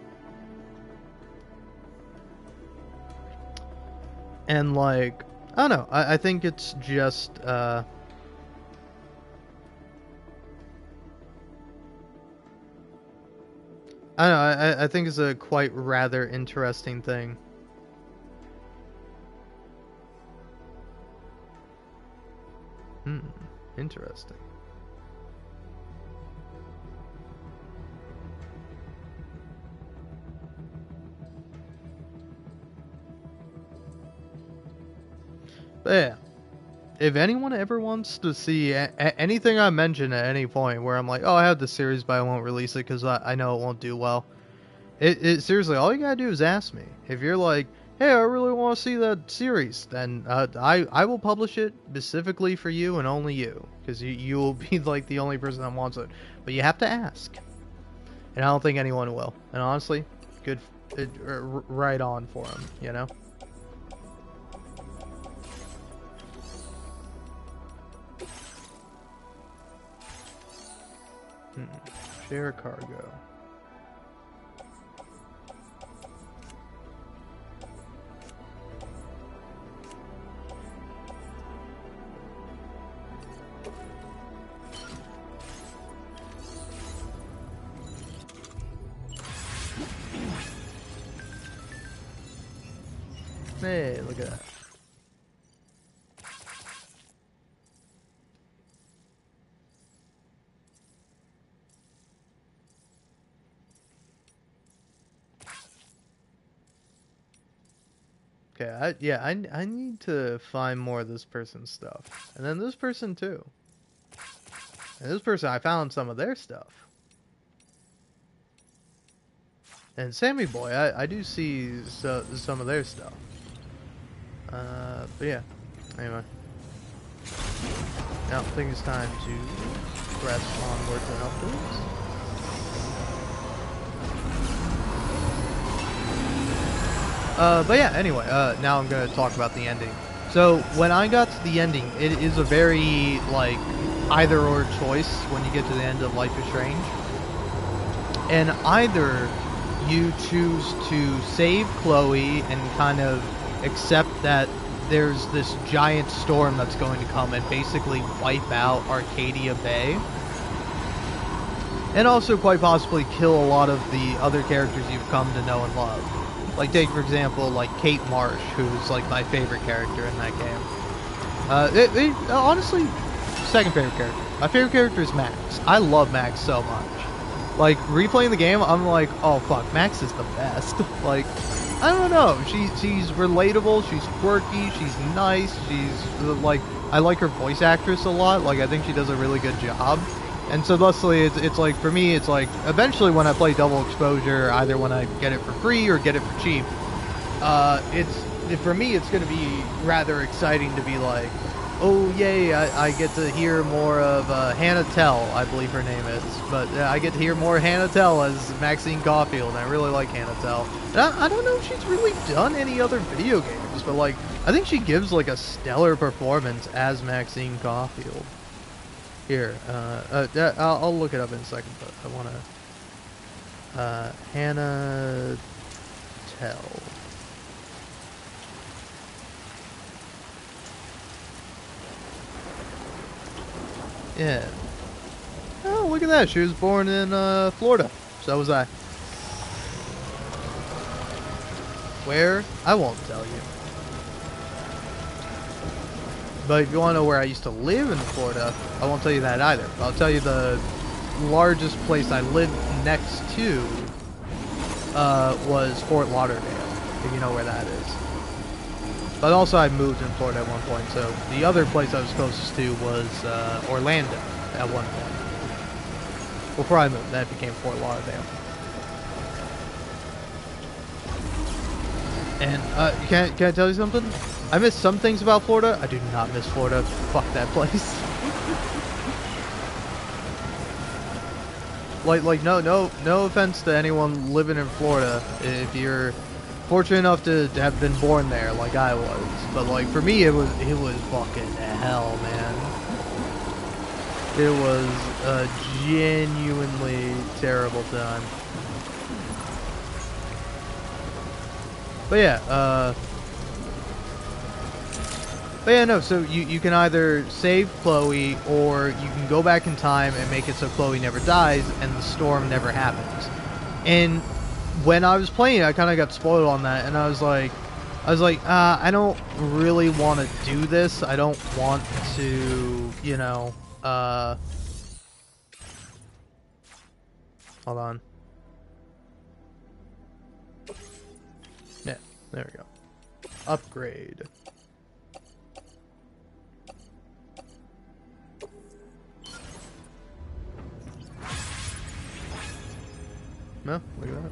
And, like, I don't know. I think it's just, I don't know, I think it's a quite rather interesting thing. Interesting. But yeah, if anyone ever wants to see anything I mention at any point where I'm like, oh, I have the series but I won't release it because I know it won't do well, it seriously, all you gotta do is ask me. If you're like, hey, I really want to see that series, then I will publish it specifically for you and only you, because you will be like the only person that wants it. But you have to ask, and I don't think anyone will. And honestly, good, right on for them, you know. Share cargo. Hey, look at that. Okay, I need to find more of this person's stuff. And then this person too. And this person, I found some of their stuff. And Sammy Boy, I do see some of their stuff. But yeah, anyway. Now I think it's time to press onwards and upwards. But yeah, anyway, now I'm gonna talk about the ending. So, when I got to the ending, it is a very, like, either-or choice when you get to the end of Life is Strange. And either you choose to save Chloe and kind of accept that there's this giant storm that's going to come and basically wipe out Arcadia Bay, and also quite possibly kill a lot of the other characters you've come to know and love. Like, take, for example, like, Kate Marsh, who's, like, my favorite character in that game. Honestly, second favorite character. My favorite character is Max. I love Max so much. Like, replaying the game, I'm like, oh fuck, Max is the best. Like, I don't know. She's relatable, she's quirky, she's nice, she's, like, I like her voice actress a lot. Like, I think she does a really good job. And so thusly, it's like, for me, it's like, eventually when I play Double Exposure, either when I get it for free or get it for cheap, for me, it's going to be rather exciting to be like, oh yay, I get to hear more of Hannah Tell, I believe her name is. But I get to hear more Hannah Tell as Maxine Caulfield, and I really like Hannah Tell. And I don't know if she's really done any other video games, but like, I think she gives like a stellar performance as Maxine Caulfield. Here, I'll look it up in a second, but I want to... Hannah Tell. Yeah. Oh, look at that. She was born in Florida. So was I. Where? I won't tell you. But if you want to know where I used to live in Florida, I won't tell you that either. I'll tell you the largest place I lived next to was Fort Lauderdale, if you know where that is. But also I moved in Florida at one point, so the other place I was closest to was Orlando at one point. Before I moved, that became Fort Lauderdale. And can I tell you something? I miss some things about Florida. I do not miss Florida. Fuck that place. like no offense to anyone living in Florida if you're fortunate enough to have been born there like I was, but like for me it was fucking hell, man. It was a genuinely terrible time. But yeah, no, so you can either save Chloe, or you can go back in time and make it so Chloe never dies and the storm never happens. And when I was playing, I kind of got spoiled on that, and I was like, I don't really want to do this. I don't want to, you know, hold on. Yeah, there we go. Upgrade. No, look at that.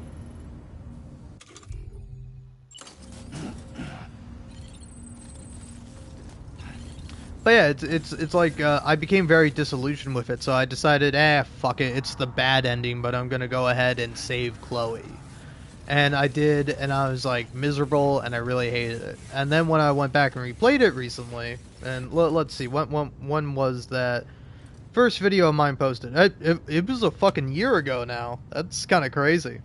But yeah, it's like I became very disillusioned with it, so I decided, fuck it, it's the bad ending, but I'm gonna go ahead and save Chloe. And I did, and I was like miserable, and I really hated it. And then when I went back and replayed it recently, and let's see, one was that first video of mine posted. It was a fucking year ago now. That's kind of crazy.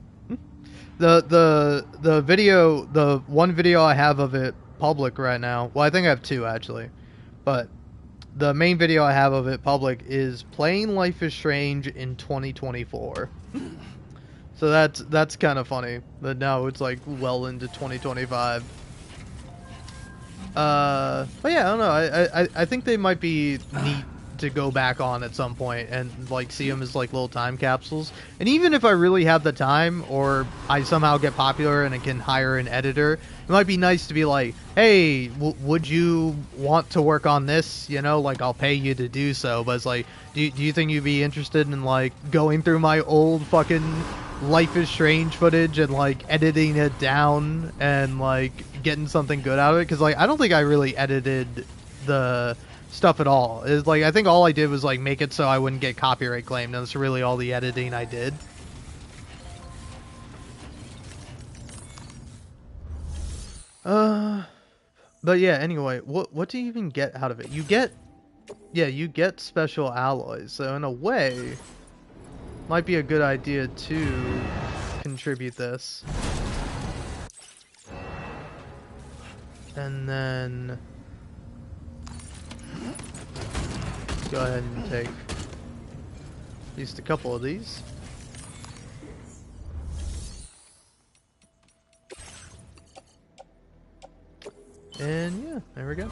The video, the one video I have of it public right now. Well, I think I have two actually, but the main video I have of it public is playing Life is Strange in 2024. So that's kind of funny. But now it's like well into 2025. But yeah, I don't know. I think they might be neat to go back on at some point and like see them as like little time capsules. And even if I really have the time, or I somehow get popular and I can hire an editor, it might be nice to be like, hey, would you want to work on this? You know, like I'll pay you to do so. But it's like, do you think you'd be interested in like going through my old fucking Life is Strange footage and like editing it down and like getting something good out of it? Because like I don't think I really edited the stuff at all. It's like I think all I did was like make it so I wouldn't get copyright claimed, and that's really all the editing I did. But yeah, anyway, what do you even get out of it? You get special alloys, so in a way might be a good idea to contribute this. And then go ahead and take at least a couple of these. And yeah, there we go.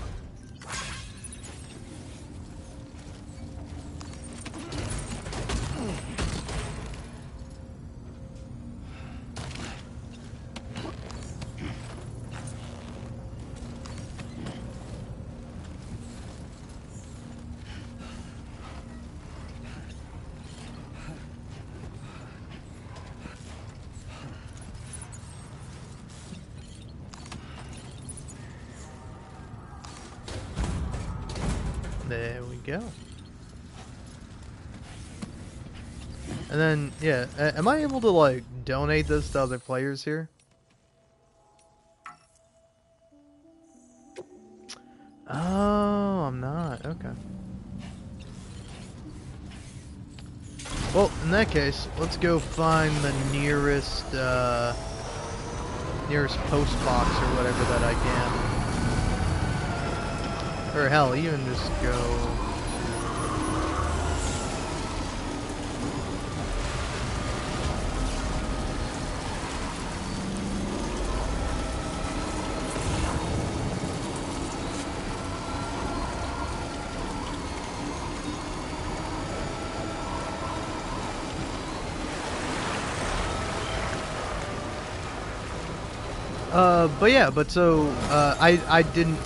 There we go. And then, yeah, am I able to, like, donate this to other players here? Oh, I'm not. Okay. Well, in that case, let's go find the nearest post box or whatever that I can. Or hell, even just go...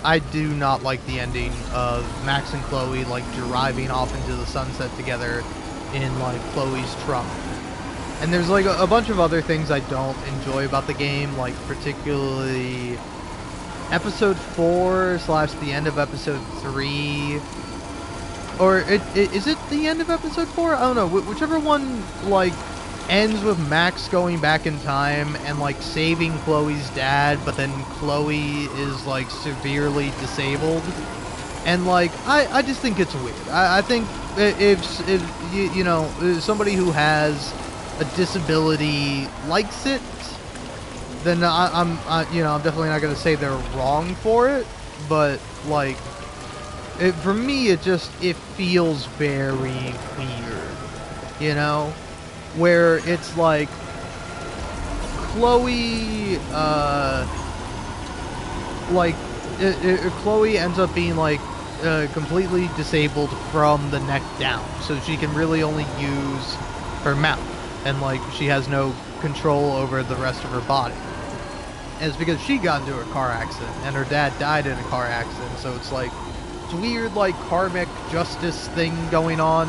I do not like the ending of Max and Chloe, like, driving off into the sunset together in, like, Chloe's truck. And there's, like, a bunch of other things I don't enjoy about the game, like, particularly Episode 4 / the end of Episode 3. Or, is it the end of Episode 4? I don't know, whichever one, like, ends with Max going back in time and, like, saving Chloe's dad, but then Chloe is, like, severely disabled. And, like, I just think it's weird. I think if you know, somebody who has a disability likes it, then I'm definitely not going to say they're wrong for it, but, like, for me, it feels very weird, you know? Where it's like Chloe, Chloe ends up being like completely disabled from the neck down, so she can really only use her mouth, and like she has no control over the rest of her body. And it's because she got into a car accident, and her dad died in a car accident, so it's like it's weird, like karmic justice thing going on.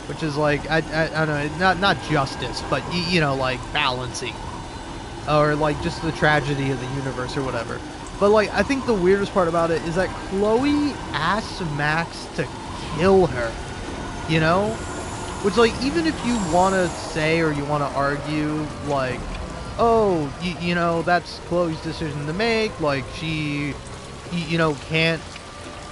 Which is like, I don't know, not justice, but, you know, like, balancing. Or, like, just the tragedy of the universe or whatever. But, like, I think the weirdest part about it is that Chloe asks Max to kill her. You know? Which, like, even if you want to say or you want to argue, like, oh, you know, that's Chloe's decision to make, like, she, you know, can't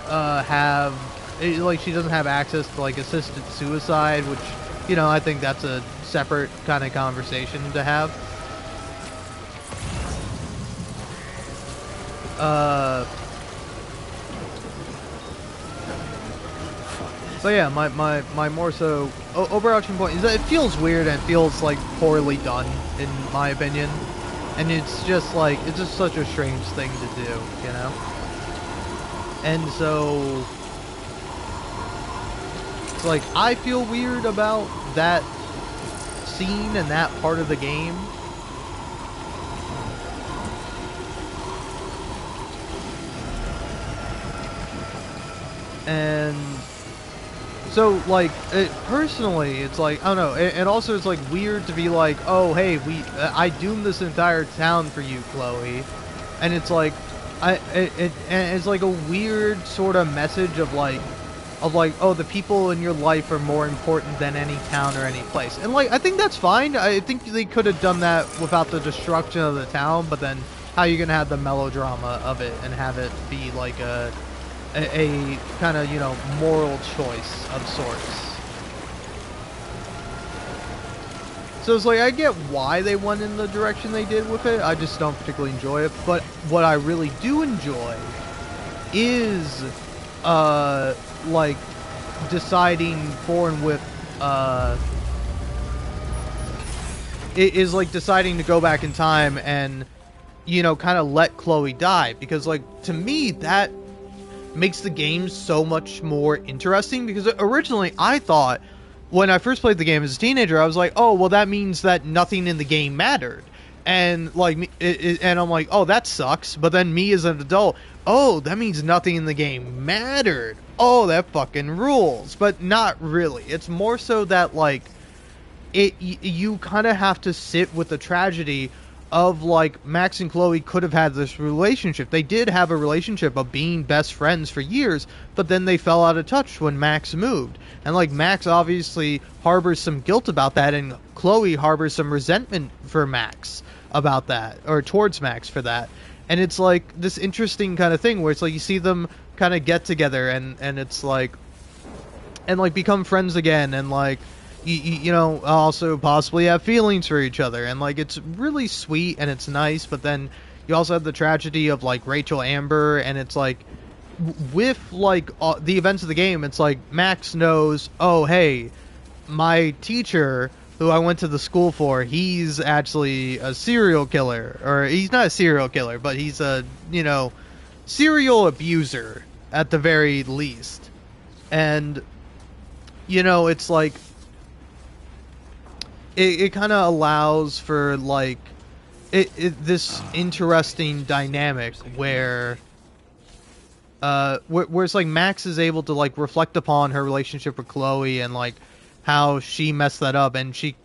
have... like, she doesn't have access to, like, assisted suicide, which, you know, I think that's a separate kind of conversation to have. But yeah, my more so overarching point is that it feels weird and it feels, like, poorly done, in my opinion. And it's just, like, it's just such a strange thing to do, you know? And so... like, I feel weird about that scene and that part of the game. And so, like, personally, it's like, I don't know, and also it's like weird to be like, oh, hey, I doomed this entire town for you, Chloe. And it's like, and it's like a weird sort of message of like, oh, the people in your life are more important than any town or any place. And, like, I think that's fine. I think they could have done that without the destruction of the town, but then how are you going to have the melodrama of it and have it be, like, a kind of, you know, moral choice of sorts? So it's like, I get why they went in the direction they did with it. I just don't particularly enjoy it. But what I really do enjoy is... like, deciding for and with, it is like deciding to go back in time and, you know, kind of let Chloe die. Because, like, to me, that makes the game so much more interesting. Because originally, I thought, when I first played the game as a teenager, I was like, oh, well, that means that nothing in the game mattered. And, like, and I'm like, oh, that sucks. But then me as an adult, oh, that means nothing in the game mattered. Oh, that fucking rules. But not really. It's more so that, like, you kind of have to sit with the tragedy of like Max and Chloe could have had this relationship. They did have a relationship of being best friends for years, but then they fell out of touch when Max moved. And like Max obviously harbors some guilt about that, and Chloe harbors some resentment for Max about that, or towards Max for that. And it's like this interesting kind of thing where it's like you see them kind of get together and it's like, and like become friends again, and like you know, also possibly have feelings for each other, and like it's really sweet and it's nice. But then you also have the tragedy of like Rachel Amber, and it's like with like the events of the game, it's like Max knows, oh hey, my teacher who I went to the school for, he's actually a serial killer, or he's not a serial killer, but he's a, you know, serial abuser at the very least. And you know, it's like it kind of allows for like this interesting dynamic where where it's like Max is able to like reflect upon her relationship with Chloe and like how she messed that up, and she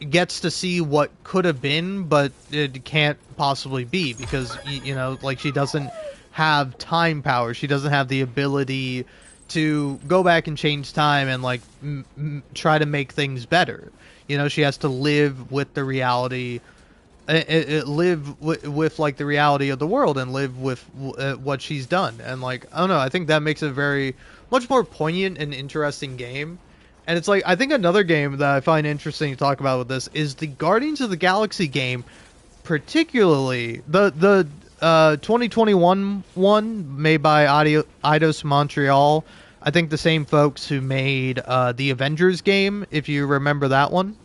gets to see what could have been, but it can't possibly be because you know, like she doesn't have time power. She doesn't have the ability to go back and change time and like try to make things better. You know, she has to live with the reality, live with like the reality of the world, and live with what she's done. And like, I don't know, I think that makes it very much more poignant and interesting game. And it's like, I think another game that I find interesting to talk about with this is the Guardians of the Galaxy game, particularly the 2021 one made by Eidos Montreal. I think the same folks who made the Avengers game, if you remember that one.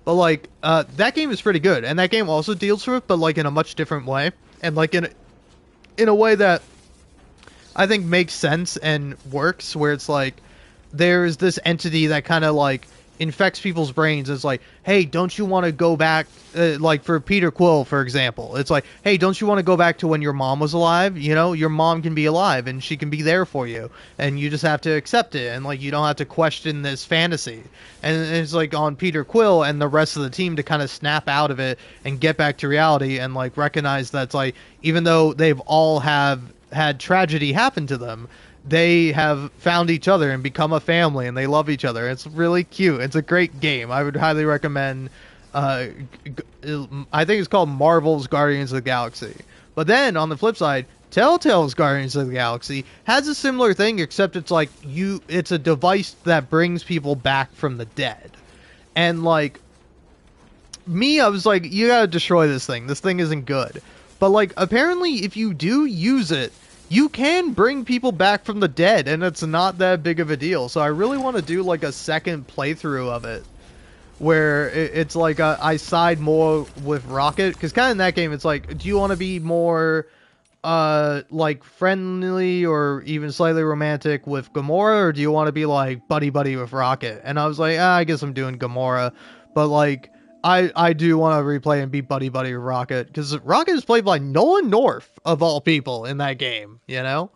But like that game is pretty good, and that game also deals with it, but like in a much different way, and like in a way that I think makes sense and works, where it's like there's this entity that kind of like infects people's brains. It's like, hey, don't you want to go back, like for Peter Quill, for example, it's like, hey, don't you want to go back to when your mom was alive? You know, your mom can be alive and she can be there for you, and you just have to accept it, and like you don't have to question this fantasy. And it's like on Peter Quill and the rest of the team to kind of snap out of it and get back to reality, and like recognize that's like, even though they've all have had tragedy happen to them, they have found each other and become a family, and they love each other. It's really cute. It's a great game. I would highly recommend. I think it's called Marvel's Guardians of the Galaxy. But then on the flip side, Telltale's Guardians of the Galaxy has a similar thing, except it's like it's a device that brings people back from the dead. And like me, I was like, you gotta destroy this thing. This thing isn't good. But like apparently, if you do use it, you can bring people back from the dead, and it's not that big of a deal. So I really want to do like a second playthrough of it, where it's like I side more with Rocket, because kind of in that game it's like, do you want to be more like friendly or even slightly romantic with Gamora, or do you want to be like buddy with Rocket? And I was like, I guess I'm doing Gamora, but like I do want to replay and be buddy with Rocket, because Rocket is played by Nolan North of all people in that game, you know.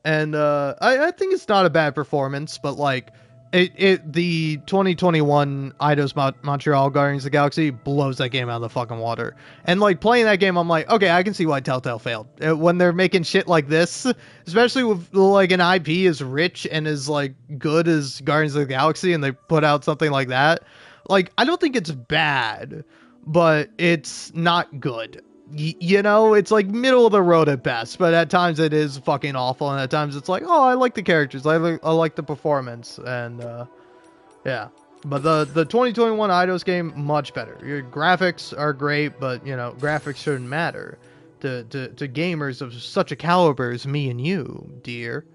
And I think it's not a bad performance, but like the 2021 Eidos Montreal Guardians of the Galaxy blows that game out of the fucking water. And like playing that game, I'm like, okay, I can see why Telltale failed when they're making shit like this, especially with like an IP as rich and as like good as Guardians of the Galaxy, and they put out something like that. Like, I don't think it's bad, but it's not good. You know, it's like middle of the road at best, but at times it is fucking awful, and at times it's like, oh, I like the characters, I like the performance, and yeah. But the 2021 Eidos game, much better. Your graphics are great, but you know, graphics shouldn't matter to gamers of such a caliber as me and you, dear.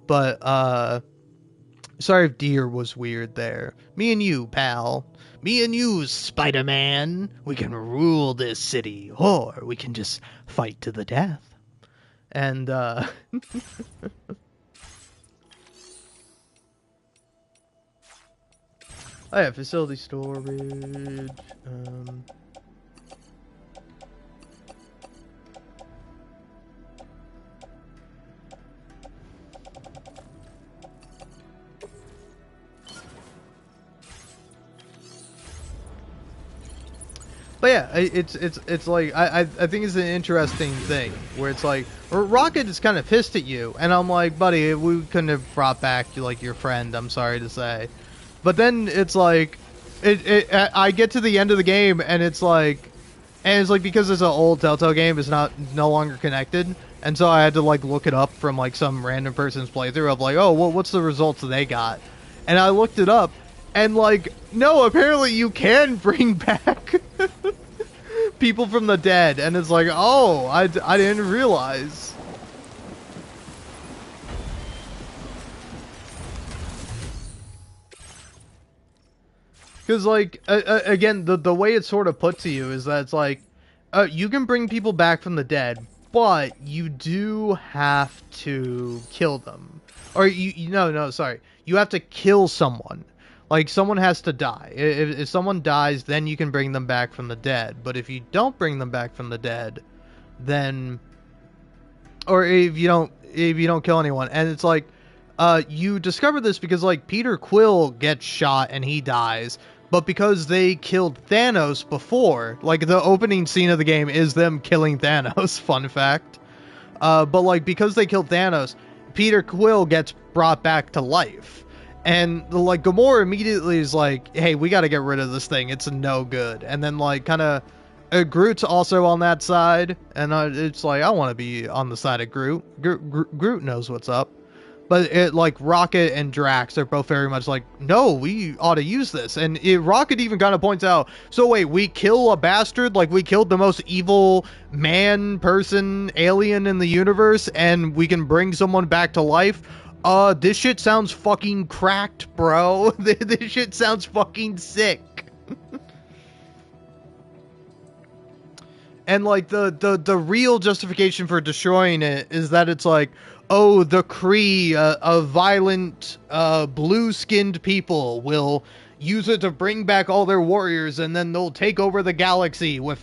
But sorry if dear was weird there. Me and you, pal. Me and you, Spider-Man. We can rule this city, or we can just fight to the death. And, oh yeah, facility storage. But yeah, it's like I think it's an interesting thing where it's like Rocket is kind of pissed at you, and I'm like, buddy, we couldn't have brought back like your friend. I'm sorry to say, but then it's like, I get to the end of the game, and it's like because it's an old Telltale game, it's no longer connected, and so I had to like look it up from like some random person's playthrough of like, oh, well, what's the results they got, and I looked it up. And, like, no, apparently you can bring back people from the dead. And it's like, oh, I didn't realize. Because, like, again, the way it's sort of put to you is that it's like, you can bring people back from the dead, but you do have to kill them. Or, no, sorry. You have to kill someone. Like, someone has to die. If someone dies, then you can bring them back from the dead. But if you don't bring them back from the dead, then... Or if you don't kill anyone. And it's like, you discover this because, like, Peter Quill gets shot and he dies. But because they killed Thanos before, like, the opening scene of the game is them killing Thanos, fun fact. But, like, because they killed Thanos, Peter Quill gets brought back to life. And, like, Gamora immediately is like, hey, we gotta get rid of this thing. It's no good. And then, like, kind of... Groot's also on that side. And it's like, I want to be on the side of Groot. Groot knows what's up. But, like, Rocket and Drax are both very much like, no, we ought to use this. And Rocket even kind of points out, so wait, we kill a bastard? Like, we killed the most evil man, person, alien in the universe, and we can bring someone back to life? This shit sounds fucking cracked, bro. This shit sounds fucking sick. And, like, the real justification for destroying it is that it's like, oh, the Kree, a violent, blue-skinned people will use it to bring back all their warriors, and then they'll take over the galaxy with,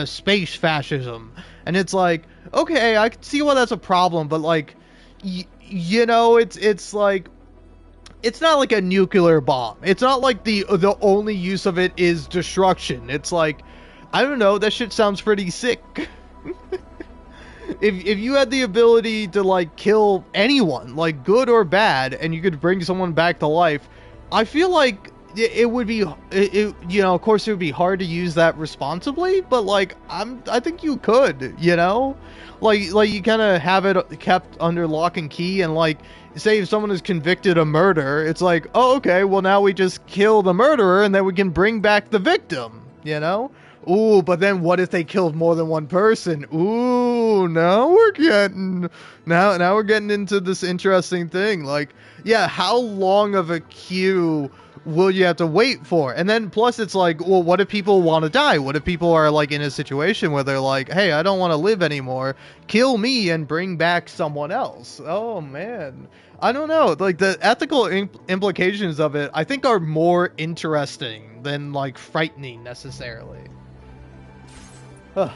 space fascism. And it's like, okay, I can see why that's a problem, but, like, you know, it's like, it's not like a nuclear bomb. It's not like the only use of it is destruction. It's like, I don't know, that shit sounds pretty sick. If you had the ability to, like, kill anyone, like, good or bad, and you could bring someone back to life, I feel like it would be, you know, of course it would be hard to use that responsibly, but, like, I think you could, you know? Like you kind of have it kept under lock and key, and, like, say if someone is convicted of murder, it's like, oh, okay, well, now we just kill the murderer, and then we can bring back the victim, you know? Ooh, but then what if they killed more than one person? Ooh, now we're getting into this interesting thing. Like, yeah, how long of a queue will you have to wait for? And then plus it's like, well, what if people want to die? What if people are like in a situation where they're like, hey, I don't want to live anymore. Kill me and bring back someone else. Oh, man. I don't know. Like, the ethical implications of it, I think, are more interesting than, like, frightening necessarily. But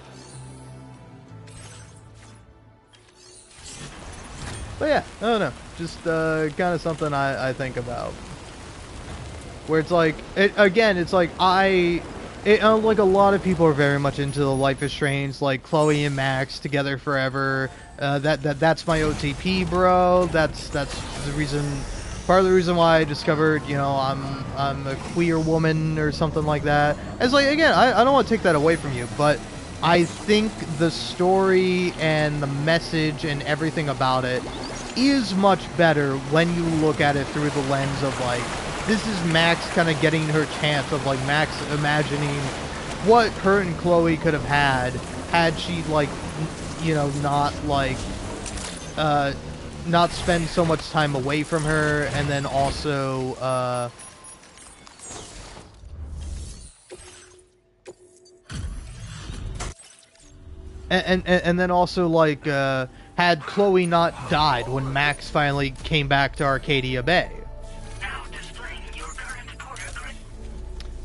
yeah, I don't know. Just kind of something I think about. Where it's like, it's like like a lot of people are very much into the Life is Strange, like Chloe and Max together forever. That's my OTP, bro. That's the reason. Part of the reason why I discovered, you know, I'm a queer woman or something like that. It's like, again, I don't want to take that away from you, but I think the story and the message and everything about it is much better when you look at it through the lens of, like, this is Max kind of getting her chance of, like, Max imagining what her and Chloe could have had she, like, you know, not, like, not spend so much time away from her, and then also, and then also, like, had Chloe not died when Max finally came back to Arcadia Bay.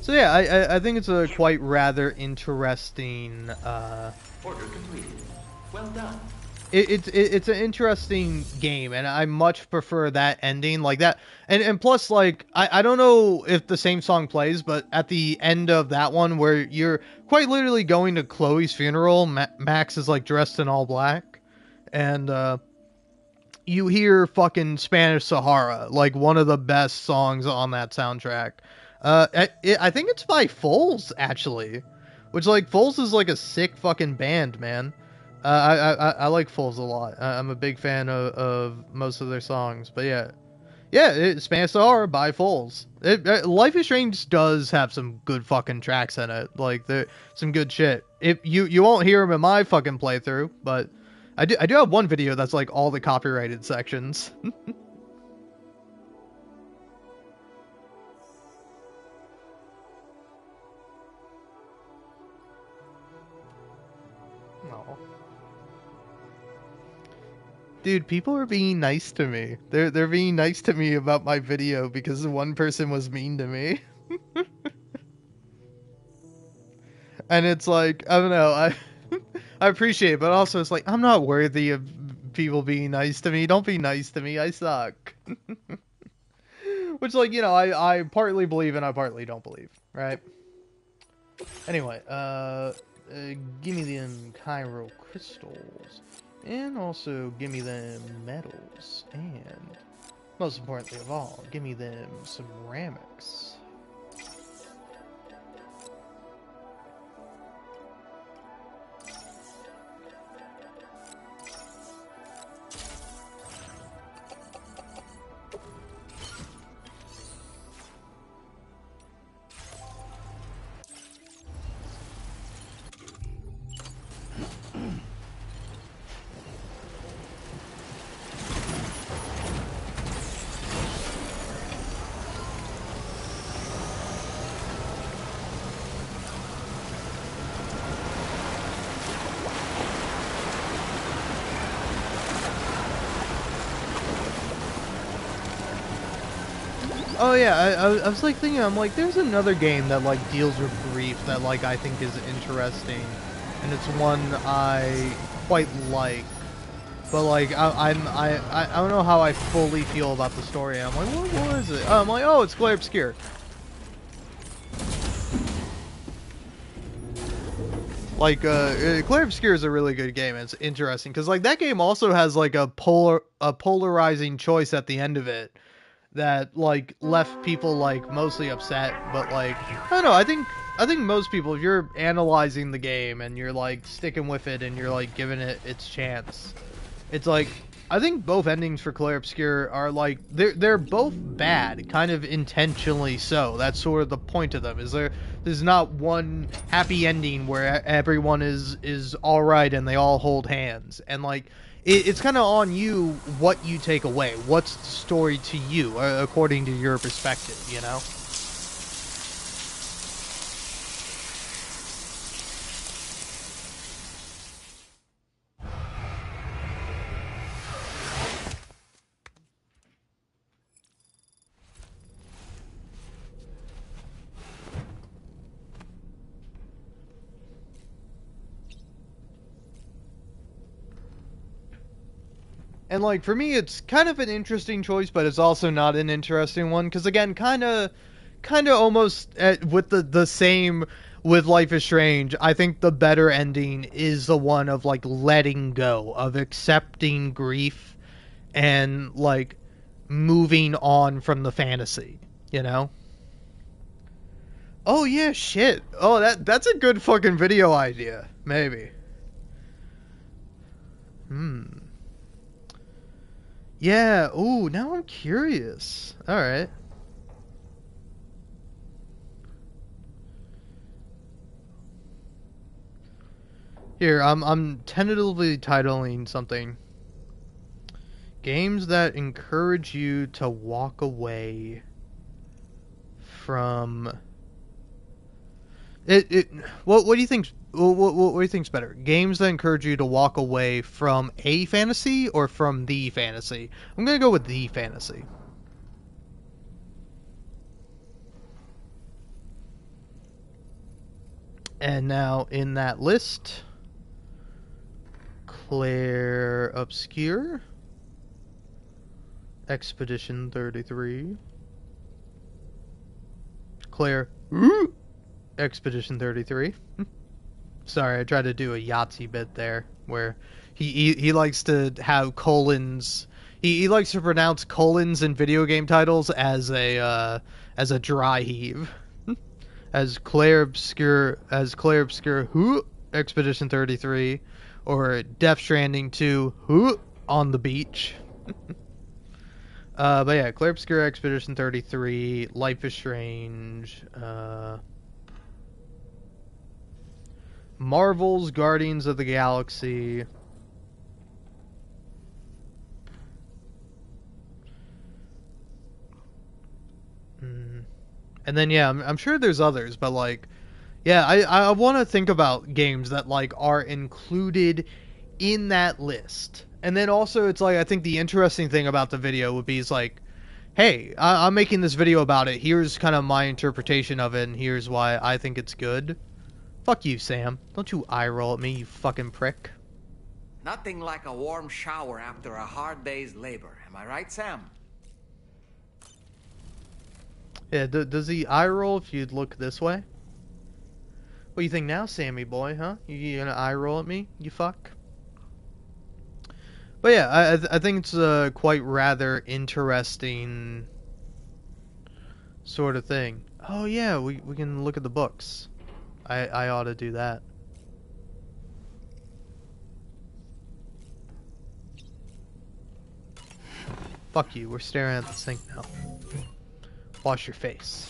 So yeah, I think it's a quite rather interesting, Order completed. Well done. it's an interesting game, and I much prefer that ending like that. And plus, like, I don't know if the same song plays, but at the end of that one, where you're quite literally going to Chloe's funeral, Max is like dressed in all black, and you hear fucking Spanish Sahara, like one of the best songs on that soundtrack. I think it's by Foles, actually, which, like, Foles is like a sick fucking band, man. I like Foles a lot. I'm a big fan of most of their songs, but Spanish Sahara by Foles. Life is Strange does have some good fucking tracks in it, like there some good shit. If you won't hear them in my fucking playthrough, but I do have one video that's like all the copyrighted sections. No. Dude, people are being nice to me. They're being nice to me about my video because one person was mean to me. And it's like, I don't know, I appreciate it, but also it's like, I'm not worthy of people being nice to me. Don't be nice to me. I suck. Which, like, you know, I partly believe and I partly don't believe, right? Anyway, give me them chiral crystals. And also give me them metals. And most importantly of all, give me them ceramics. Oh yeah, I was like thinking, I'm like, there's another game that like deals with grief that like I think is interesting, and it's one I quite like, but like I don't know how I fully feel about the story. I'm like, what was it? I'm like, oh, it's Clair Obscur. Like, Clair Obscur is a really good game. It's interesting because like that game also has like a polarizing choice at the end of it that like left people like mostly upset, but like I don't know, I think most people, if you're analyzing the game and you're like sticking with it and you're like giving it its chance, it's like I think both endings for Clair Obscur are like they're both bad, kind of intentionally so. That's sort of the point of them. There's not one happy ending where everyone is all right and they all hold hands, and like it's kind of on you what you take away. What's the story to you, according to your perspective, you know? And like for me, it's kind of an interesting choice, but it's also not an interesting one because again, kind of almost with the same with Life is Strange. I think the better ending is the one of like letting go, of accepting grief, and like moving on from the fantasy. You know? Oh yeah, shit. Oh, that's a good fucking video idea. Maybe. Yeah, ooh, now I'm curious. Alright. Here, I'm tentatively titling something. Games that encourage you to walk away from it. What do you think? What do you think's better? Games that encourage you to walk away from a fantasy or from the fantasy? I'm gonna go with the fantasy. And now in that list, Claire Obscure. Expedition 33. Claire Expedition 33. Sorry, I tried to do a Yahtzee bit there, where he likes to have colons. He likes to pronounce colons in video game titles as a dry heave. As Claire Obscure who Expedition 33, or Death Stranding 2 who on the beach. But yeah, Claire Obscure Expedition 33, Life is Strange, Marvel's Guardians of the Galaxy. And then yeah, I'm sure there's others, but like, yeah, I want to think about games that like are included in that list. And then also it's like, I think the interesting thing about the video would be is like, hey, I'm making this video about it. Here's kind of my interpretation of it, and here's why I think it's good. Fuck you, Sam. Don't you eye roll at me, you fucking prick. Nothing like a warm shower after a hard day's labor. Am I right, Sam? Yeah, does he eye roll if you'd look this way? What do you think now, Sammy boy, huh? You gonna eye roll at me, you fuck? But yeah, I think it's a quite rather interesting sort of thing. Oh yeah, we can look at the books. I ought to do that. Fuck you, we're staring at the sink now. Wash your face.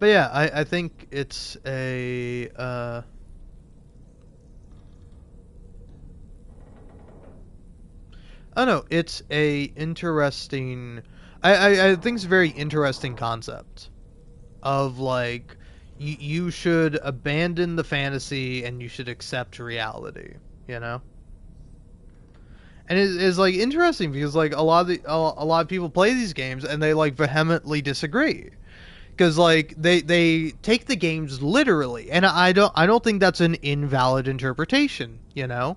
But yeah, I think it's a I don't know, it's a interesting I think it's a very interesting concept of like you should abandon the fantasy and you should accept reality, you know? And it's like interesting because like a lot of people play these games and they like vehemently disagree. Because like they take the games literally, and I don't think that's an invalid interpretation, you know,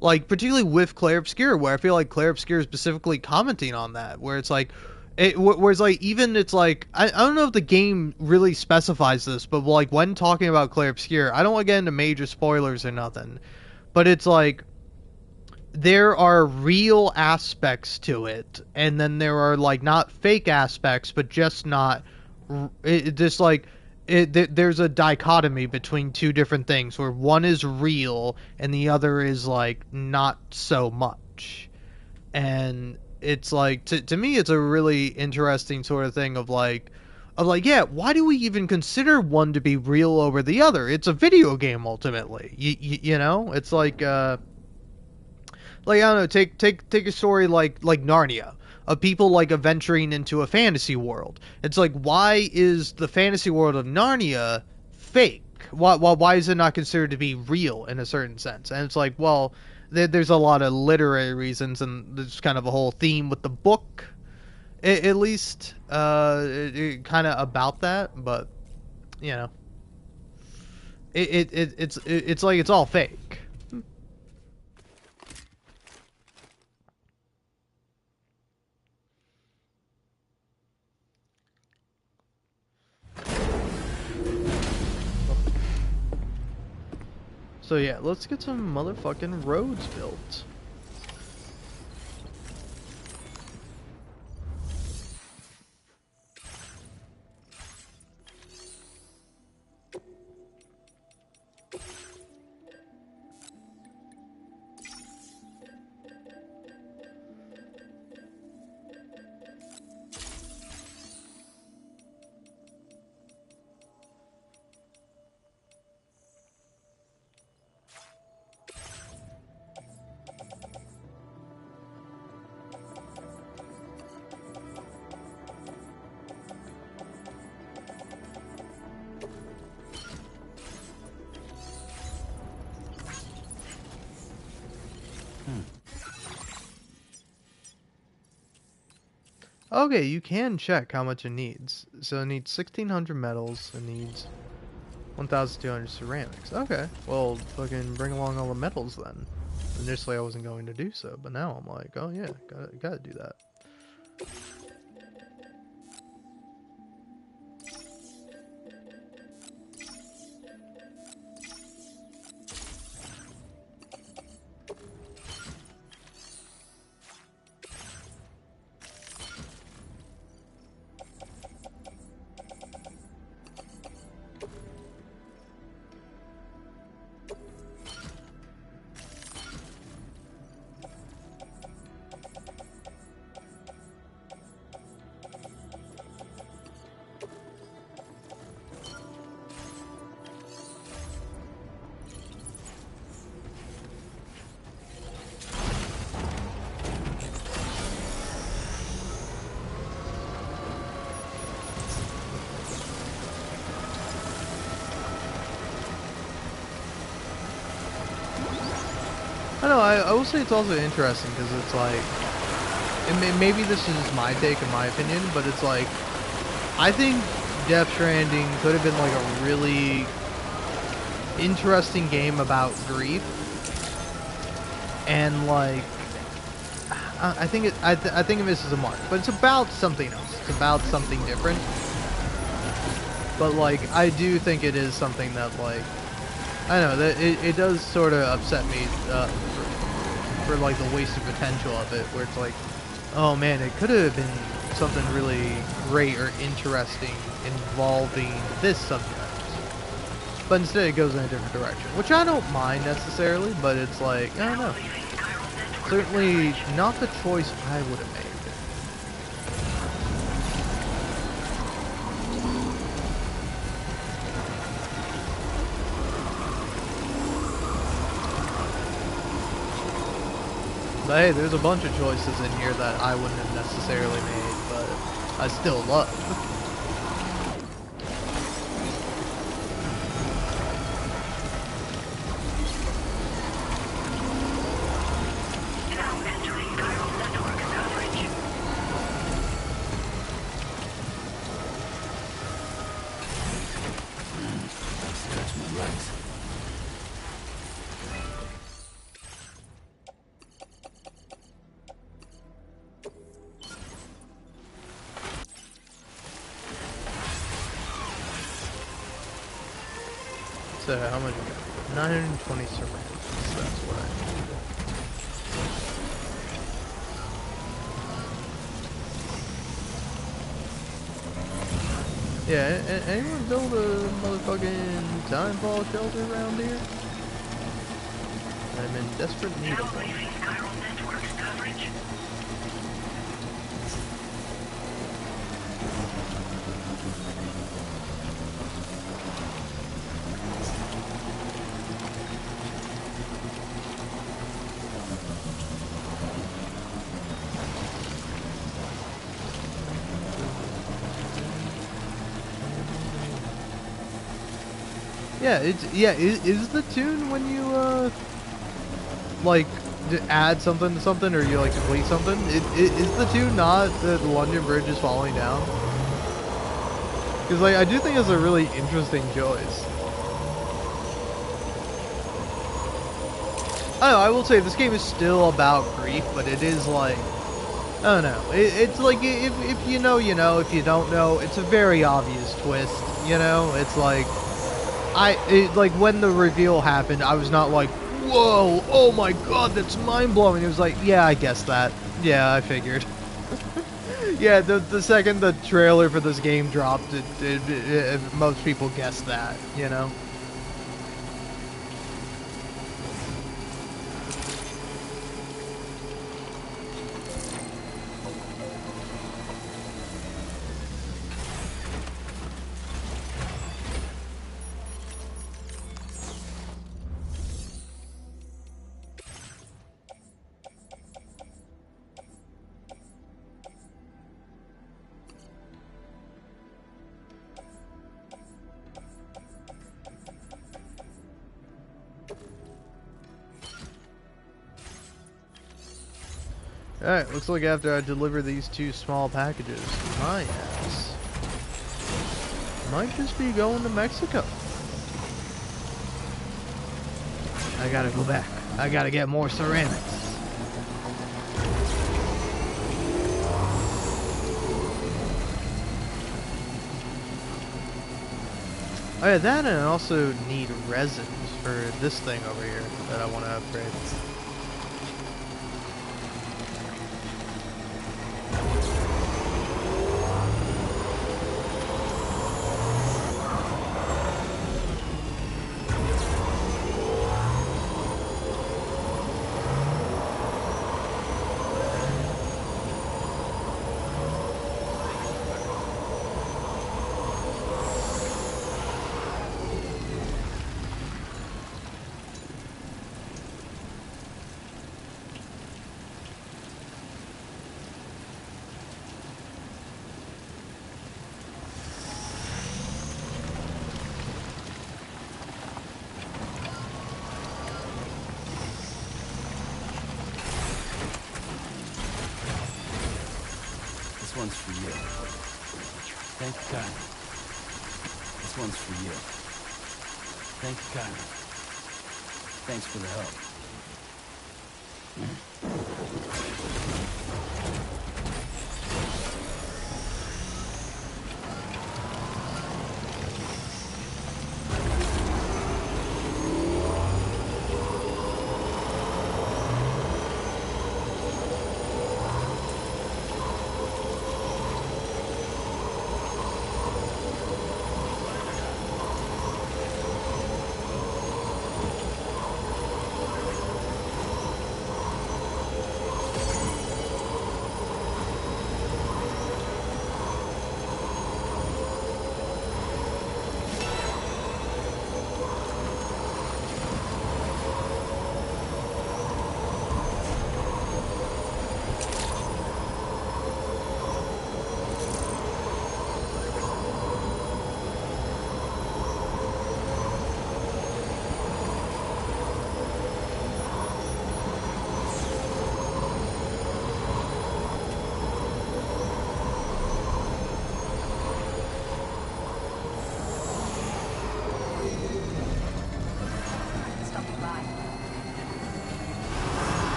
like particularly with Claire Obscure, where I feel like Claire Obscure is specifically commenting on that, where it's like, whereas like even it's like I don't know if the game really specifies this, but like when talking about Claire Obscure, I don't want to get into major spoilers or nothing, but it's like there are real aspects to it, and then there are like not fake aspects, but just not. There's a dichotomy between two different things where one is real and the other is like not so much. And it's like to me it's a really interesting sort of thing of like yeah, why do we even consider one to be real over the other? It's a video game ultimately. You know, it's like I don't know, take a story like Narnia, of people like venturing into a fantasy world. It's like, why is the fantasy world of Narnia fake? Why is it not considered to be real in a certain sense? And it's like, well, there's a lot of literary reasons, and there's kind of a whole theme with the book, at least, kind of about that. But you know, it's like it's all fake. So yeah, let's get some motherfucking roads built. Okay, you can check how much it needs. So it needs 1,600 metals. It needs 1,200 ceramics. Okay, well, fucking bring along all the metals then. Initially, I wasn't going to do so, but now I'm like, oh yeah, gotta do that. I know, I will say it's also interesting because it's like, maybe this is just my take and my opinion, but it's like, I think Death Stranding could have been like a really interesting game about grief, and like, I think I think it misses a mark, but it's about something else. It's about something different. But like, I do think it is something that like, I don't know, that it does sort of upset me for like the wasted potential of it, where it's like, oh man, it could have been something really great or interesting involving this subject. But instead it goes in a different direction, which I don't mind necessarily, but it's like, I don't know. Certainly not the choice I would have made. But hey, there's a bunch of choices in here that I wouldn't have necessarily made, but I still love. So how much? 920 ceramics. That's what I need. Yeah, anyone build a motherfucking timefall shelter around here? I'm in desperate need of one. Yeah, is the tune when you like add something to something, or you like complete something? Is the tune not that the London Bridge is falling down? Because like I do think it's a really interesting choice. I don't know, I will say this game is still about grief, but it is like, I don't know. It's like if you know, you know. If you don't know, it's a very obvious twist. You know, it's like. Like when the reveal happened, I was not like, whoa, oh my god, that's mind-blowing. It was like, yeah, I guessed that. Yeah, I figured. Yeah, the second the trailer for this game dropped, most people guessed that, you know? Alright, looks like after I deliver these 2 small packages, my ass might just be going to Mexico. I gotta go back. I gotta get more ceramics. Oh yeah, that, and I also need resins for this thing over here that I want to upgrade. This one's for you. Thank you kindly. This one's for you. Thank you kindly. Thanks for the help.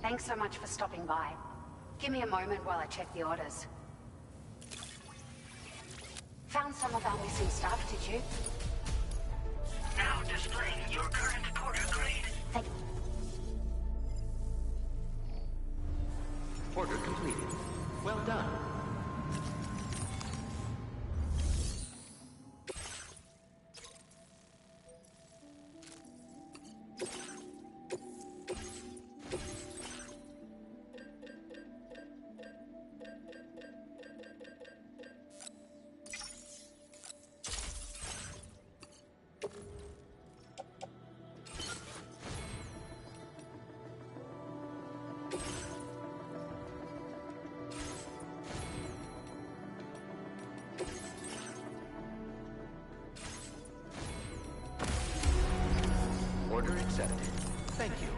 Thanks so much for stopping by. Give me a moment while I check the orders. Found some of our missing stuff, did you? Now displaying your current porter grade. Thank you. Order completed. Well done. Order accepted. Thank you.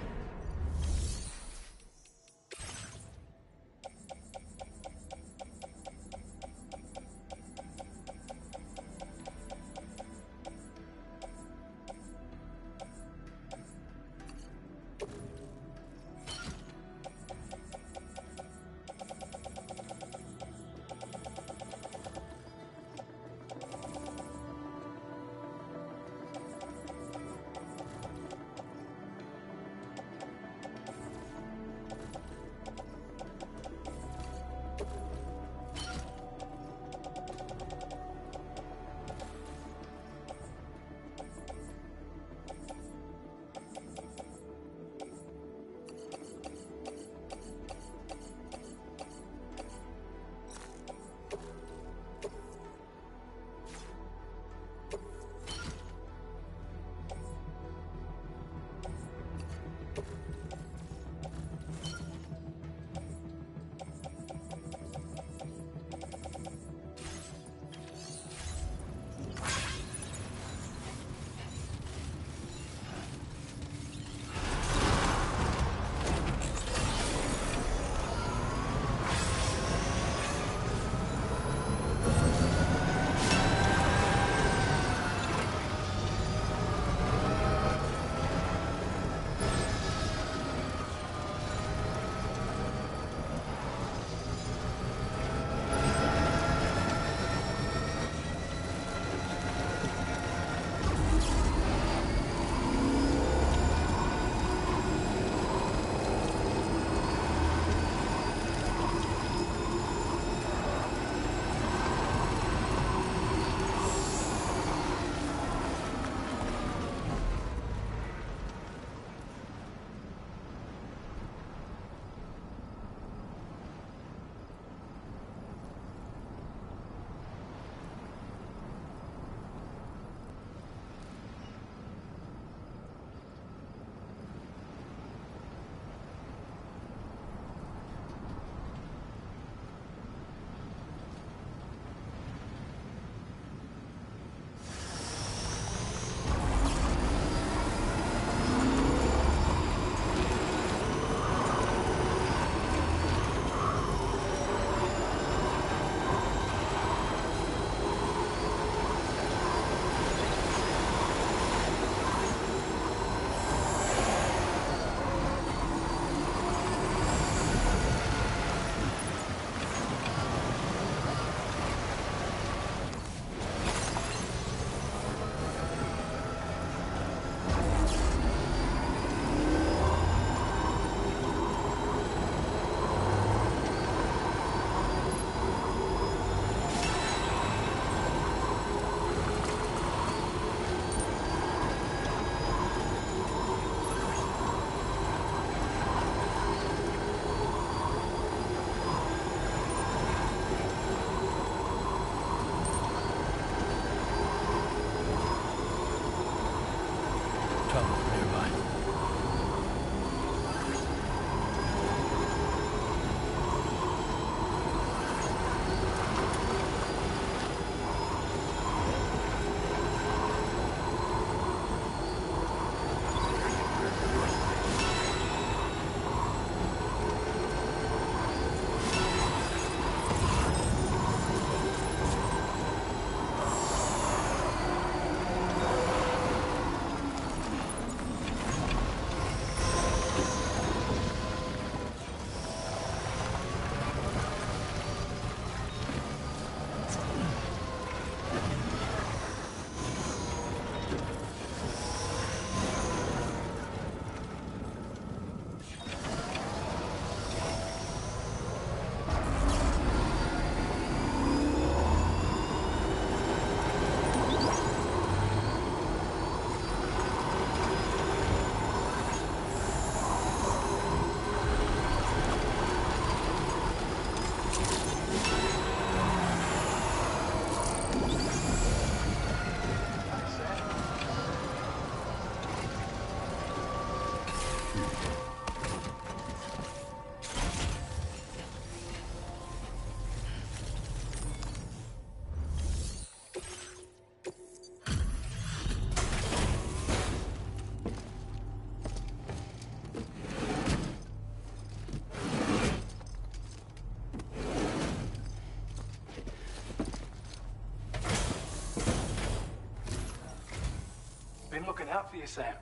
out for you, Sam.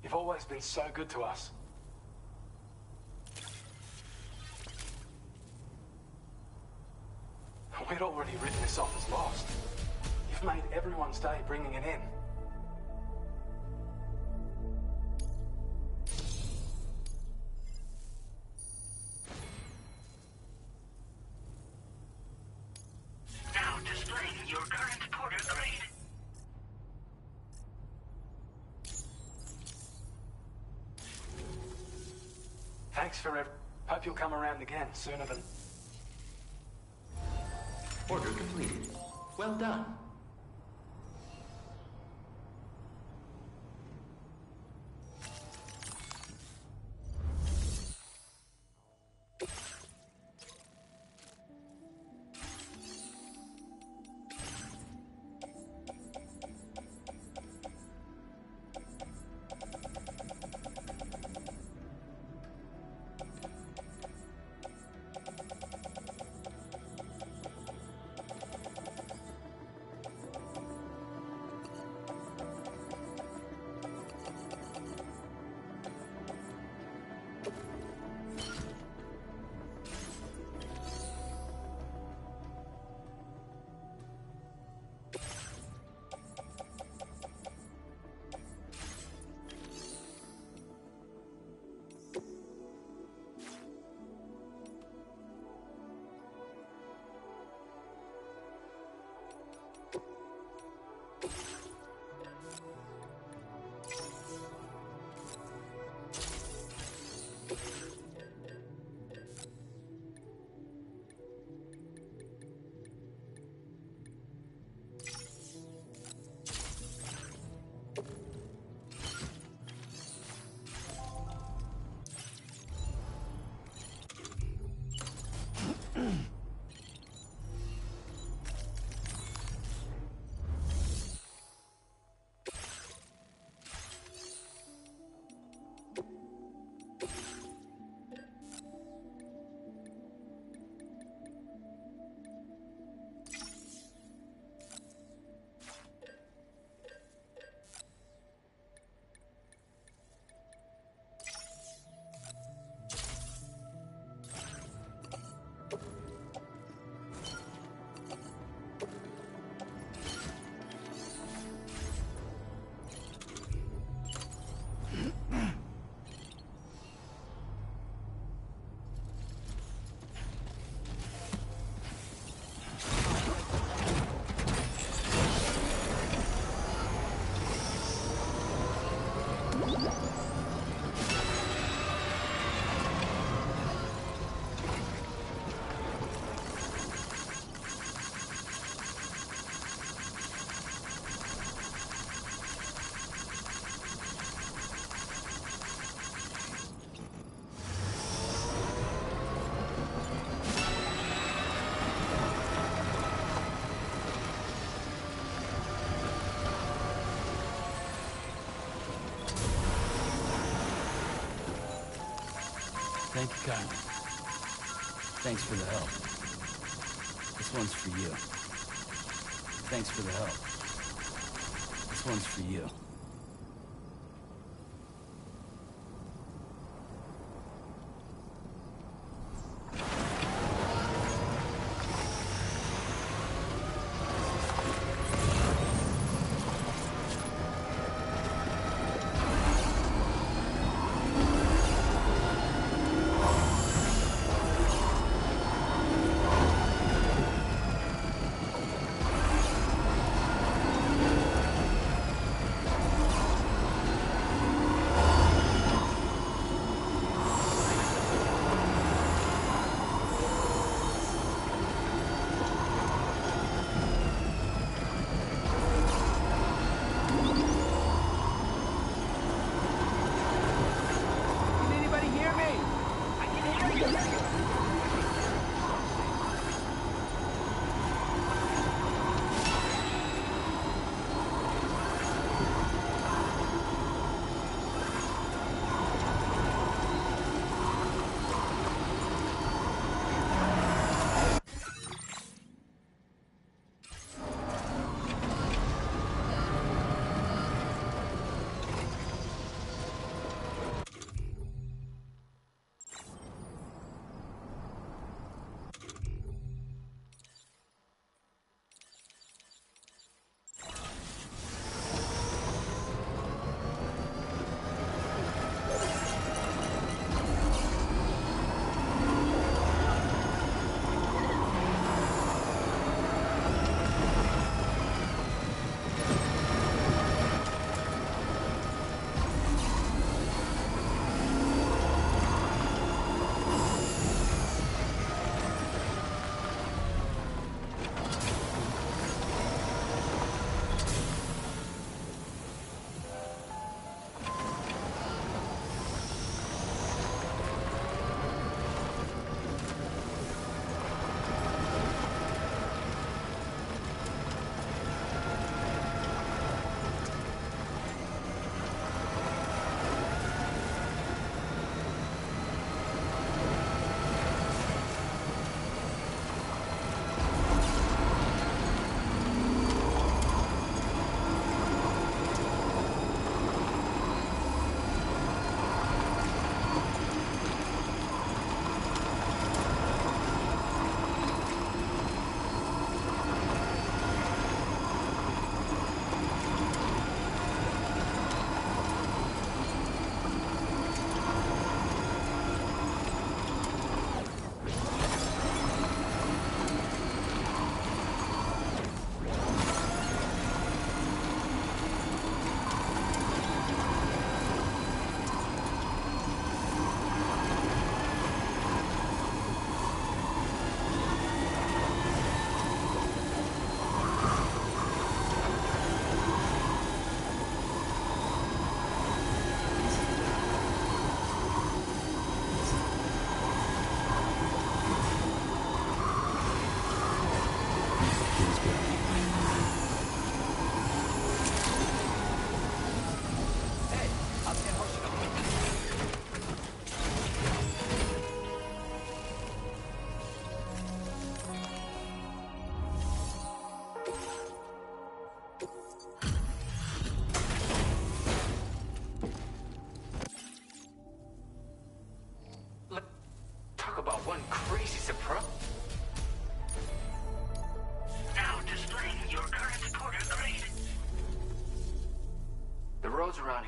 You've always been so good to us. We'd already written this off as lost. You've made everyone's day bringing it in. Now displaying your current porter grade. Thanks for hope you'll come around again sooner than... Order completed. Well done. Thank you kindly. Thanks for the help. This one's for you. Thanks for the help. This one's for you.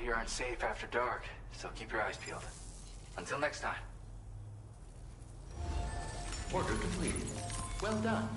here aren't safe after dark, so keep your eyes peeled. Until next time. Order completed. Well done.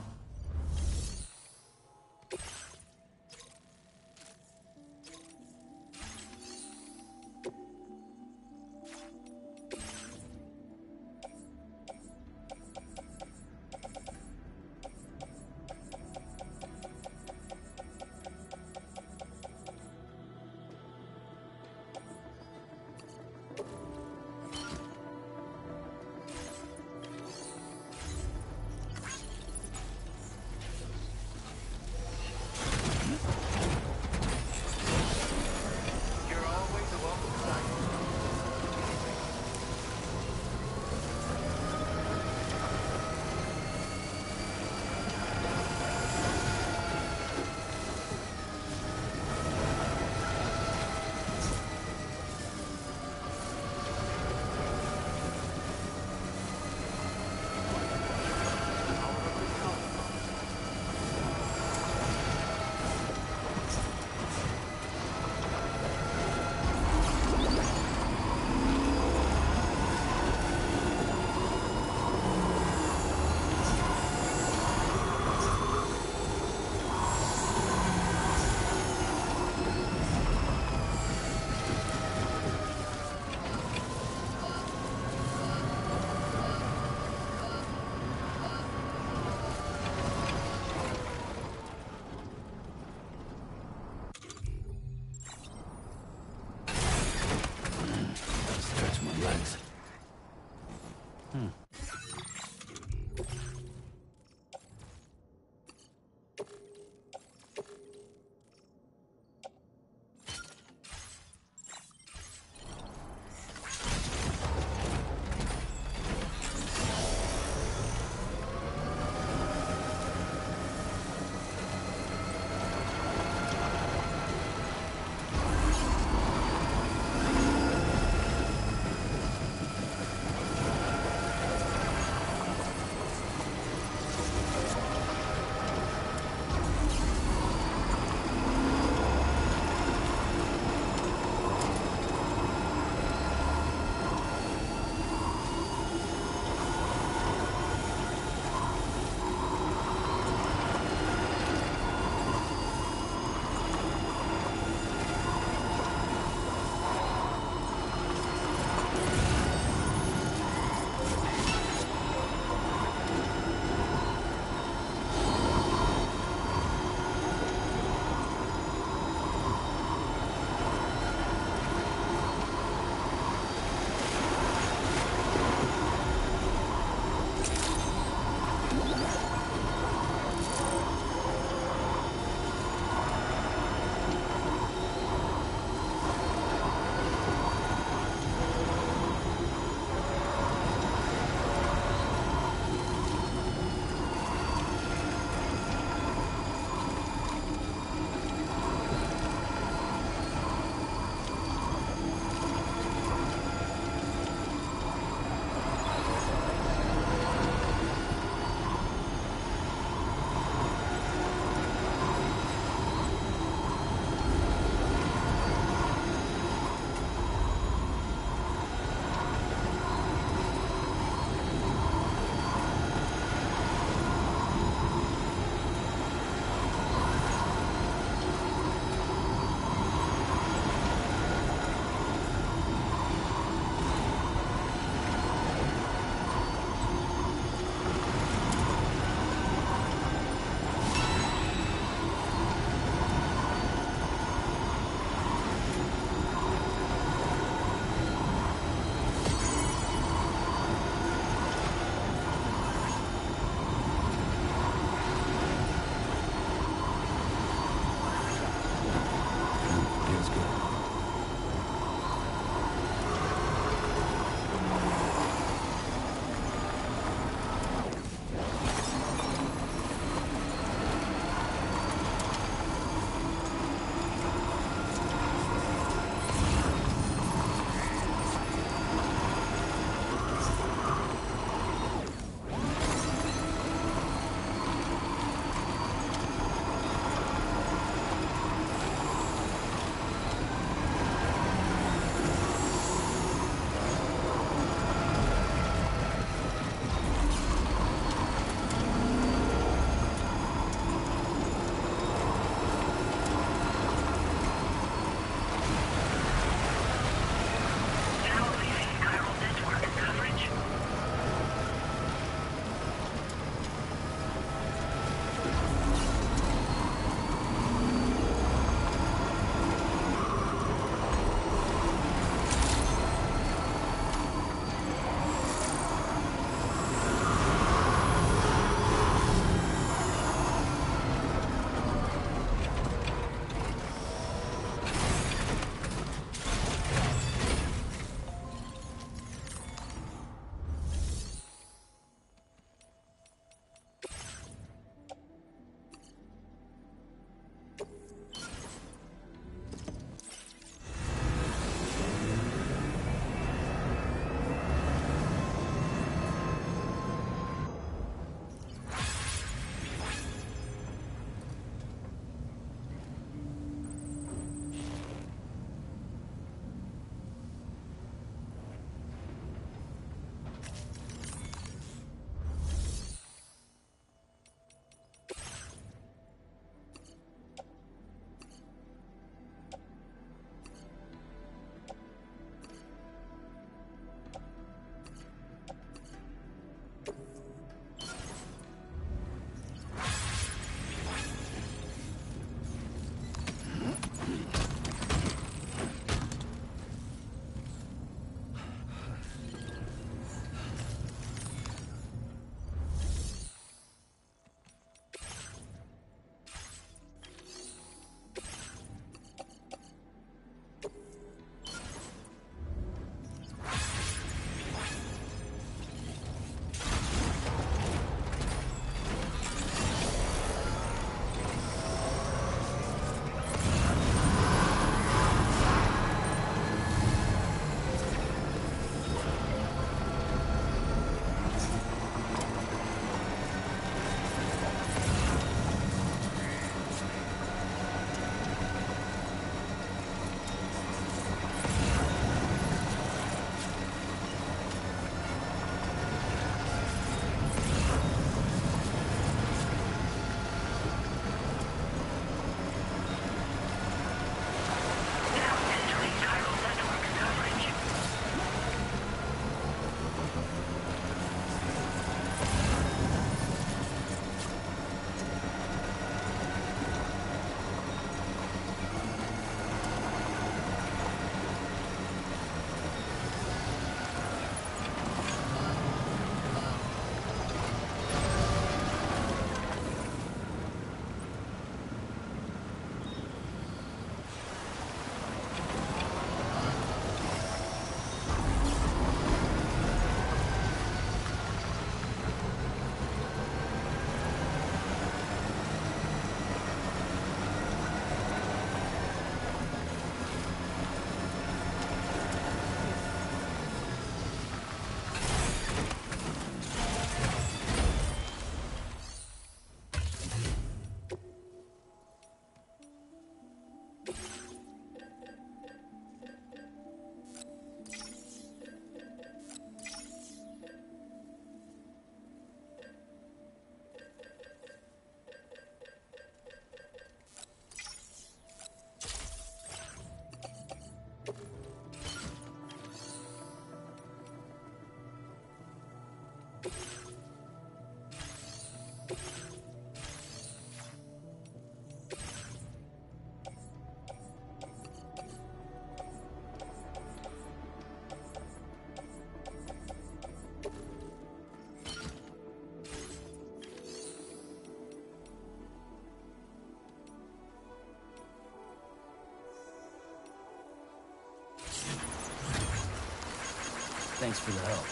Thanks for the help.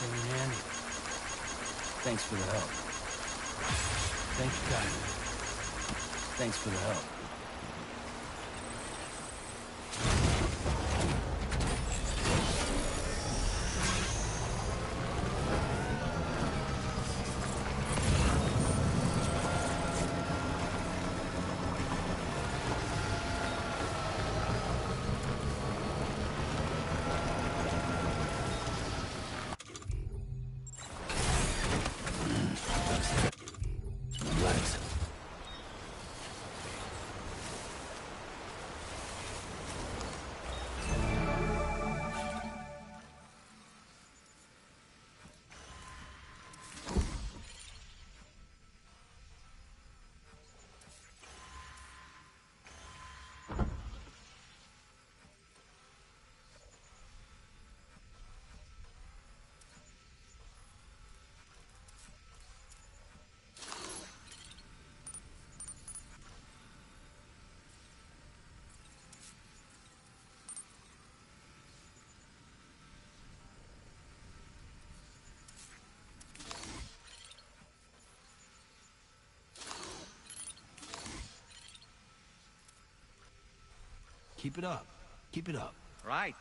Hey, man. Thanks for the help. Thank you, guys. Thanks for the help. Relax. Keep it up. Keep it up. Right.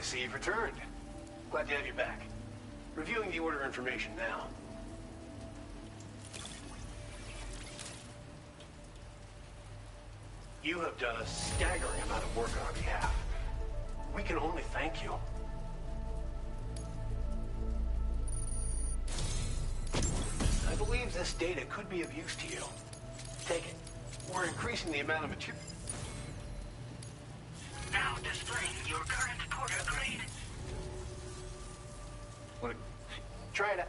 see you've returned. Glad to have you back. Reviewing the order information now. You have done a staggering amount of work on our behalf. We can only thank you. I believe this data could be of use to you. Take it. We're increasing the amount of material. Now displaying your current porter grade. Look, try it out.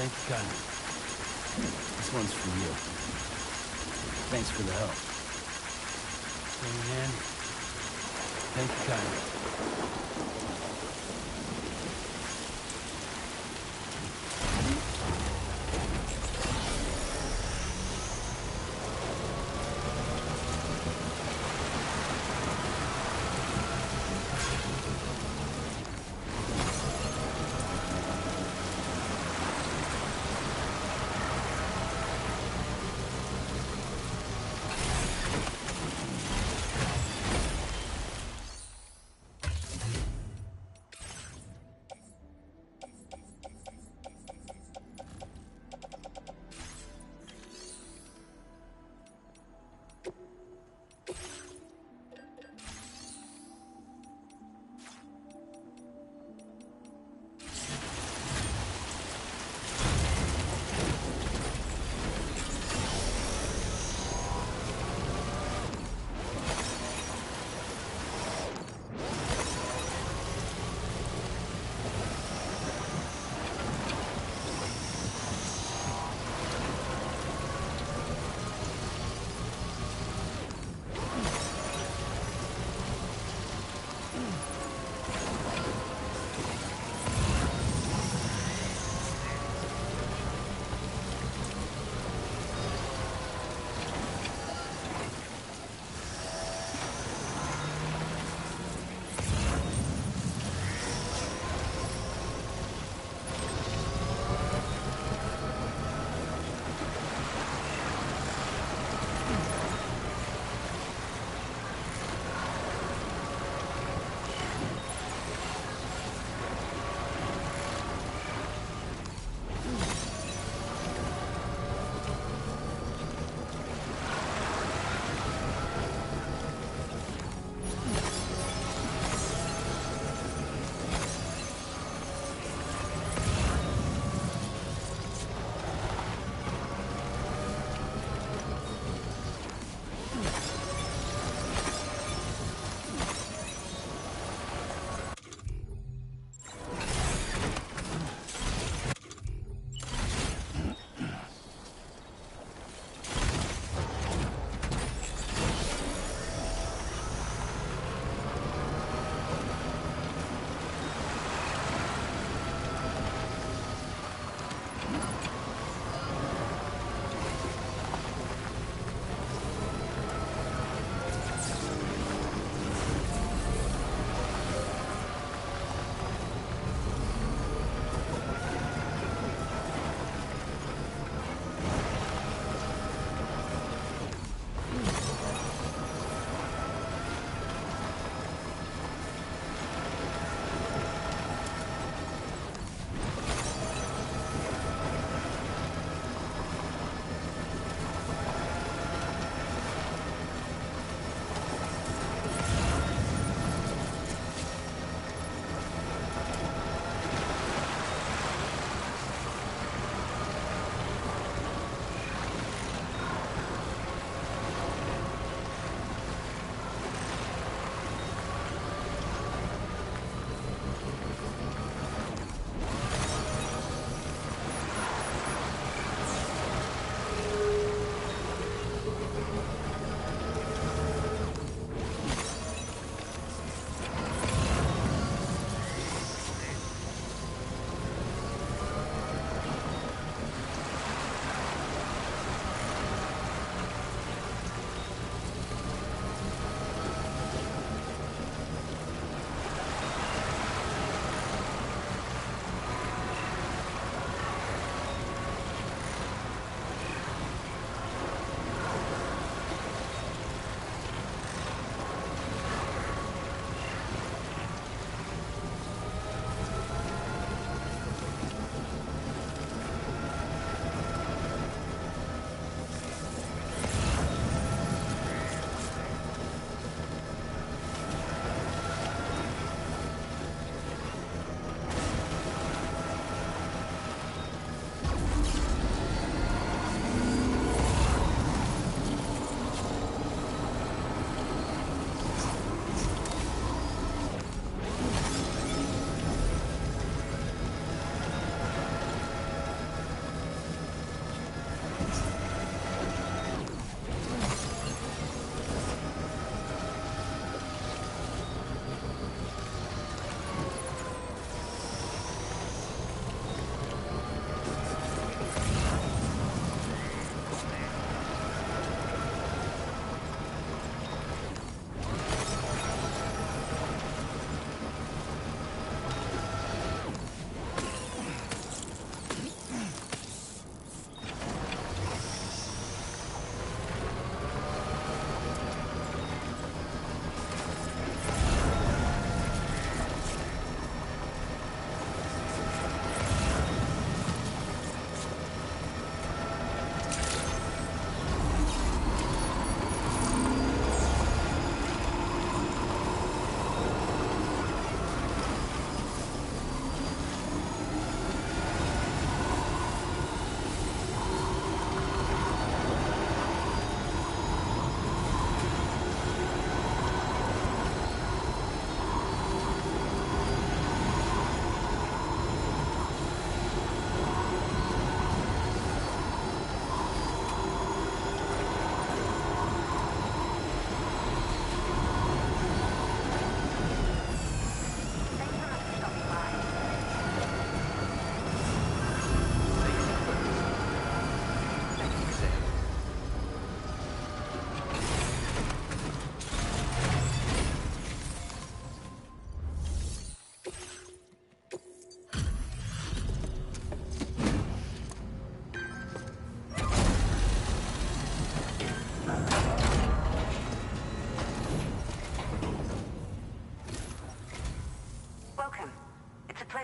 Thank you kindly. This one's for you. Thanks for the help. Young man, thank you kindly.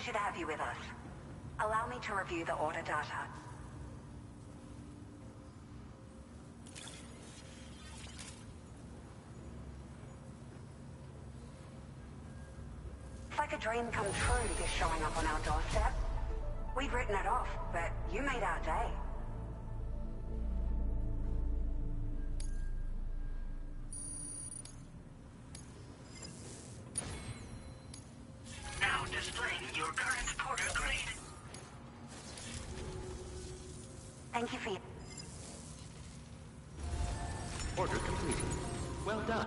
pleasure to have you with us. Allow me to review the order data. It's like a dream come true, this showing up on our doorstep. We'd written it off, but you made our day. Now displaying your current porter grade. Thank you for your... Order completed. Well done.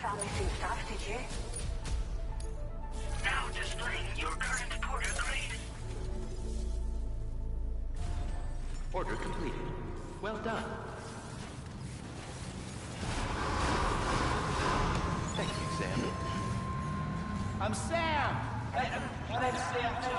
of our missing stuff, did you? Now displaying your current porter grade. Order completed. Well done. Thank you, Sam. I'm Sam! My name's Sam, too.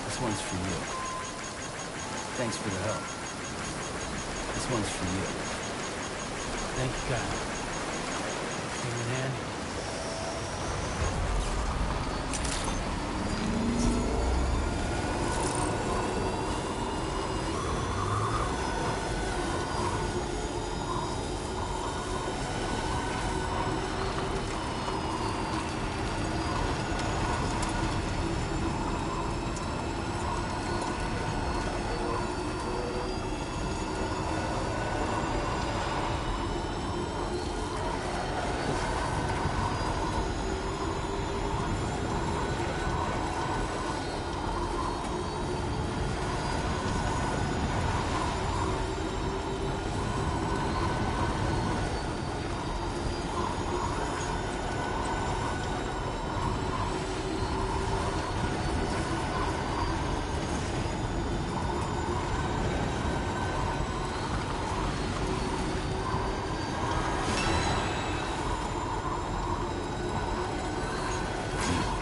This one's for you. Thanks for the help. This one's for you. Thank you, God. Human hand.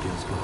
Feels good.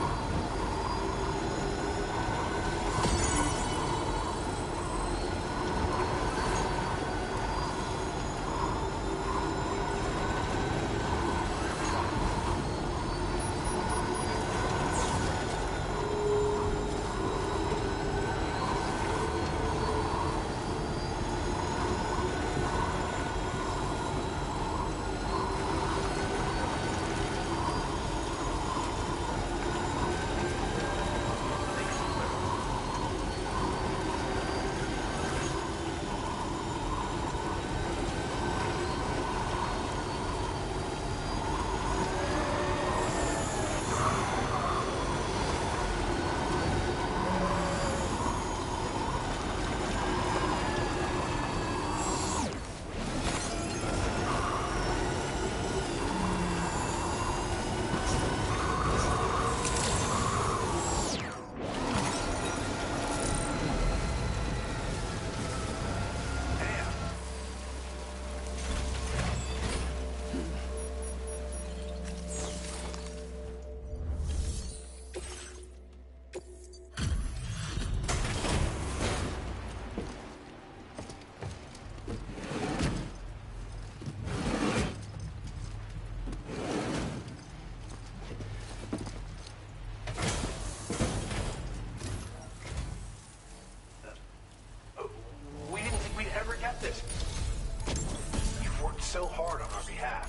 So hard on our behalf.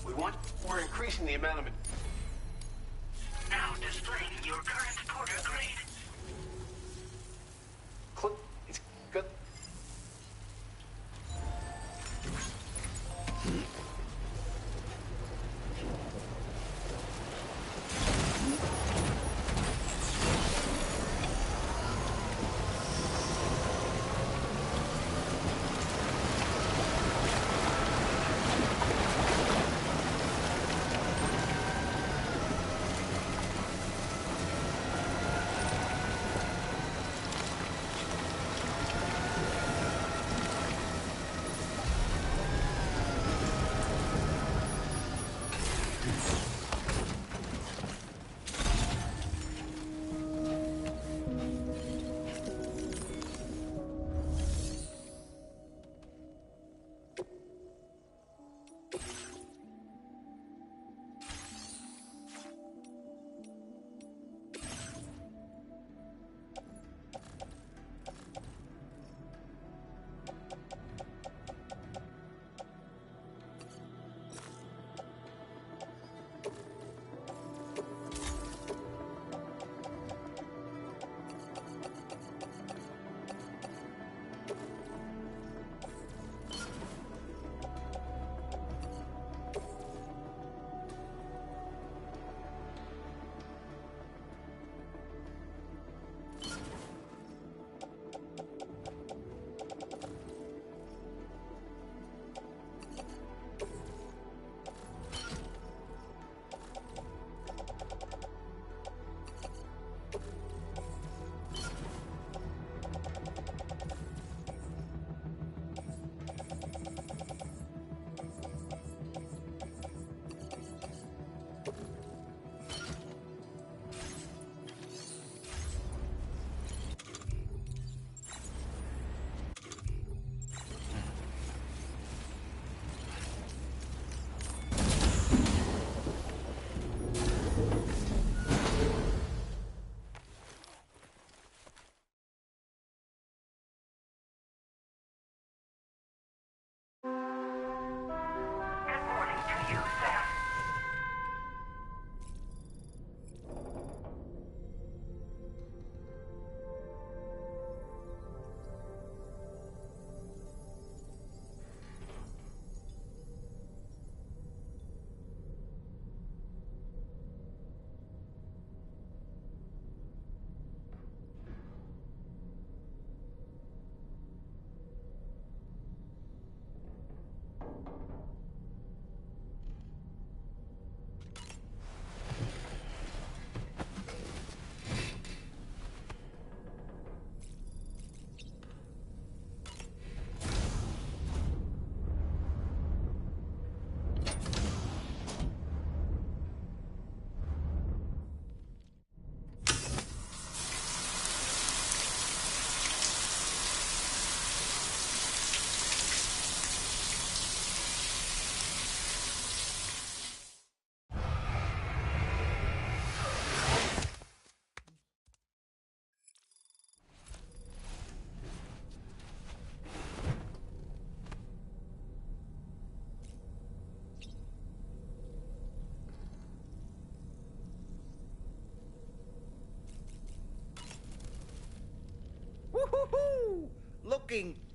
We're increasing the amount of... Now displaying your current porter grade. Click. It's good. begging.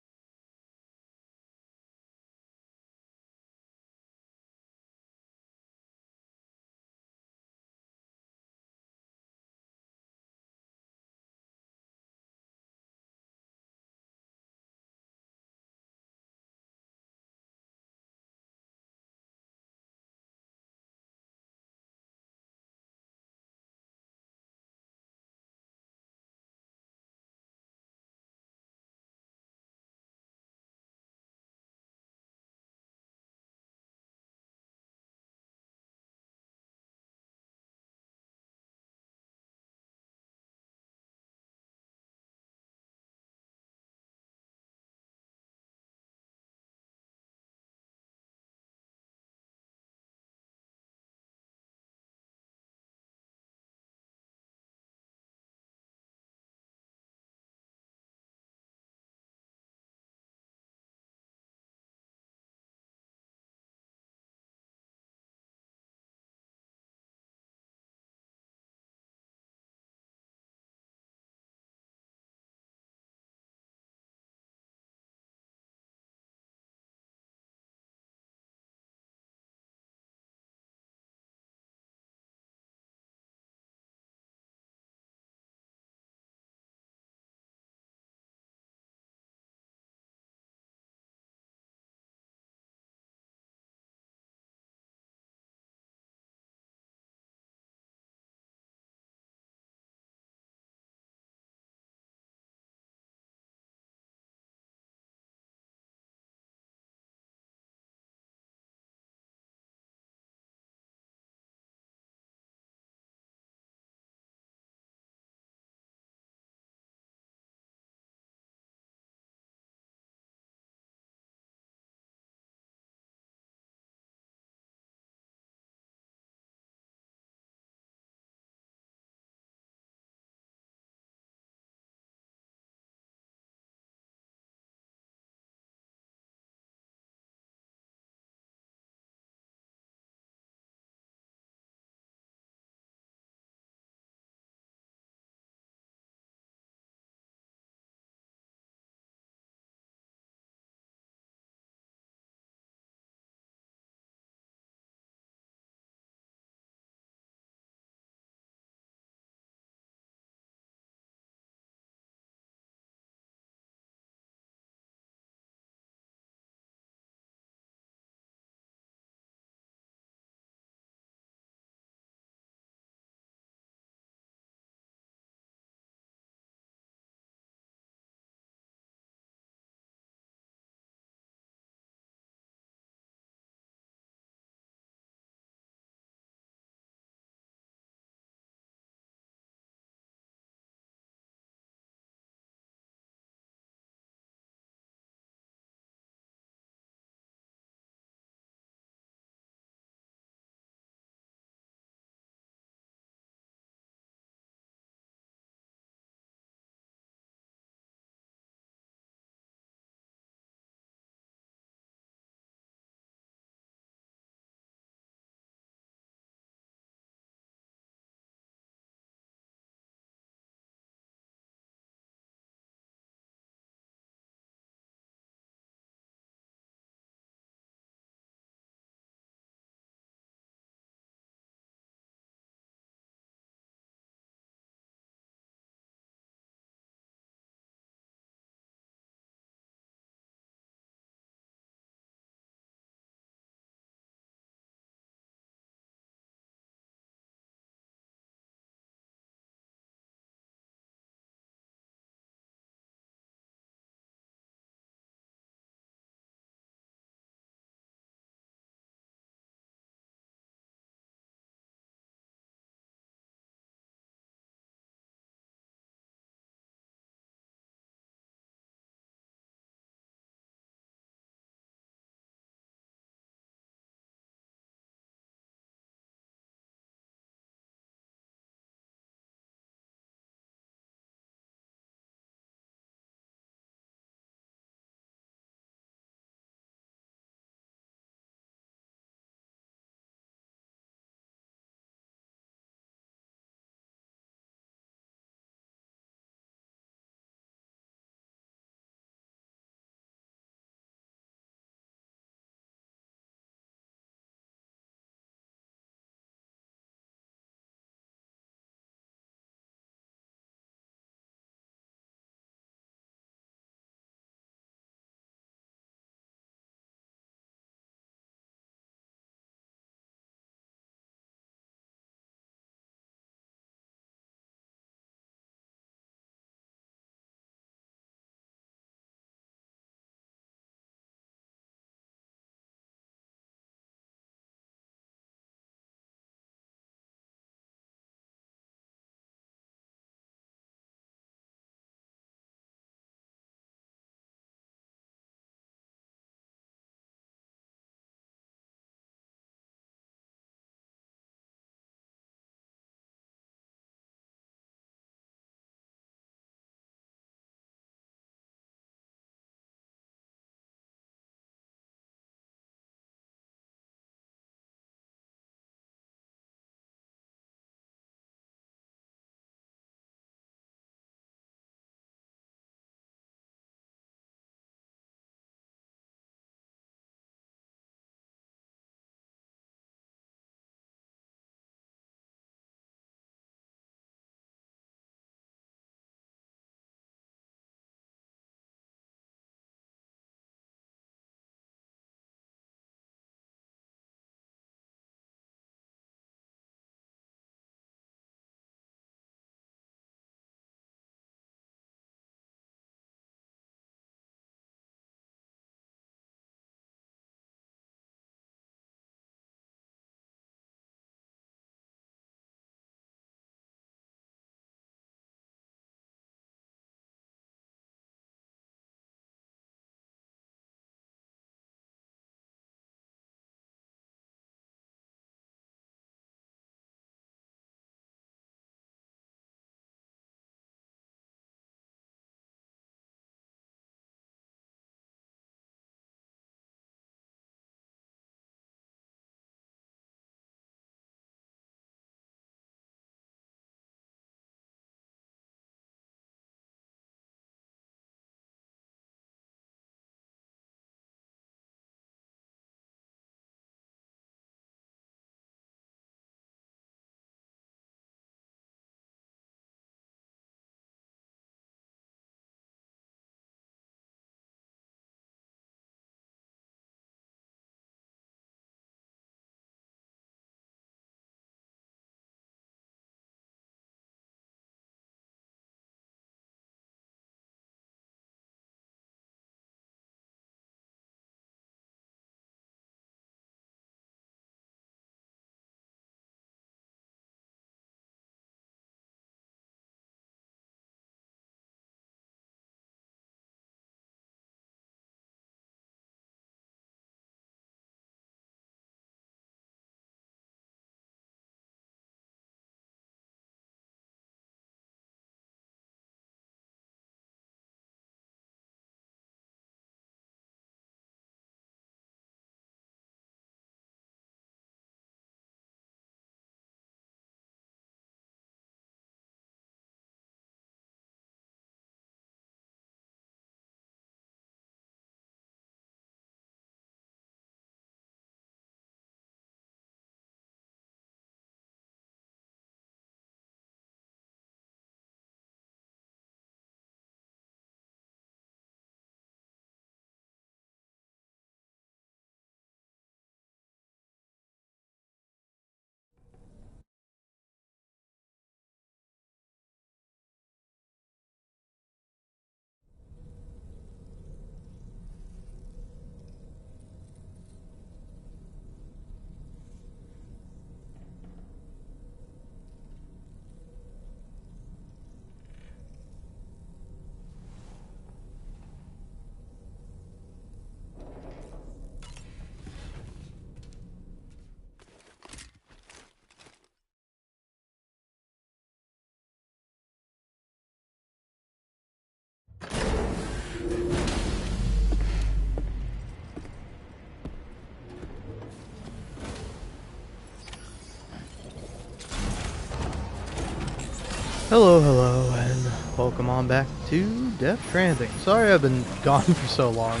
Hello, hello, and welcome on back to Death Stranding. Sorry I've been gone for so long.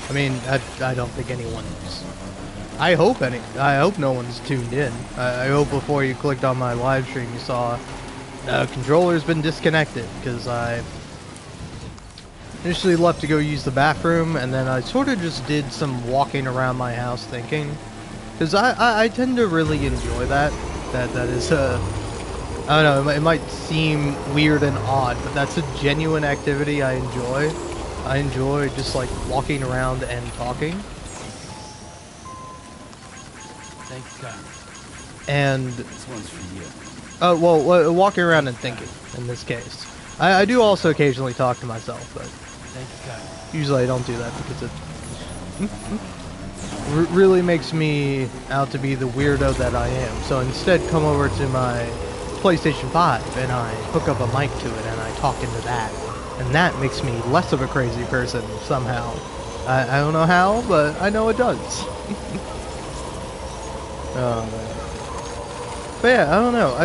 I mean, I don't think anyone's... I hope no one's tuned in. I hope before you clicked on my live stream you saw controller's been disconnected, because I initially left to go use the bathroom, and then I sort of just did some walking around my house thinking. Because I tend to really enjoy that. That is I don't know, it might seem weird and odd, but that's a genuine activity I enjoy. I enjoy just like walking around and talking. Thank God. And this one's for you. Well, walking around and thinking in this case. I do also occasionally talk to myself, but Thank God. usually I don't do that because it really makes me out to be the weirdo that I am. So instead, come over to my PlayStation 5 and I hook up a mic to it and I talk into that, and that makes me less of a crazy person somehow. I don't know how, but I know it does. But yeah, I don't know.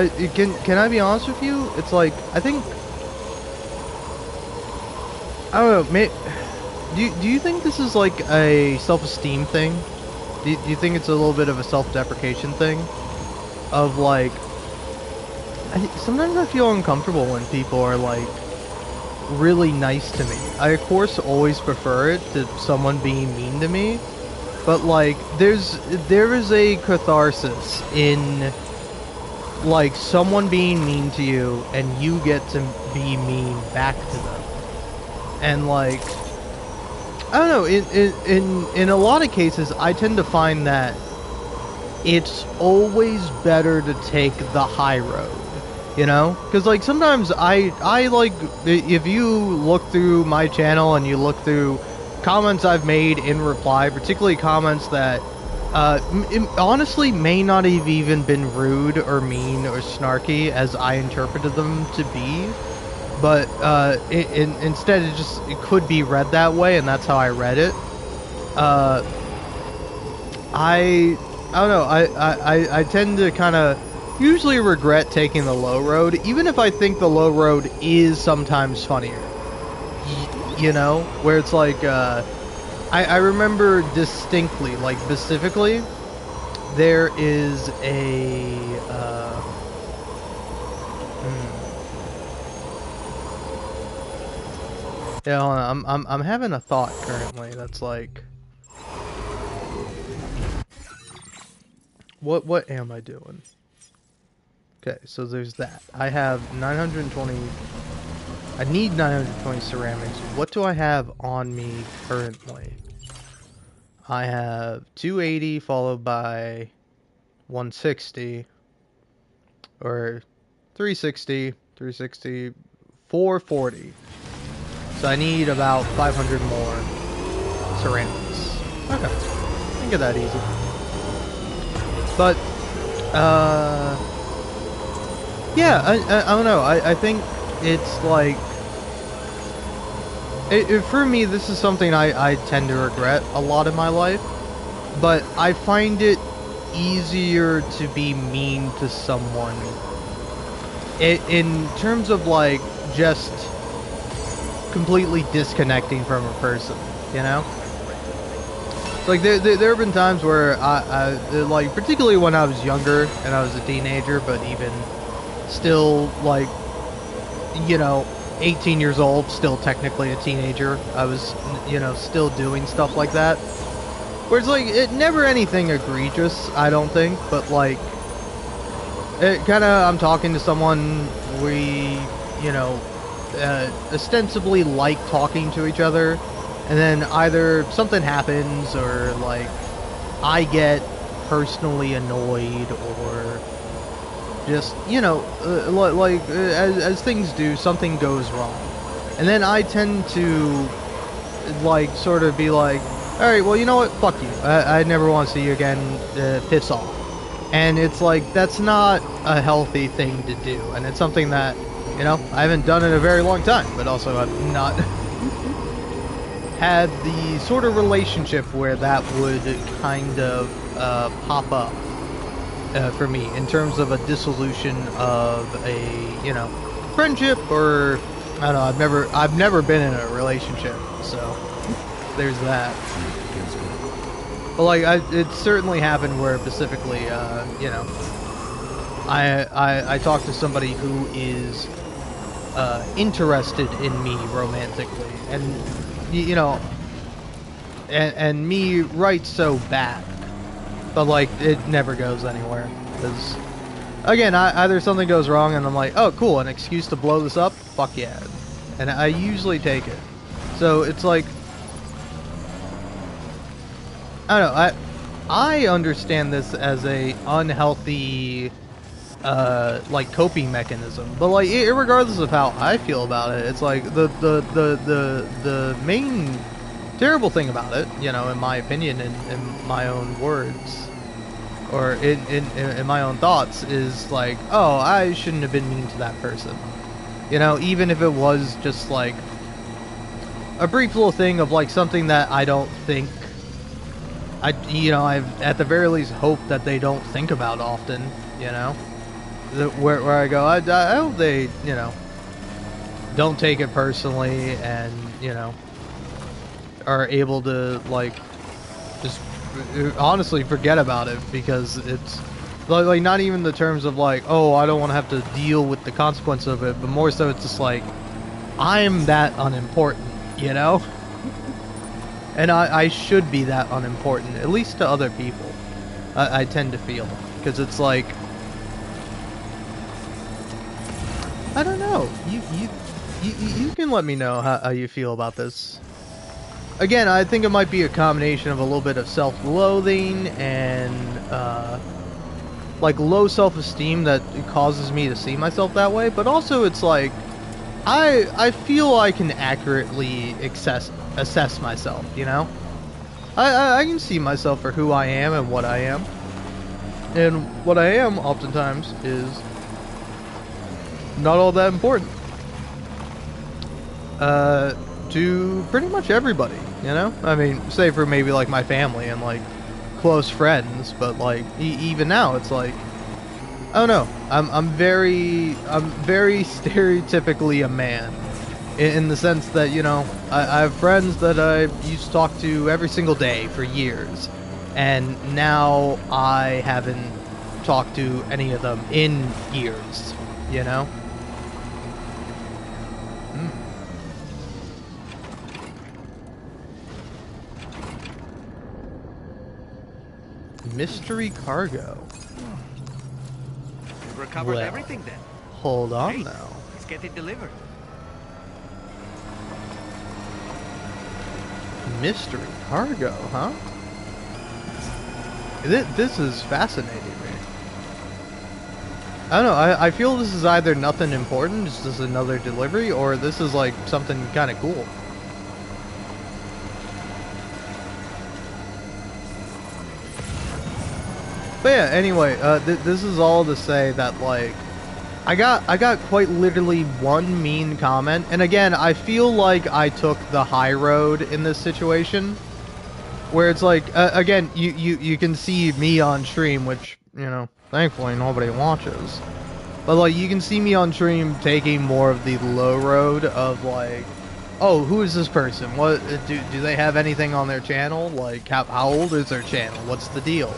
Can I be honest with you? It's like, I think, I don't know. Do you think this is like a self-esteem thing? Do you think it's a little bit of a self-deprecation thing? Of like, sometimes I feel uncomfortable when people are like really nice to me. I of course always prefer it to someone being mean to me, but like there is a catharsis in like someone being mean to you and you get to be mean back to them. And like, I don't know, in a lot of cases I tend to find that it's always better to take the high road. You know? Because, like, sometimes I like, if you look through my channel and you look through comments I've made in reply, particularly comments that, honestly may not have even been rude or mean or snarky as I interpreted them to be, but, instead it could be read that way, and that's how I read it. I don't know, I tend to kind of usually regret taking the low road, even if I think the low road is sometimes funnier. You know? Where it's like, I remember distinctly, like, specifically, there is a, yeah, hold on, I'm having a thought currently that's like, what am I doing? Okay, so there's that. I have 920... I need 920 ceramics. What do I have on me currently? I have 280 followed by 160. Or 360, 440. So I need about 500 more ceramics. Okay. I can get that easy. But, yeah, I don't know. I think it's like... for me, this is something I tend to regret a lot in my life. But I find it easier to be mean to someone. In terms of, like, just completely disconnecting from a person, you know? Like, there have been times where like, particularly when I was younger and I was a teenager, but even still, like, you know, 18 years old, still technically a teenager. I was, you know, still doing stuff like that. Where it's like, it never anything egregious, I don't think, but like, it kinda, I'm talking to someone, we, you know, ostensibly like talking to each other, and then either something happens, or like, I get personally annoyed, or just, you know, like, as things do, something goes wrong. And then I tend to, like, sort of be like, alright, well, you know what, fuck you. I never want to see you again, piss off. And it's like, that's not a healthy thing to do. And it's something that, you know, I haven't done in a very long time, but also I've not had the sort of relationship where that would kind of pop up for me in terms of a dissolution of a, you know, friendship, or I don't know. I've never been in a relationship, so there's that. But like, it certainly happened where specifically, you know, I talked to somebody who is interested in me romantically, and you know, and me right so bad, but like it never goes anywhere because again, either something goes wrong and I'm like, oh cool, an excuse to blow this up, fuck yeah, and I usually take it. So it's like, I don't know, I understand this as a unhealthy like coping mechanism, but like regardless of how I feel about it, it's like the main terrible thing about it, you know, in my opinion, in my own words, or in my own thoughts, is like, oh, I shouldn't have been mean to that person, you know, even if it was just like a brief little thing of like something that I don't think you know, I've at the very least hope that they don't think about often, you know. Where I go, I hope they, you know, don't take it personally, and you know, are able to like just honestly forget about it, because it's like not even the terms of like, oh, I don't want to have to deal with the consequence of it, but more so it's just like, I'm that unimportant, you know, and I should be that unimportant, at least to other people. I tend to feel, because it's like, I don't know. You can let me know how you feel about this. Again, I think it might be a combination of a little bit of self-loathing and like low self-esteem that causes me to see myself that way. But also, it's like I feel I can accurately assess myself. You know, I can see myself for who I am and what I am, and what I am oftentimes is not all that important to pretty much everybody, you know. I mean, say for maybe like my family and like close friends, but like even now it's like, I don't know, I'm very stereotypically a man in the sense that, you know, I have friends that I used to talk to every single day for years, and now I haven't talked to any of them in years, you know. Mystery cargo. We've recovered Well, everything then. Hold on Hey, now. let's get it delivered. Mystery cargo, huh? This is fascinating me. I don't know, I feel this is either nothing important, it's just another delivery, or this is like something kind of cool. But yeah, anyway, this is all to say that, like, I got quite literally one mean comment, and again, I feel like I took the high road in this situation, where it's like, again, you can see me on stream, which, you know, thankfully nobody watches, but like, you can see me on stream taking more of the low road of like, oh, who is this person? What do they have anything on their channel? Like, how old is their channel? What's the deal?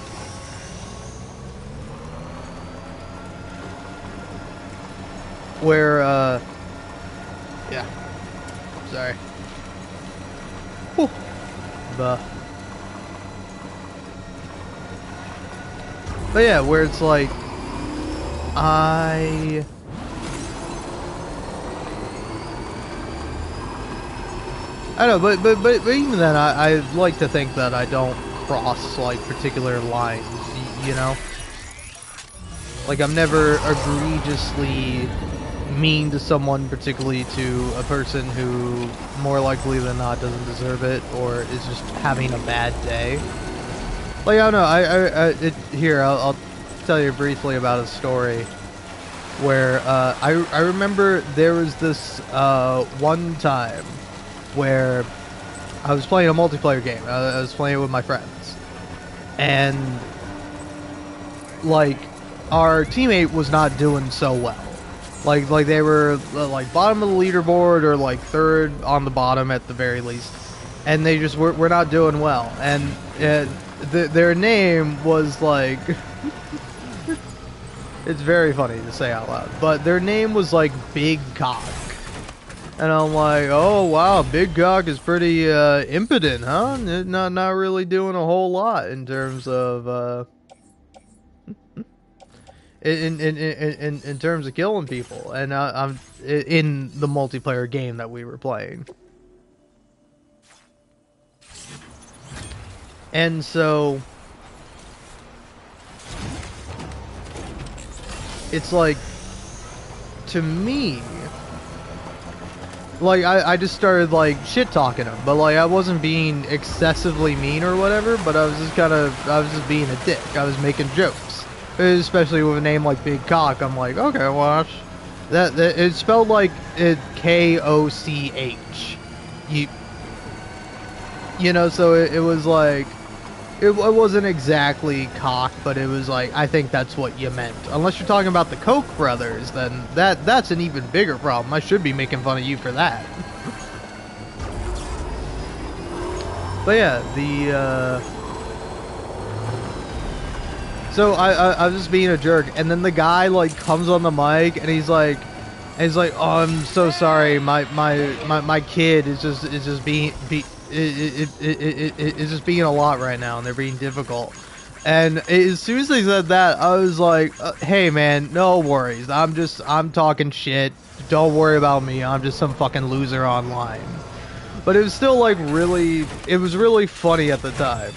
Where, yeah, sorry. Whew. But yeah, where it's like, I don't know, but even then, I like to think that I don't cross like particular lines, you know? Like, I'm never egregiously mean to someone, particularly to a person who more likely than not doesn't deserve it, or is just having a bad day. Like, I don't know, here, I'll tell you briefly about a story where, I remember there was this, one time where I was playing a multiplayer game. I was playing it with my friends, and like, our teammate was not doing so well. Like they were like bottom of the leaderboard or like third on the bottom at the very least, and they just were not doing well. And their name was like, it's very funny to say out loud, but their name was like Big Cock. And I'm like, oh wow, Big Cock is pretty impotent, huh? Not really doing a whole lot in terms of in terms of killing people, and I'm in the multiplayer game that we were playing. And so it's like, to me, like I just started like shit talking him, but like I wasn't being excessively mean or whatever, but I was just being a dick. I was making jokes, especially with a name like Big Cock. I'm like, okay, watch that it's spelled like it Koch. You know, so it was like, it wasn't exactly cock, but it was like, I think that's what you meant. Unless you're talking about the Koch brothers, then that's an even bigger problem. I should be making fun of you for that. But yeah, so I was just being a jerk, and then the guy like comes on the mic and he's like, oh, I'm so sorry, my kid is just being it's just being a lot right now, and they're being difficult. And as soon as they said that, I was like, hey man, no worries, I'm talking shit, don't worry about me, I'm just some fucking loser online. But it was still like it was really funny at the time.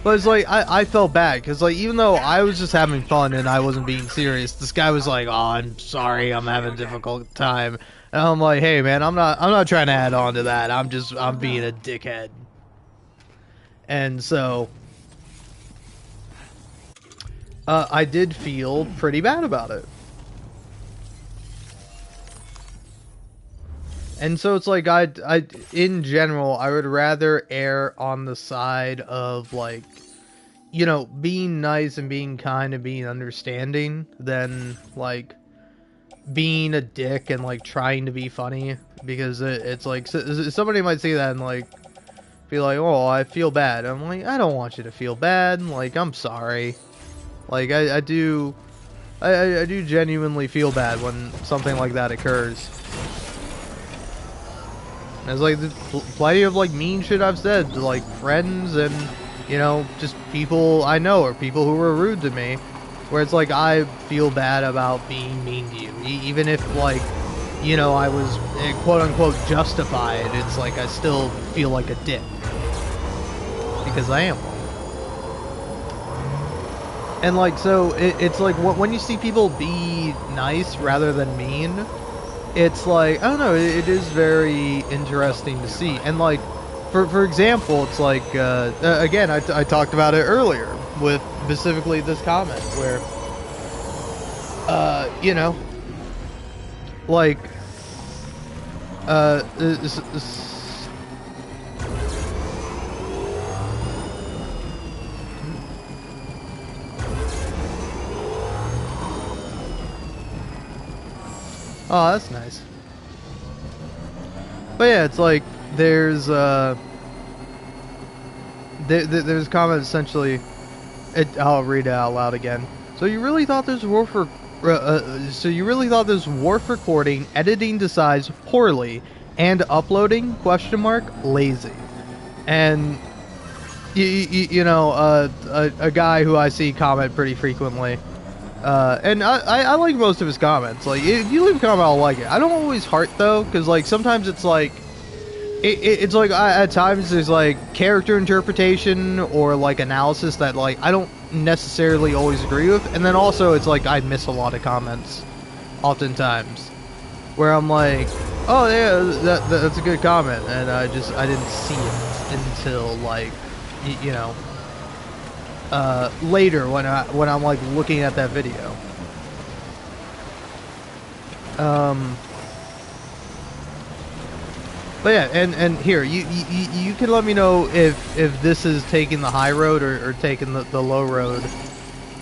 But it's like, I felt bad, because like, even though I was just having fun and I wasn't being serious, this guy was like, oh, I'm sorry, I'm having a difficult time. And I'm like, hey man, I'm not trying to add on to that, I'm being a dickhead. And so I did feel pretty bad about it. And so it's like, I in general, I would rather err on the side of like, you know, being nice and being kind and being understanding than like being a dick and like trying to be funny, because it's like, somebody might see that and like be like, oh, I feel bad. I'm like, I don't want you to feel bad. Like, I'm sorry. Like, I do genuinely feel bad when something like that occurs. There's like plenty of like mean shit I've said to like friends and, you know, just people I know or people who were rude to me, where it's like I feel bad about being mean to you, even if like, you know, I was quote unquote justified. It's like I still feel like a dick because I am one. And like, so it's like when you see people be nice rather than mean, it's like, I don't know, it is very interesting to see. And like, for example, it's like, again, I talked about it earlier with specifically this comment where, you know, like, oh, that's nice. But yeah, it's like there's there's a comment essentially. I'll read it out loud again. So you really thought this wharf recording, editing decides poorly, and uploading ? Lazy. And you know, a guy who I see comment pretty frequently. And I like most of his comments. Like, if you leave a comment, I'll like it. I don't always heart, though, because, like, sometimes it's like, it's like, at times there's, like, character interpretation or, like, analysis that, like, I don't necessarily always agree with. And then also, it's like, I miss a lot of comments, oftentimes, where I'm like, oh, yeah, that's a good comment, and I didn't see it until, like, you know, later when I'm like looking at that video. But yeah, and here you can let me know if this is taking the high road or taking the low road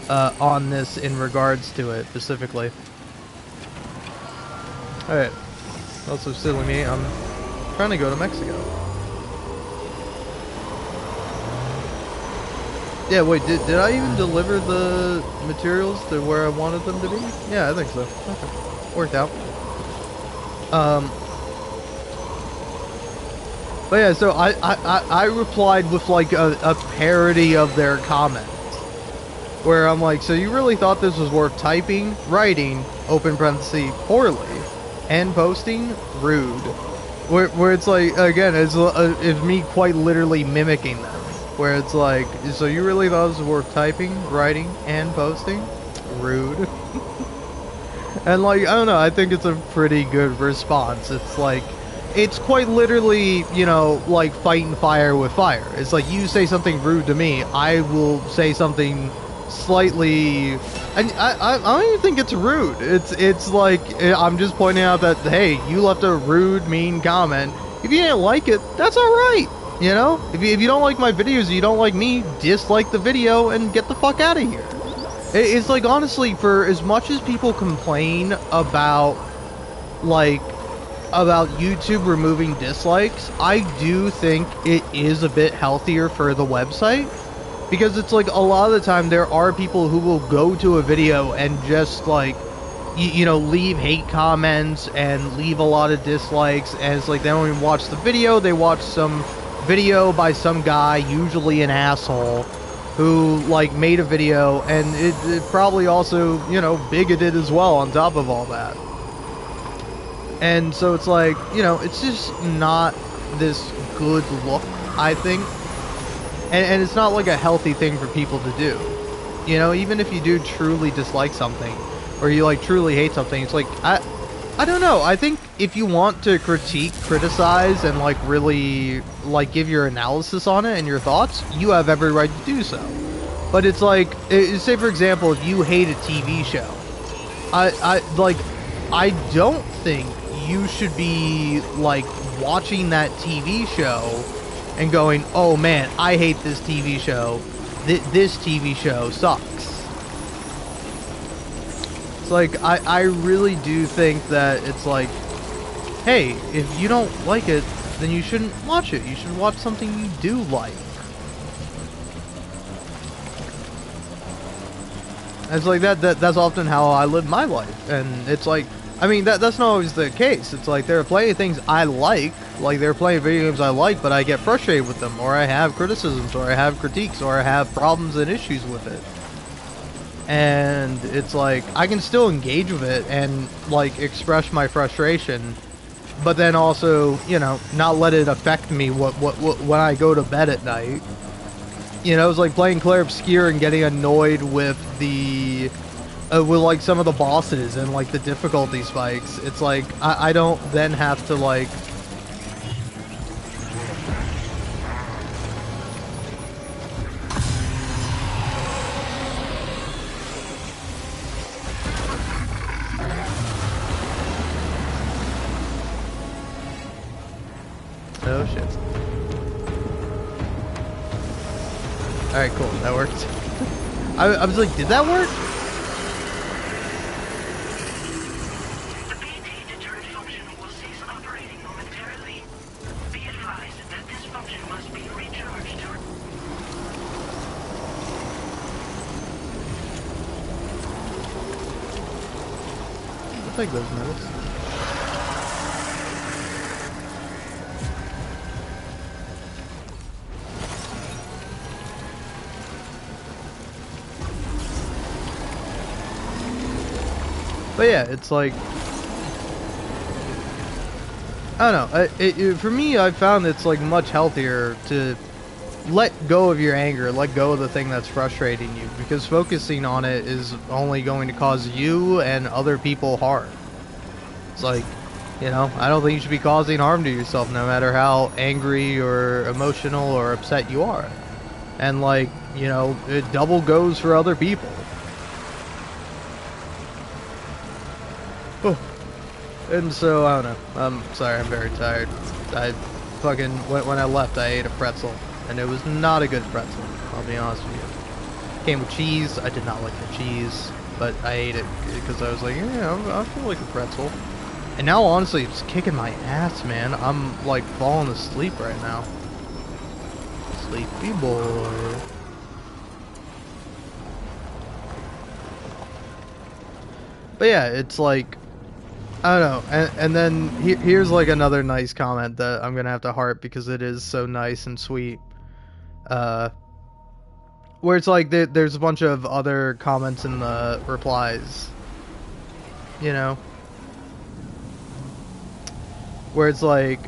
on this in regards to it specifically. All right. Also, silly me. I'm trying to go to Mexico. Yeah, wait, did I even deliver the materials to where I wanted them to be? Yeah, I think so. Okay. Worked out. But yeah, so I replied with like a parody of their comments. Where I'm like, so you really thought this was worth typing, writing, open parenthesis, poorly, and posting? Rude. Where it's like, again, it's me quite literally mimicking them. Where it's like, so you really thought this was worth typing, writing, and posting? Rude. And like, I don't know, I think it's a pretty good response. It's like, it's quite literally, you know, like fighting fire with fire. It's like, you say something rude to me, I will say something slightly, and I don't even think it's rude. It's like, I'm just pointing out that, hey, you left a rude, mean comment. If you didn't like it, that's alright. You know, if you don't like my videos, you don't like me, dislike the video and get the fuck out of here. It's like, honestly, for as much as people complain about, like, about YouTube removing dislikes, I do think it is a bit healthier for the website. Because it's like, a lot of the time there are people who will go to a video and just like, you know, leave hate comments and leave a lot of dislikes, and it's like they don't even watch the video, they watch some video by some guy, usually an asshole, who like made a video, and it probably also, you know, bigoted as well on top of all that. And so it's like, you know, it's just not this good look, I think. And it's not like a healthy thing for people to do. You know, even if you do truly dislike something, or you like truly hate something, it's like, I don't know. I think if you want to criticize, and like really like give your analysis on it and your thoughts, you have every right to do so. But it's like, say for example, if you hate a TV show, I don't think you should be like watching that TV show and going, oh man, I hate this TV show. This TV show sucks. It's like, I really do think that it's like, hey, if you don't like it, then you shouldn't watch it. You should watch something you do like. And it's like, that's often how I live my life. And it's like, I mean, that's not always the case. It's like, there are plenty of things I like there are plenty of video games I like, but I get frustrated with them, or I have criticisms, or I have critiques, or I have problems and issues with it. And it's like, I can still engage with it and, like, express my frustration, but then also, you know, not let it affect me when I go to bed at night. You know, it's like playing Clair Obscure and getting annoyed with the... with like some of the bosses and like the difficulty spikes. It's like, I don't then have to like... Oh shit. Alright, cool, that worked. I was like, did that work? I'll take those minutes. But yeah, it's like, I don't know, for me, I've found it's like much healthier to let go of your anger, let go of the thing that's frustrating you, because focusing on it is only going to cause you and other people harm. It's like, you know, I don't think you should be causing harm to yourself, no matter how angry or emotional or upset you are. And like, you know, it double goes for other people. Oh. And so, I don't know. I'm sorry, I'm very tired. I fucking, when I left, I ate a pretzel. And it was not a good pretzel, I'll be honest with you. Came with cheese. I did not like the cheese, but I ate it because I was like, yeah, I feel like a pretzel. And now, honestly, it's kicking my ass, man. I'm, like, falling asleep right now. Sleepy boy. But yeah, it's like, I don't know. And then here's like another nice comment that I'm gonna have to heart because it is so nice and sweet. Where it's like there's a bunch of other comments in the replies. You know? Where it's like,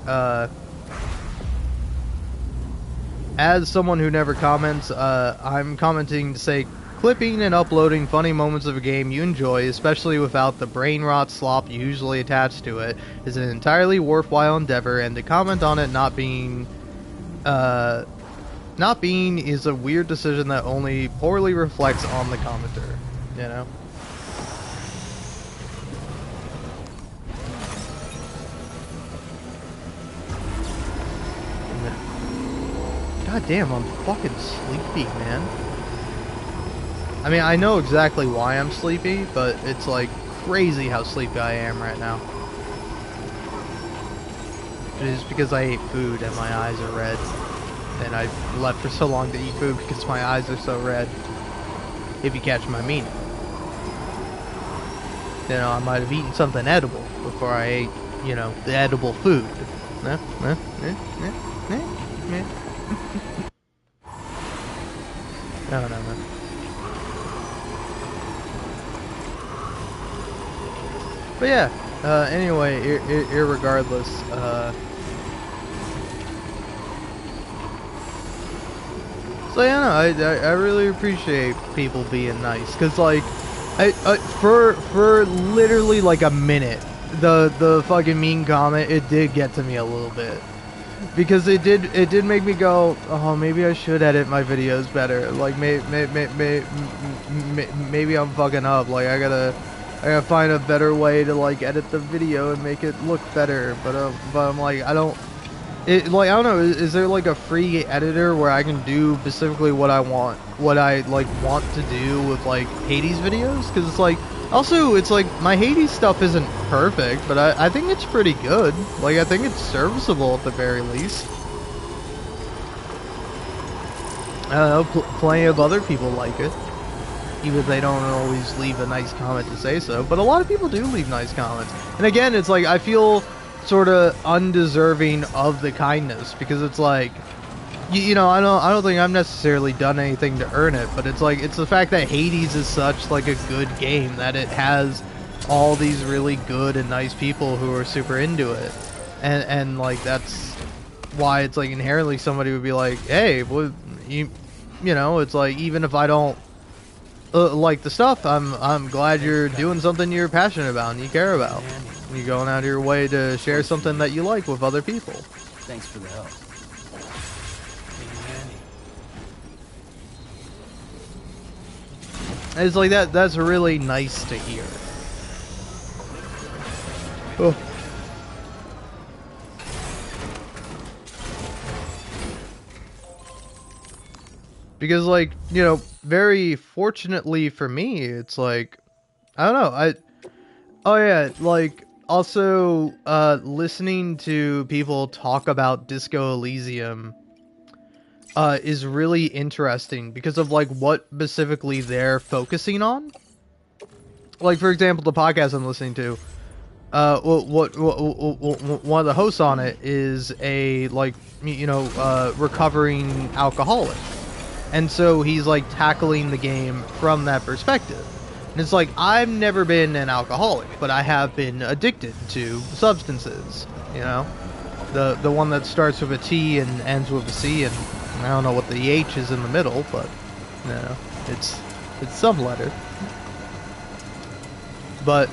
as someone who never comments, I'm commenting to say, clipping and uploading funny moments of a game you enjoy, especially without the brain rot slop usually attached to it, is an entirely worthwhile endeavor, and to comment on it not being is a weird decision that only poorly reflects on the commenter, you know? God damn, I'm fucking sleepy, man. I mean, I know exactly why I'm sleepy, but it's like crazy how sleepy I am right now. It's because I ate food and my eyes are red. And I've left for so long to eat food because my eyes are so red. If you catch my meaning. You know, I might have eaten something edible before I ate, you know, the edible food. I don't know, man. But yeah, anyway, irregardless, so yeah, no, I really appreciate people being nice, cause like, for literally like a minute, the fucking mean comment, it did get to me a little bit. Because it did make me go, oh, maybe I should edit my videos better. Like, maybe I'm fucking up. Like, I gotta find a better way to like edit the video and make it look better. But I'm like, I don't know. Is there like a free editor where I can do specifically what I want to do with like Hades videos? Because it's like. Also, it's like, my Hades stuff isn't perfect, but I think it's pretty good. Like, I think it's serviceable at the very least. I don't know, plenty of other people like it. Even if they don't always leave a nice comment to say so. But a lot of people do leave nice comments. And again, it's like, I feel sort of undeserving of the kindness. Because it's like, you know, I don't think I've necessarily done anything to earn it, but it's like, it's the fact that Hades is such like a good game that it has all these really good and nice people who are super into it, and like that's why it's like inherently somebody would be like, hey, well, you know, it's like, even if I don't like the stuff, I'm glad you're doing something you're passionate about and you care about. You're going out of your way to share something that you like with other people. Thanks for the help. It's like that's really nice to hear. Oh. Because like, you know, very fortunately for me, it's like, I don't know, oh yeah, like, also, listening to people talk about Disco Elysium is really interesting because of like what specifically they're focusing on. Like, for example, the podcast I'm listening to, one of the hosts on it is a, like, you know, recovering alcoholic, and so he's like tackling the game from that perspective. And it's like, I've never been an alcoholic, but I have been addicted to substances, you know, the one that starts with a T and ends with a C, and I don't know what the H is in the middle, but, you know, it's some letter. But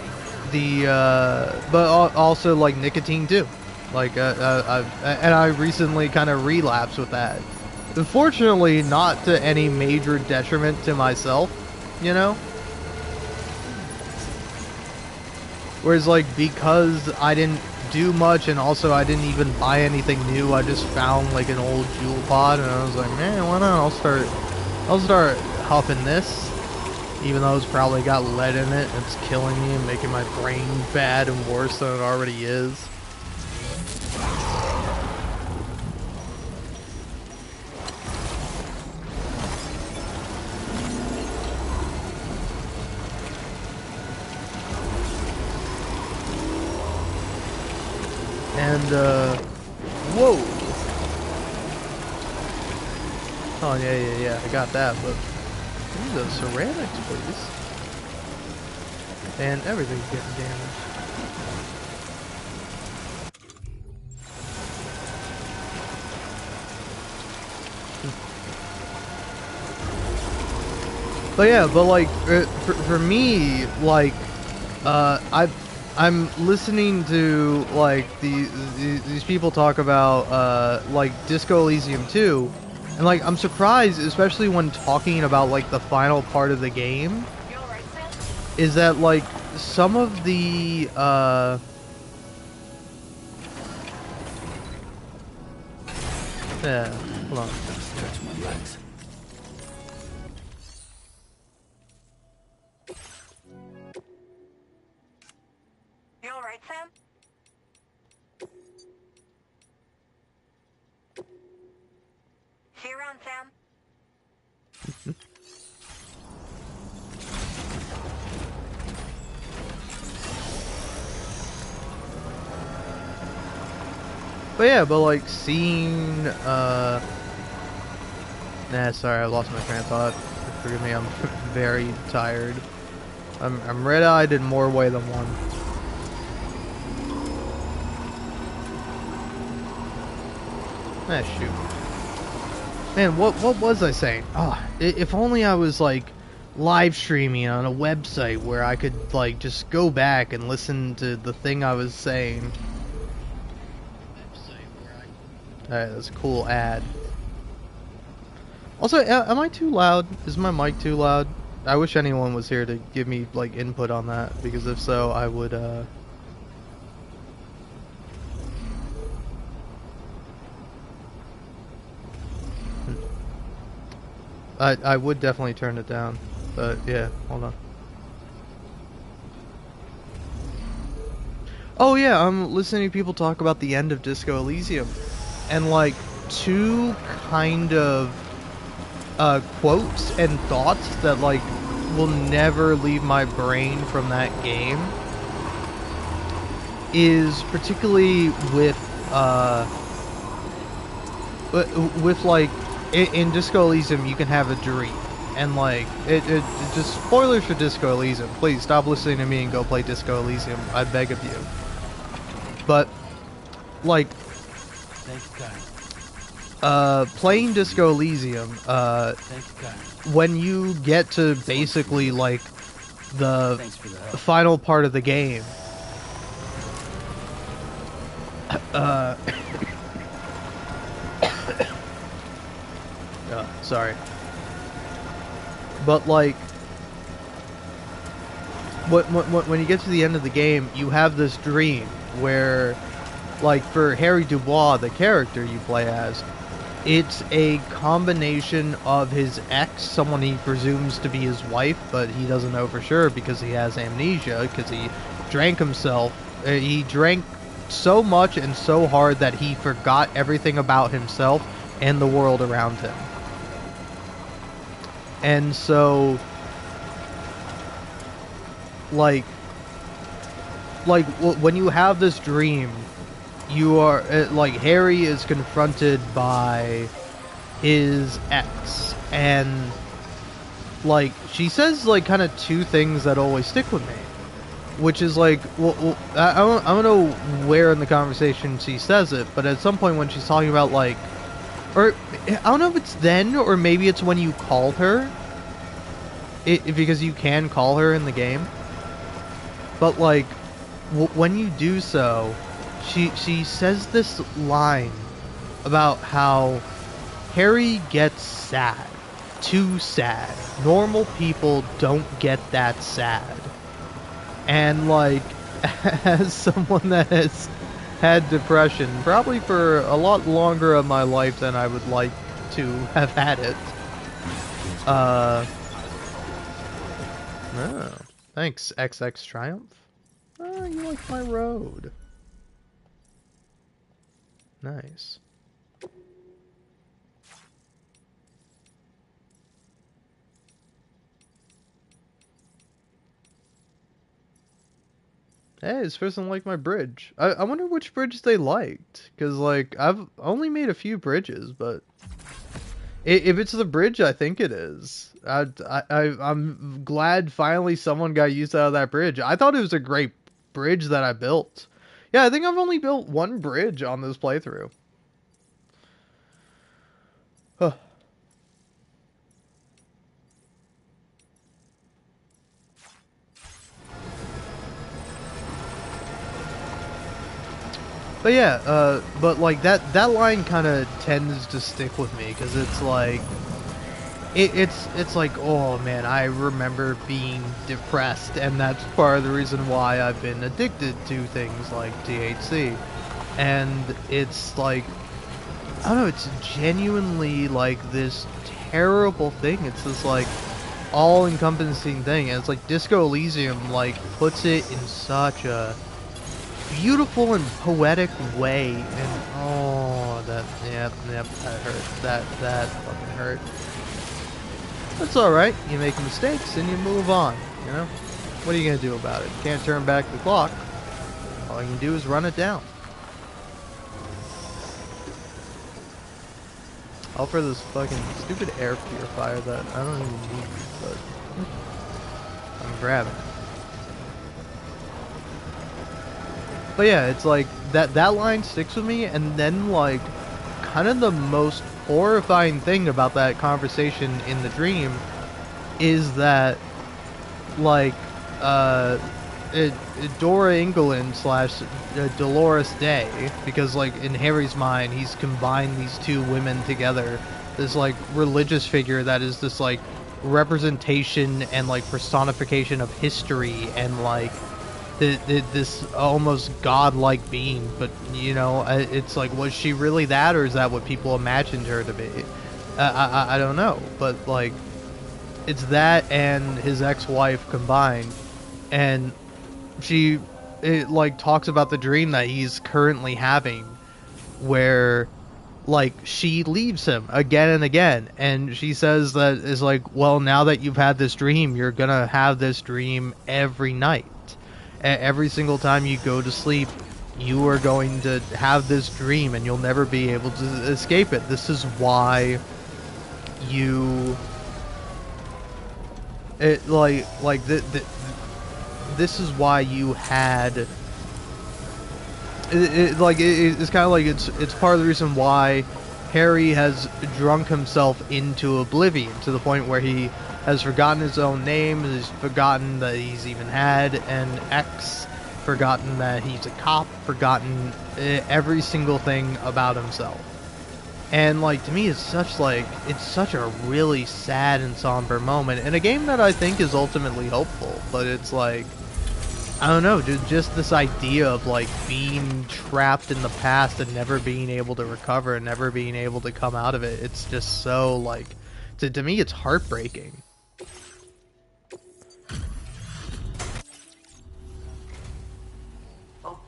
but also like nicotine too. Like, I recently kind of relapsed with that. Fortunately, not to any major detriment to myself, you know? Whereas, like, because I didn't do much, and also I didn't even buy anything new, I just found, like, an old jewel pod, and I was like, man, why not? I'll start huffing this, even though it's probably got lead in it, and it's killing me and making my brain bad and worse than it already is. And, whoa! Oh, yeah, I got that, but ooh, those ceramics, please. And everything's getting damaged. But yeah, but like, for me, like, I'm listening to, like, these people talk about, like, Disco Elysium 2, and, like, I'm surprised, especially when talking about, like, the final part of the game, is that, like, some of the, yeah, hold on. Stretch my legs. You alright, Sam? Here on, Sam? But yeah, but like seeing, sorry, I lost my train of thought. Forgive me, I'm very tired. I'm red-eyed in more way than one. Shoot. Man, what was I saying? Oh, if only I was like live streaming on a website where I could like just go back and listen to the thing I was saying. Alright, that's a cool ad. Also, am I too loud? Is my mic too loud? I wish anyone was here to give me, like, input on that, because if so, I would, I would definitely turn it down, but yeah, hold on. Oh yeah, I'm listening to people talk about the end of Disco Elysium, and like, two kind of quotes and thoughts that like will never leave my brain from that game is particularly with like in Disco Elysium you can have a dream, and like it just spoilers for Disco Elysium. Please stop listening to me and go play Disco Elysium, I beg of you. But like playing Disco Elysium, when you get to basically like the final part of the game, sorry, but like when you get to the end of the game, you have this dream where, like, for Harry Dubois, the character you play as, it's a combination of his ex, someone he presumes to be his wife, but he doesn't know for sure because he has amnesia, because he drank himself. He drank so much and so hard that he forgot everything about himself and the world around him. And so, like when you have this dream, you are like, Harry is confronted by his ex, and like she says like kind of two things that always stick with me, which is like, well I don't know where in the conversation she says it, but at some point when she's talking about like, or I don't know if it's then or maybe it's when you call her, because you can call her in the game, but like when you do so, she says this line about how Harry gets sad. Too sad. Normal people don't get that sad. And, like, as someone that has had depression, probably for a lot longer of my life than I would like to have had it. Oh, thanks, XX Triumph. Oh, you like my road. Nice. Hey, this person liked my bridge. I wonder which bridge they liked. Because, like, I've only made a few bridges, but... if it's the bridge, I think it is. I'm glad finally someone got use out of that bridge. I thought it was a great bridge that I built. Yeah, I think I've only built one bridge on this playthrough. Huh. But yeah, but like that line kind of tends to stick with me because it's like, it's like, oh man, I remember being depressed, and that's part of the reason why I've been addicted to things like THC, and it's like, I don't know, it's genuinely like this terrible thing. It's this like all-encompassing thing, and it's like Disco Elysium like puts it in such a beautiful and poetic way, and oh, yep, that hurt. That fucking hurt. That's alright, you make mistakes and you move on, you know? What are you gonna do about it? You can't turn back the clock. All you can do is run it down. All for this fucking stupid air purifier that I don't even need, but I'm grabbing it. But yeah, it's like that line sticks with me, and then like kind of the most horrifying thing about that conversation in the dream is that like Dora England slash Dolores Day, because like in Harry's mind he's combined these two women together, this like religious figure that is this like representation and like personification of history and like this almost godlike being. But you know, it's like, was she really that, or is that what people imagined her to be? I don't know, but like it's that and his ex-wife combined, and it like talks about the dream that he's currently having where like she leaves him again and again, and she says that is like, well, now that you've had this dream, you're gonna have this dream every night. Every single time you go to sleep, you are going to have this dream, and you'll never be able to escape it. This is why you this is why you had it's kind of like it's part of the reason why Harry has drunk himself into oblivion, to the point where he has forgotten his own name, has forgotten that he's even had an ex, forgotten that he's a cop, forgotten every single thing about himself. And like, to me, it's such a really sad and somber moment in a game that I think is ultimately hopeful. But it's like, I don't know, dude, just this idea of like being trapped in the past and never being able to recover and never being able to come out of it. It's just so like, to me, it's heartbreaking. Oh,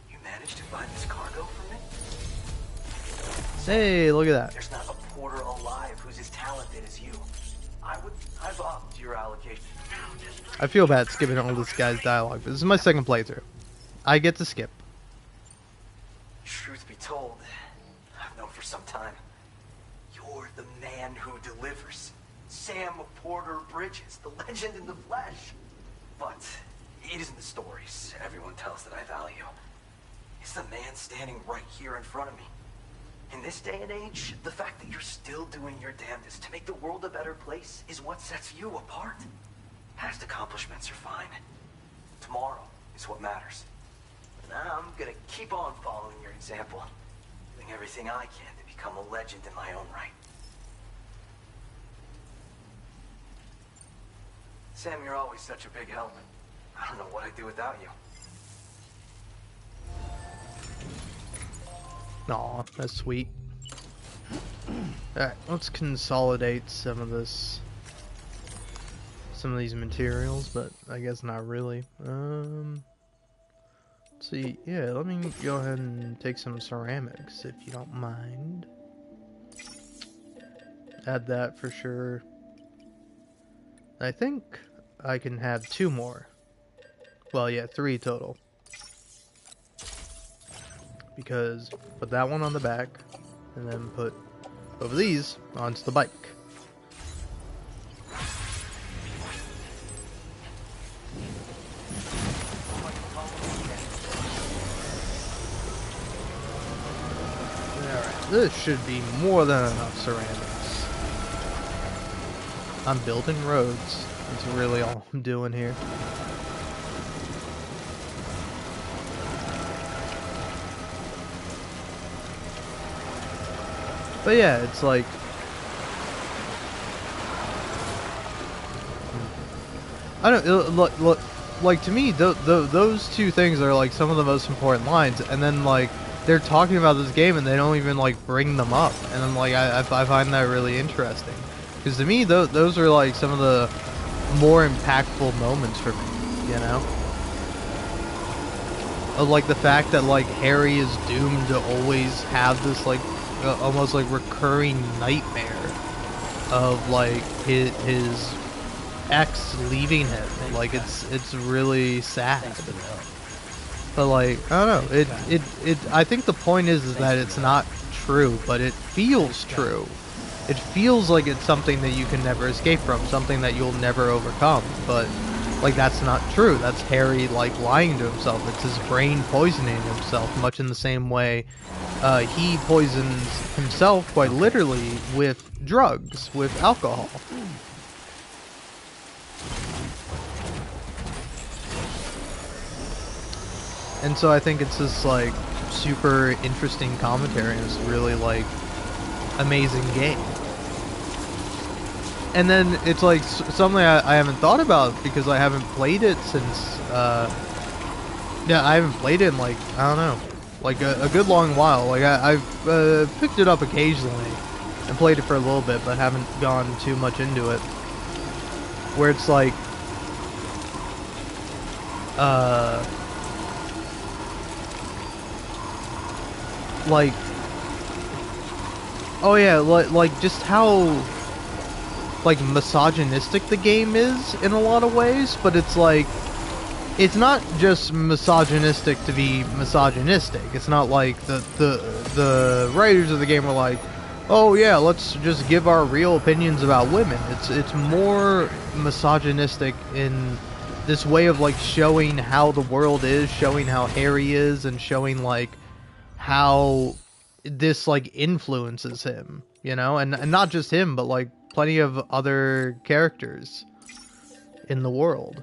you managed to find this cargo for me? Hey, look at that. There's not a porter alive who's as talented as you. I've upped your allocation. I feel bad skipping all this guy's dialogue, but this is my second playthrough. I get to skip. Truth be told, I've known for some time. You're the man who delivers. Sam Porter Bridges, the legend in the flesh. But it isn't the stories everyone tells that I value. It's the man standing right here in front of me. In this day and age, the fact that you're still doing your damnedest to make the world a better place is what sets you apart. Past accomplishments are fine. Tomorrow is what matters. And I'm gonna keep on following your example, doing everything I can to be become a legend in my own right. Sam, you're always such a big help. I don't know what I'd do without you. Aw, that's sweet. Alright, let's consolidate some of these materials, but I guess not really. Let's see, yeah, let me go ahead and take some ceramics, if you don't mind. Add that for sure. I think I can have 2 more. Well, yeah, 3 total. Because put that one on the back, and then put both of these onto the bike. Alright, this should be more than enough ceramics. I'm building roads. That's really all I'm doing here. But yeah, it's like... I don't... Look, like, to me, those 2 things are, like, some of the most important lines. And then, like, they're talking about this game and they don't even, like, bring them up. And I'm like, I find that really interesting. Because to me, those are, like, some of the more impactful moments for me, you know? Like, the fact that, like, Harry is doomed to always have this, like, almost like recurring nightmare of like his ex leaving him. Like it's really sad. But like I don't know, it I think the point is that it's not true, but it feels true. It feels like it's something that you can never escape from, something that you'll never overcome. But like that's not true. That's Harry like lying to himself. It's his brain poisoning himself, much in the same way he poisons himself quite literally with drugs, with alcohol. And so I think it's this like super interesting commentary, and it's really like amazing game. And then it's like something I haven't thought about because I haven't played it since yeah, I haven't played it in like, I don't know, like a good long while. Like I've picked it up occasionally and played it for a little bit, but haven't gone too much into it. Where it's like, oh yeah, like just how like misogynistic the game is in a lot of ways, but it's like it's not just misogynistic to be misogynistic. It's not like the writers of the game are like, oh yeah, let's just give our real opinions about women. It's more misogynistic in this way of like showing how the world is, showing how Harry is, and showing like how this like influences him, you know, and not just him, but like plenty of other characters in the world.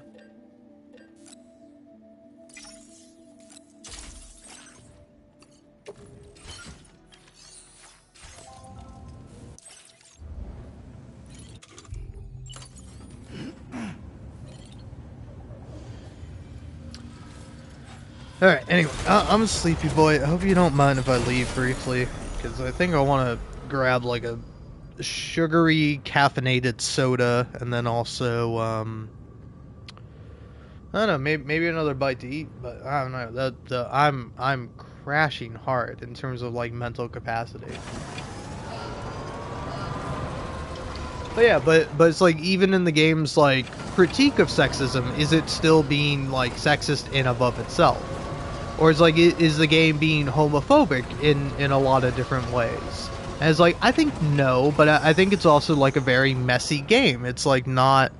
Alright, anyway, I'm a sleepy boy. I hope you don't mind if I leave briefly, because I think I want to grab like a sugary caffeinated soda, and then also I don't know, maybe another bite to eat, but I don't know. I'm crashing hard in terms of like mental capacity. But yeah, but it's like even in the game's like critique of sexism, is it still being like sexist in above itself? Or is like is the game being homophobic in a lot of different ways? And it's like I think no, but I think it's also like a very messy game. It's like not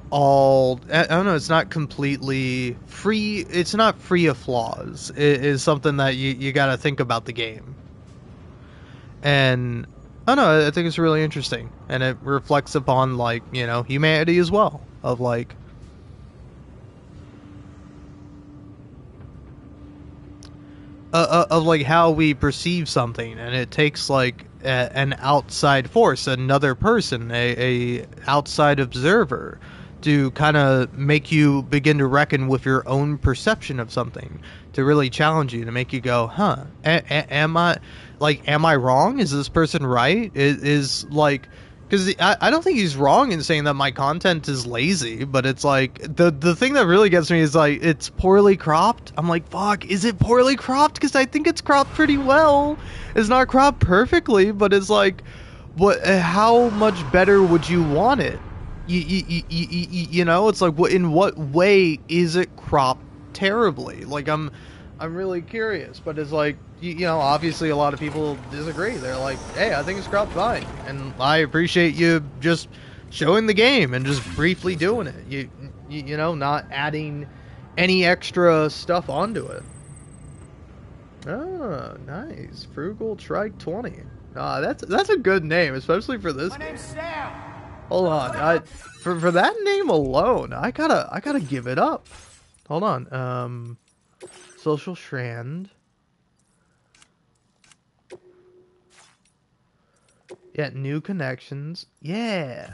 all, I don't know, it's not completely free. It's not free of flaws. It is something that you got to think about the game. And I don't know, I think it's really interesting, and it reflects upon like, you know, humanity as well, of like of like how we perceive something, and it takes like an outside force, another person, a outside observer, to kind of make you begin to reckon with your own perception of something, to really challenge you, to make you go, huh, am I wrong? Is this person right? Is like, because I don't think he's wrong in saying that my content is lazy, but it's like, the thing that really gets me is like, it's poorly cropped. I'm like, fuck, is it poorly cropped? Because I think it's cropped pretty well. It's not cropped perfectly, but it's like, how much better would you want it? You know, it's like, in what way is it cropped terribly? Like, I'm really curious, but it's like, you know, obviously a lot of people disagree. They're like, hey, I think it's cropped fine, and I appreciate you just showing the game and just briefly doing it. You know, not adding any extra stuff onto it. Oh, nice. Frugal Trike 20. That's a good name, especially for this game. name's Sam. Hold on, for that name alone, I gotta give it up. Hold on, Social Strand. Yeah, new connections. Yeah.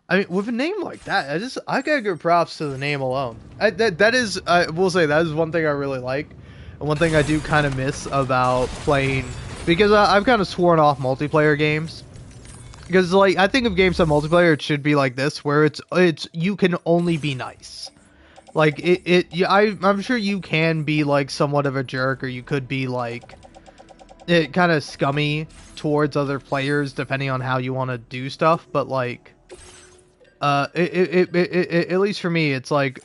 I mean, with a name like that, I gotta give props to the name alone. I will say that is one thing I really like, and one thing I do kind of miss about playing, because I've kind of sworn off multiplayer games. Because like, I think of games on multiplayer, it should be like this, where it's you can only be nice. Like I'm sure you can be like somewhat of a jerk, or you could be like kind of scummy towards other players, depending on how you want to do stuff. But like, at least for me, it's like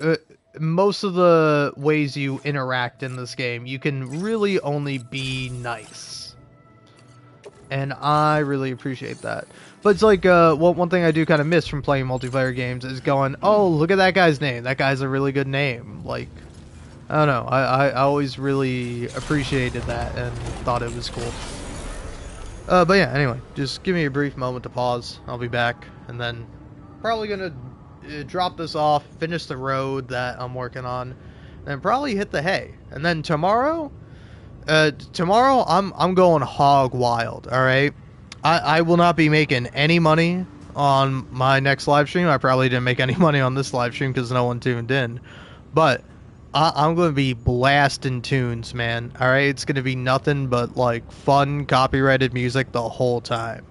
most of the ways you interact in this game, you can really only be nice, and I really appreciate that. But it's like, one thing I do kind of miss from playing multiplayer games is going, oh, look at that guy's name. That guy's a really good name. Like, I don't know. I always really appreciated that and thought it was cool. But yeah, anyway, just give me a brief moment to pause. I'll be back, and then probably gonna drop this off, finish the road that I'm working on, and probably hit the hay. And then tomorrow, I'm going hog wild. All right. I will not be making any money on my next live stream. I probably didn't make any money on this live stream because no one tuned in. But I'm going to be blasting tunes, man. Alright, it's going to be nothing but like fun, copyrighted music the whole time.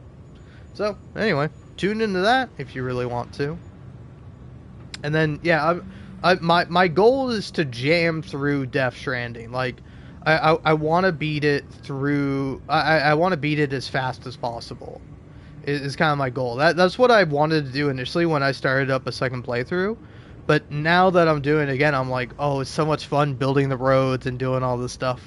So, anyway, tune into that if you really want to. And then, yeah, my goal is to jam through Death Stranding. Like, I want to beat it through. I want to beat it as fast as possible. Is kind of my goal. That's what I wanted to do initially when I started up a second playthrough. But now that I'm doing it again, I'm like, oh, it's so much fun building the roads and doing all this stuff.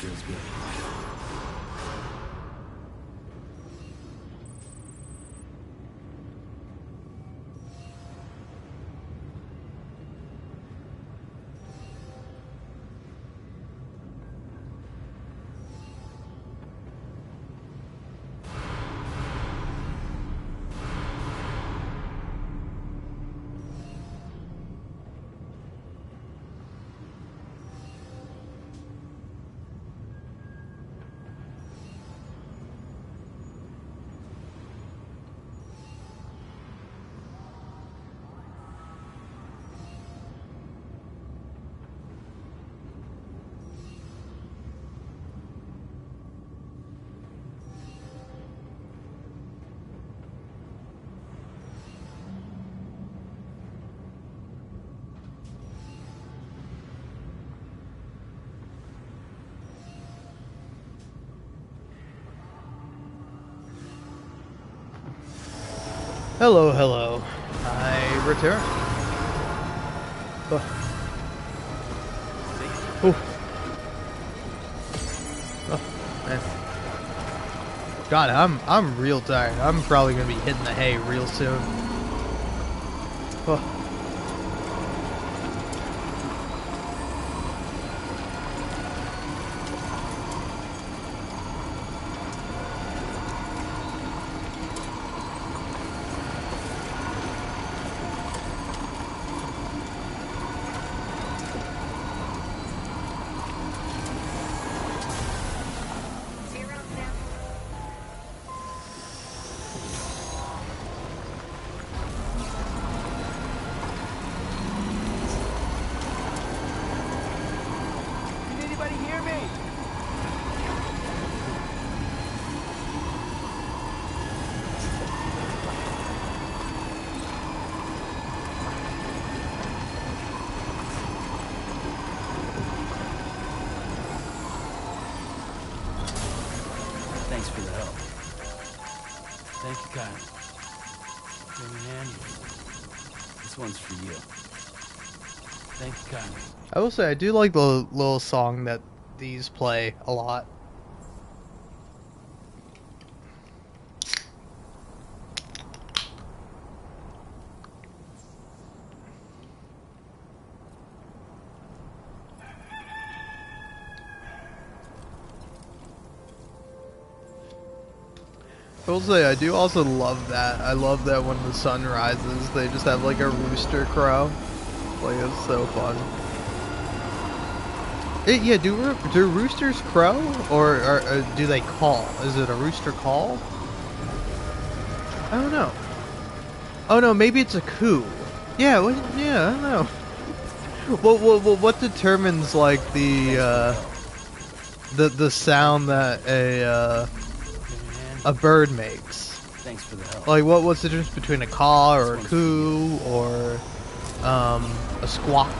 feels good. Hello, hello. I return. Oh. Oh, man. God, I'm real tired. I'm probably gonna be hitting the hay real soon. Oh. Thanks for the help. Thank you, Kyle. Feeling handy? This one's for you. Thank you, Kyle. I will say I do like the little song that these play a lot. I will say I do also love that. I love that when the sun rises, they just have like a rooster crow. Like, it's so fun. Yeah, do roosters crow or do they call? Is it a rooster call? I don't know. Oh no, maybe it's a coo. Yeah, yeah, I don't know. What determines like the sound that a bird makes? Thanks for the help. Like what's the difference between a caw or a coo or a squawk?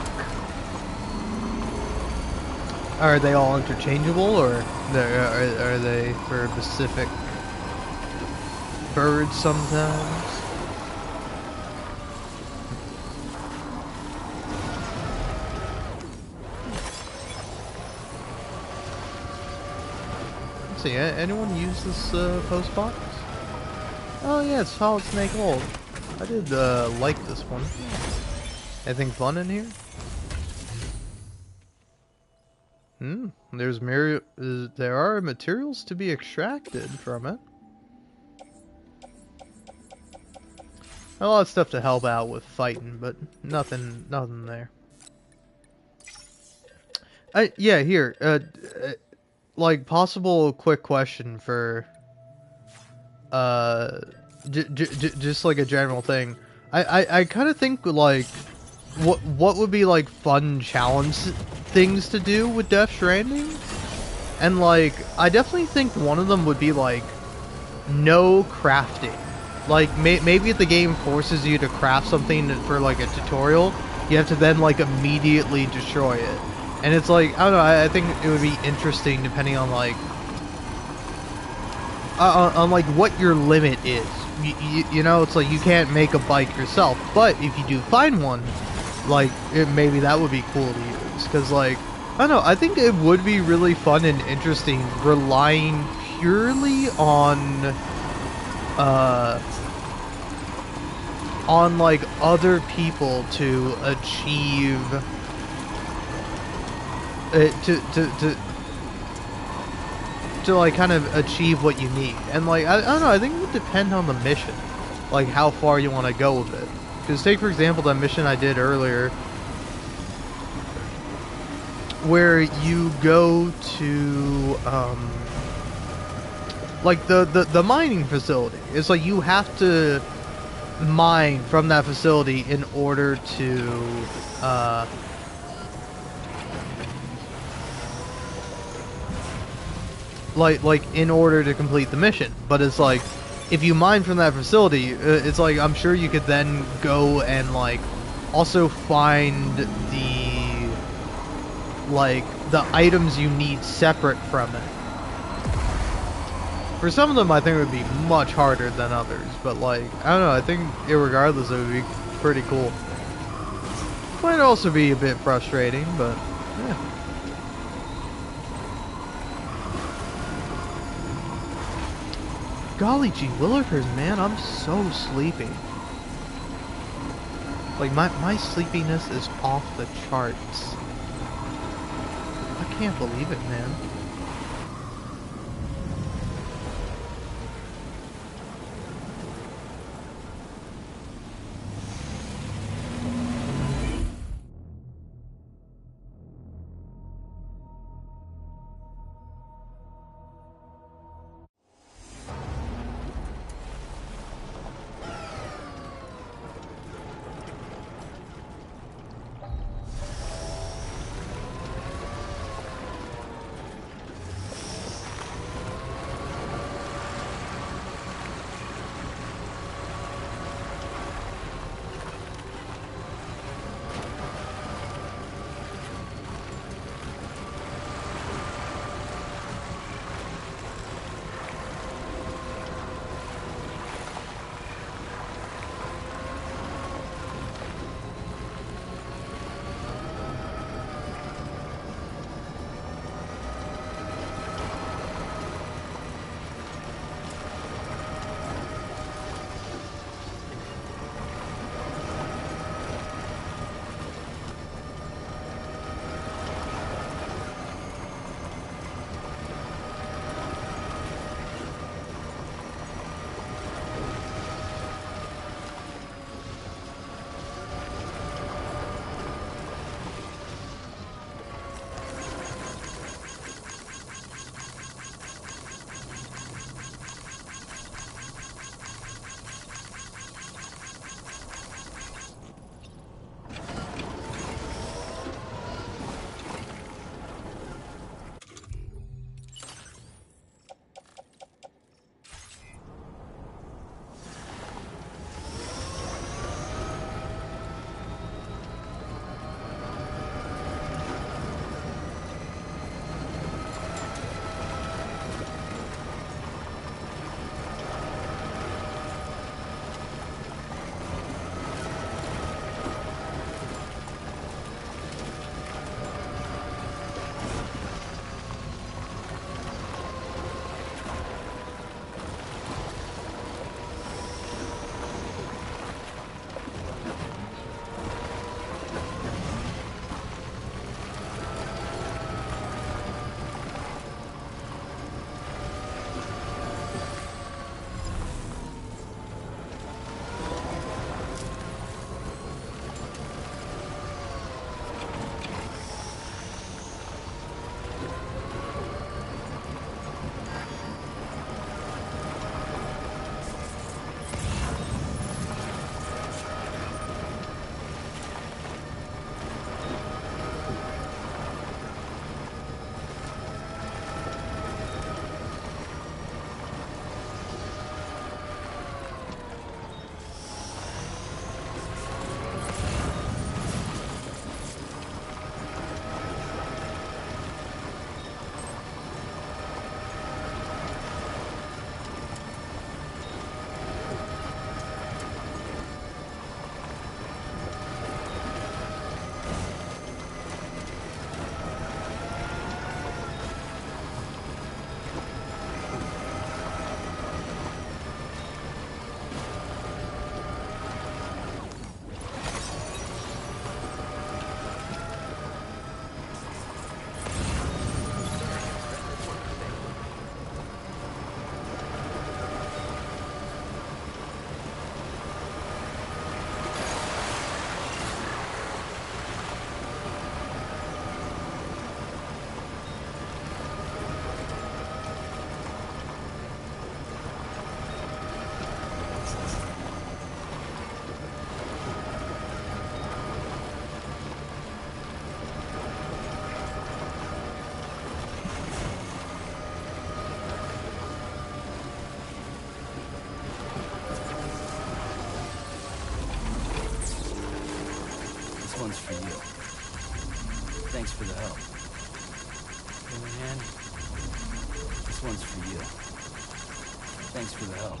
Are they all interchangeable, or are they for specific birds sometimes? Let's see, anyone use this post box? Oh yeah, it's Solid Snake Gold. I did like this one. Anything fun in here? There are materials to be extracted from it. A lot of stuff to help out with fighting, but nothing there. Yeah, here, like possible quick question for, just like a general thing. I kind of think like, what would be like fun challenge things to do with Death Stranding? And like, I definitely think one of them would be like, no crafting. Like, maybe if the game forces you to craft something for like a tutorial, you have to then like immediately destroy it. And it's like, I don't know, I think it would be interesting depending on like, on like what your limit is. You know, it's like you can't make a bike yourself, but if you do find one, like, maybe that would be cool to use. Because like, I don't know, I think it would be really fun and interesting relying purely on like other people to achieve to like kind of achieve what you need. And like I don't know, I think it would depend on the mission, like how far you want to go with it. Because take for example that mission I did earlier where you go to like the mining facility. It's like you have to mine from that facility in order to like in order to complete the mission. But it's like if you mine from that facility, it's like I'm sure you could then go and like also find the items you need separate from it. For some of them, I think it would be much harder than others, but like, I don't know, I think irregardless it would be pretty cool. Might also be a bit frustrating, but yeah. Golly gee willikers, man, I'm so sleepy. Like, my sleepiness is off the charts. I can't believe it, man. for you. Thanks for the help. Feeling handy? This one's for you. Thanks for the help.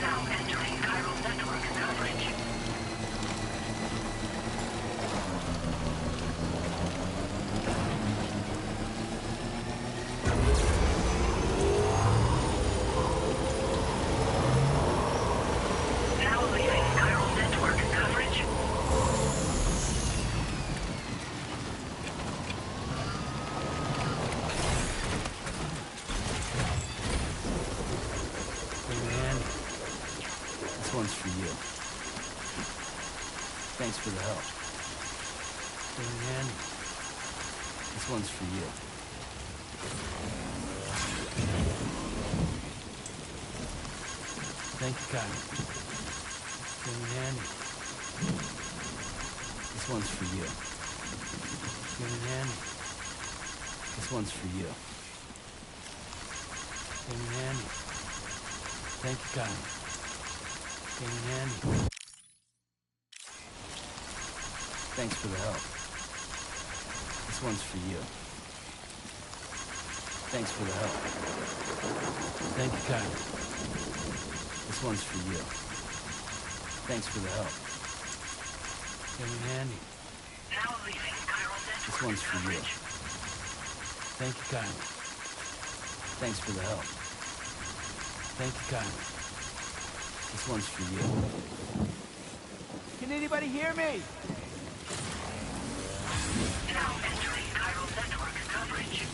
Now entering chiral network coverage. Now leaving chiral network coverage. Hey man, this one's for you. Thanks for the help. Hey man, this one's for you. Thank you, Kyle. Hey man, this one's for you. Hey man, this one's for you. Hey man, thank you, Kyle. Hey man, thanks for the help. This one's for you. Thanks for the help. Thank you, Kyle. This one's for you. Thanks for the help. Hey man, Now leaving chiral network this one's for you. Thank you, Kyle. Thanks for the help. Thank you, Kyle. This one's for you. Can anybody hear me? Now entering chiral network coverage.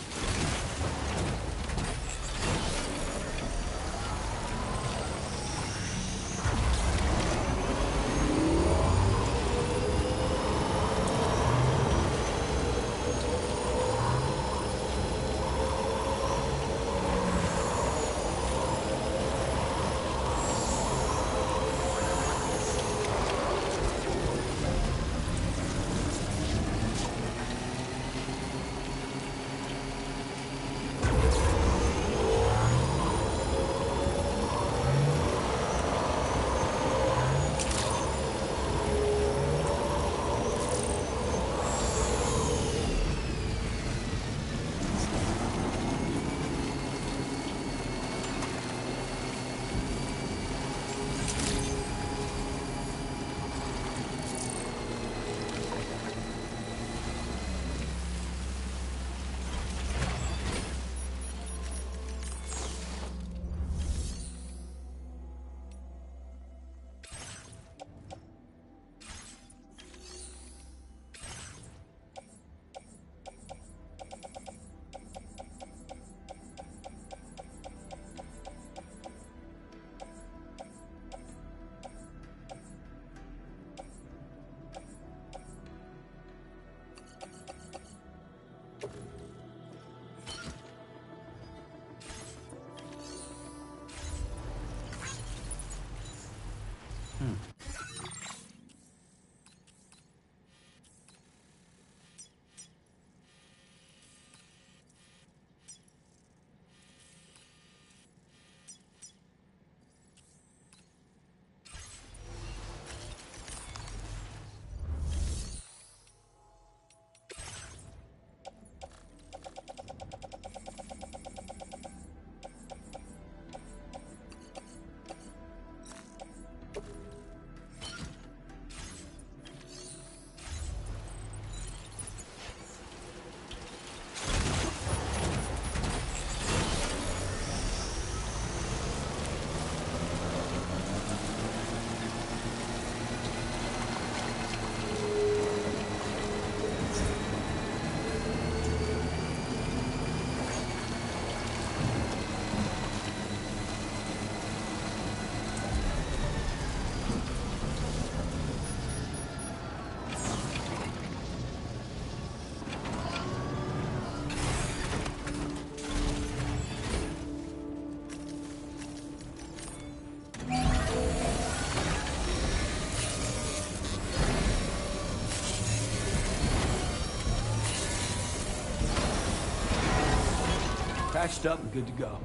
Patched up and good to go.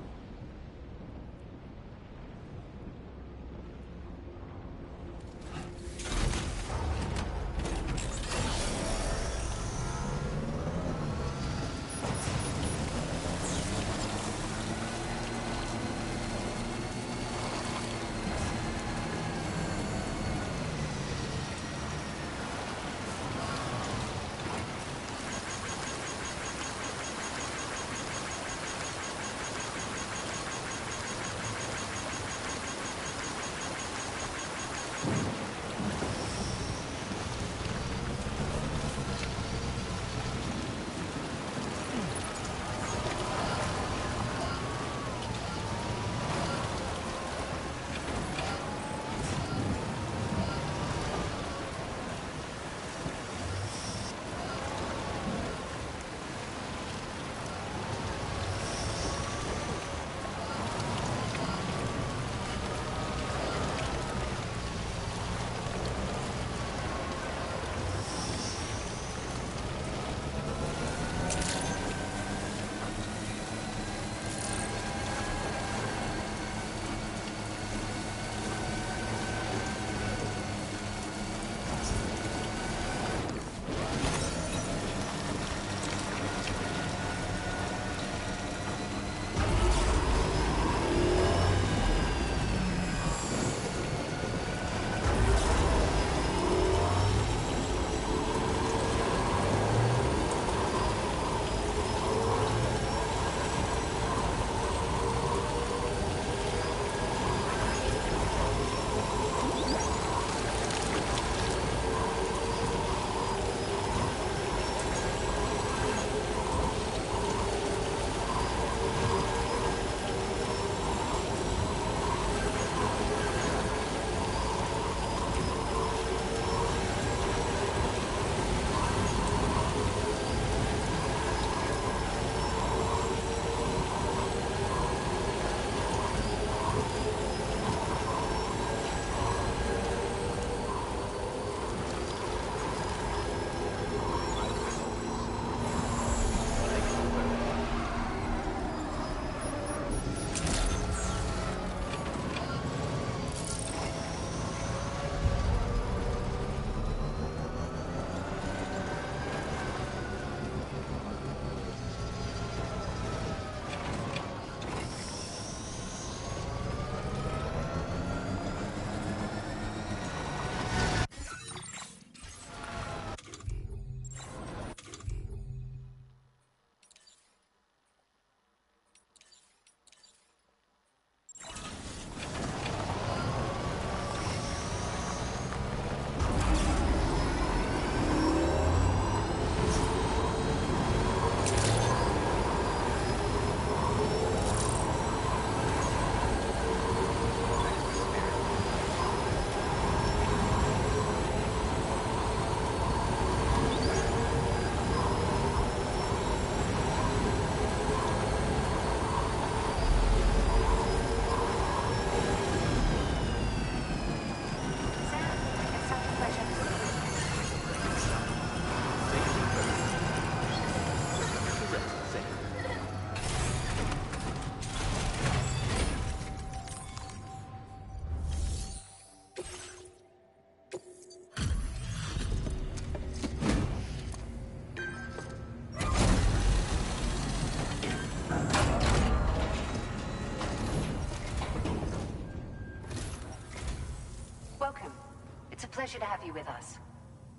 Pleasure to have you with us.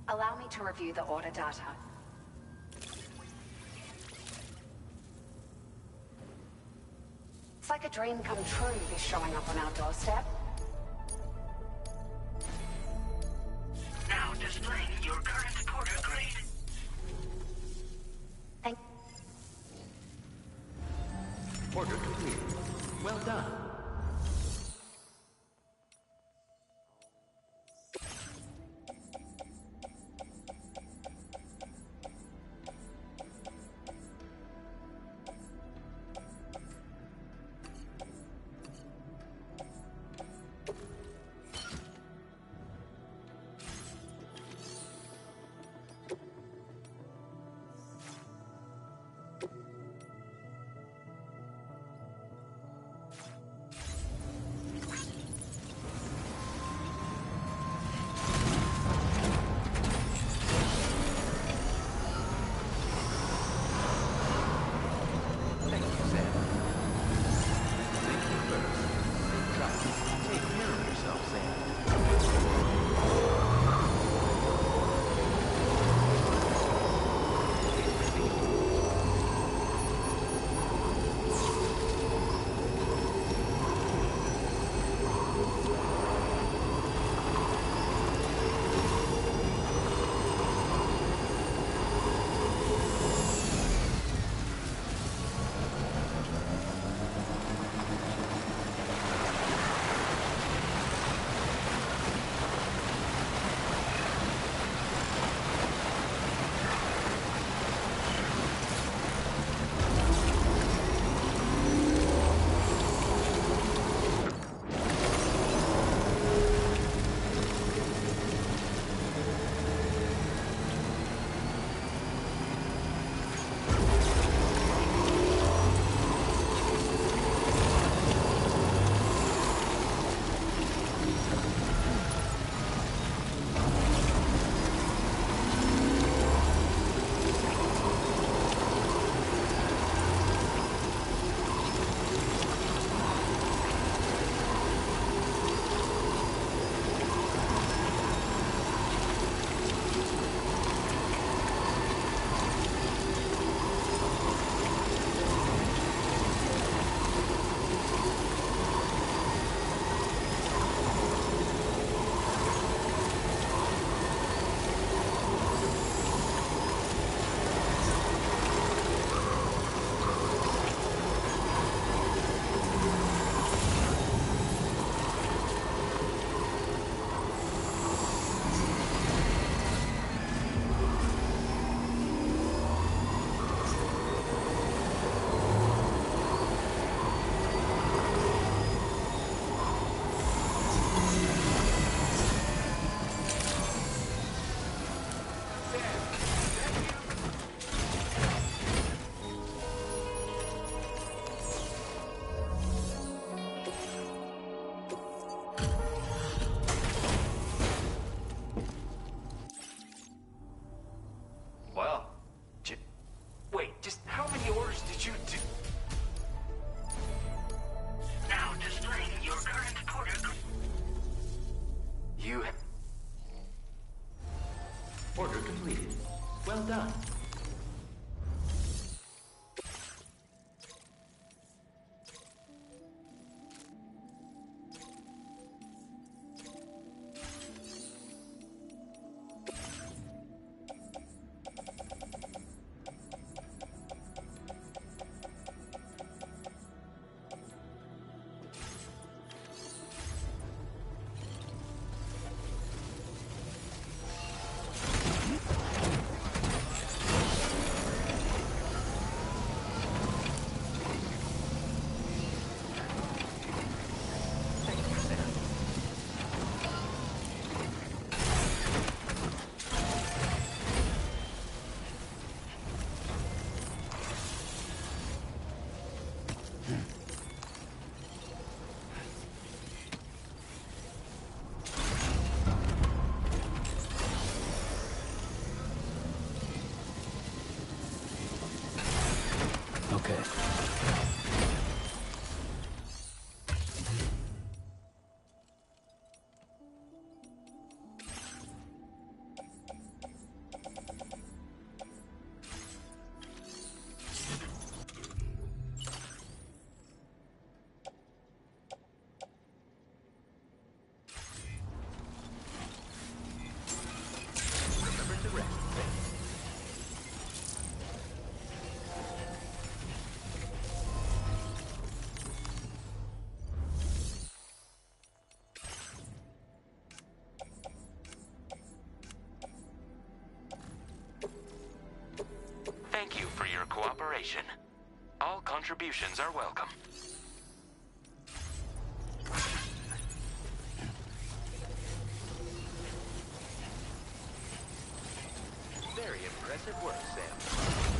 Allow me to review the order data. It's like a dream come true, this showing up on our doorstep. Now displaying your current porter grade. Thank... Order complete. Well done. Wait, just how many orders did you do? Now displaying your current porter grade. You... Order completed. Well done. cooperation. All contributions are welcome. Very impressive work, Sam.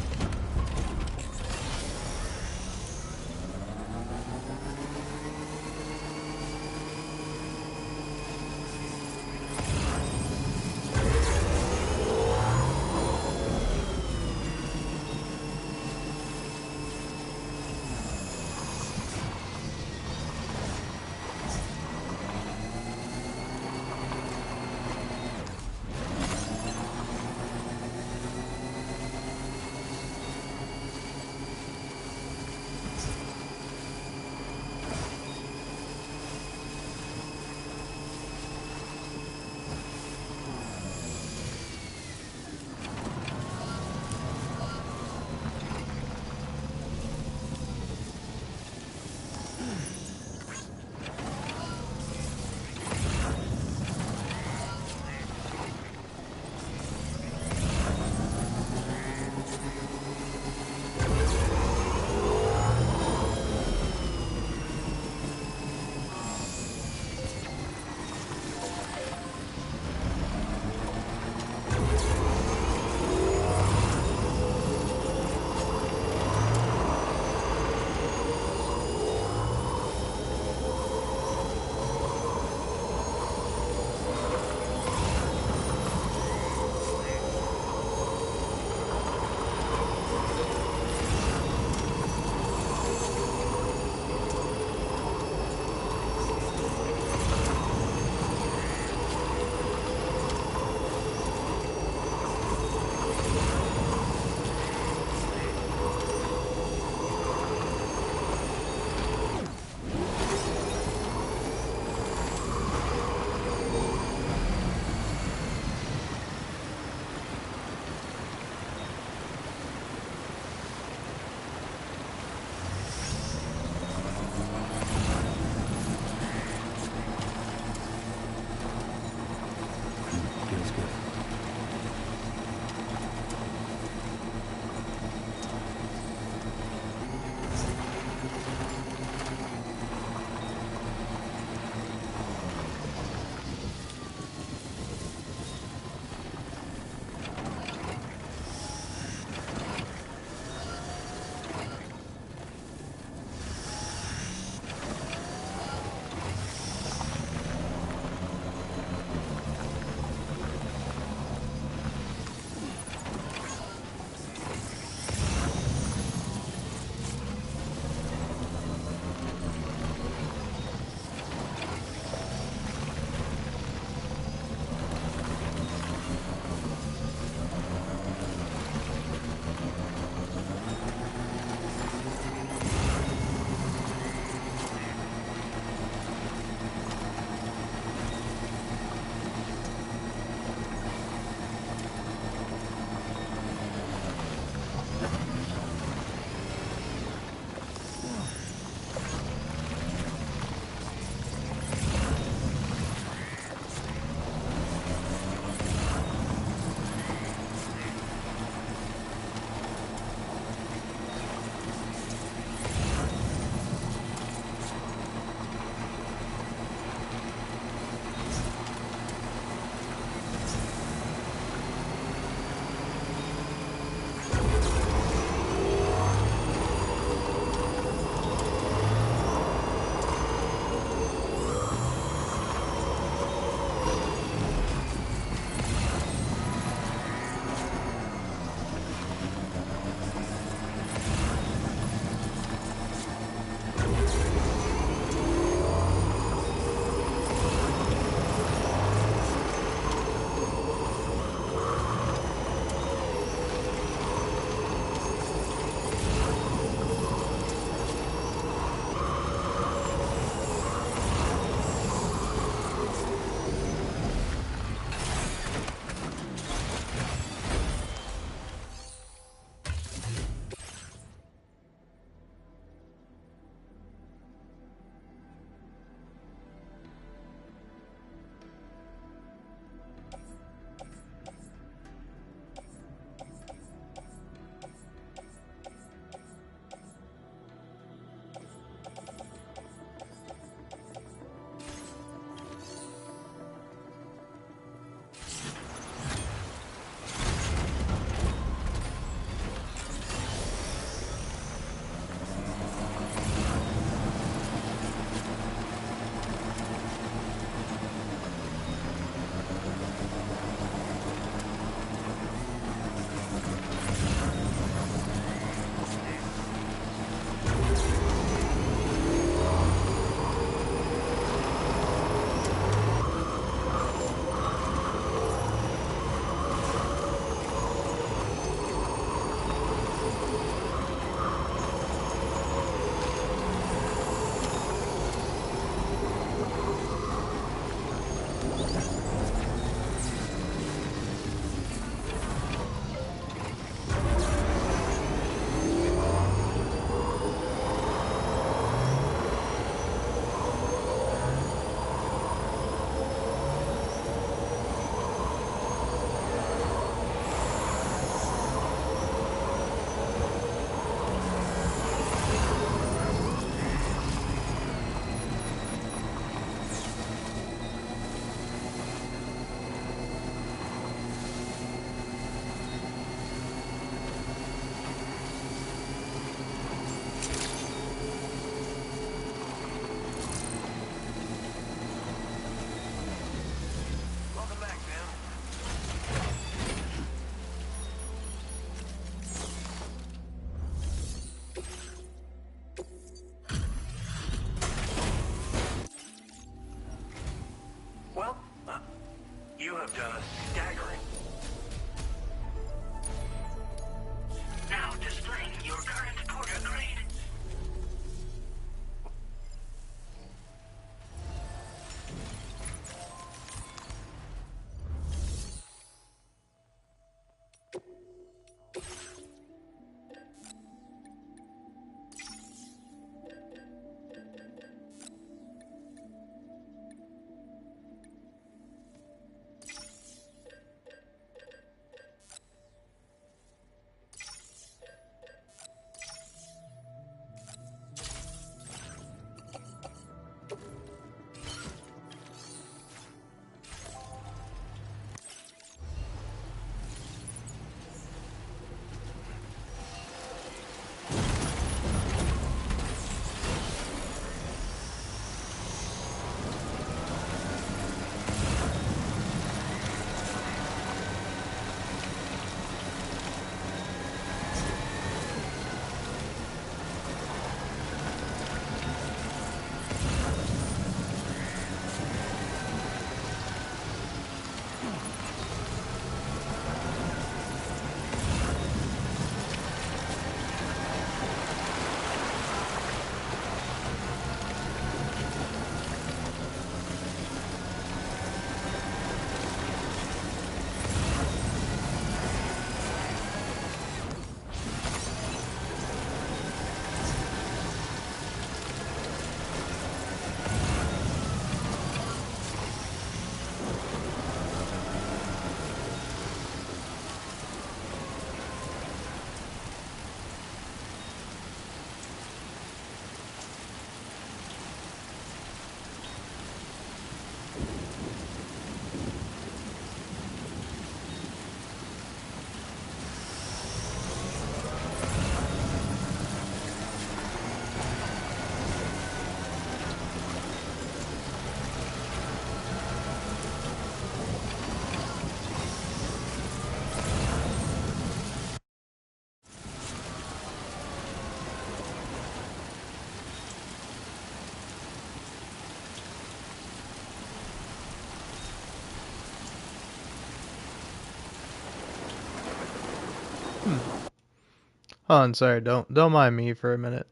Hold on, sorry, don't mind me for a minute.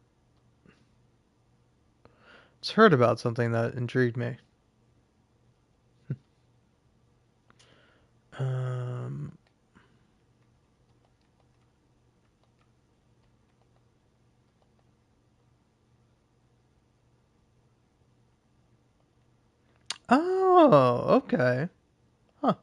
Just heard about something that intrigued me. um. Oh, okay. Huh.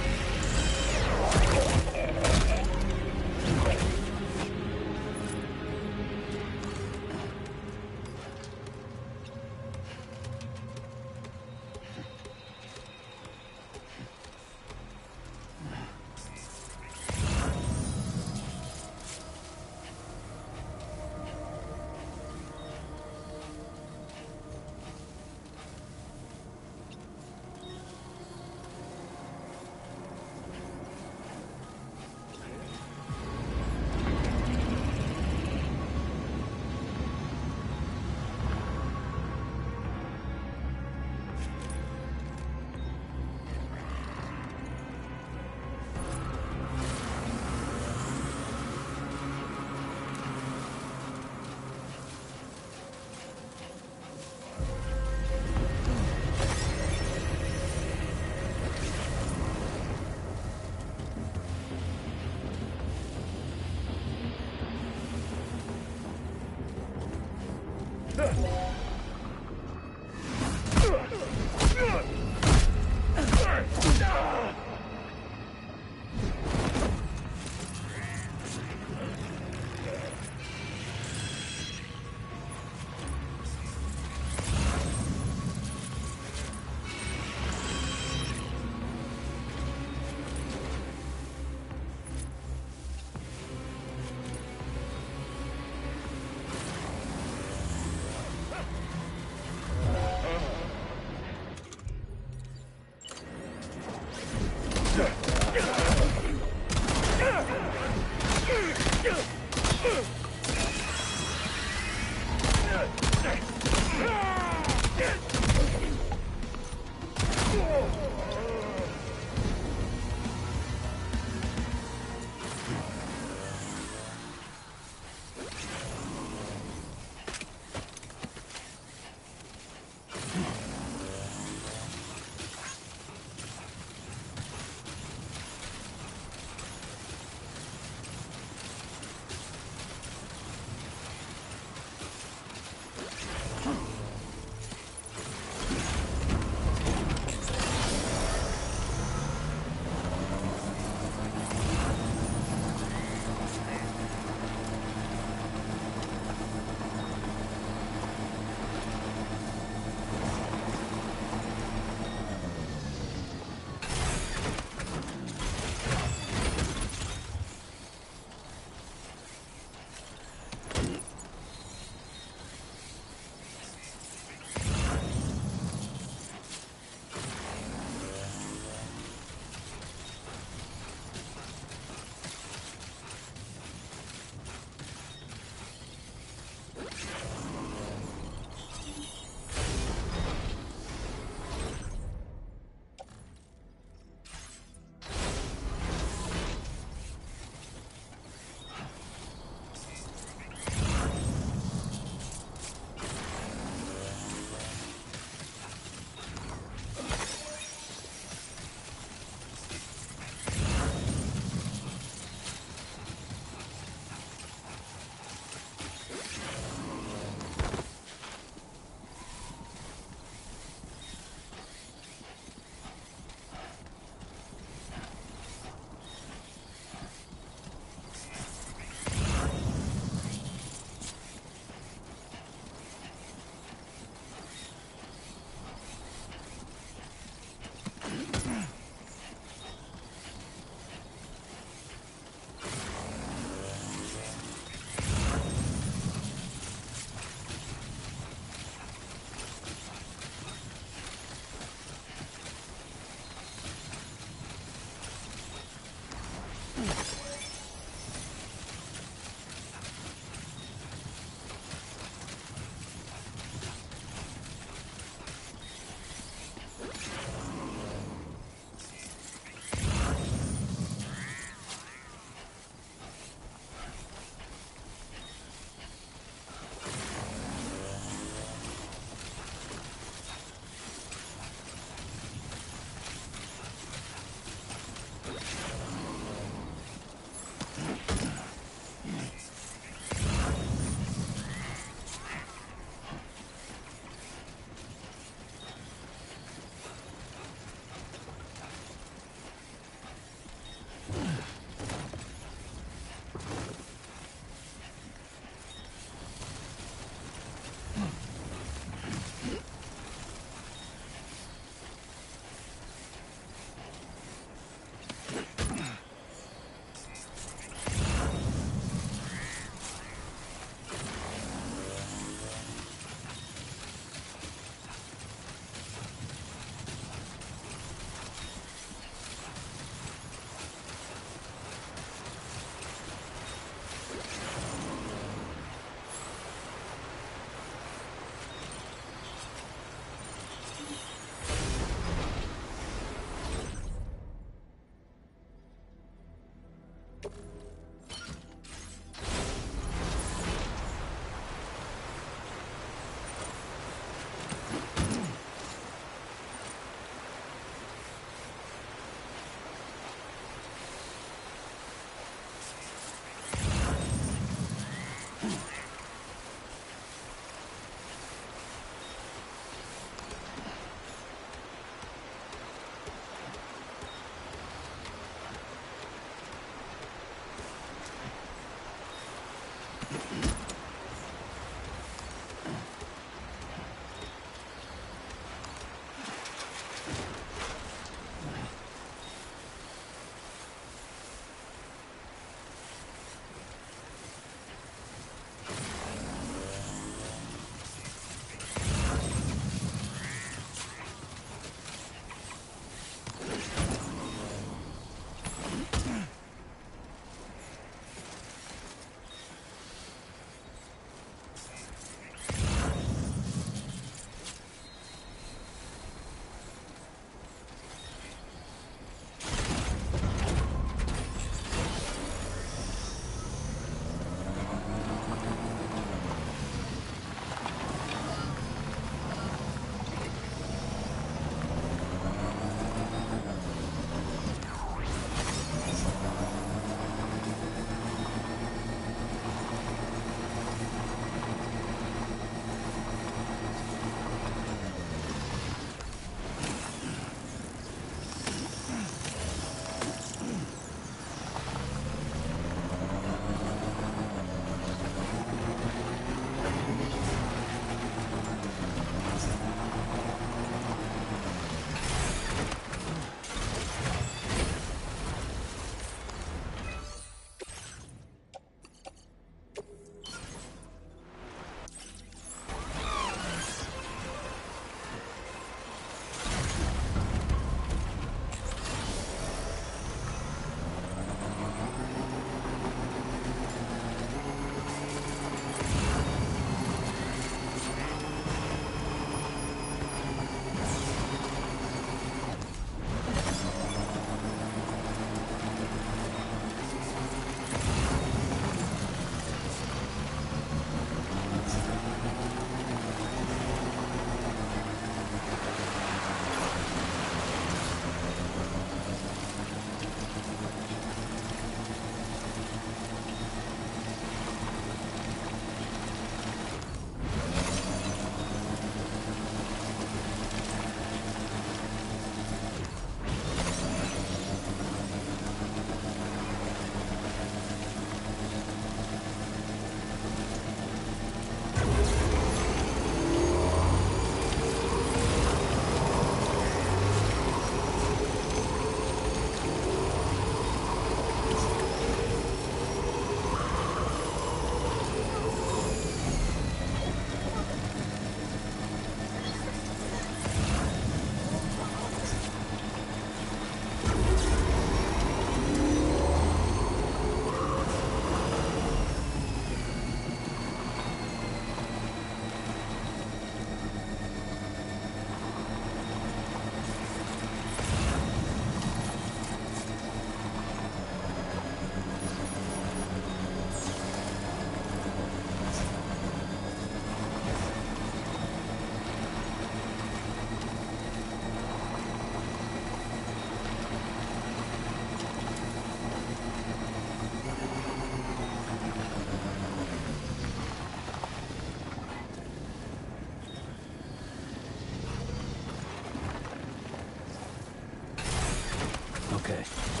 okay.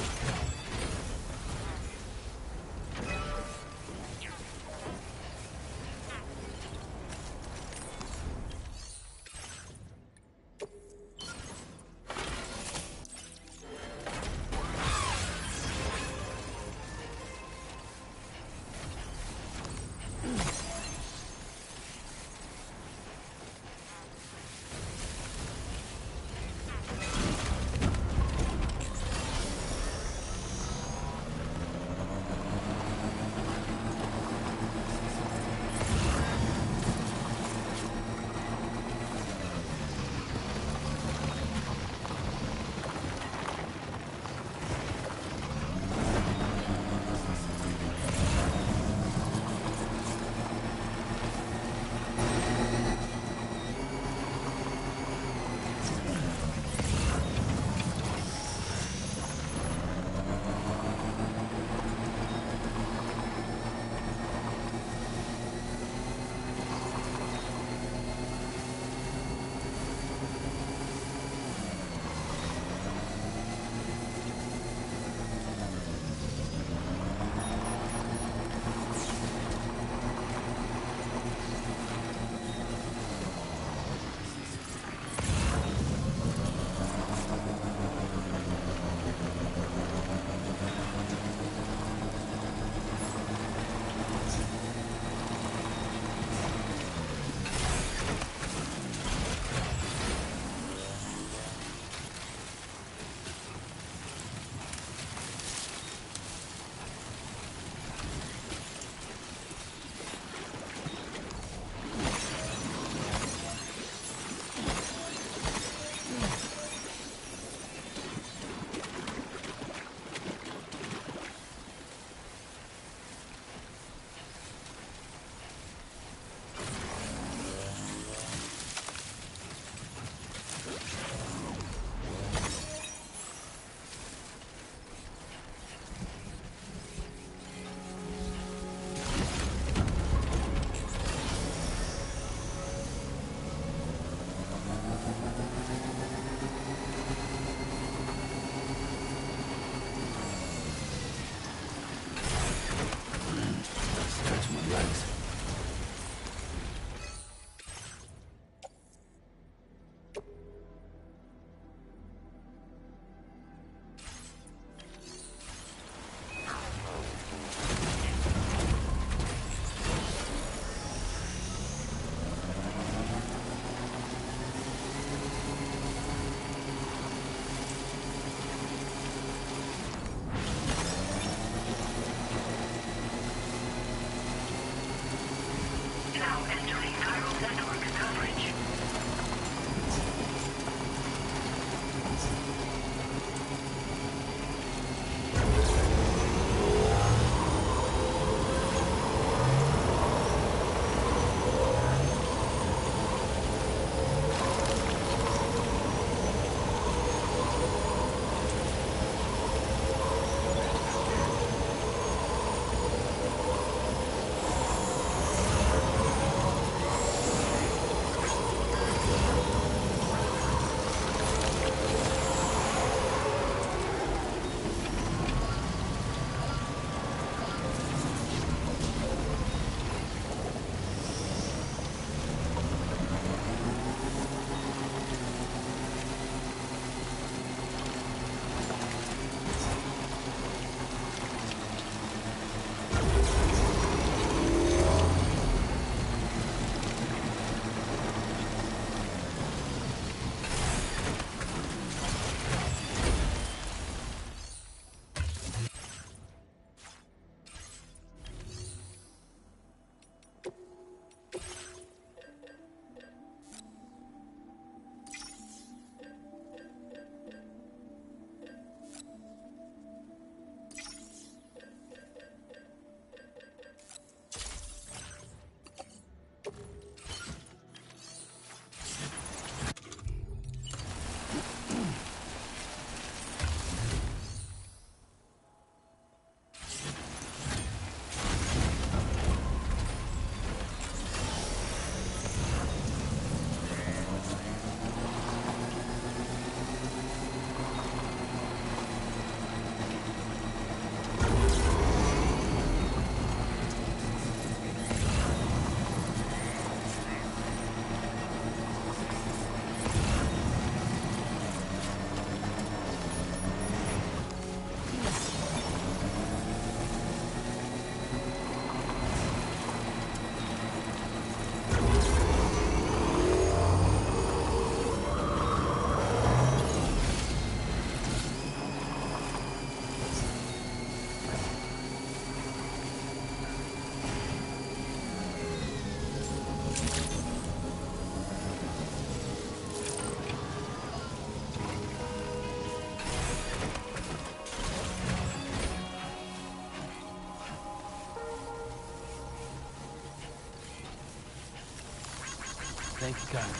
Thank you, God.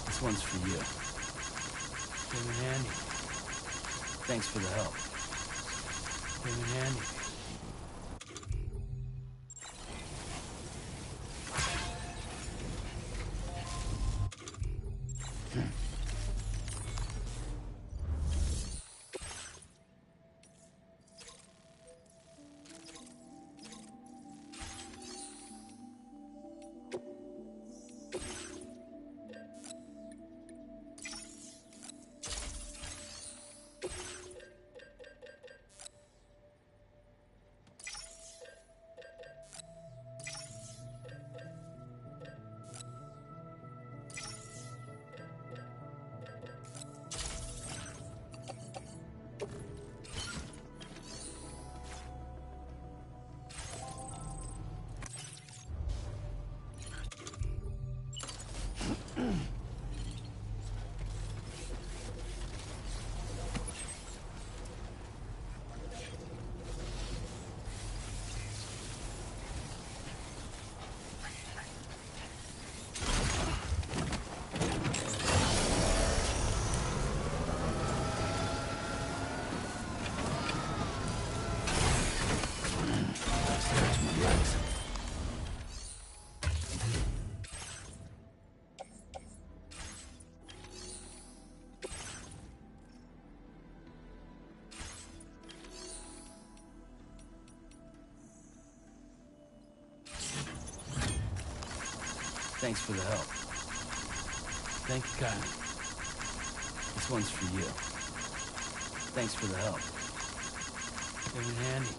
This one's for you. Tim and Andy. Thanks for the help. Tim and Andy. Thanks for the help. Thank you, God. This one's for you. Thanks for the help. Tim and Andy.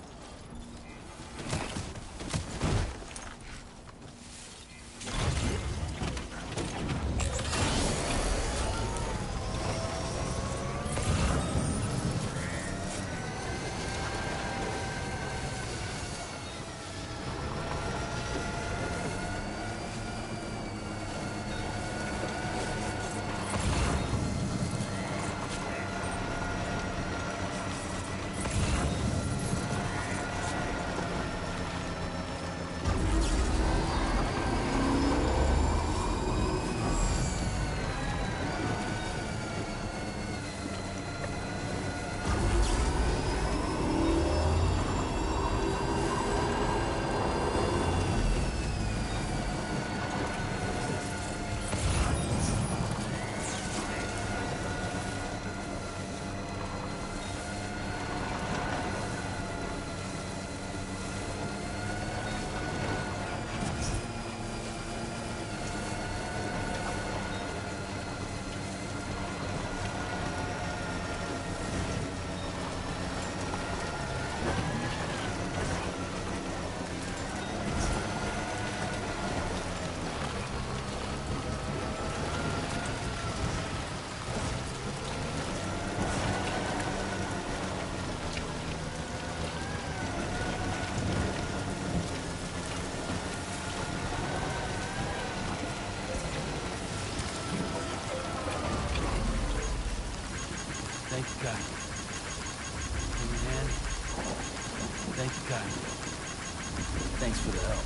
Thank you, God. Tim and Andy. Thank you, God. Thanks for the help.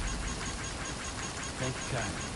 Thank you, God.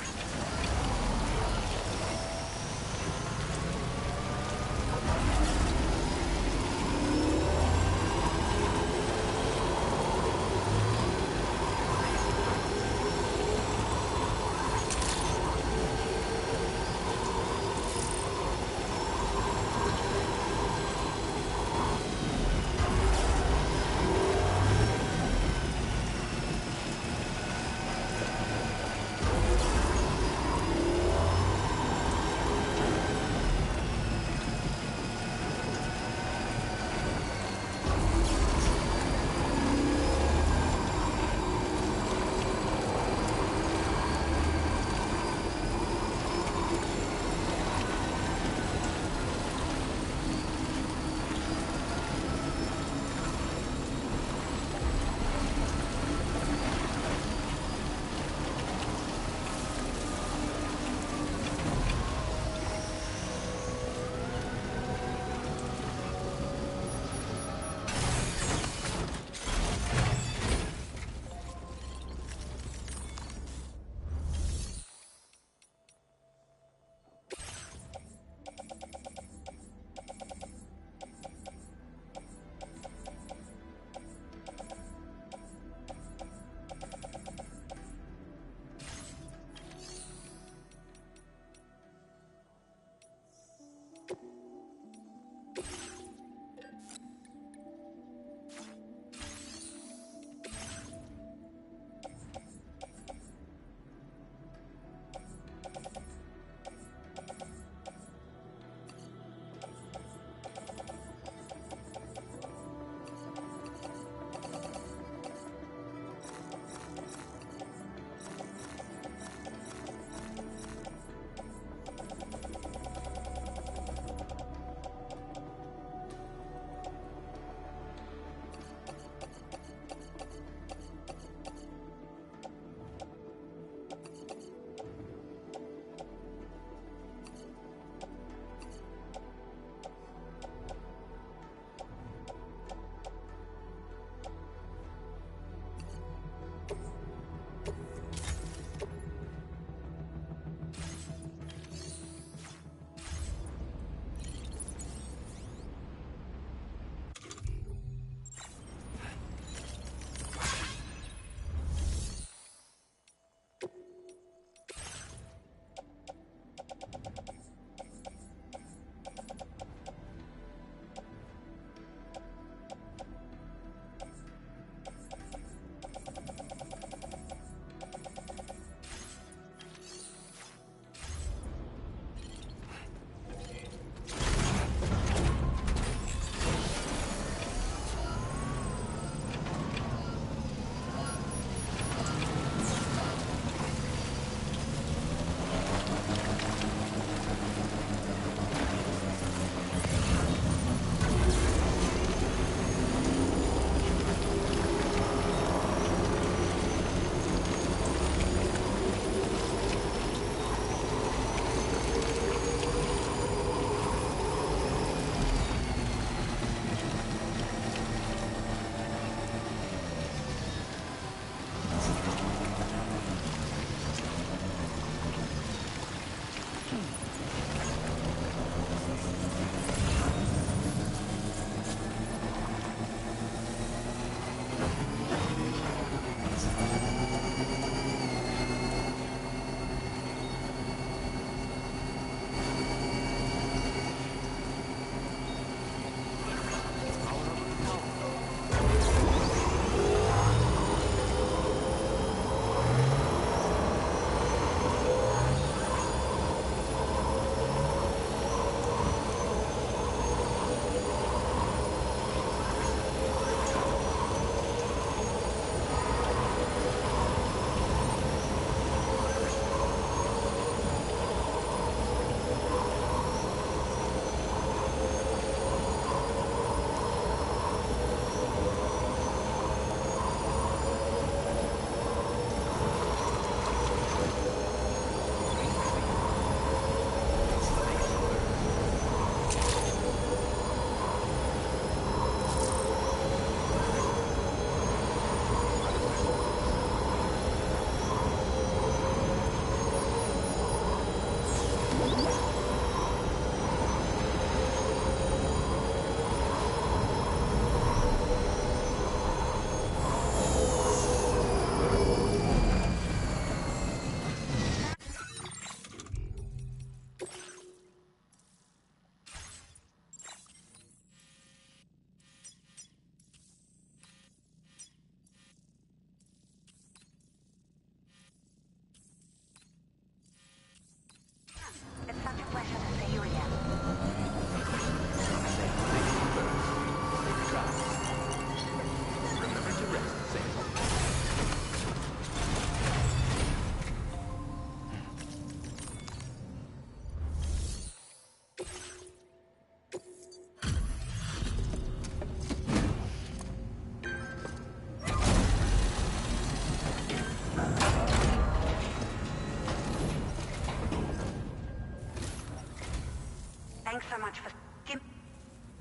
Thanks so much for...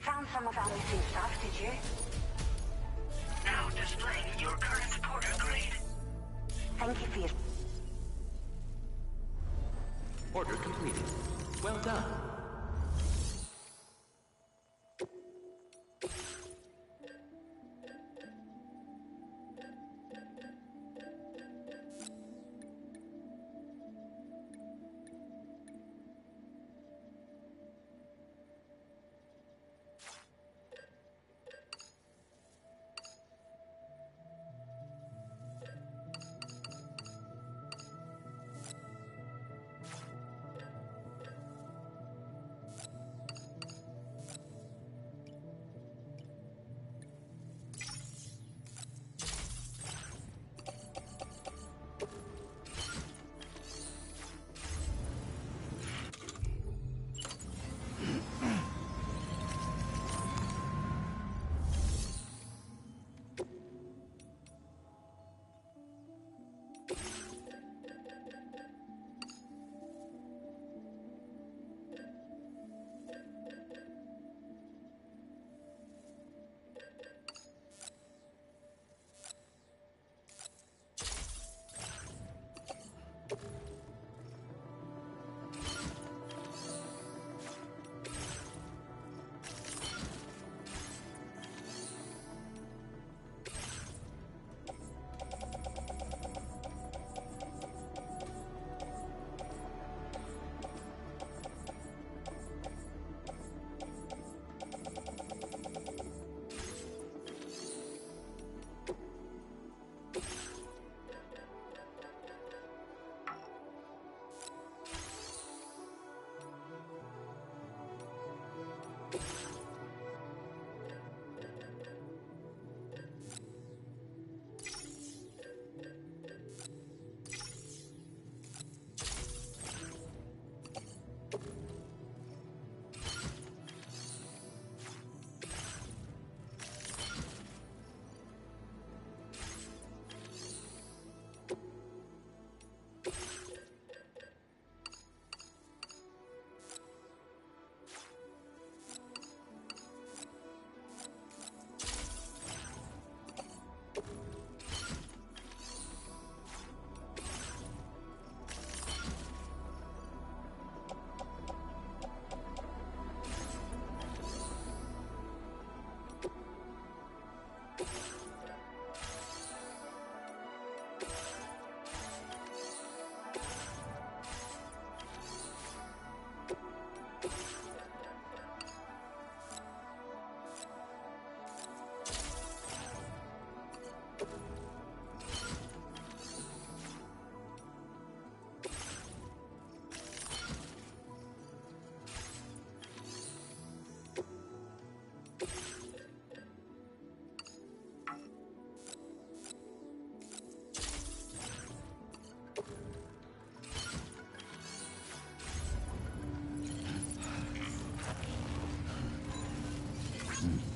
Found some of our missing stuff, did you? Now displaying your current porter grade. Thank you for your... Order completed. Well done.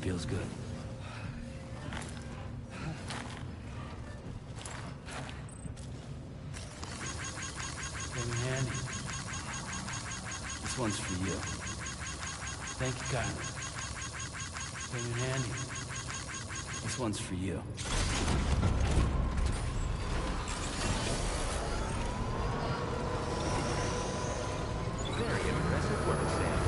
Feels good. Very handy. This one's for you. Thank you, kindly. Very handy. This one's for you. Very impressive work, Sam.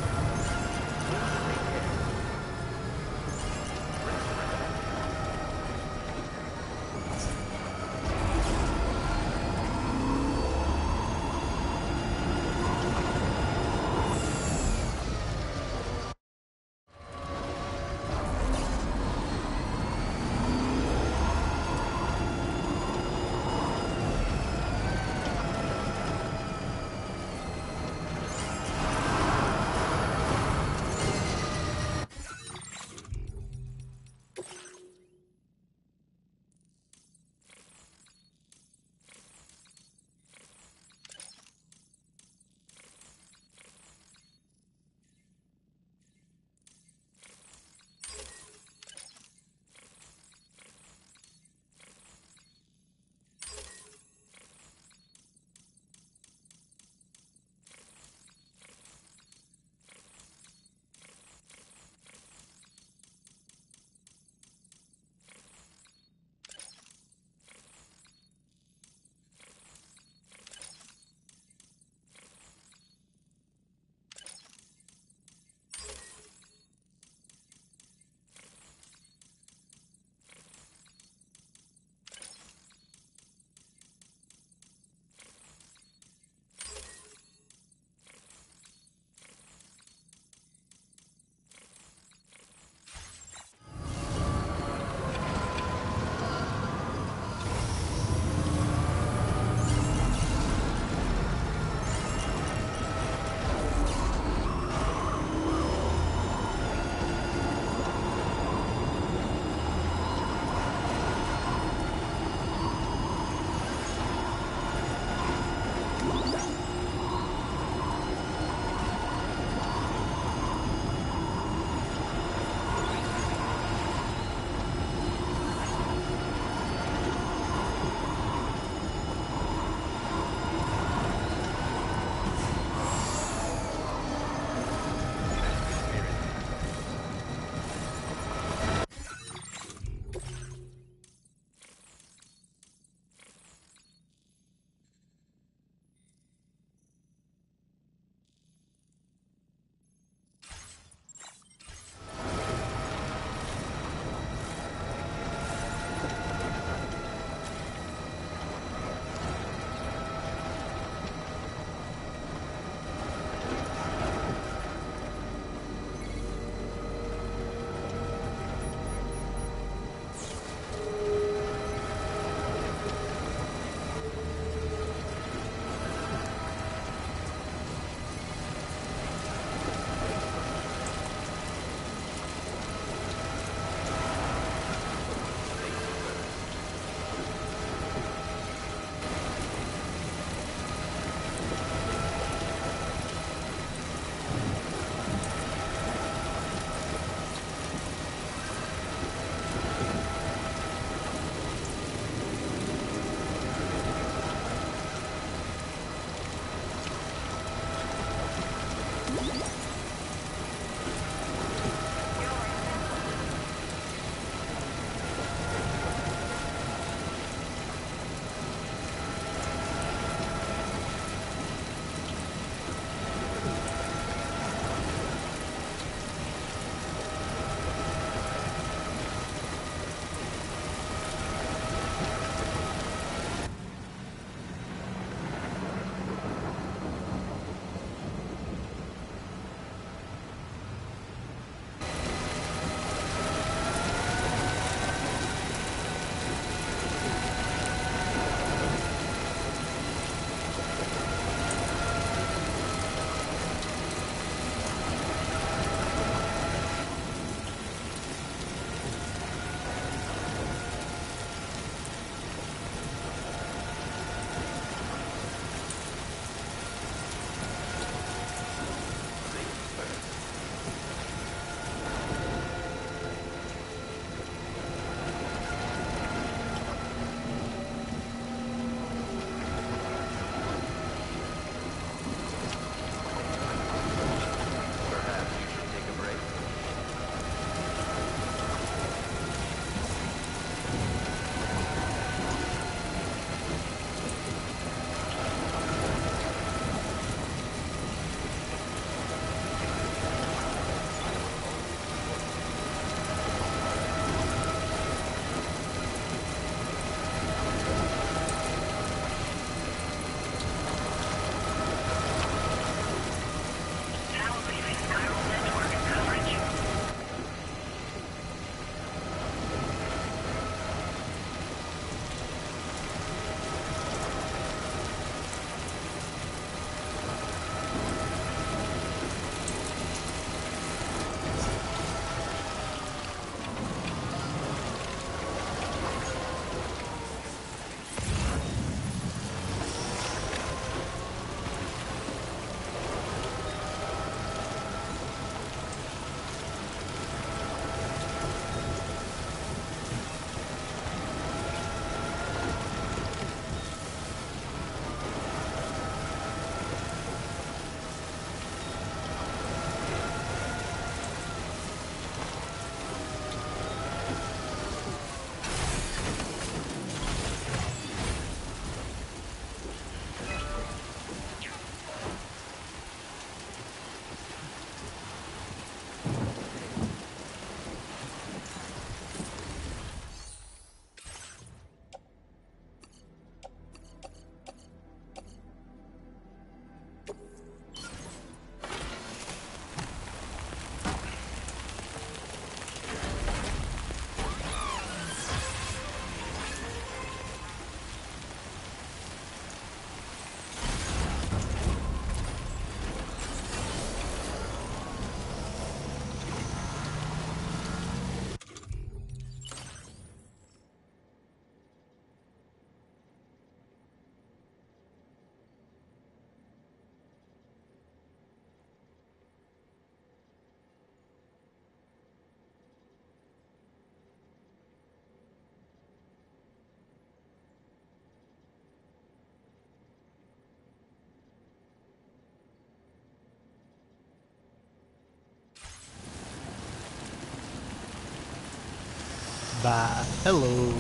Bye. Hello.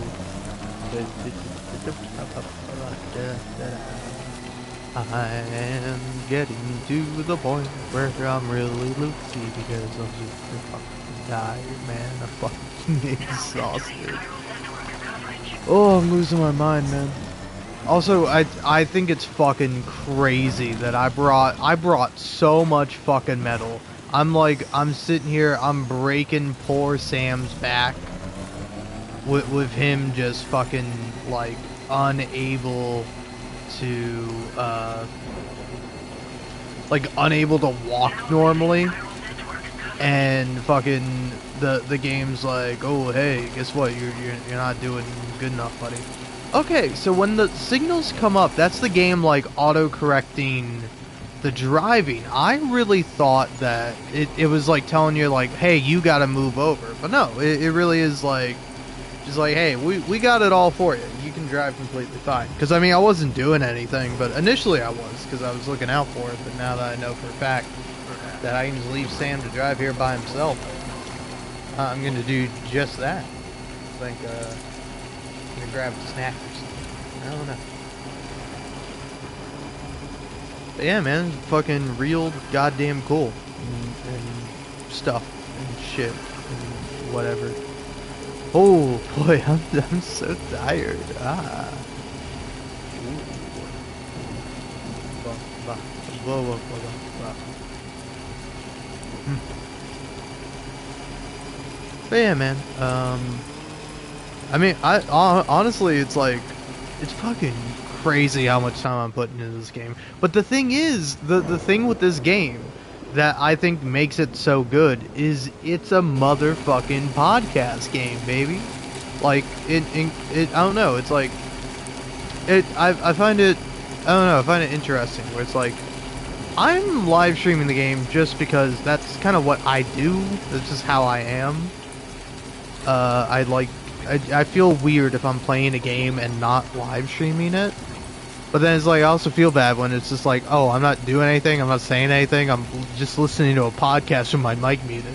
I am getting to the point where I'm really loopy because I'm super fucking tired, man. I'm fucking exhausted. Oh, I'm losing my mind, man. Also, I think it's fucking crazy that I brought so much fucking metal. I'm sitting here, I'm breaking poor Sam's back with him just fucking like unable to unable to walk normally, and fucking the game's like, oh hey, guess what, you're not doing good enough, buddy. Okay, so when the signals come up, that's the game like auto-correcting the driving. I really thought that it was like telling you like, hey, you gotta move over, but no, it really is like just like, hey, we got it all for you. You can drive completely fine. Because, I mean, I wasn't doing anything, but initially I was, because I was looking out for it. But now that I know for a fact that I can just leave Sam to drive here by himself, I'm going to do just that. I think I'm going to grab a snack or something. I don't know. But yeah, man, fucking real goddamn cool. And stuff and shit and whatever. Oh boy, I'm so tired. But yeah, man. I mean, honestly, it's like, it's fucking crazy how much time I'm putting into this game. But the thing is, the thing with this game that I think makes it so good is it's a motherfucking podcast game, baby. Like, it I don't know, it's like, I find it, I don't know, I find it interesting, where it's like, I'm live streaming the game just because that's kind of what I do, that's just how I am. I feel weird if I'm playing a game and not live streaming it. But then it's like, I also feel bad when it's just like, oh, I'm not doing anything, I'm not saying anything, I'm just listening to a podcast with my mic muted.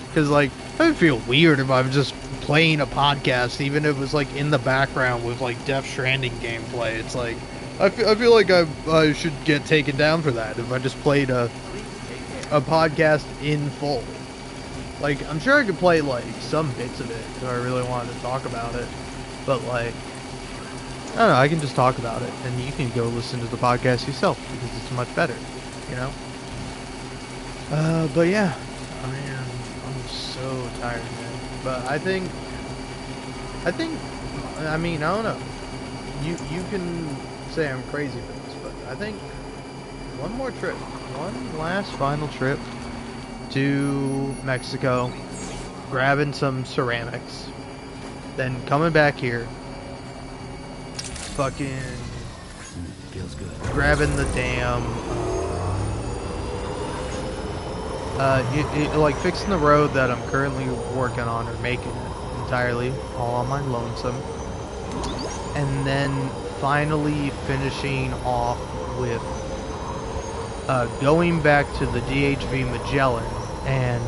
Because, like, I would feel weird if I'm just playing a podcast, even if it was, like, in the background with, like, Death Stranding gameplay. It's like, I feel like I should get taken down for that if I just played a podcast in full. Like, I'm sure I could play, like, some bits of it if I really wanted to talk about it. But, like, I don't know, I can just talk about it, and you can go listen to the podcast yourself, because it's much better, you know? But yeah, I'm so tired, man. But I mean, I don't know. You can say I'm crazy for this, but I think one more trip, one last final trip to Mexico, grabbing some ceramics, then coming back here, fucking feels good. Grabbing the damn like fixing the road that I'm currently working on, or making it entirely all on my lonesome, and then finally finishing off with going back to the DHV Magellan and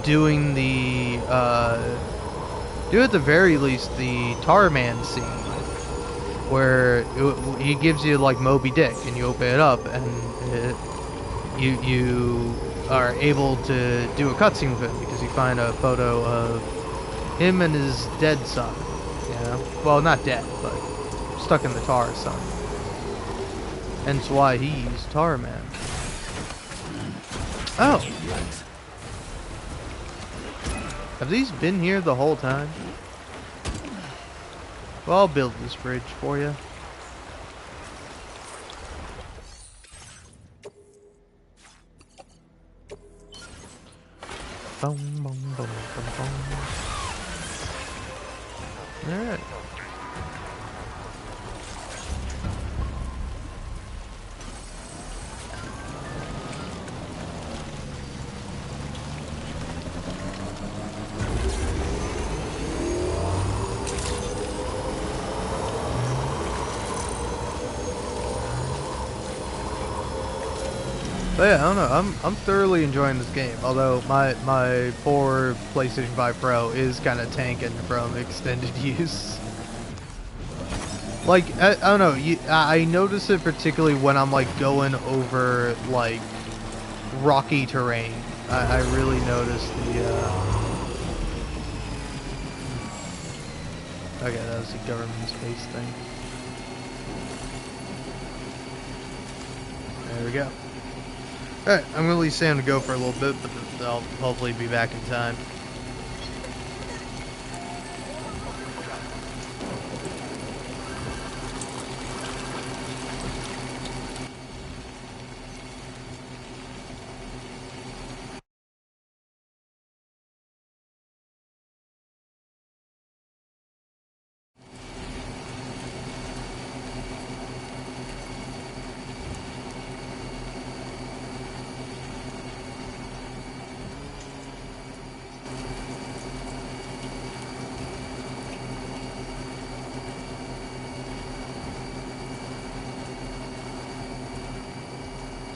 doing the do at the very least the Tarman scene, where he gives you like Moby Dick, and you open it up, and you are able to do a cutscene with him because you find a photo of him and his dead son. You know, well, not dead, but stuck in the tar son. Hence why he's Tarman. Oh, have these been here the whole time? Well, I'll build this bridge for you. Boom, boom, boom, boom, boom. Alright. But But yeah, I don't know. I'm thoroughly enjoying this game. Although my poor PlayStation 5 Pro is kind of tanking from extended use. Like I don't know. I notice it particularly when I'm like going over like rocky terrain. I really notice the. Okay, that was a government space thing. There we go. Alright, I'm gonna leave Sam to go for a little bit, but I'll hopefully be back in time.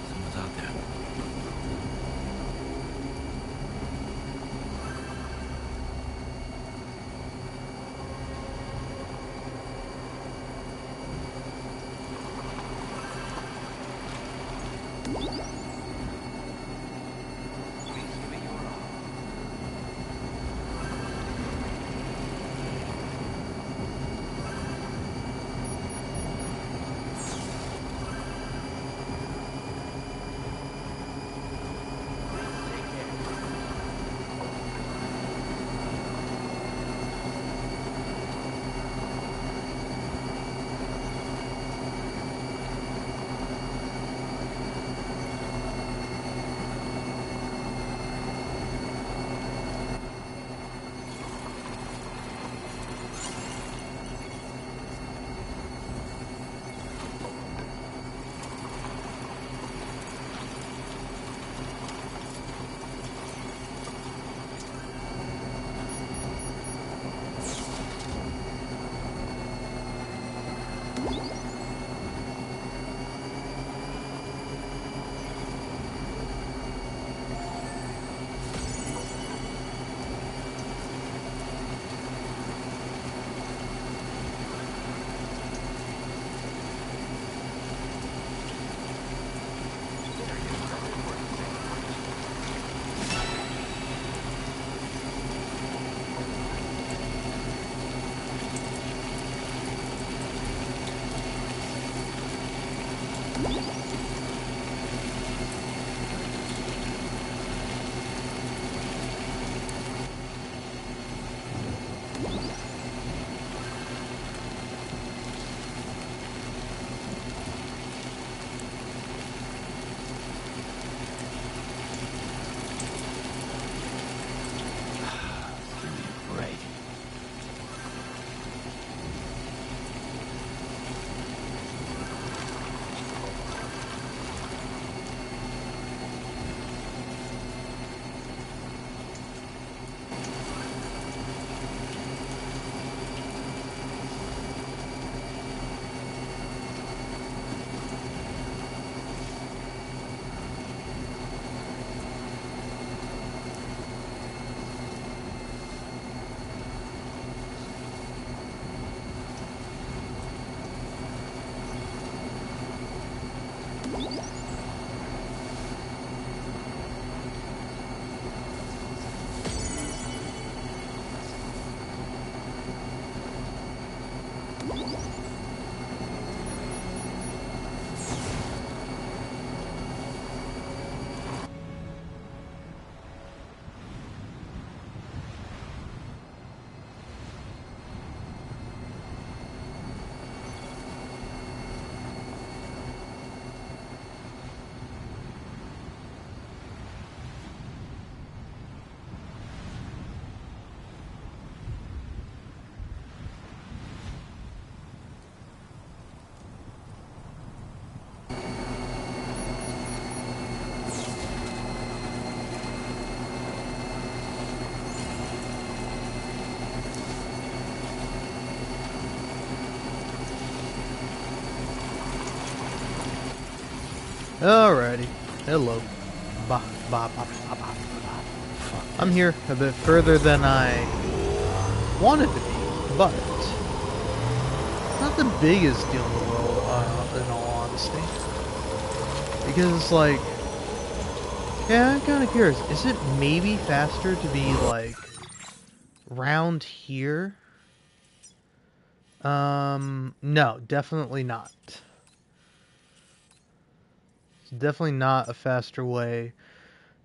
Someone's out there. Alrighty. Hello. Ba, ba, ba, ba, ba, ba. I'm here a bit further than I wanted to be, but not the biggest deal in the world, in all honesty. Because it's like, yeah, I'm kind of curious. Is it maybe faster to be like round here? No, definitely not. It's definitely not a faster way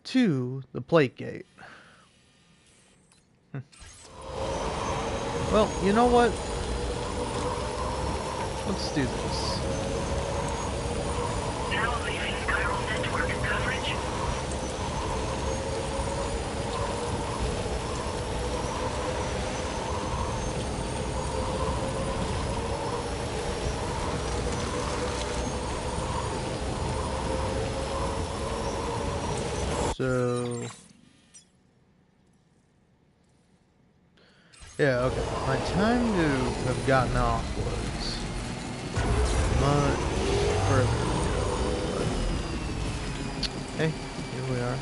to the plate gate. Well, you know what? Let's do this. Now leaving chiral network coverage. So... yeah, okay. My time to have gotten off was much further ago. But hey, here we are.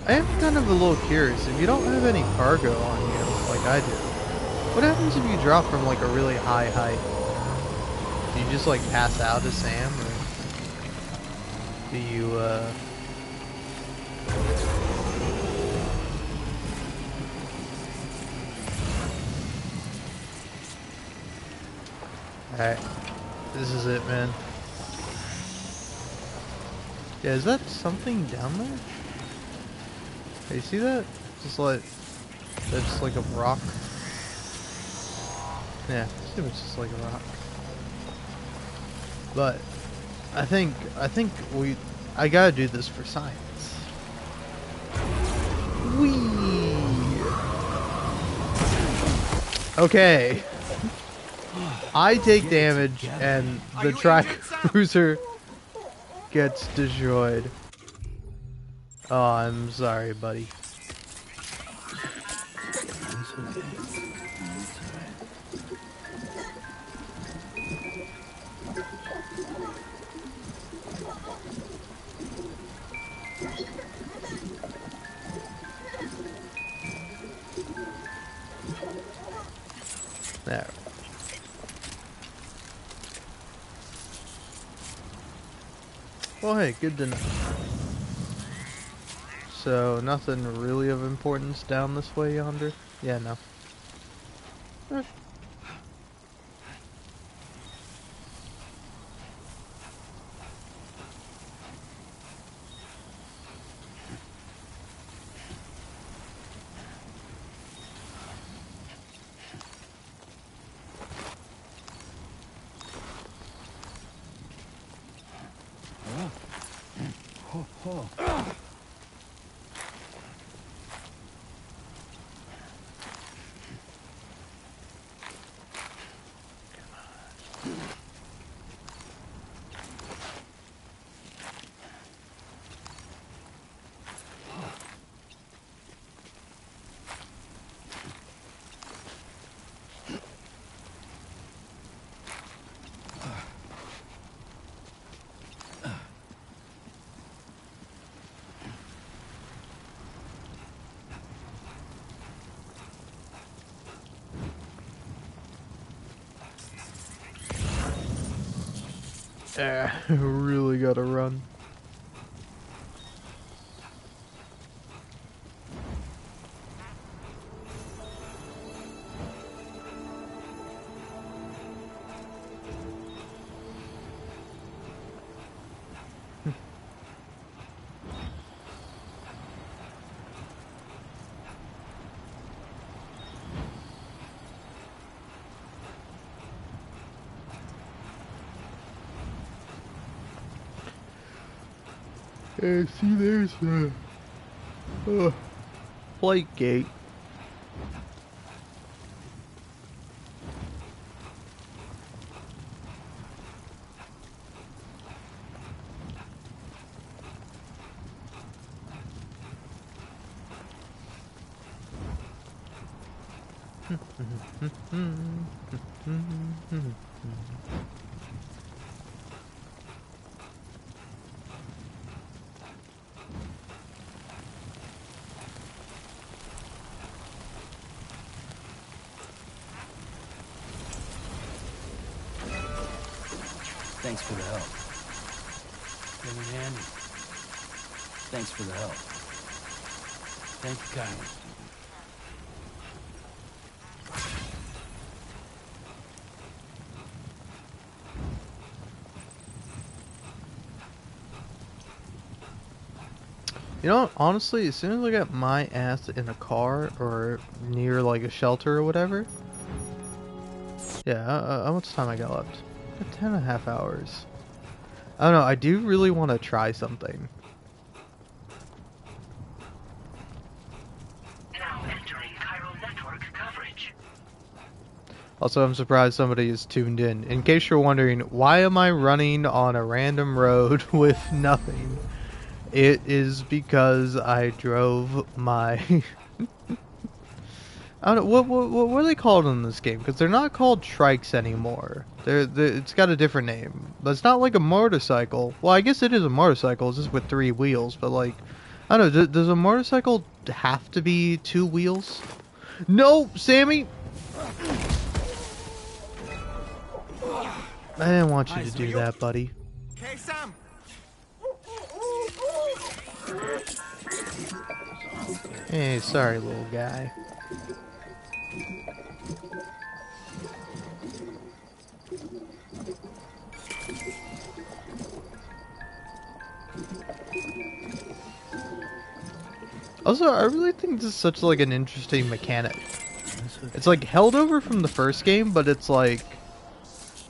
I am kind of a little curious. If you don't have any cargo on you, like I do, what happens if you drop from like a really high height? Do you just like pass out as Sam, or do you Alright, this is it, man. Yeah, is that something down there? Hey, you see that? Just like, that's just like a rock. Yeah, it's just like a rock. But I think I gotta do this for science. Whee! Okay. I take damage and the track cruiser gets destroyed. Oh, I'm sorry, buddy. There. Well, hey, good to know. So, nothing really of importance down this way yonder? Yeah, no. Really gotta run. Hey, see, there's the plate gate. Thanks for the help. Came in handy. Thanks for the help. Thank you kindly. You know, honestly, as soon as I get my ass in a car or near like a shelter or whatever, yeah, how much time I got left? I got 10.5 hours. I don't know, I do really want to try something. Now entering chiral network coverage. Also, I'm surprised somebody is tuned in. In case you're wondering, why am I running on a random road with nothing? It is because I drove my... I don't know, what are they called in this game? Because they're not called trikes anymore. It's got a different name. But it's not like a motorcycle. Well, I guess it is a motorcycle. It's just with 3 wheels. But like, I don't know, does a motorcycle have to be 2 wheels? No, Sammy! I didn't want you to do that, buddy. Hey, Sam! Hey, sorry, little guy. Also, I really think this is such like an interesting mechanic. It's like held over from the first game, but it's like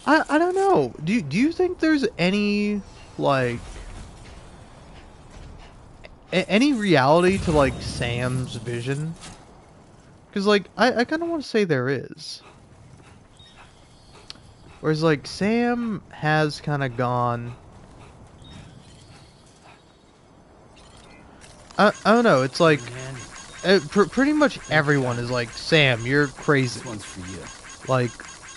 I don't know. Do you think there's any like any reality to like Sam's vision? Because like I kind of want to say there is. Whereas like Sam has kind of gone. I don't know. It's like pretty much everyone is like, Sam, you're crazy. This one's for you. Like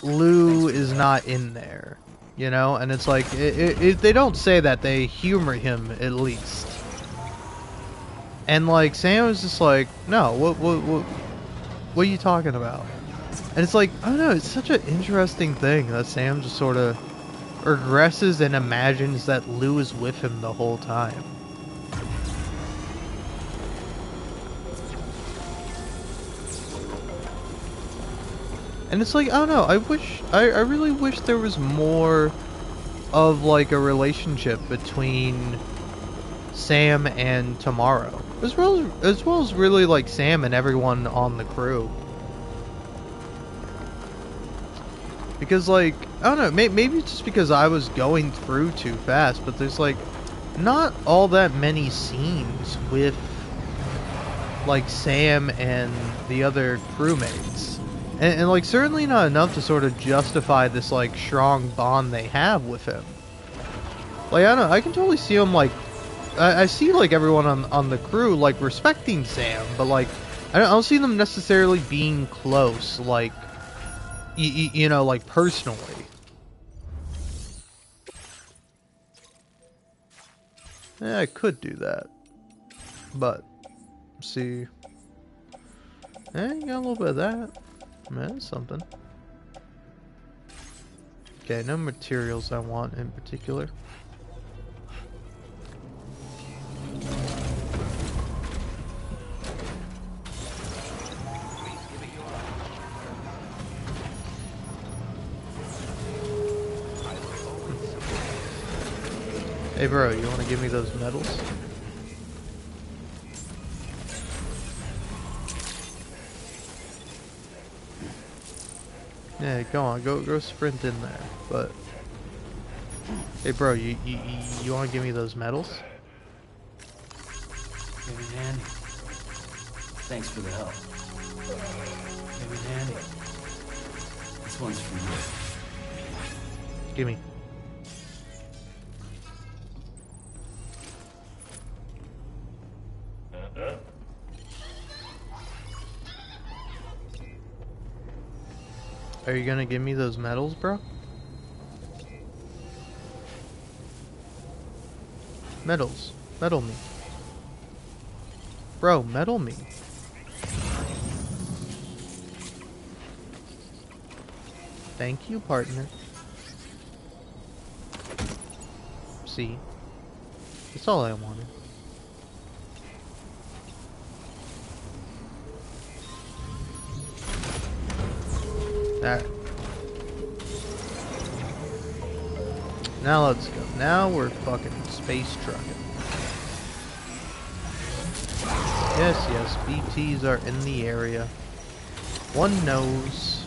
Lou is not in there, you know, and it's like if they don't say that, they humor him at least. And like Sam is just like, no, what are you talking about? And it's like, I don't know, it's such an interesting thing that Sam just sort of regresses and imagines that Lou is with him the whole time. And it's like, I don't know, I really wish there was more of like a relationship between Sam and Tomorrow. As well as really like Sam and everyone on the crew. Because like, I don't know, maybe it's just because I was going through too fast, but there's like not all that many scenes with like Sam and the other crewmates. And like certainly not enough to sort of justify this like strong bond they have with him. Like I don't know, I can totally see him like I see like everyone on the crew like respecting Sam, but like I don't see them necessarily being close, like you know, like personally. Yeah, I could do that, but see, you got a little bit of that. Man, that's something. Okay, no materials I want in particular. Hey bro, you want to give me those medals? Yeah, go on, go sprint in there. But hey bro, you want to give me those medals? Came in handy. Thanks for the help. Came in handy. This one's for you. Gimme. Are you gonna give me those medals, bro? Medals. Medal me. Bro, medal me. Thank you, partner. See? That's all I wanted. Alright. Now let's go. Now we're fucking space trucking. Yes, yes, BTs are in the area. One knows.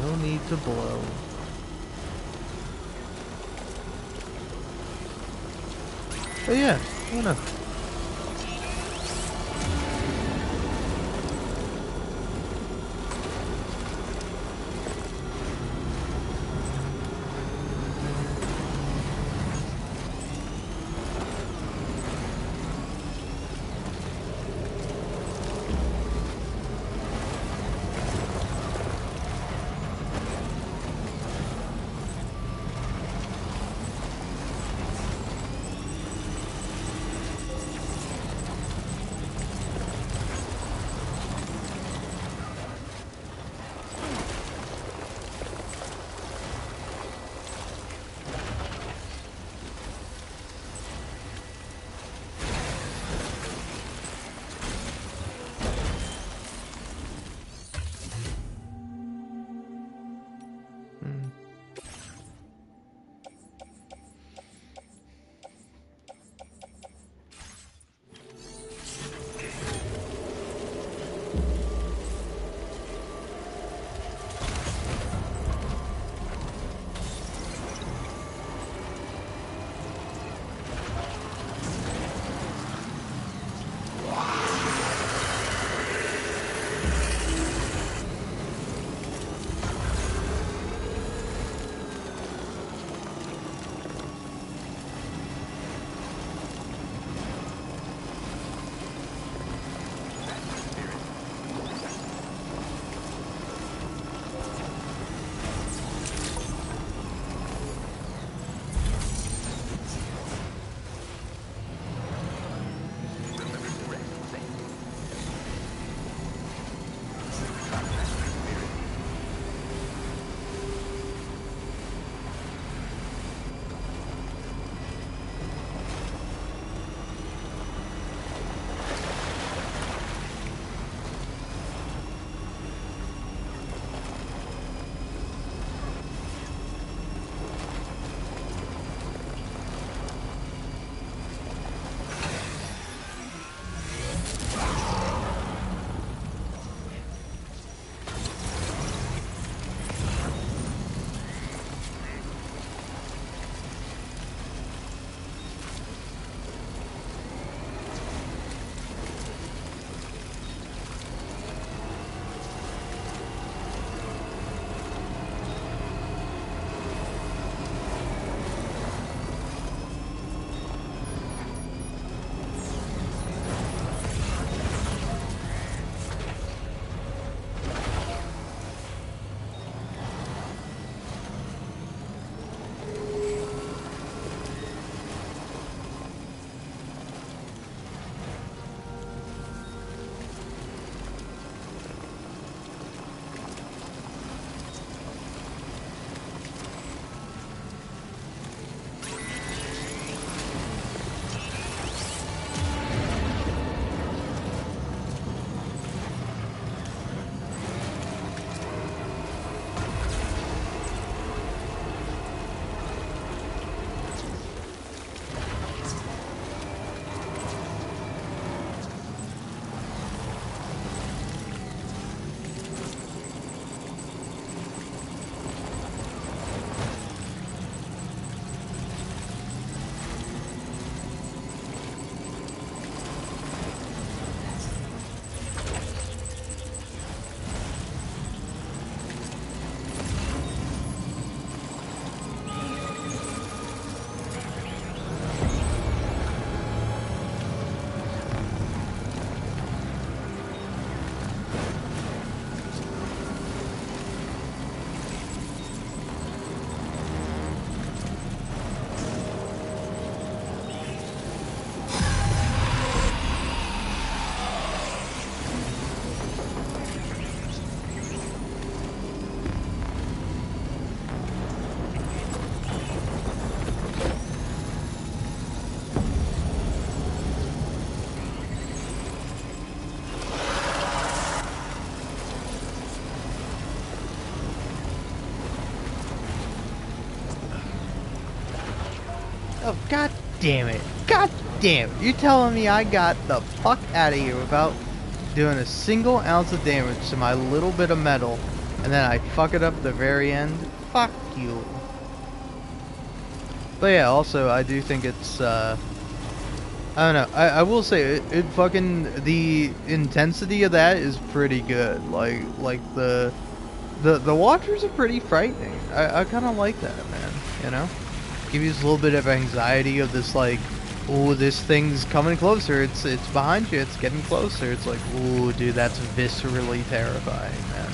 No need to blow. But yeah, I don't know. Oh, god damn it. God damn it. You're telling me I got the fuck out of here without doing a single ounce of damage to my little bit of metal, and then I fuck it up at the very end? Fuck you. But yeah, also, I do think it's, I don't know, I will say, it fucking, the intensity of that is pretty good. Like the walkers are pretty frightening. I kind of like that, man, you know? Give you this little bit of anxiety of this, like, oh, this thing's coming closer, it's behind you, it's getting closer. It's like, ooh, dude, that's viscerally terrifying, man.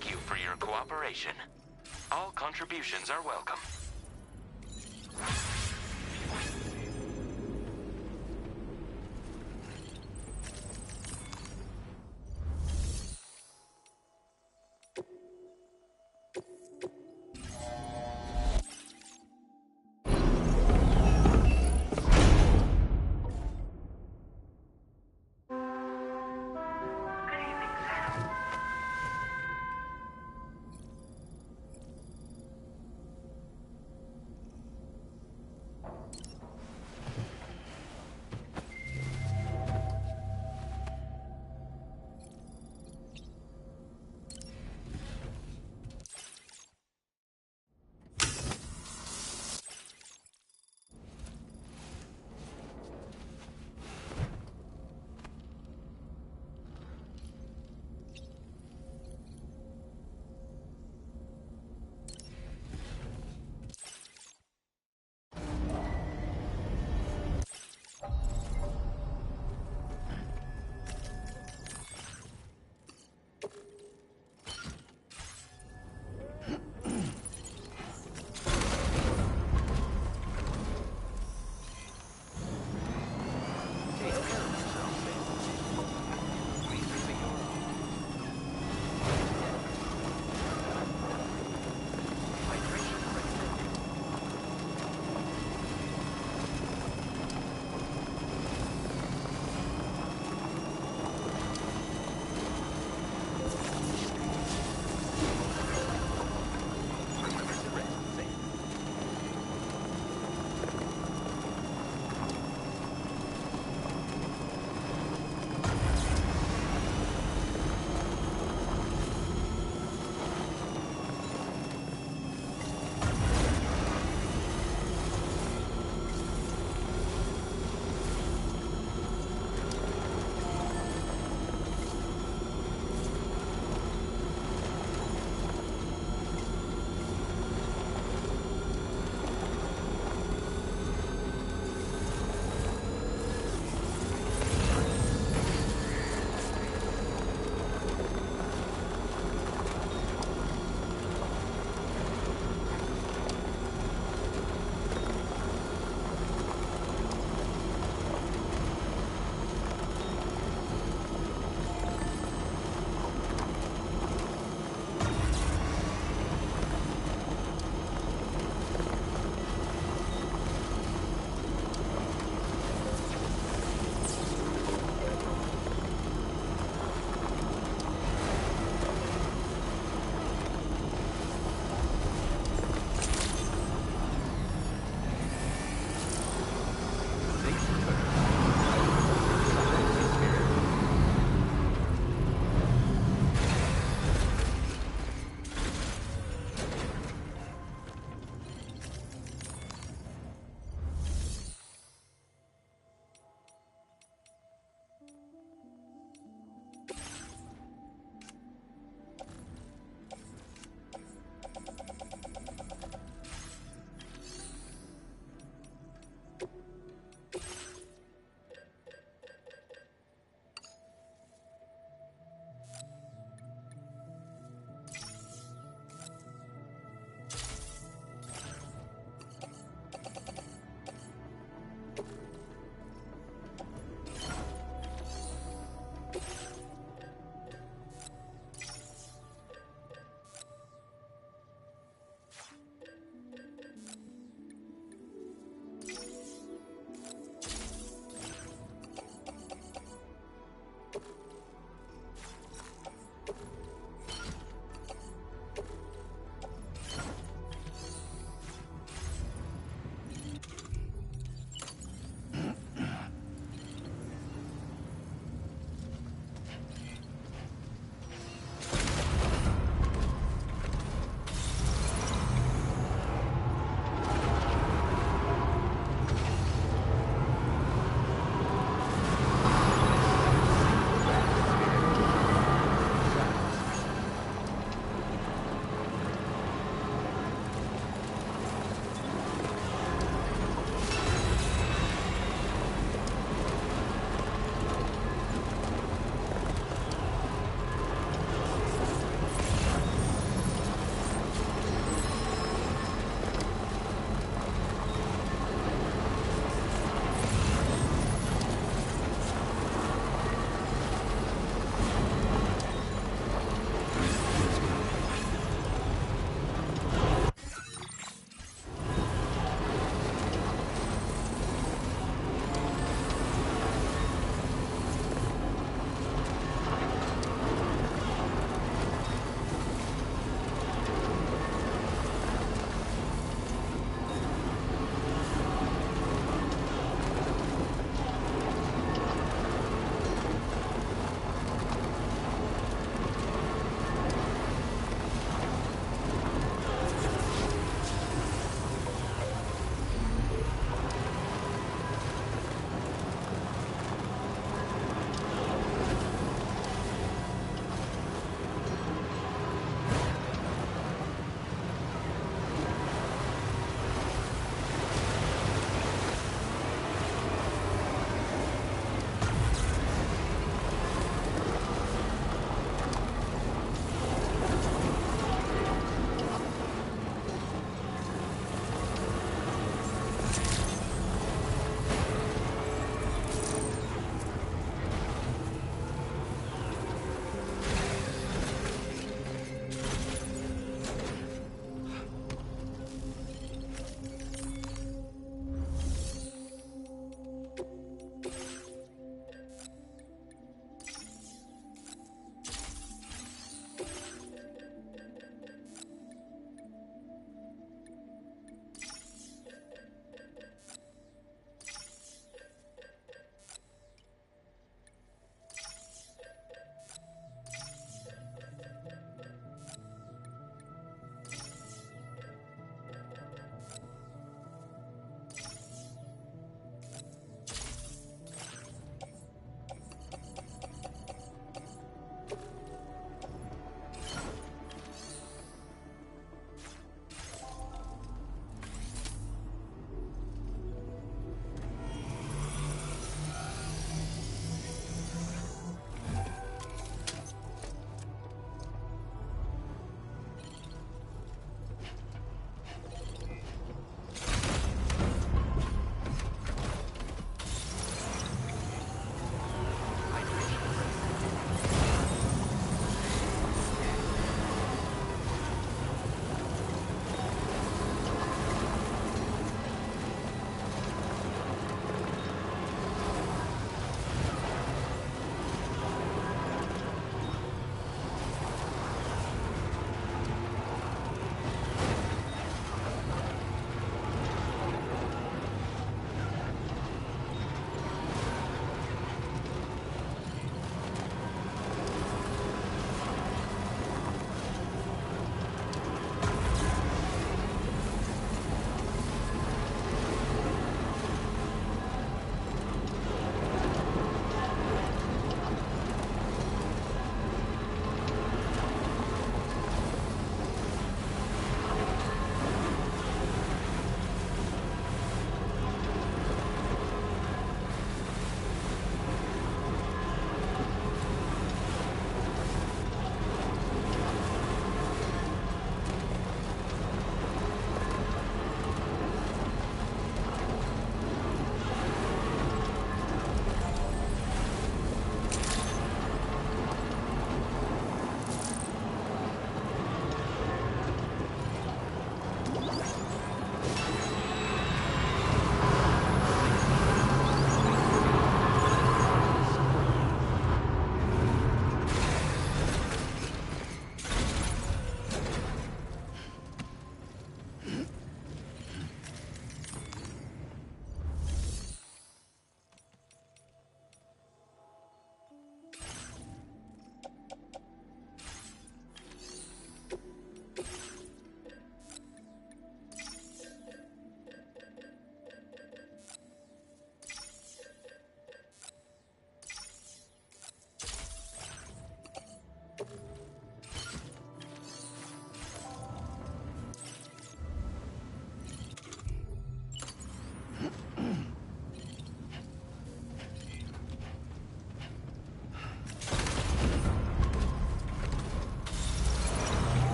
Thank you for your cooperation. All contributions are welcome.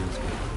feels good.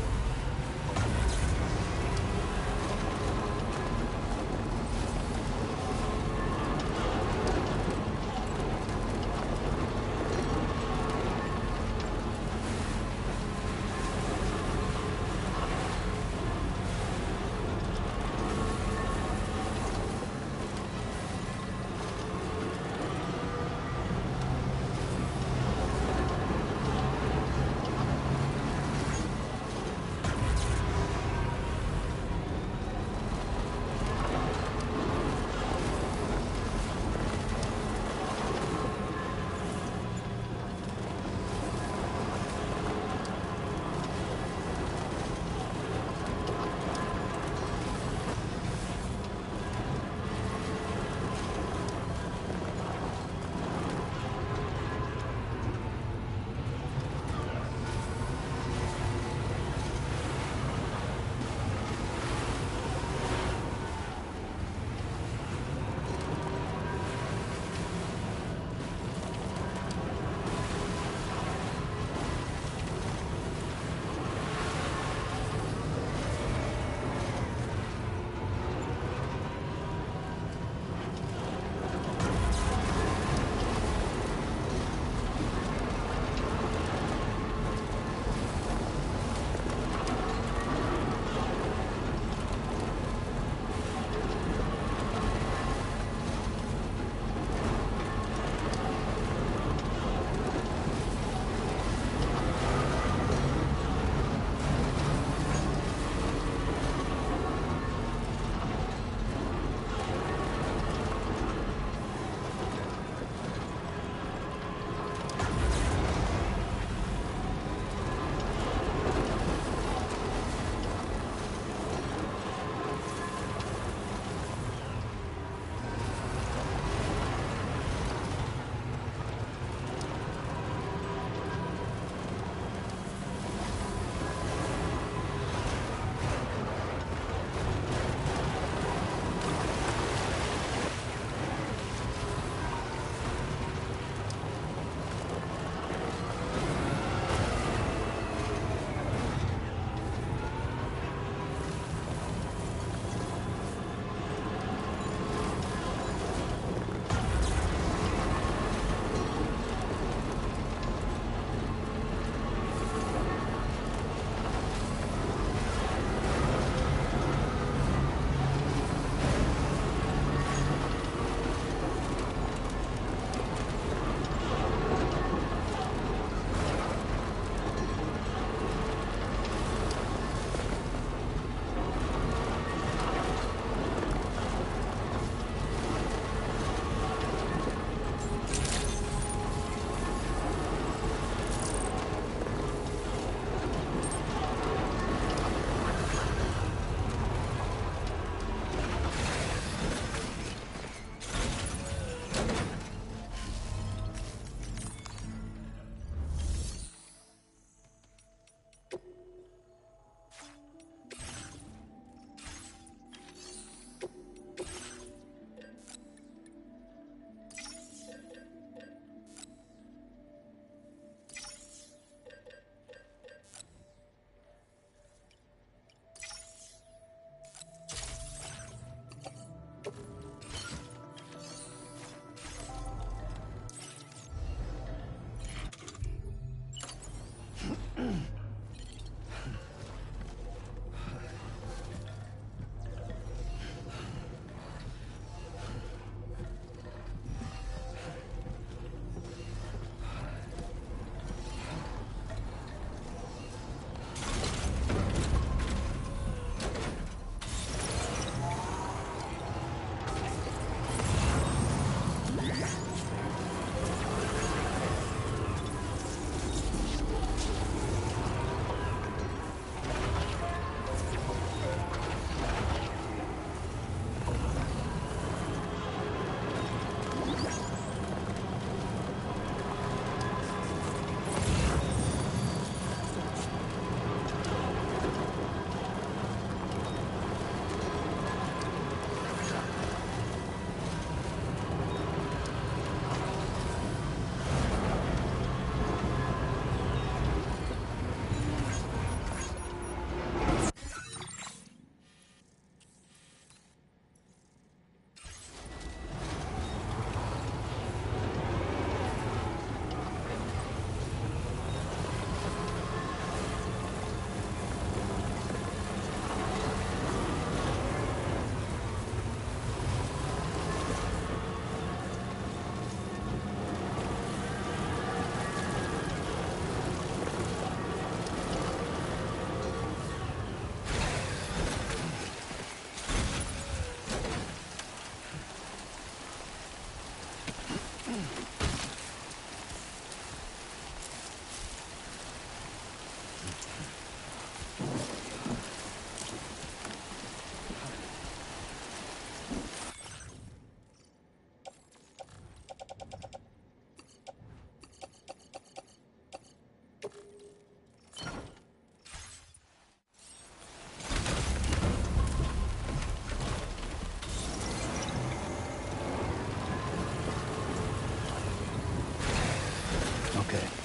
Okay.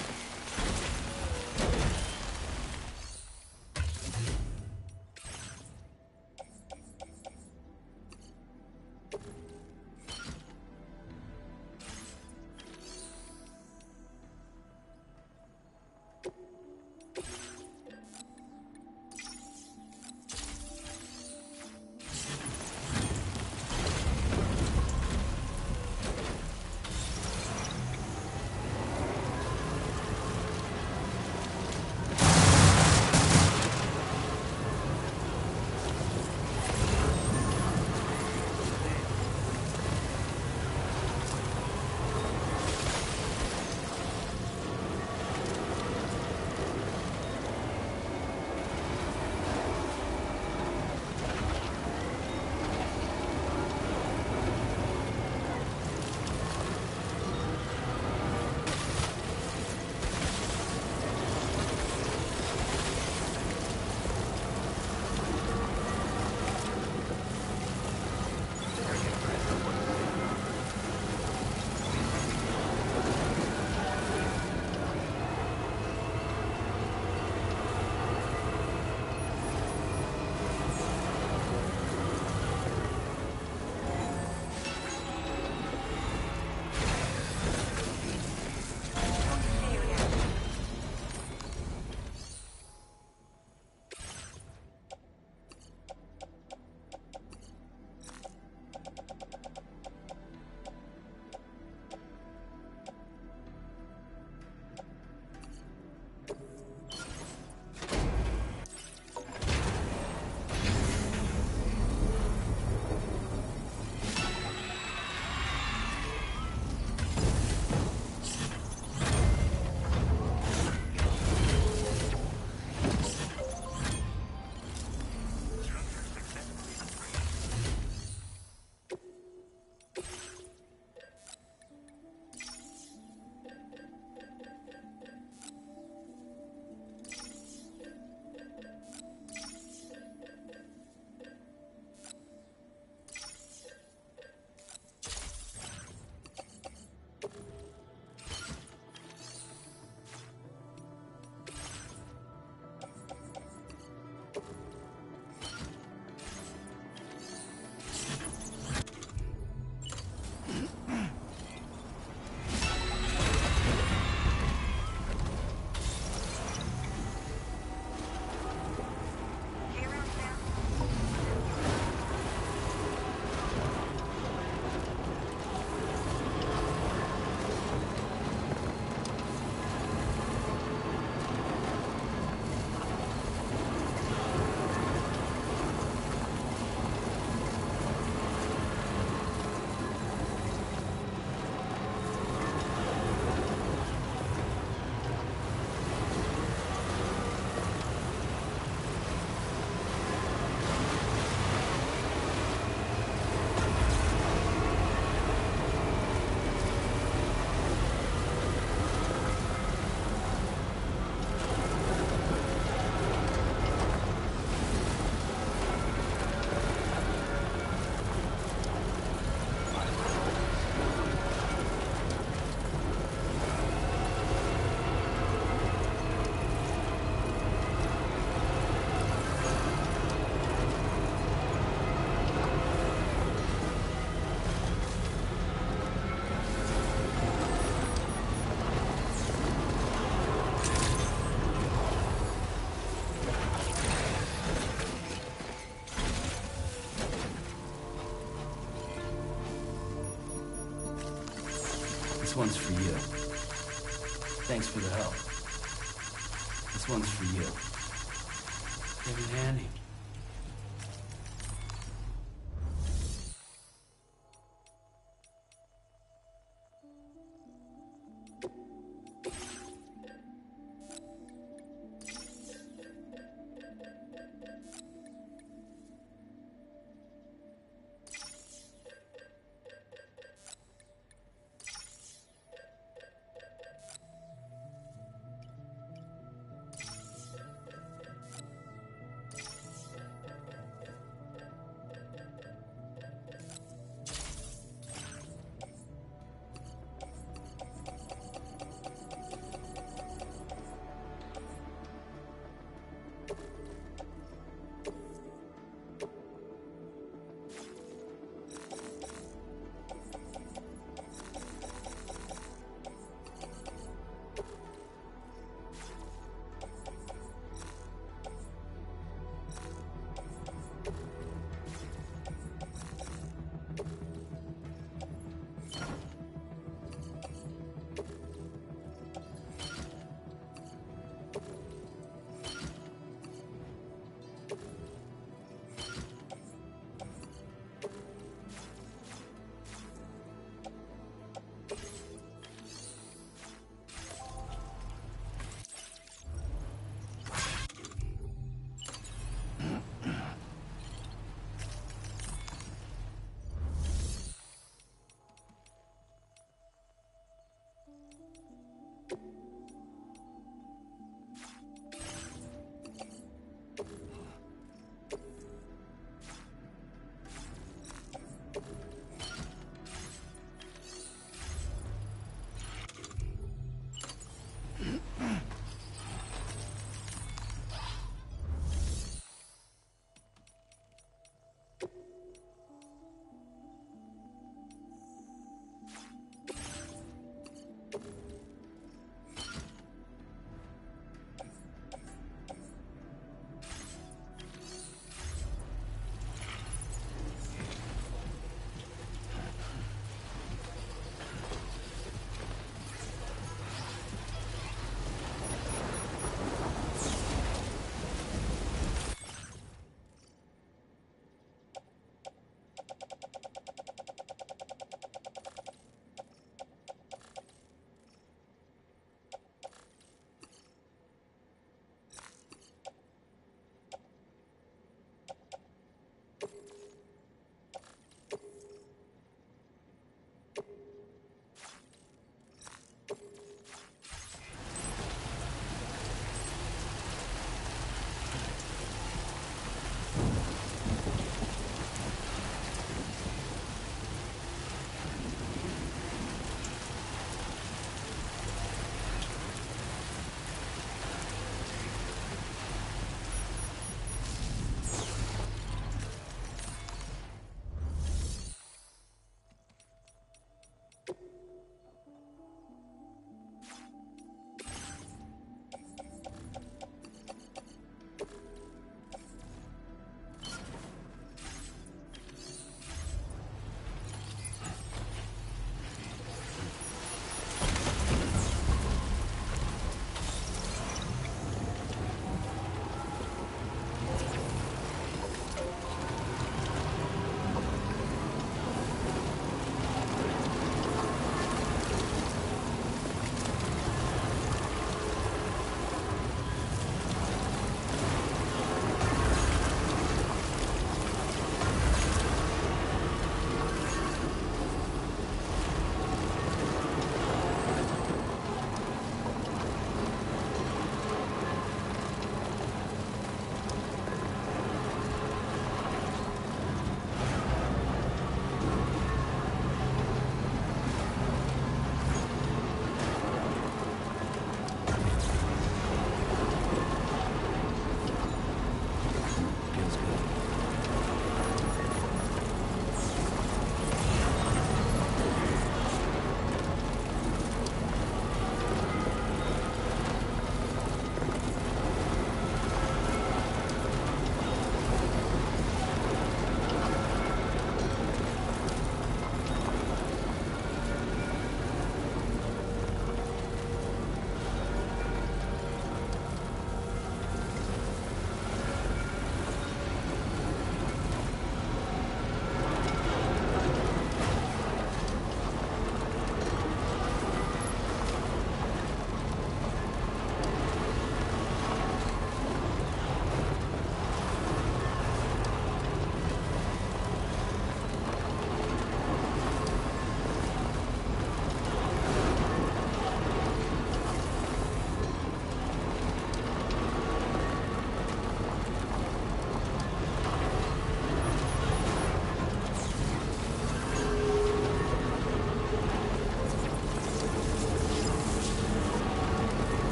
This one's for you. Thanks for the help. This one's for you. Came in handy.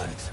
flags.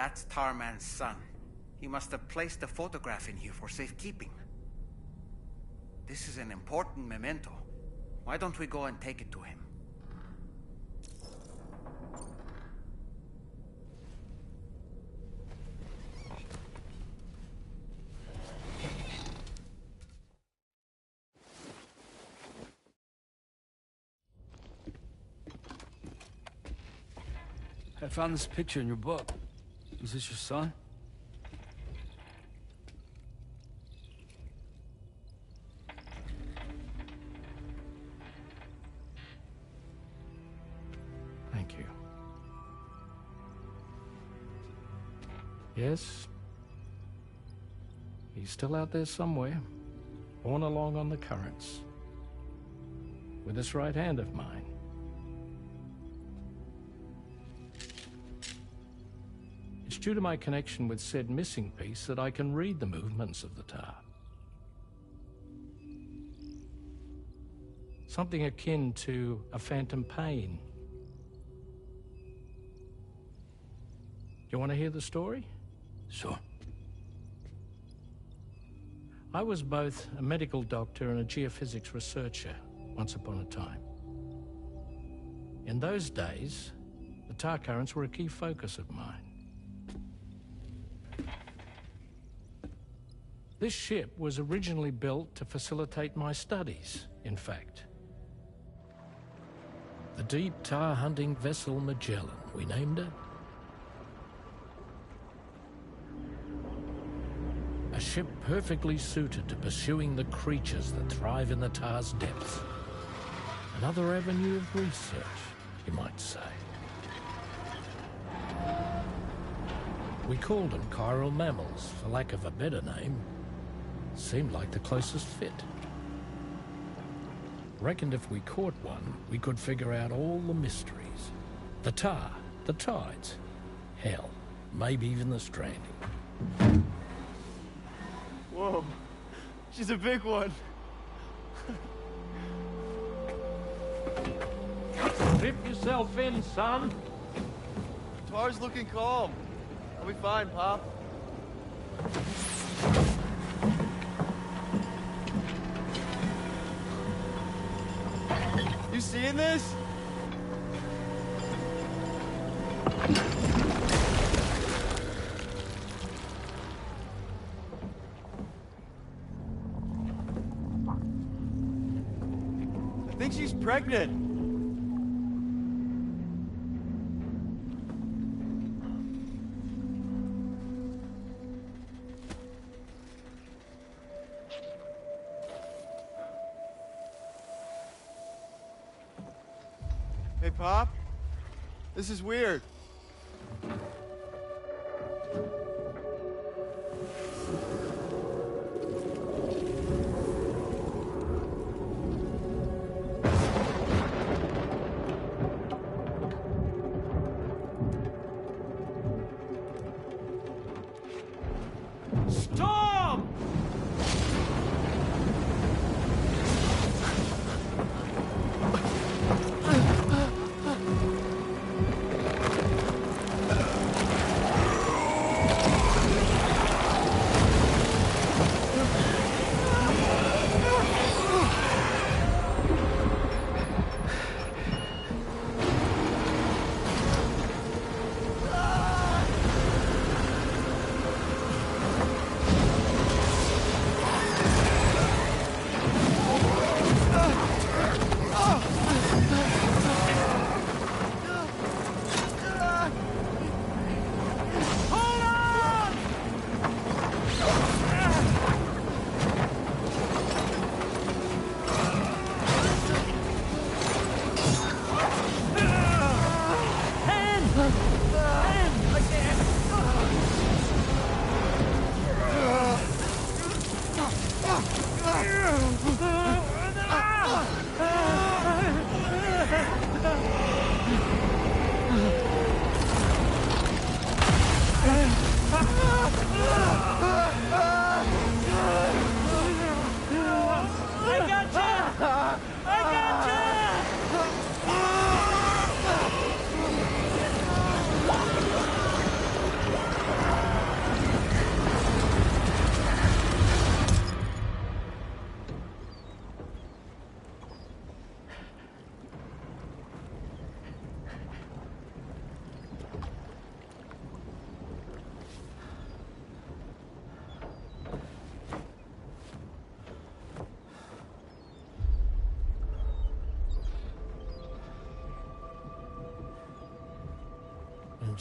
That's Tarman's son. He must have placed a photograph in here for safekeeping. This is an important memento. Why don't we go and take it to him? I found this picture in your book. Is this your son? Thank you. Yes. He's still out there somewhere, borne along on the currents, with this right hand of mine. It's due to my connection with said missing piece that I can read the movements of the tar. Something akin to a phantom pain. You want to hear the story? Sure. I was both a medical doctor and a geophysics researcher once upon a time. In those days, the tar currents were a key focus of mine. This ship was originally built to facilitate my studies, in fact. The deep tar hunting vessel Magellan, we named it. A ship perfectly suited to pursuing the creatures that thrive in the tar's depths. Another avenue of research, you might say. We called them chiral mammals, for lack of a better name. Seemed like the closest fit. Reckoned if we caught one, we could figure out all the mysteries. The tar, the tides, hell, maybe even the stranding. Whoa, she's a big one. Strip yourself in, son. Tar's looking calm. I'll be fine, Pop. You seeing this? I think she's pregnant. Hey, Pop. This is weird. Storm!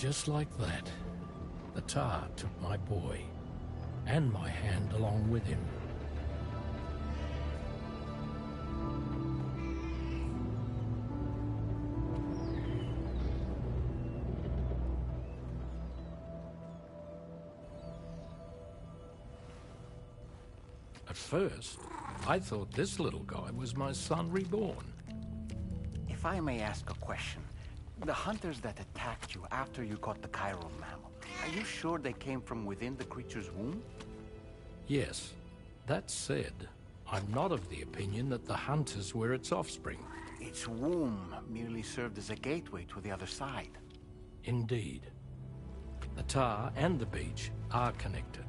just like that, the tar took my boy, and my hand along with him. At first, I thought this little guy was my son reborn. If I may ask a question, the hunters that attacked you after you caught the chiral mammal, are you sure they came from within the creature's womb? Yes. That said, I'm not of the opinion that the hunters were its offspring. Its womb merely served as a gateway to the other side. Indeed. The tar and the beach are connected.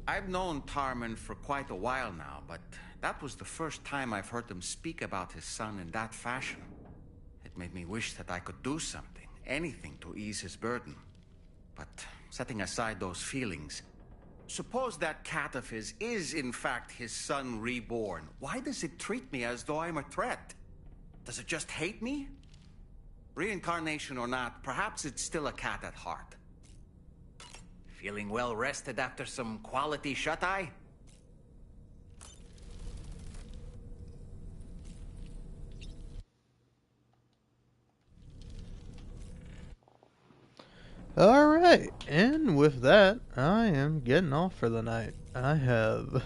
I've known Tarman for quite a while now, but that was the first time I've heard him speak about his son in that fashion. It made me wish that I could do something, anything to ease his burden. But setting aside those feelings, suppose that cat of his is in fact his son reborn. Why does it treat me as though I'm a threat? Does it just hate me? Reincarnation or not, perhaps it's still a cat at heart. Feeling well rested after some quality shut-eye? Alright, and with that, I am getting off for the night. I have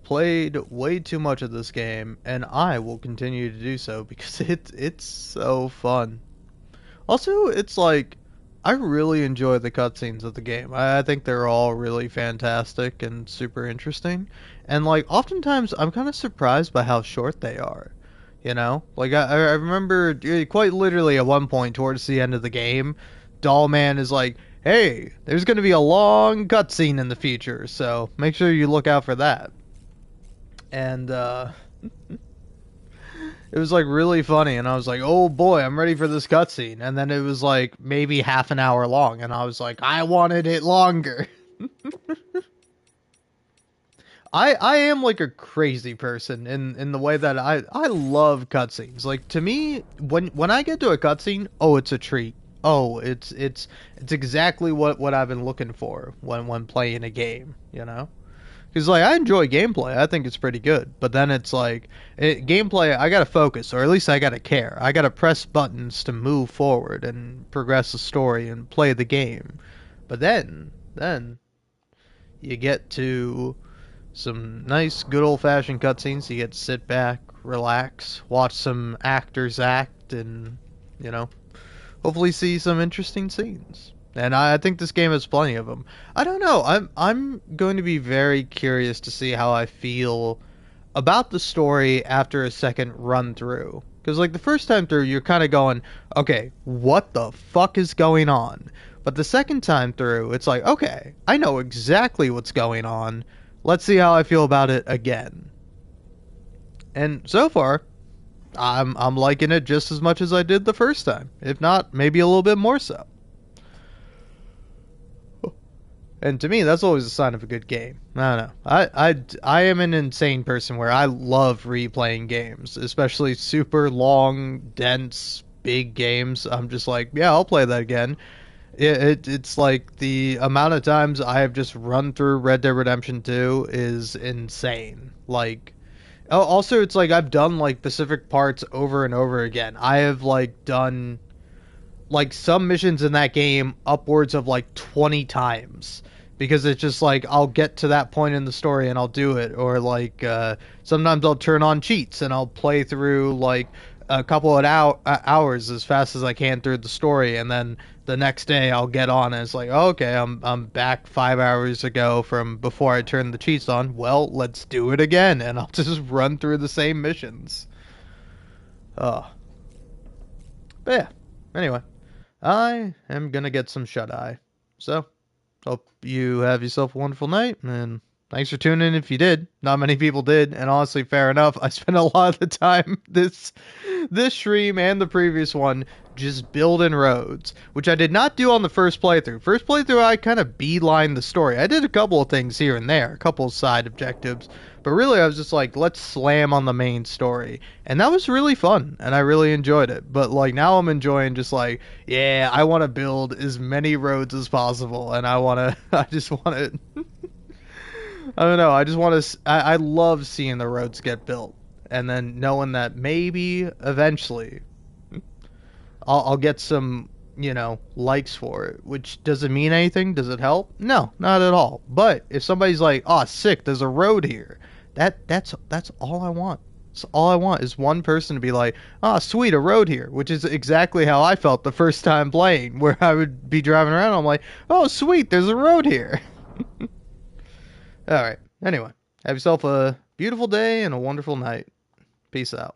played way too much of this game, and I will continue to do so because it's so fun. Also, it's like, I really enjoy the cutscenes of the game. I think they're all really fantastic and super interesting. And like, oftentimes I'm kind of surprised by how short they are. You know? Like, I remember quite literally at one point towards the end of the game, Dollman is like, hey, there's going to be a long cutscene in the future, so make sure you look out for that. And, it was like really funny, and I was like, oh boy, I'm ready for this cutscene. And then it was like maybe half an hour long, and I was like, I wanted it longer. I am like a crazy person in the way that I love cutscenes. Like, to me, when I get to a cutscene, oh, it's a treat. Oh, it's exactly what I've been looking for when playing a game, you know? Because, like, I enjoy gameplay. I think it's pretty good. But then it's like, gameplay, I gotta focus, or at least I gotta care. I gotta press buttons to move forward and progress the story and play the game. But then, you get to some nice, good old-fashioned cutscenes. You get to sit back, relax, watch some actors act, and, you know, hopefully see some interesting scenes. And I think this game has plenty of them. I don't know. I'm going to be very curious to see how I feel about the story after a second run through. Because, like, the first time through, you're kind of going, okay, what the fuck is going on? But the second time through, it's like, okay, I know exactly what's going on. Let's see how I feel about it again. And so far, I'm liking it just as much as I did the first time. If not, maybe a little bit more so. And to me, that's always a sign of a good game. I don't know. I am an insane person where I love replaying games, especially super long, dense, big games. I'm just like, yeah, I'll play that again. It's like the amount of times I have just run through Red Dead Redemption 2 is insane. Like, also, it's like I've done like Pacific parts over and over again. I have like done like some missions in that game upwards of like 20 times. Because it's just like, I'll get to that point in the story and I'll do it. Or like, sometimes I'll turn on cheats and I'll play through like a couple of hours as fast as I can through the story. And then the next day I'll get on and it's like, oh, okay, I'm back 5 hours ago from before I turned the cheats on. Well, let's do it again. And I'll just run through the same missions. But yeah. anyway, I am gonna get some shut-eye. So, hope you have yourself a wonderful night, and thanks for tuning in if you did. Not many people did, and honestly, fair enough. I spent a lot of the time this stream and the previous one just building roads, which I did not do on the first playthrough. First playthrough, I kind of beelined the story. I did a couple of things here and there, a couple of side objectives, but really I was just like, let's slam on the main story. And that was really fun, and I really enjoyed it. But like now I'm enjoying just like, yeah, I want to build as many roads as possible, and I just want to, I don't know, I just want to, I love seeing the roads get built. And then knowing that maybe eventually I'll get some, likes for it, which doesn't mean anything. Does it help? No, not at all. But if somebody's like, "Oh, sick, there's a road here," that's all I want. So all I want is one person to be like, "Oh, sweet, a road here," which is exactly how I felt the first time playing, where I would be driving around. I'm like, "Oh, sweet, there's a road here." All right. Anyway, have yourself a beautiful day and a wonderful night. Peace out.